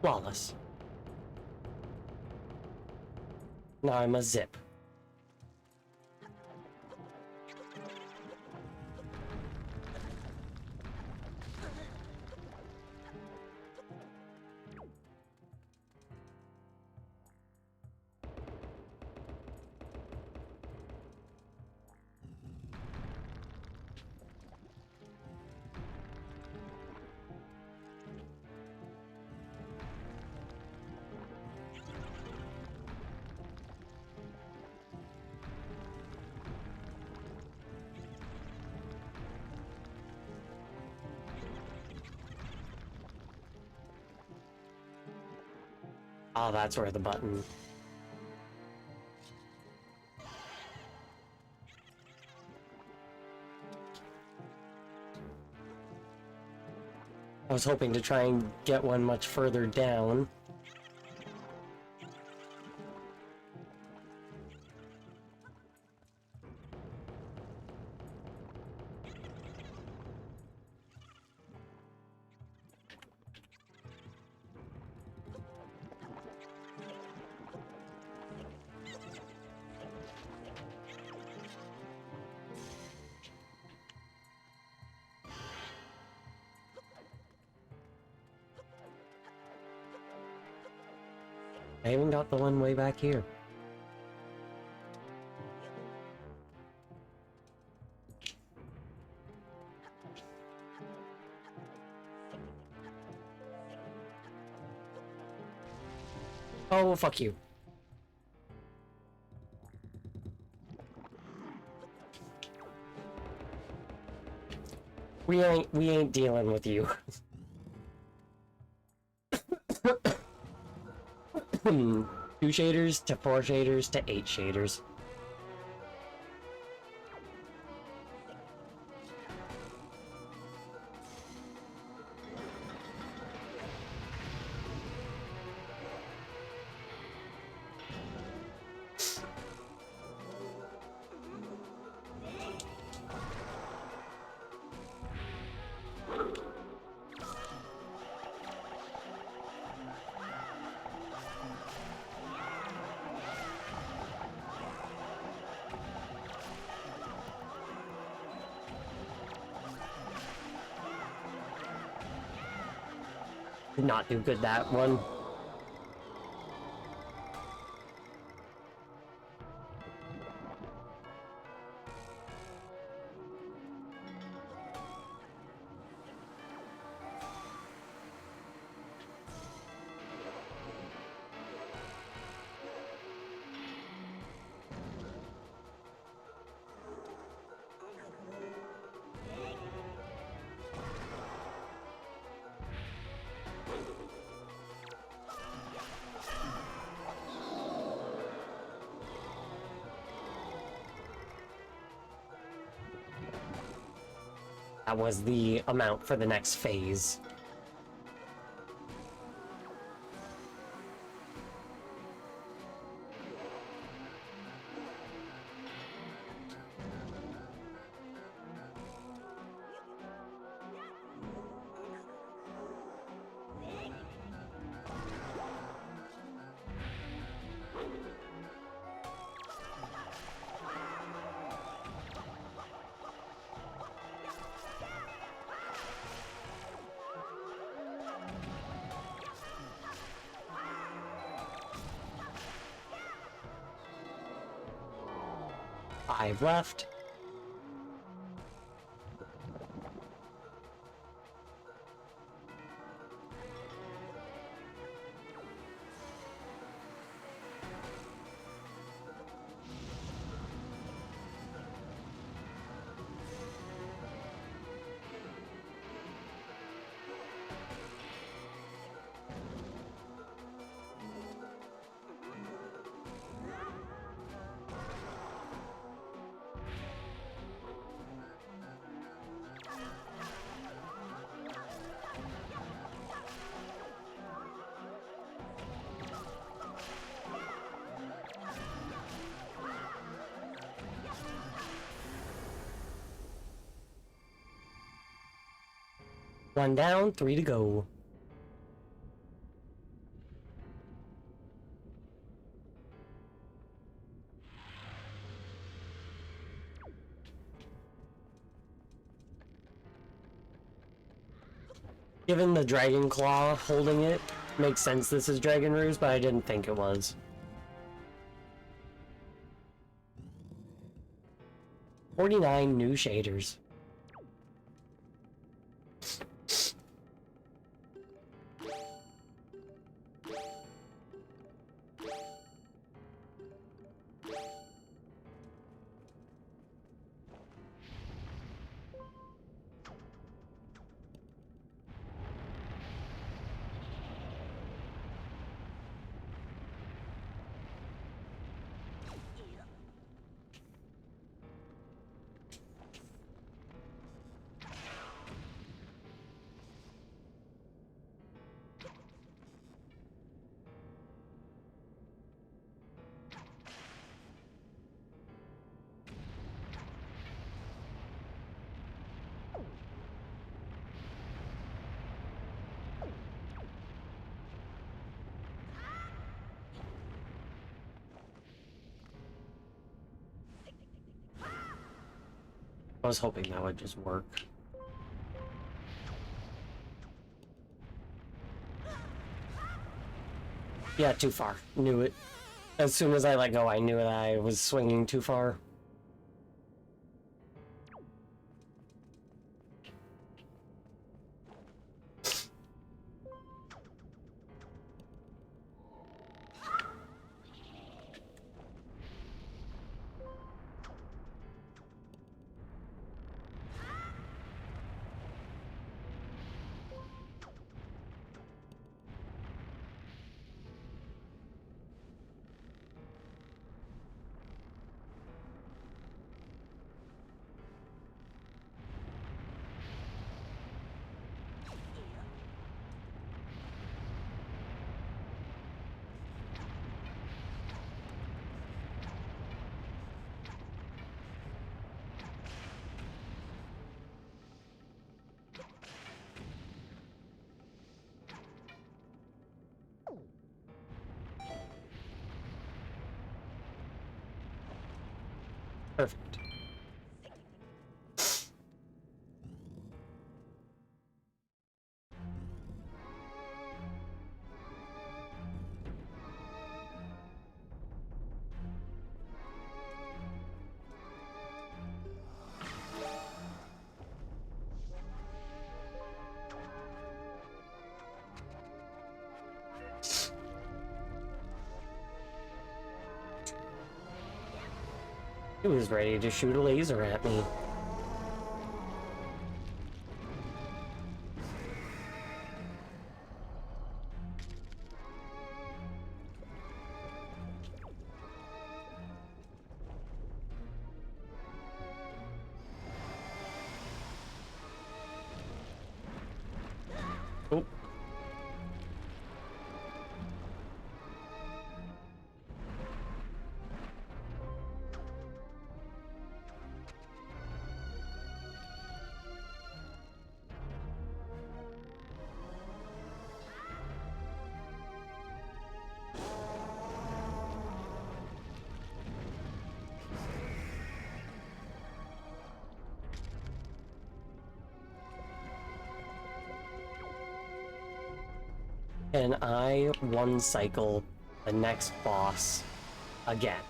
Flawless. Now I'm a zip. Oh, that's where the button. I was hoping to try and get one much further down. I even got the one way back here. Oh, well, fuck you. We ain't dealing with you. 2 shaders to 4 shaders to 8 shaders. Did not do good that one. That was the amount for the next phase. Five left. One down, 3 to go. Given the Dragon Claw holding it, makes sense this is Dragon Ruse, but I didn't think it was. 49 new shaders. I was hoping that would just work. Yeah, too far. Knew it. As soon as I let go, I knew that I was swinging too far. Perfect. He was ready to shoot a laser at me. Oh. Can I one cycle the next boss again?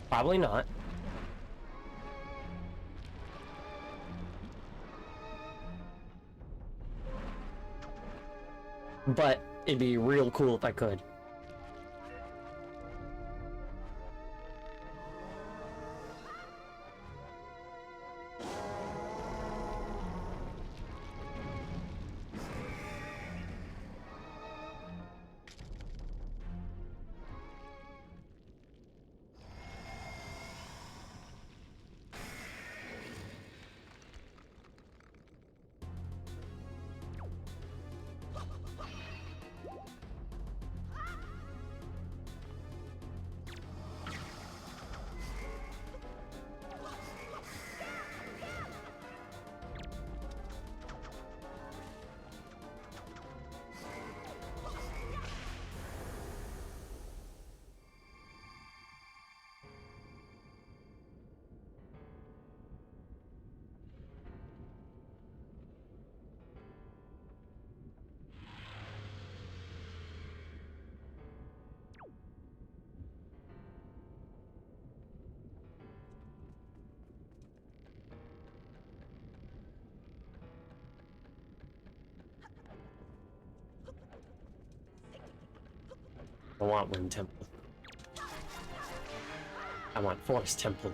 Probably not. But it'd be real cool if I could. I want Wind Temple. I want Force Temple.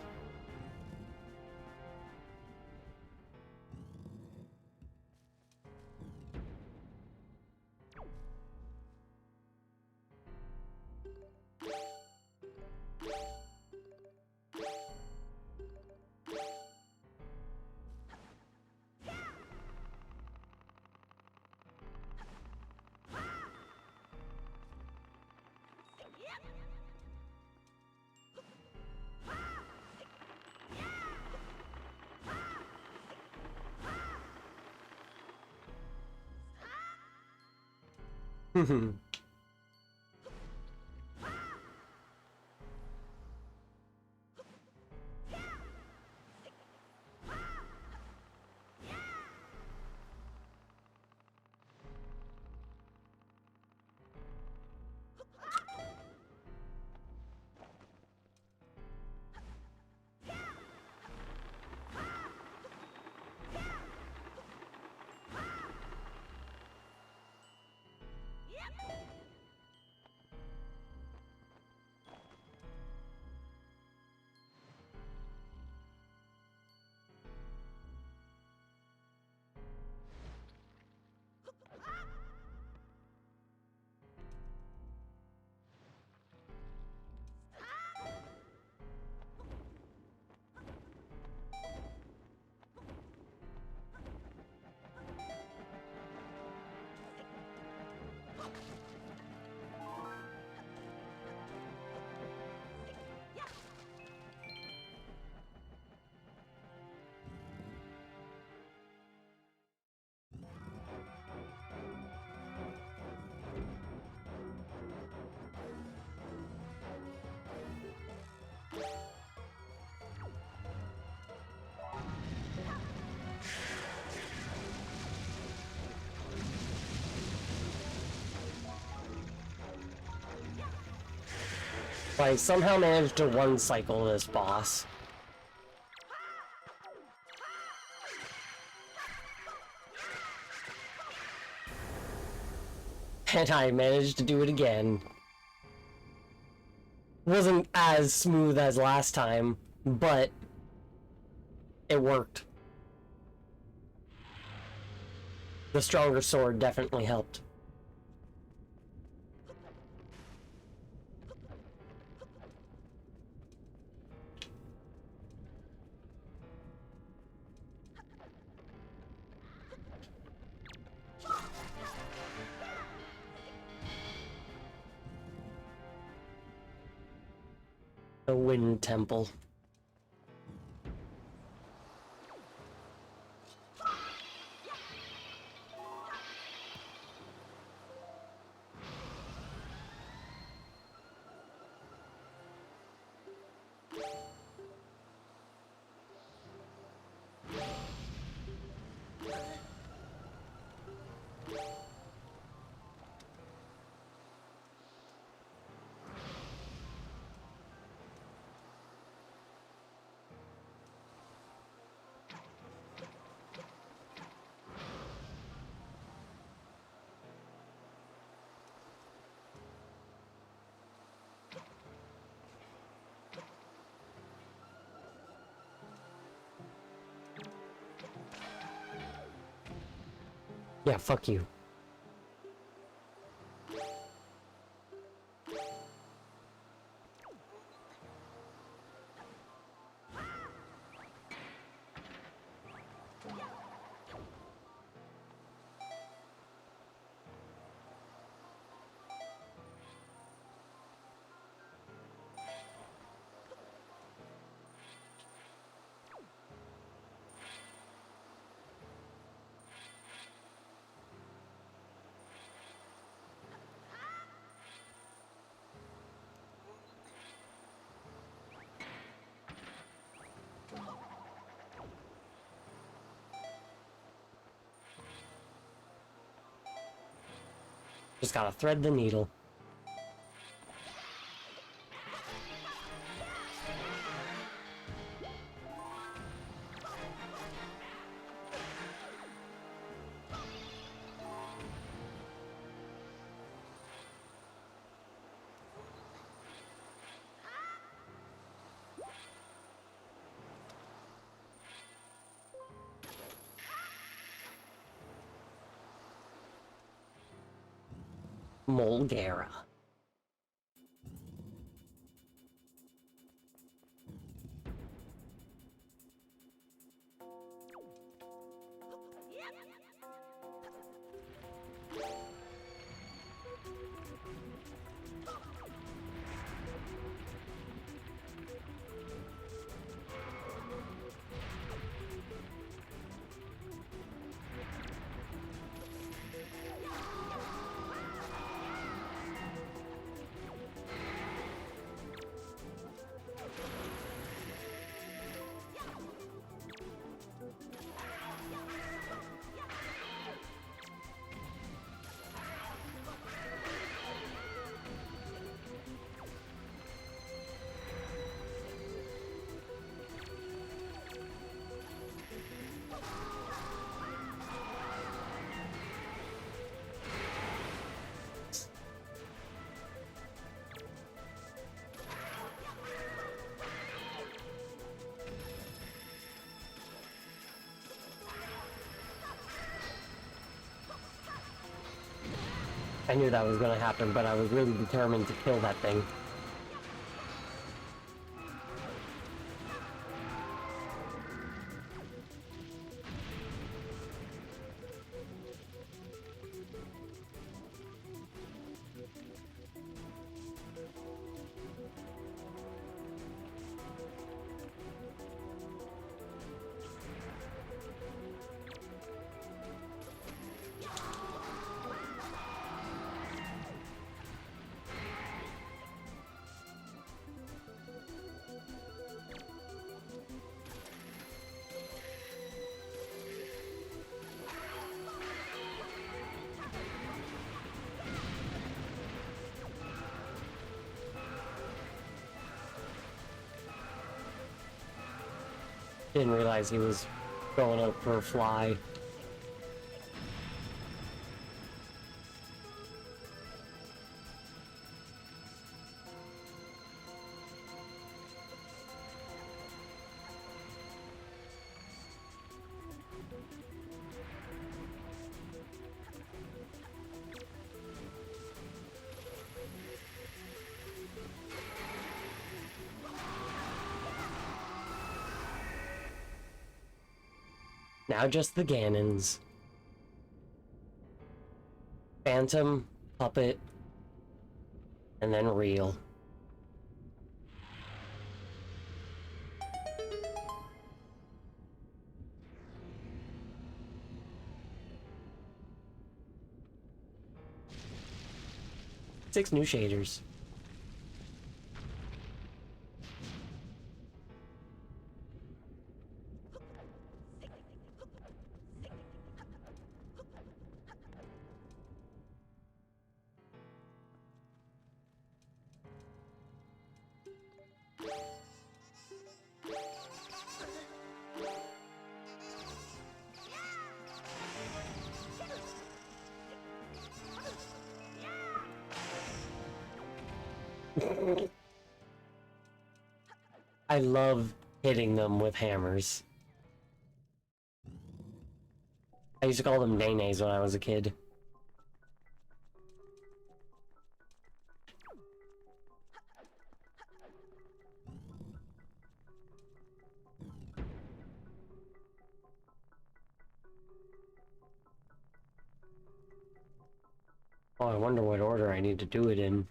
I somehow managed to one-cycle this boss. And I managed to do it again. Wasn't as smooth as last time, but it worked. The stronger sword definitely helped. The Wind Temple. Yeah, fuck you. Just gotta thread the needle. Molgara. I knew that was gonna happen, but I was really determined to kill that thing. Didn't realize he was going up for a fly. Now just the Ganons. Phantom, Puppet, and then Real. Six new shaders. I love hitting them with hammers. I used to call them nays when I was a kid. Oh, I wonder what order I need to do it in.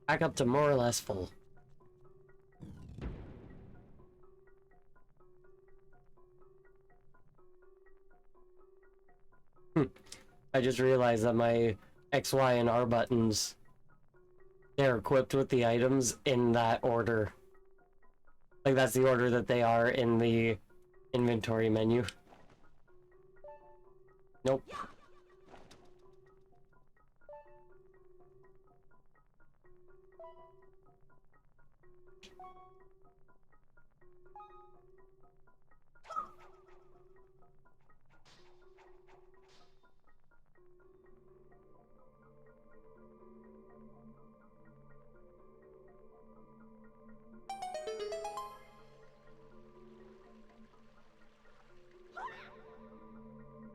Back up to more or less full. I just realized that my X, Y, and R buttons, they're equipped with the items in that order. Like, that's the order that they are in the inventory menu. Nope.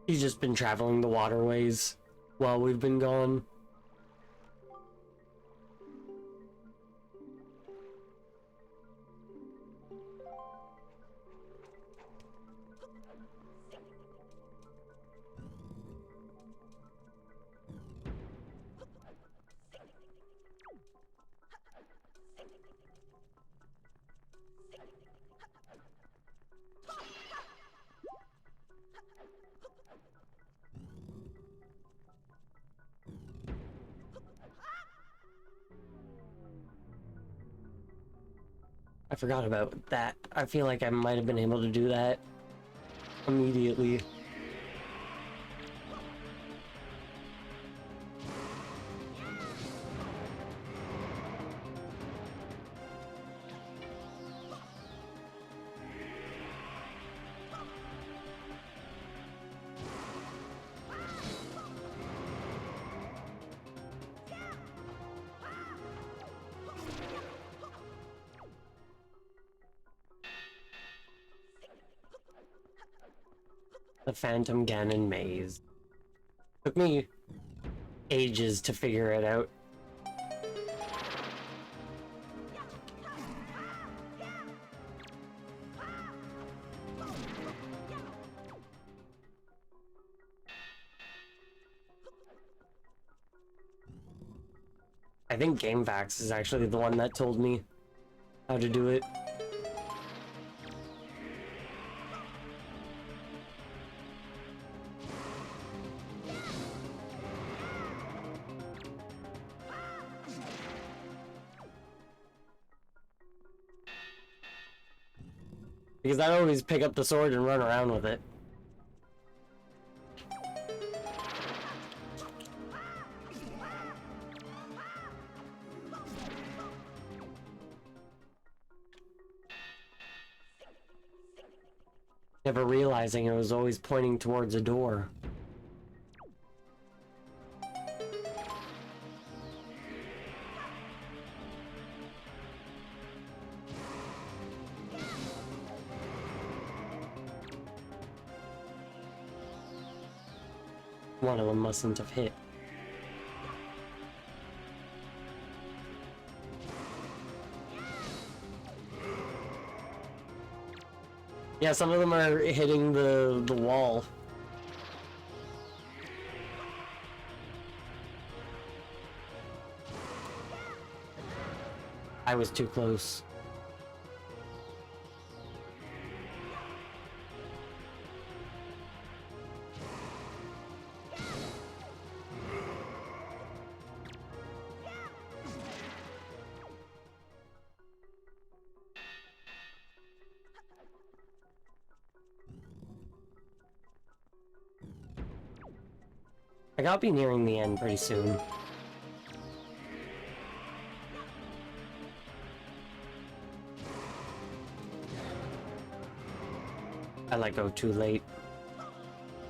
He's just been traveling the waterways while we've been gone. I forgot about that. I feel like I might have been able to do that immediately. The Phantom Ganon Maze. Took me ages to figure it out. I think GameFAQs is actually the one that told me how to do it. Because I'd always pick up the sword and run around with it. Never realizing it was always pointing towards a door. One of them mustn't have hit. Yeah, some of them are hitting the wall. I was too close. I gotta be nearing the end pretty soon. I let go too late.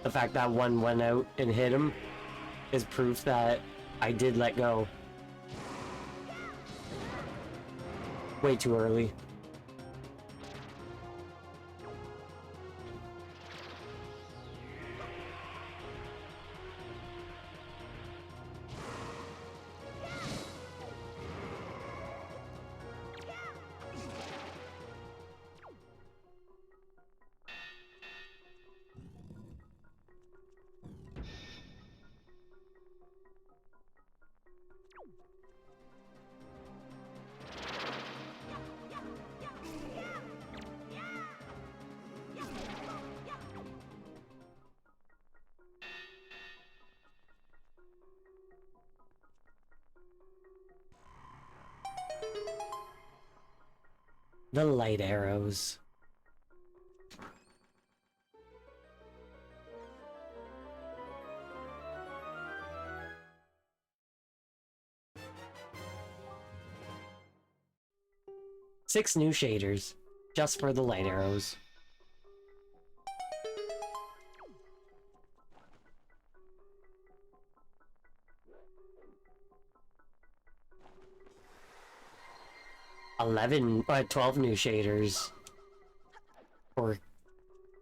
The fact that one went out and hit him is proof that I did let go. Way too early. The light arrows. Six new shaders, just for the light arrows. $12 new shaders for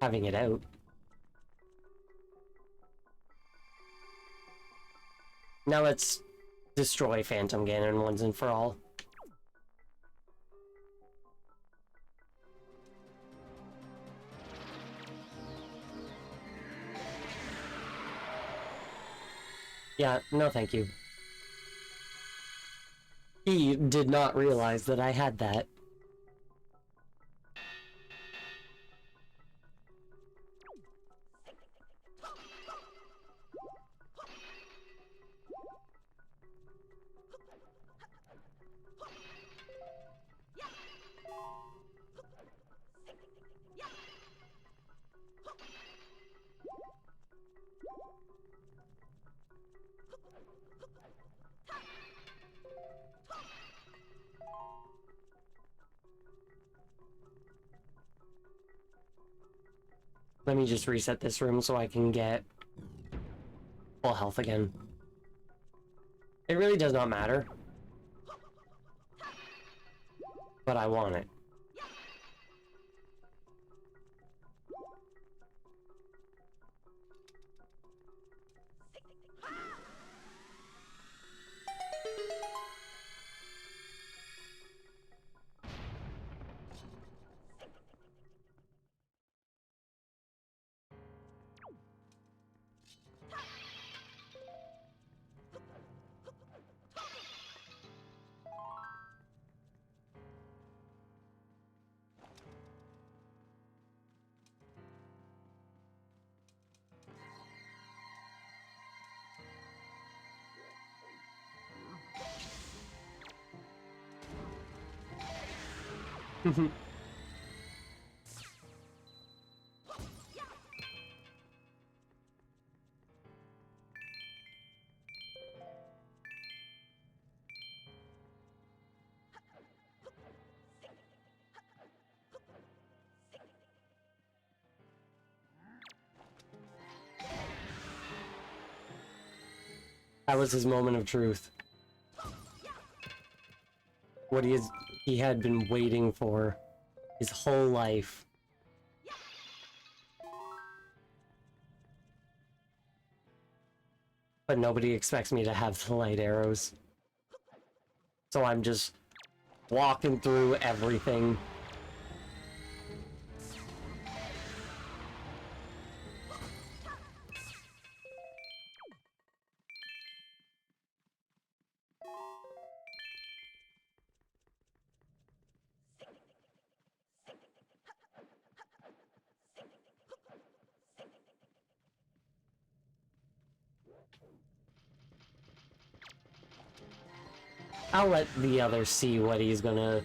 having it out. Now let's destroy Phantom Ganon once and for all. Yeah, no thank you. He did not realize that I had that. Let me just reset this room so I can get full health again. It really does not matter. But I want it. That was his moment of truth. What he had been waiting for his whole life. But nobody expects me to have the light arrows. So I'm just walking through everything. I'll let the others see what he's gonna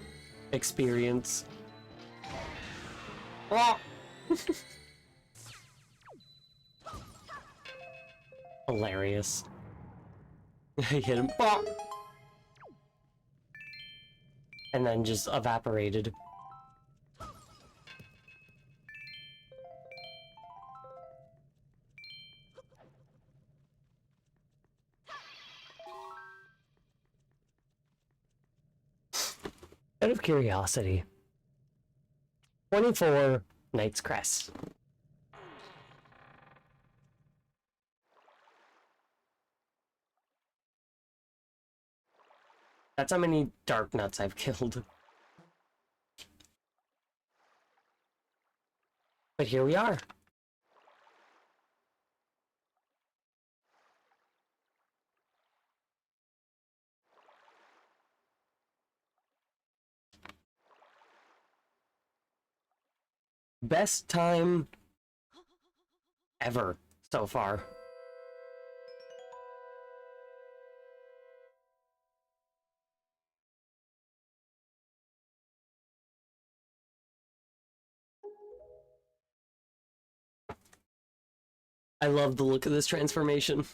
experience. Oh! Hilarious. I hit him. Oh! And then just evaporated. Out of curiosity, 24 Knight's Crest. That's how many Dark Nuts I've killed. But here we are. Best time ever so far. I love the look of this transformation.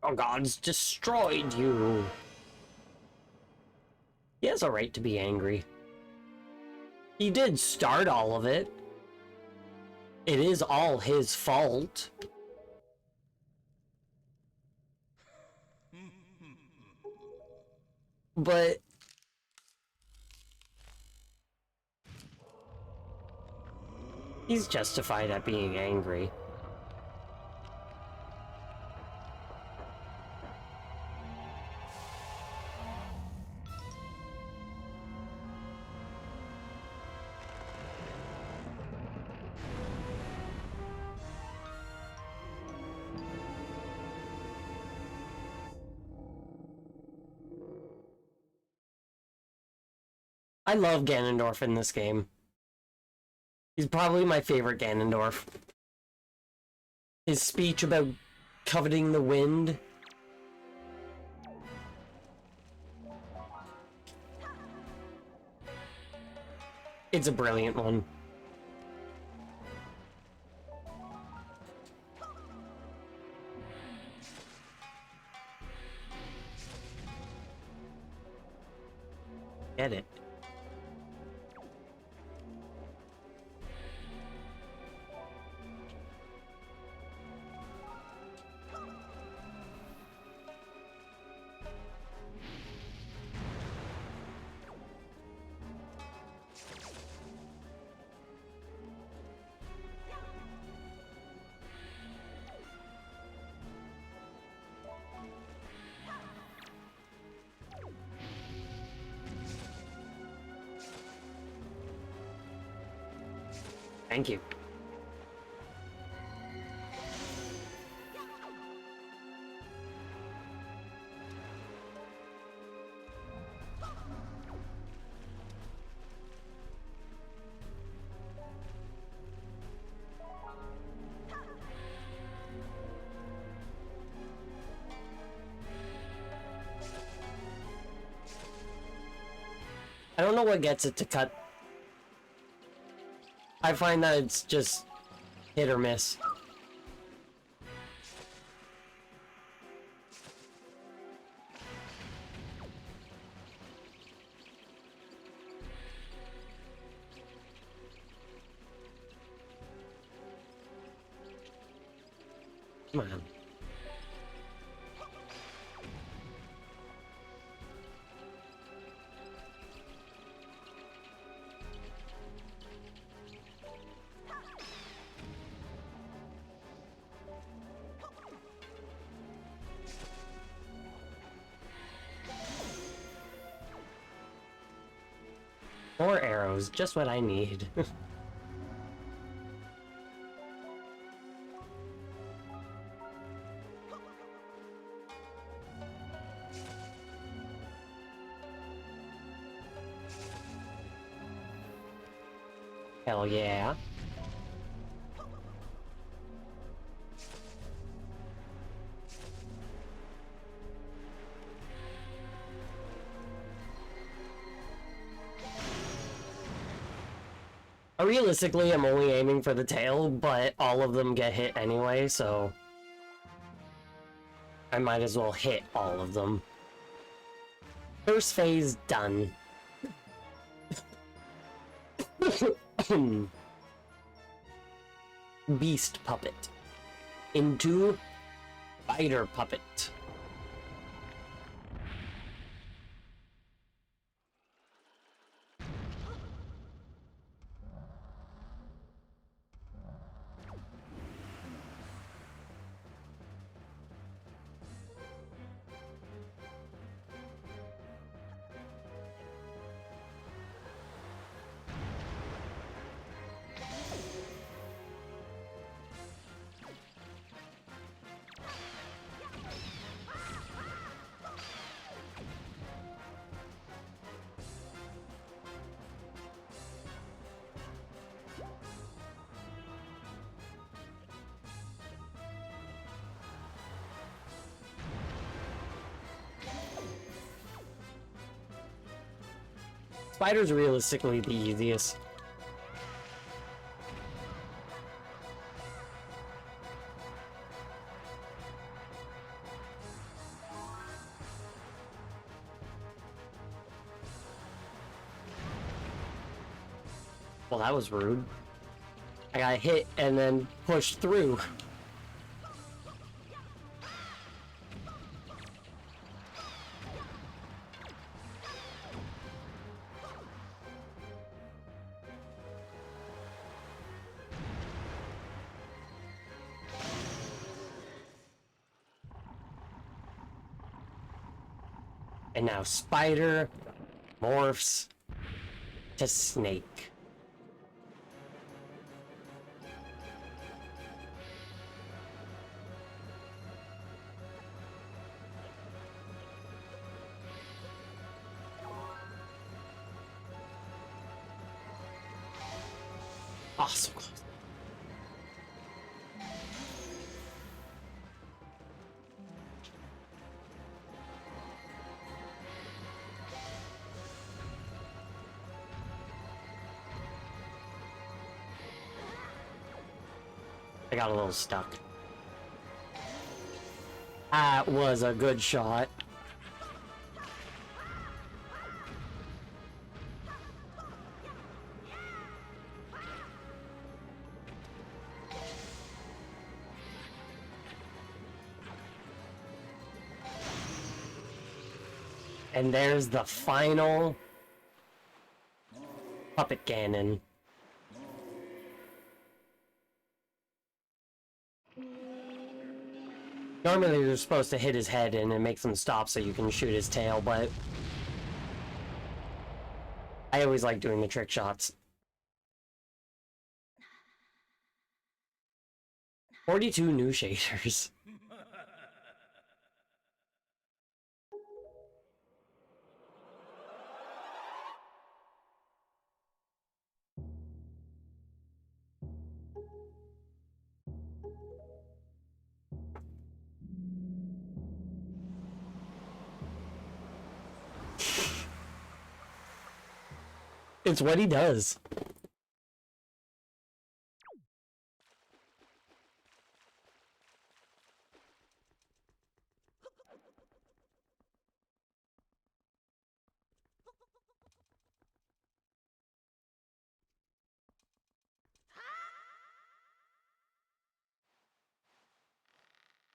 Oh, God's destroyed you. He has a right to be angry. He did start all of it. It is all his fault. But he's justified at being angry. I love Ganondorf in this game. He's probably my favorite Ganondorf. His speech about coveting the wind. It's a brilliant one. Get it. Thank you. I don't know what gets it to cut. I find that it's just hit or miss. Come on. More arrows, just what I need. Hell yeah. Realistically, I'm only aiming for the tail, but all of them get hit anyway, so I might as well hit all of them. First phase done. Beast Puppet into Spider Puppet. Spider's realistically the easiest. Well, that was rude. I got hit and then pushed through. And now Spider morphs to Snake. Oh, so close. I got a little stuck. That was a good shot. And there's the final puppet cannon. Normally you're supposed to hit his head and it makes him stop so you can shoot his tail, but I always like doing the trick shots. 42 new shaders. It's what he does.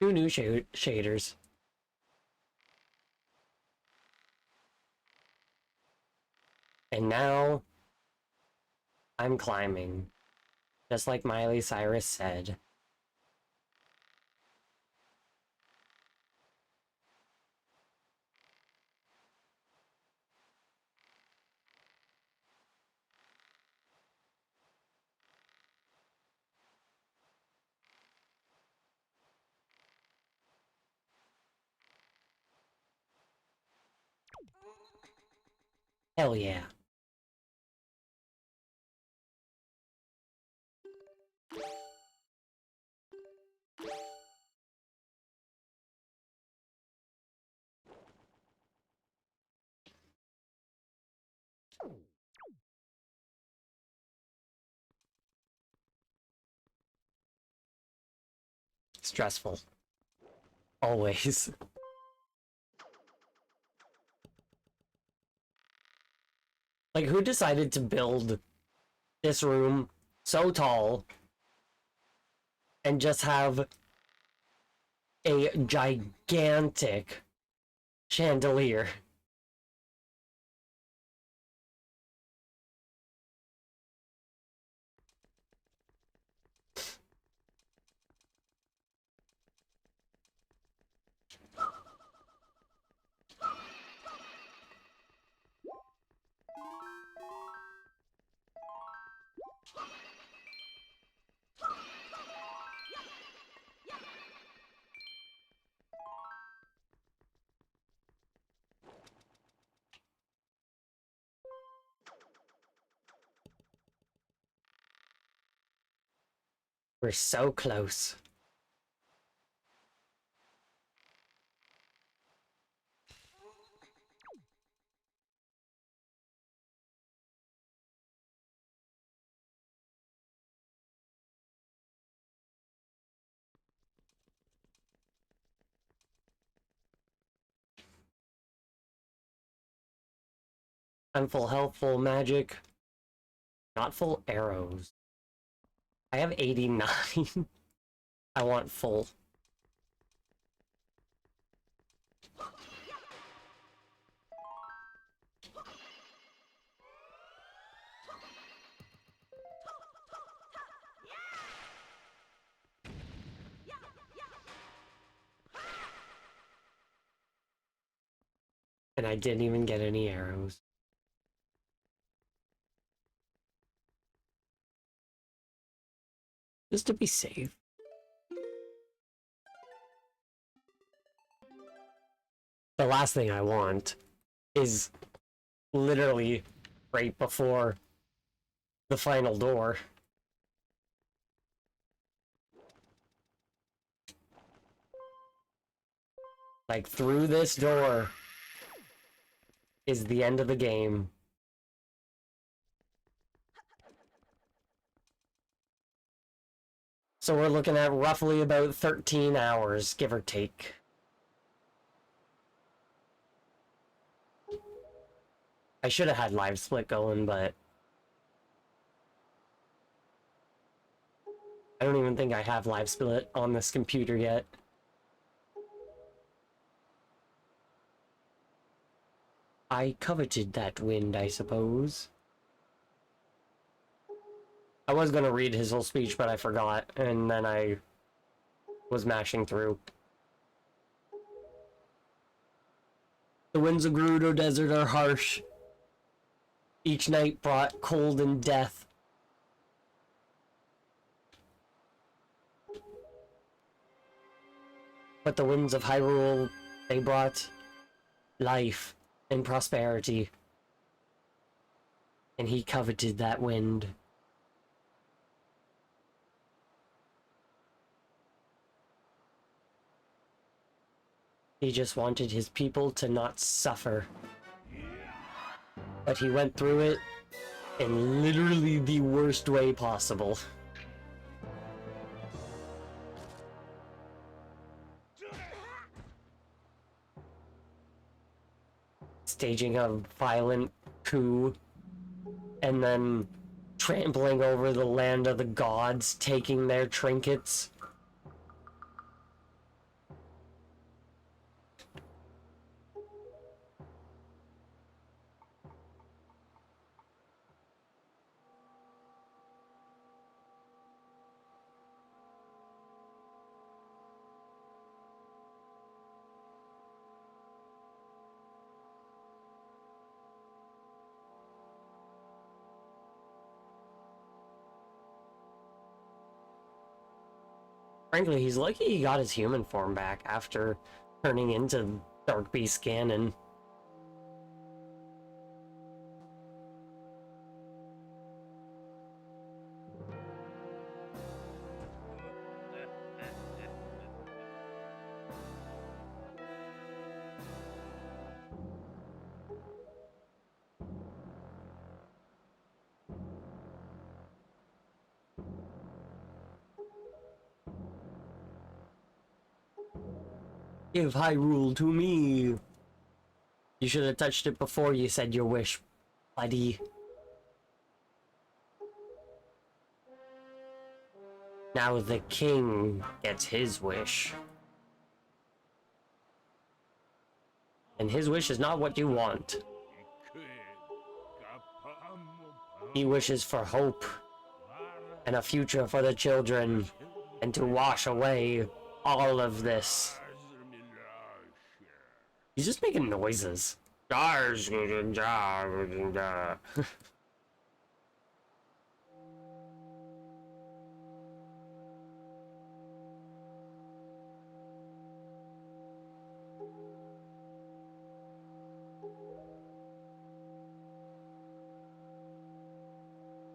Two new shaders. And now I'm climbing. Just like Miley Cyrus said. Hell yeah. Stressful. Always. Like, who decided to build this room so tall and just have a gigantic chandelier? We're so close. I'm full health, full magic. Not full arrows. I have 89. I want full. And I didn't even get any arrows. Just to be safe. The last thing I want is literally right before the final door. Like, through this door is the end of the game. So we're looking at roughly about 13 hours, give or take. I should have had live split going, but I don't even think I have live split on this computer yet. I coveted that wind, I suppose. I was gonna read his whole speech, but I forgot, and then I was mashing through. The winds of Gerudo Desert are harsh. Each night brought cold and death. But the winds of Hyrule, they brought life and prosperity. And he coveted that wind. He just wanted his people to not suffer. But he went through it in literally the worst way possible. Staging a violent coup, and then trampling over the land of the gods, taking their trinkets. Frankly, he's lucky he got his human form back after turning into Dark Beast Ganon. Give Hyrule to me. You should have touched it before you said your wish, buddy. Now the king gets his wish. And his wish is not what you want. He wishes for hope and a future for the children, and to wash away all of this. He's just making noises.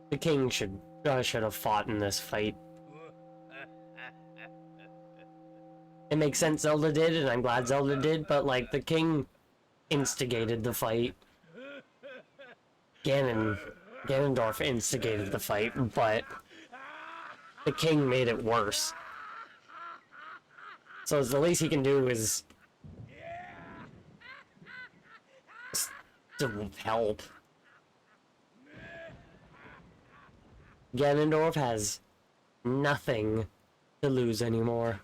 The king should have fought in this fight. It makes sense Zelda did, and I'm glad Zelda did, but like, the king instigated the fight. Ganondorf instigated the fight, but the king made it worse. So the least he can do is to help. Ganondorf has nothing to lose anymore.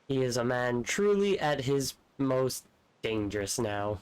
He is a man truly at his most dangerous now.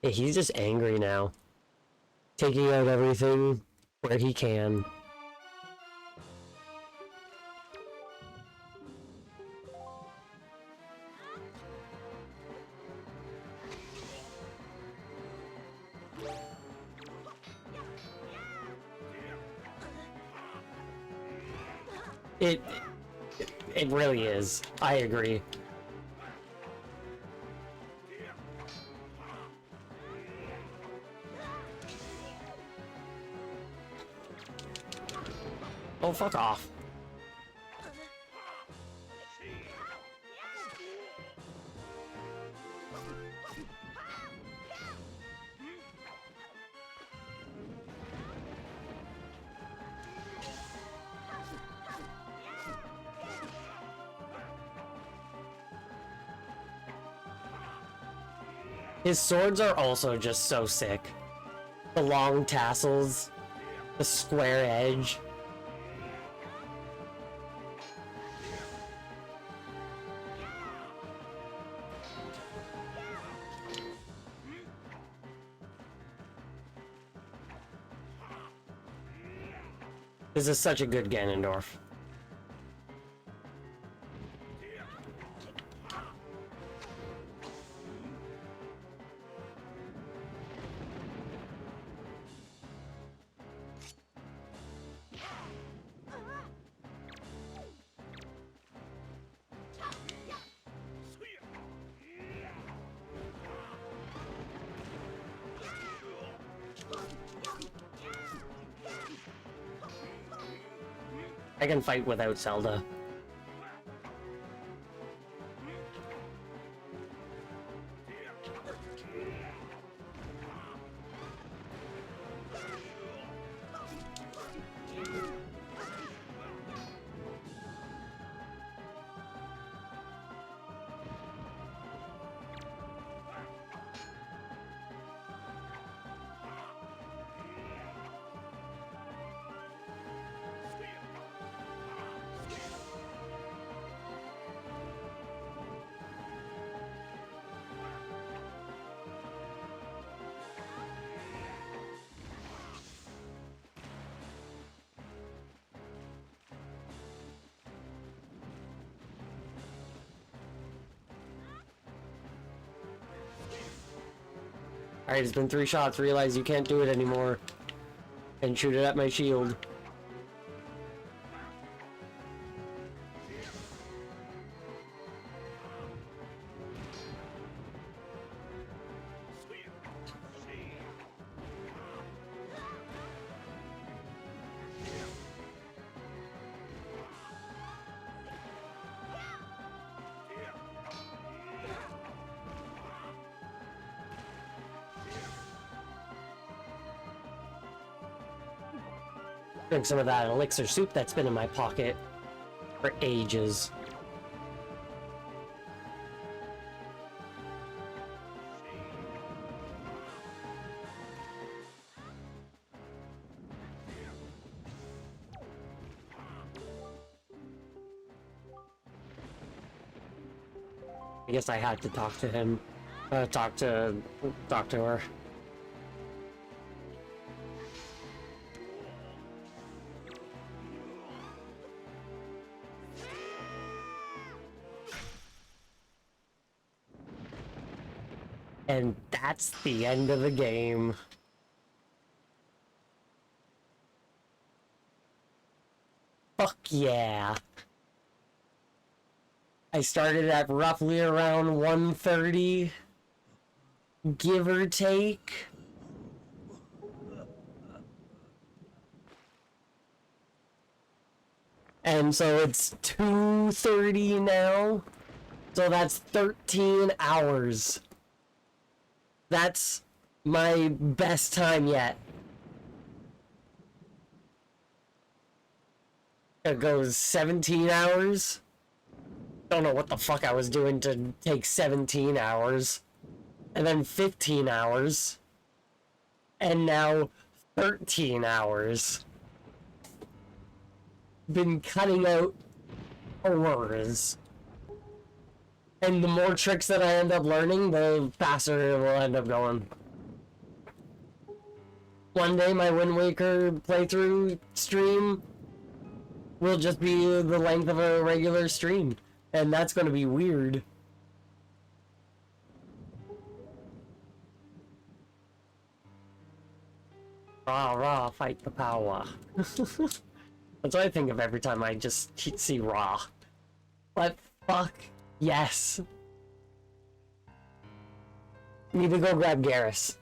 Yeah, he's just angry now. Taking out everything where he can. It really is. I agree. Oh, fuck off. His swords are also just so sick. The long tassels, the square edge. This is such a good Ganondorf. I can fight without Zelda. Alright, it's been 3 shots. Realize you can't do it anymore. And shoot it at my shield. Drink some of that elixir soup that's been in my pocket for ages. I guess I had to talk to him. Talk to her. And that's the end of the game. Fuck yeah. I started at roughly around 1:30, give or take. And so it's 2:30 now. So that's 13 hours. That's my best time yet. It goes 17 hours. Don't know what the fuck I was doing to take 17 hours. And then 15 hours. And now 13 hours. Been cutting out hours. And the more tricks that I end up learning, the faster it will end up going. One day my Wind Waker playthrough stream will just be the length of a regular stream. And that's gonna be weird. Rah rah, fight the power. That's what I think of every time I just see Raw. But fuck yes. Need to go grab Garrus.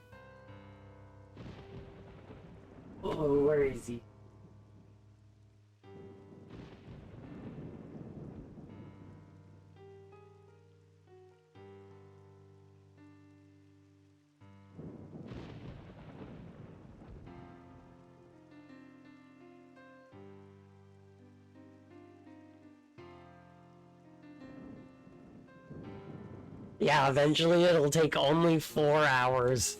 Oh, where is he? Yeah, eventually it'll take only 4 hours.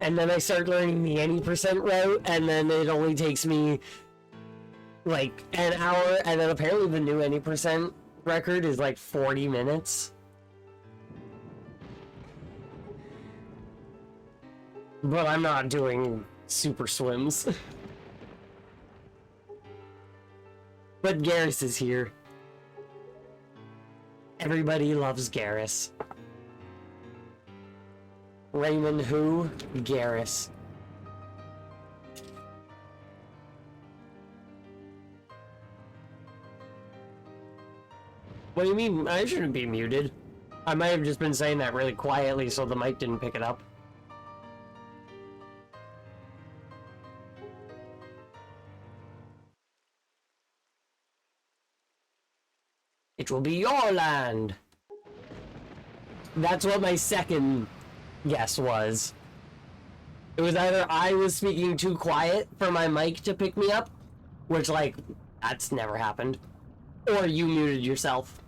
And then I start learning the any percent route, and then it only takes me like an hour, and then apparently the new any percent record is like 40 minutes. But I'm not doing super swims. But Garrus is here. Everybody loves Garrus. Raymond who? Garrus. What do you mean? I shouldn't be muted. I might have just been saying that really quietly so the mic didn't pick it up. It will be your land. That's what my second guess was. It was either I was speaking too quiet for my mic to pick me up, which, like, that's never happened, or you muted yourself.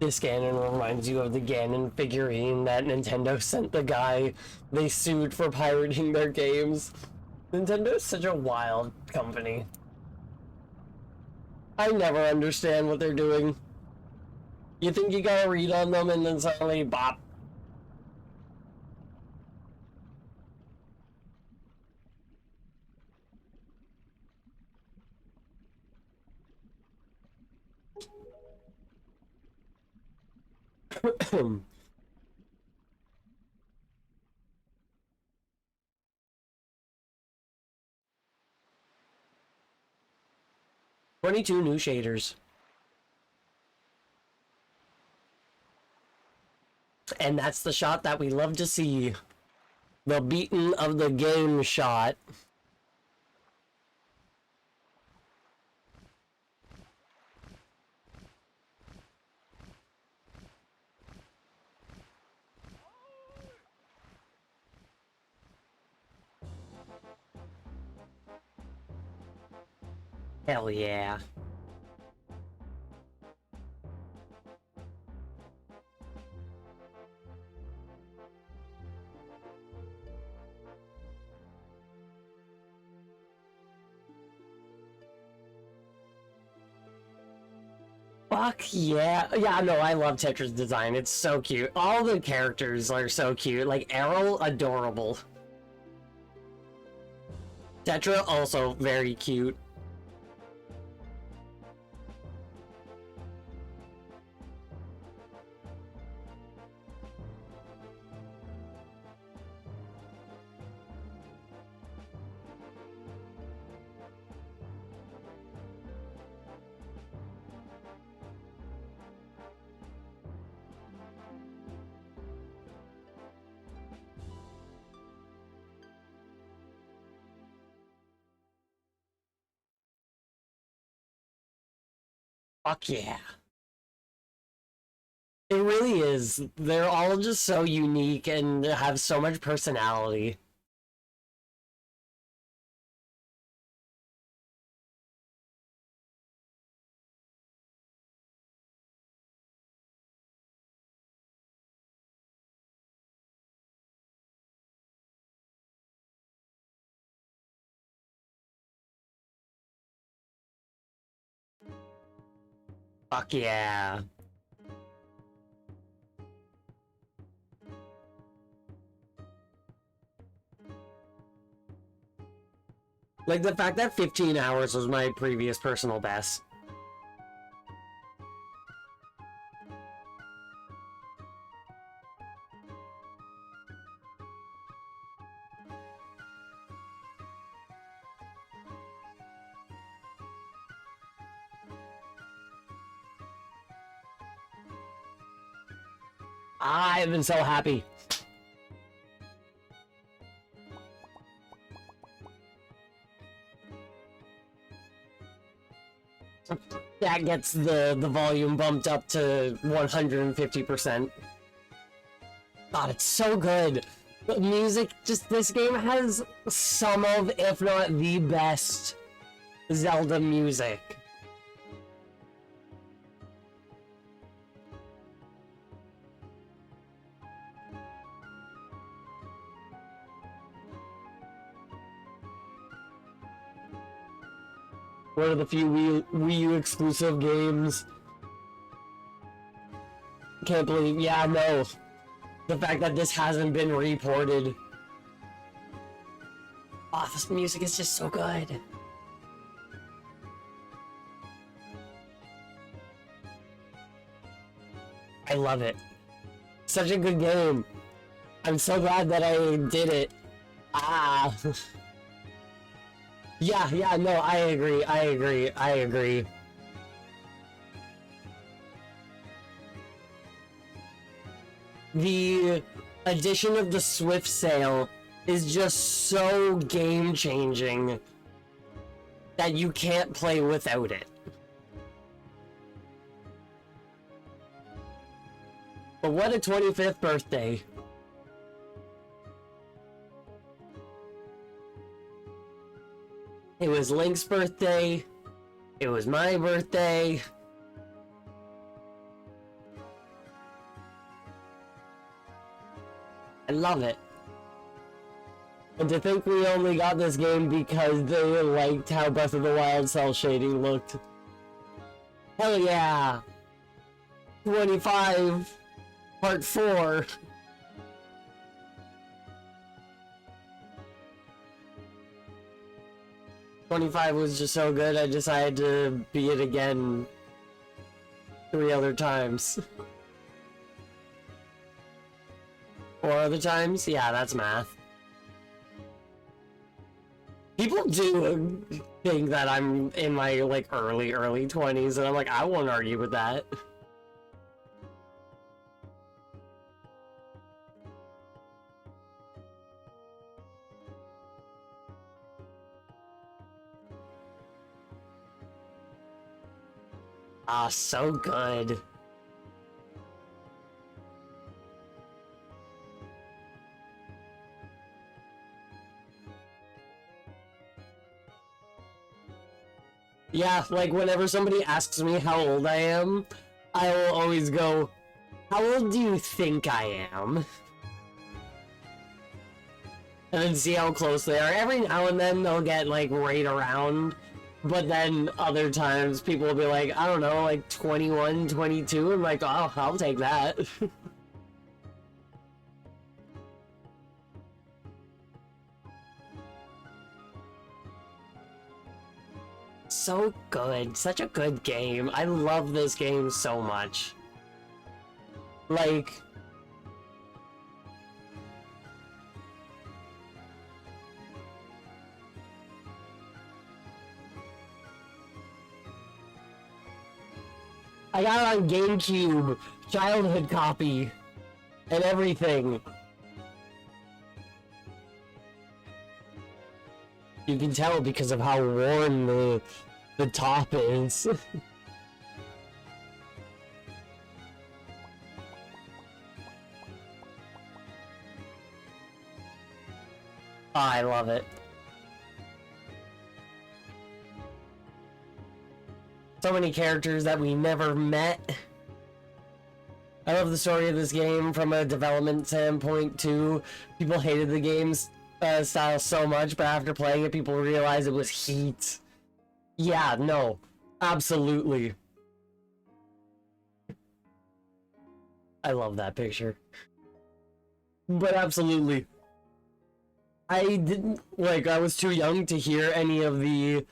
This Ganon reminds you of the Ganon figurine that Nintendo sent the guy they sued for pirating their games. Nintendo's such a wild company. I never understand what they're doing. You think you gotta read on them and then suddenly bop. "22 new shaders. And that's the shot that we love to see. The beaten of the game shot. Hell yeah. Fuck yeah. Yeah, no, I love Tetra's design. It's so cute. All the characters are so cute. Like, Errol, adorable. Tetra, also very cute. Fuck yeah. It really is. They're all just so unique and have so much personality. Fuck yeah. Like, the fact that 15 hours was my previous personal best. I've been so happy. That gets the volume bumped up to 150%. God, it's so good. The music, just, this game has some of, if not the best, Zelda music. One of the few Wii U exclusive games. Can't believe, yeah, no. The fact that this hasn't been reported. Oh, this music is just so good. I love it. Such a good game. I'm so glad that I did it. Ah. Yeah, no, I agree. The addition of the Swift Sail is just so game-changing that you can't play without it. But what a 25th birthday. It was Link's birthday. It was my birthday. I love it. And to think we only got this game because they liked how Breath of the Wild cell shading looked. Hell yeah! 25, part 4. '25 was just so good, I decided to beat it again 3 other times. 4 other times? Yeah, that's math. People do think that I'm in my, like, early 20s, and I'm like, I won't argue with that. Ah, so good. Yeah, like whenever somebody asks me how old I am, I will always go, how old do you think I am? And then see how close they are. Every now and then they'll get like right around But then other times people will be like, I don't know, like 21, 22, and like, oh, I'll take that. So good. Such a good game. I love this game so much. Like... I got it on GameCube, childhood copy, and everything. You can tell because of how worn the top is. I love it. So many characters that we never met. I love the story of this game from a development standpoint too. People hated the game's style so much, but after playing it, people realized it was heat. Yeah, no, absolutely. I love that picture. But absolutely. I didn't, like, I was too young to hear any of the,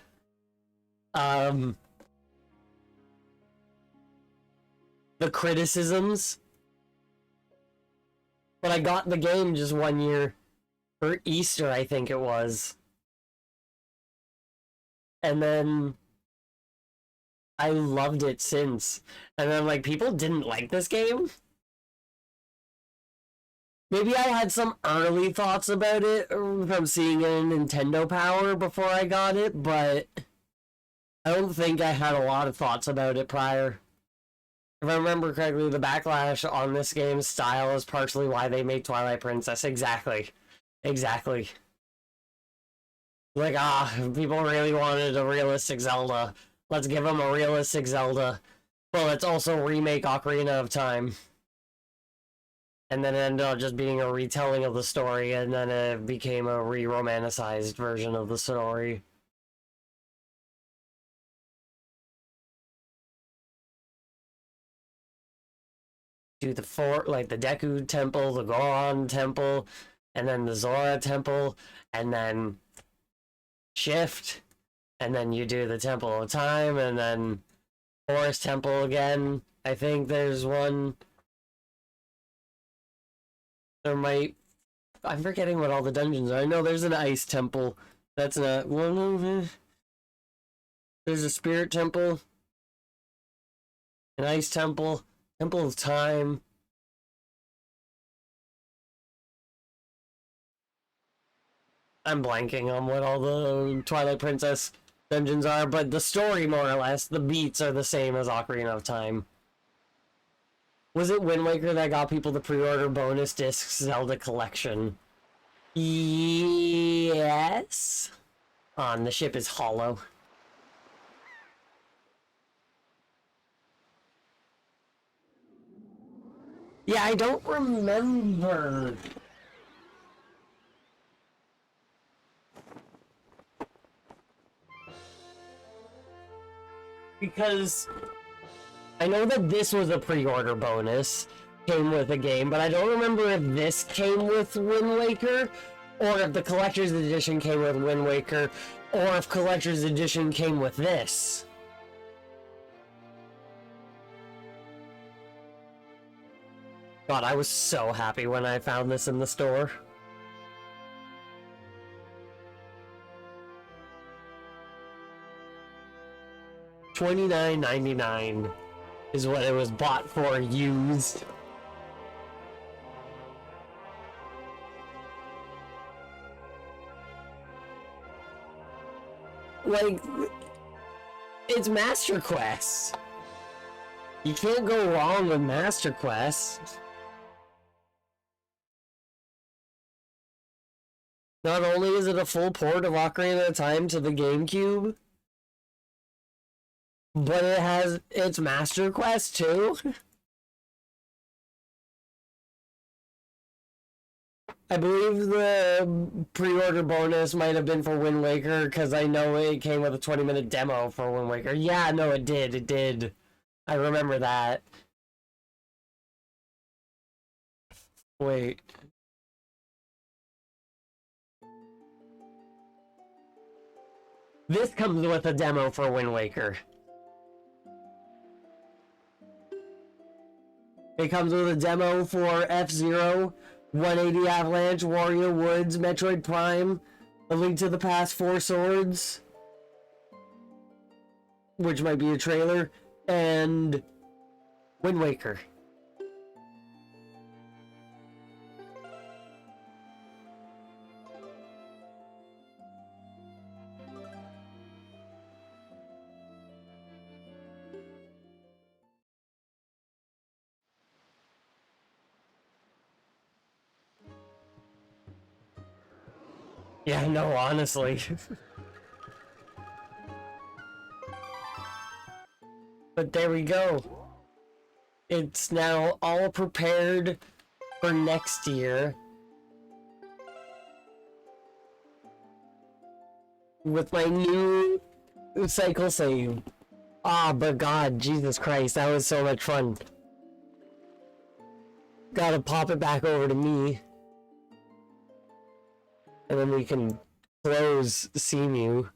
criticisms. But I got the game just one year, for Easter, I think it was. And then I loved it since. And then, like, people didn't like this game. Maybe I had some early thoughts about it from seeing it in Nintendo Power before I got it, but I don't think I had a lot of thoughts about it prior. If I remember correctly, the backlash on this game's style is partially why they made Twilight Princess. Exactly. Exactly. Like, people really wanted a realistic Zelda. Let's give them a realistic Zelda. But let's also remake Ocarina of Time. And then it ended up just being a retelling of the story, and then it became a re-romanticized version of the story. Do the fort, like the Deku Temple, the Goron Temple, and then the Zora Temple, and then shift, and then you do the Temple of Time, and then Forest Temple again. I think there's one. There might... I'm forgetting what all the dungeons are. I know there's an Ice Temple. That's not one of it. There's a Spirit Temple. An Ice Temple. Temple of Time. I'm blanking on what all the Twilight Princess dungeons are, but the story, more or less, the beats are the same as Ocarina of Time. Was it Wind Waker that got people the pre-order bonus discs Zelda collection? Yes. And the ship is hollow. Yeah, I don't remember. Because I know that this was a pre-order bonus, came with a game, but I don't remember if this came with Wind Waker, or if the Collector's Edition came with Wind Waker, or if Collector's Edition came with this. God, I was so happy when I found this in the store. $29.99 is what it was bought for used. Like, it's Master Quest. You can't go wrong with Master Quest. Not only is it a full port of Ocarina of Time to the GameCube, but it has its Master Quest too. I believe the pre-order bonus might have been for Wind Waker, because I know it came with a 20-minute demo for Wind Waker. Yeah, no, it did. I remember that. Wait. This comes with a demo for Wind Waker. It comes with a demo for F-Zero, 180 Avalanche, Wario Woods, Metroid Prime, A Link to the Past 4 Swords, which might be a trailer, and Wind Waker. Yeah, no, honestly. But there we go. It's now all prepared for next year. With my new cycle save. Ah, but God, Jesus Christ, that was so much fun. Gotta pop it back over to me. And then we can close Seamew.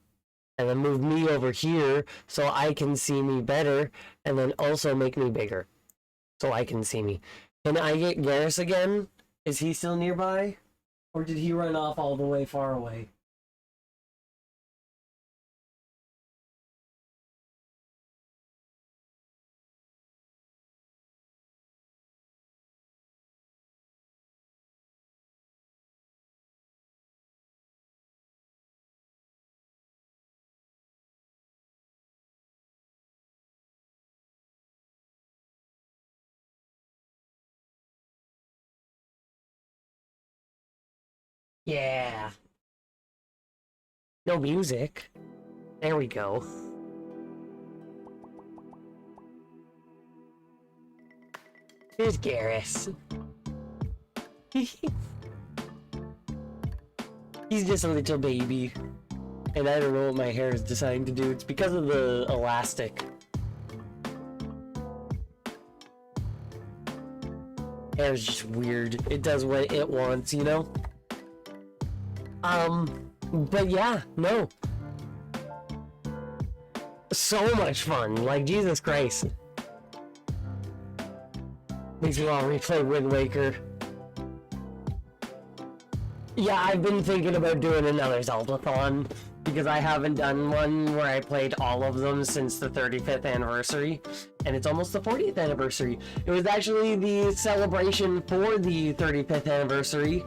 And then move me over here so I can see me better. And then also make me bigger. So I can see me. Can I get Garrus again? Is he still nearby? Or did he run off all the way far away? Yeah. No music. There we go. Here's Garrus. He's just a little baby. And I don't know what my hair is deciding to do. It's because of the elastic. Hair is just weird. It does what it wants, you know? But yeah, no. So much fun. Like, Jesus Christ. Makes me want to replay Wind Waker. Yeah, I've been thinking about doing another Zeldathon, because I haven't done one where I played all of them since the 35th anniversary, and it's almost the 40th anniversary. It was actually the celebration for the 35th anniversary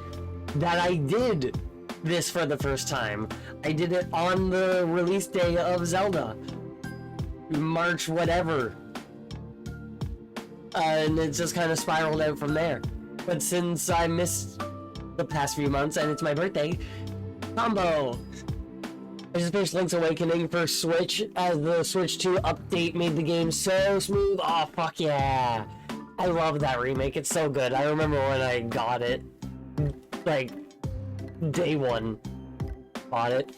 that I did this for the first time. I did it on the release day of Zelda. March whatever. And it just kind of spiraled out from there. But since I missed the past few months and it's my birthday, combo! I just finished Link's Awakening for Switch as the Switch 2 update made the game so smooth. Oh, fuck yeah! I love that remake, it's so good. I remember when I got it. Like, day one. Bought it.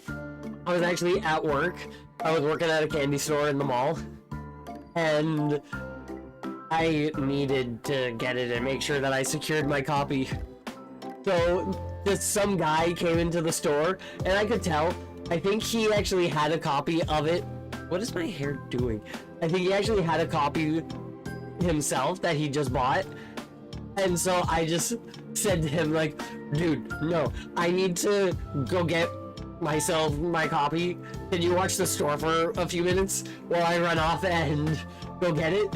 I was actually at work. I was working at a candy store in the mall. And I needed to get it and make sure that I secured my copy. So, just some guy came into the store, and I could tell. I think he actually had a copy of it. What is my hair doing? I think he actually had a copy himself that he just bought. And so I just said to him, like, dude, no, I need to go get myself my copy. Can you watch the store for a few minutes while I run off and go get it?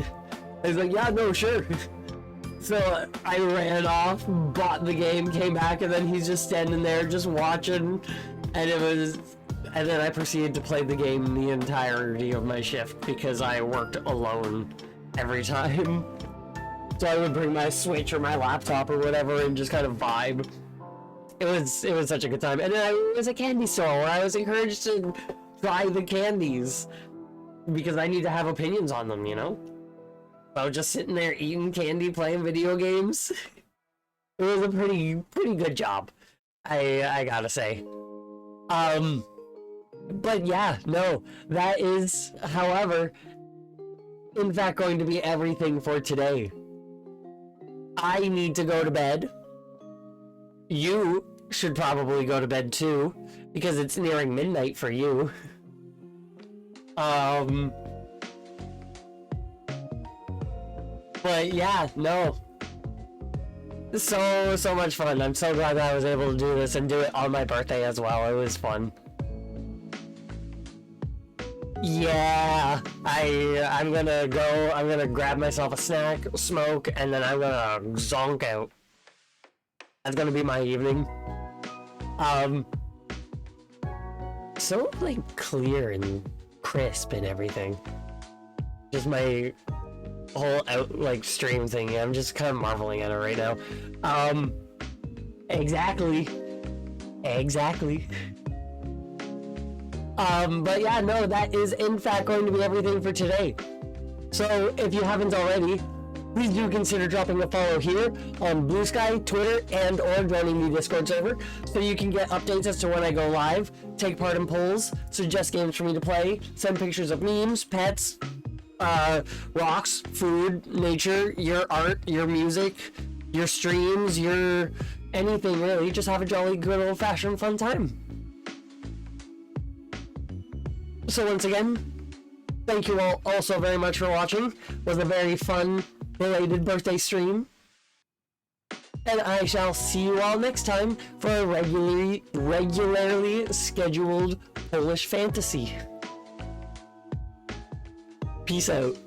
I was like, yeah, no, sure. So I ran off, bought the game, came back, and then he's just standing there just watching, and then I proceeded to play the game the entirety of my shift because I worked alone every time. So I would bring my Switch or my laptop or whatever and just kind of vibe. It was such a good time. And then it was a candy store where I was encouraged to try the candies because I need to have opinions on them, you know? I was just sitting there eating candy, playing video games. It was a pretty good job. I gotta say. But yeah, no, that is, however, in fact, going to be everything for today. I need to go to bed. You should probably go to bed too, because it's nearing midnight for you. But yeah, no. So much fun. I'm so glad that I was able to do this and do it on my birthday as well. It was fun. Yeah, I'm gonna go, I'm gonna grab myself a snack, smoke, and then I'm gonna zonk out. That's gonna be my evening. So like clear and crisp and everything. Just my whole stream thing. I'm just kind of marveling at it right now. Exactly. But yeah, no, that is in fact going to be everything for today. So if you haven't already, please do consider dropping a follow here on Blue Sky, Twitter, and or joining the Discord server so you can get updates as to when I go live, take part in polls, suggest games for me to play, send pictures of memes, pets, rocks, food, nature, your art, your music, your streams, your anything really. Just have a jolly good old-fashioned fun time. So once again, thank you all also very much for watching. It was a very fun, belated birthday stream. And I shall see you all next time for a regularly scheduled Polish fantasy. Peace out.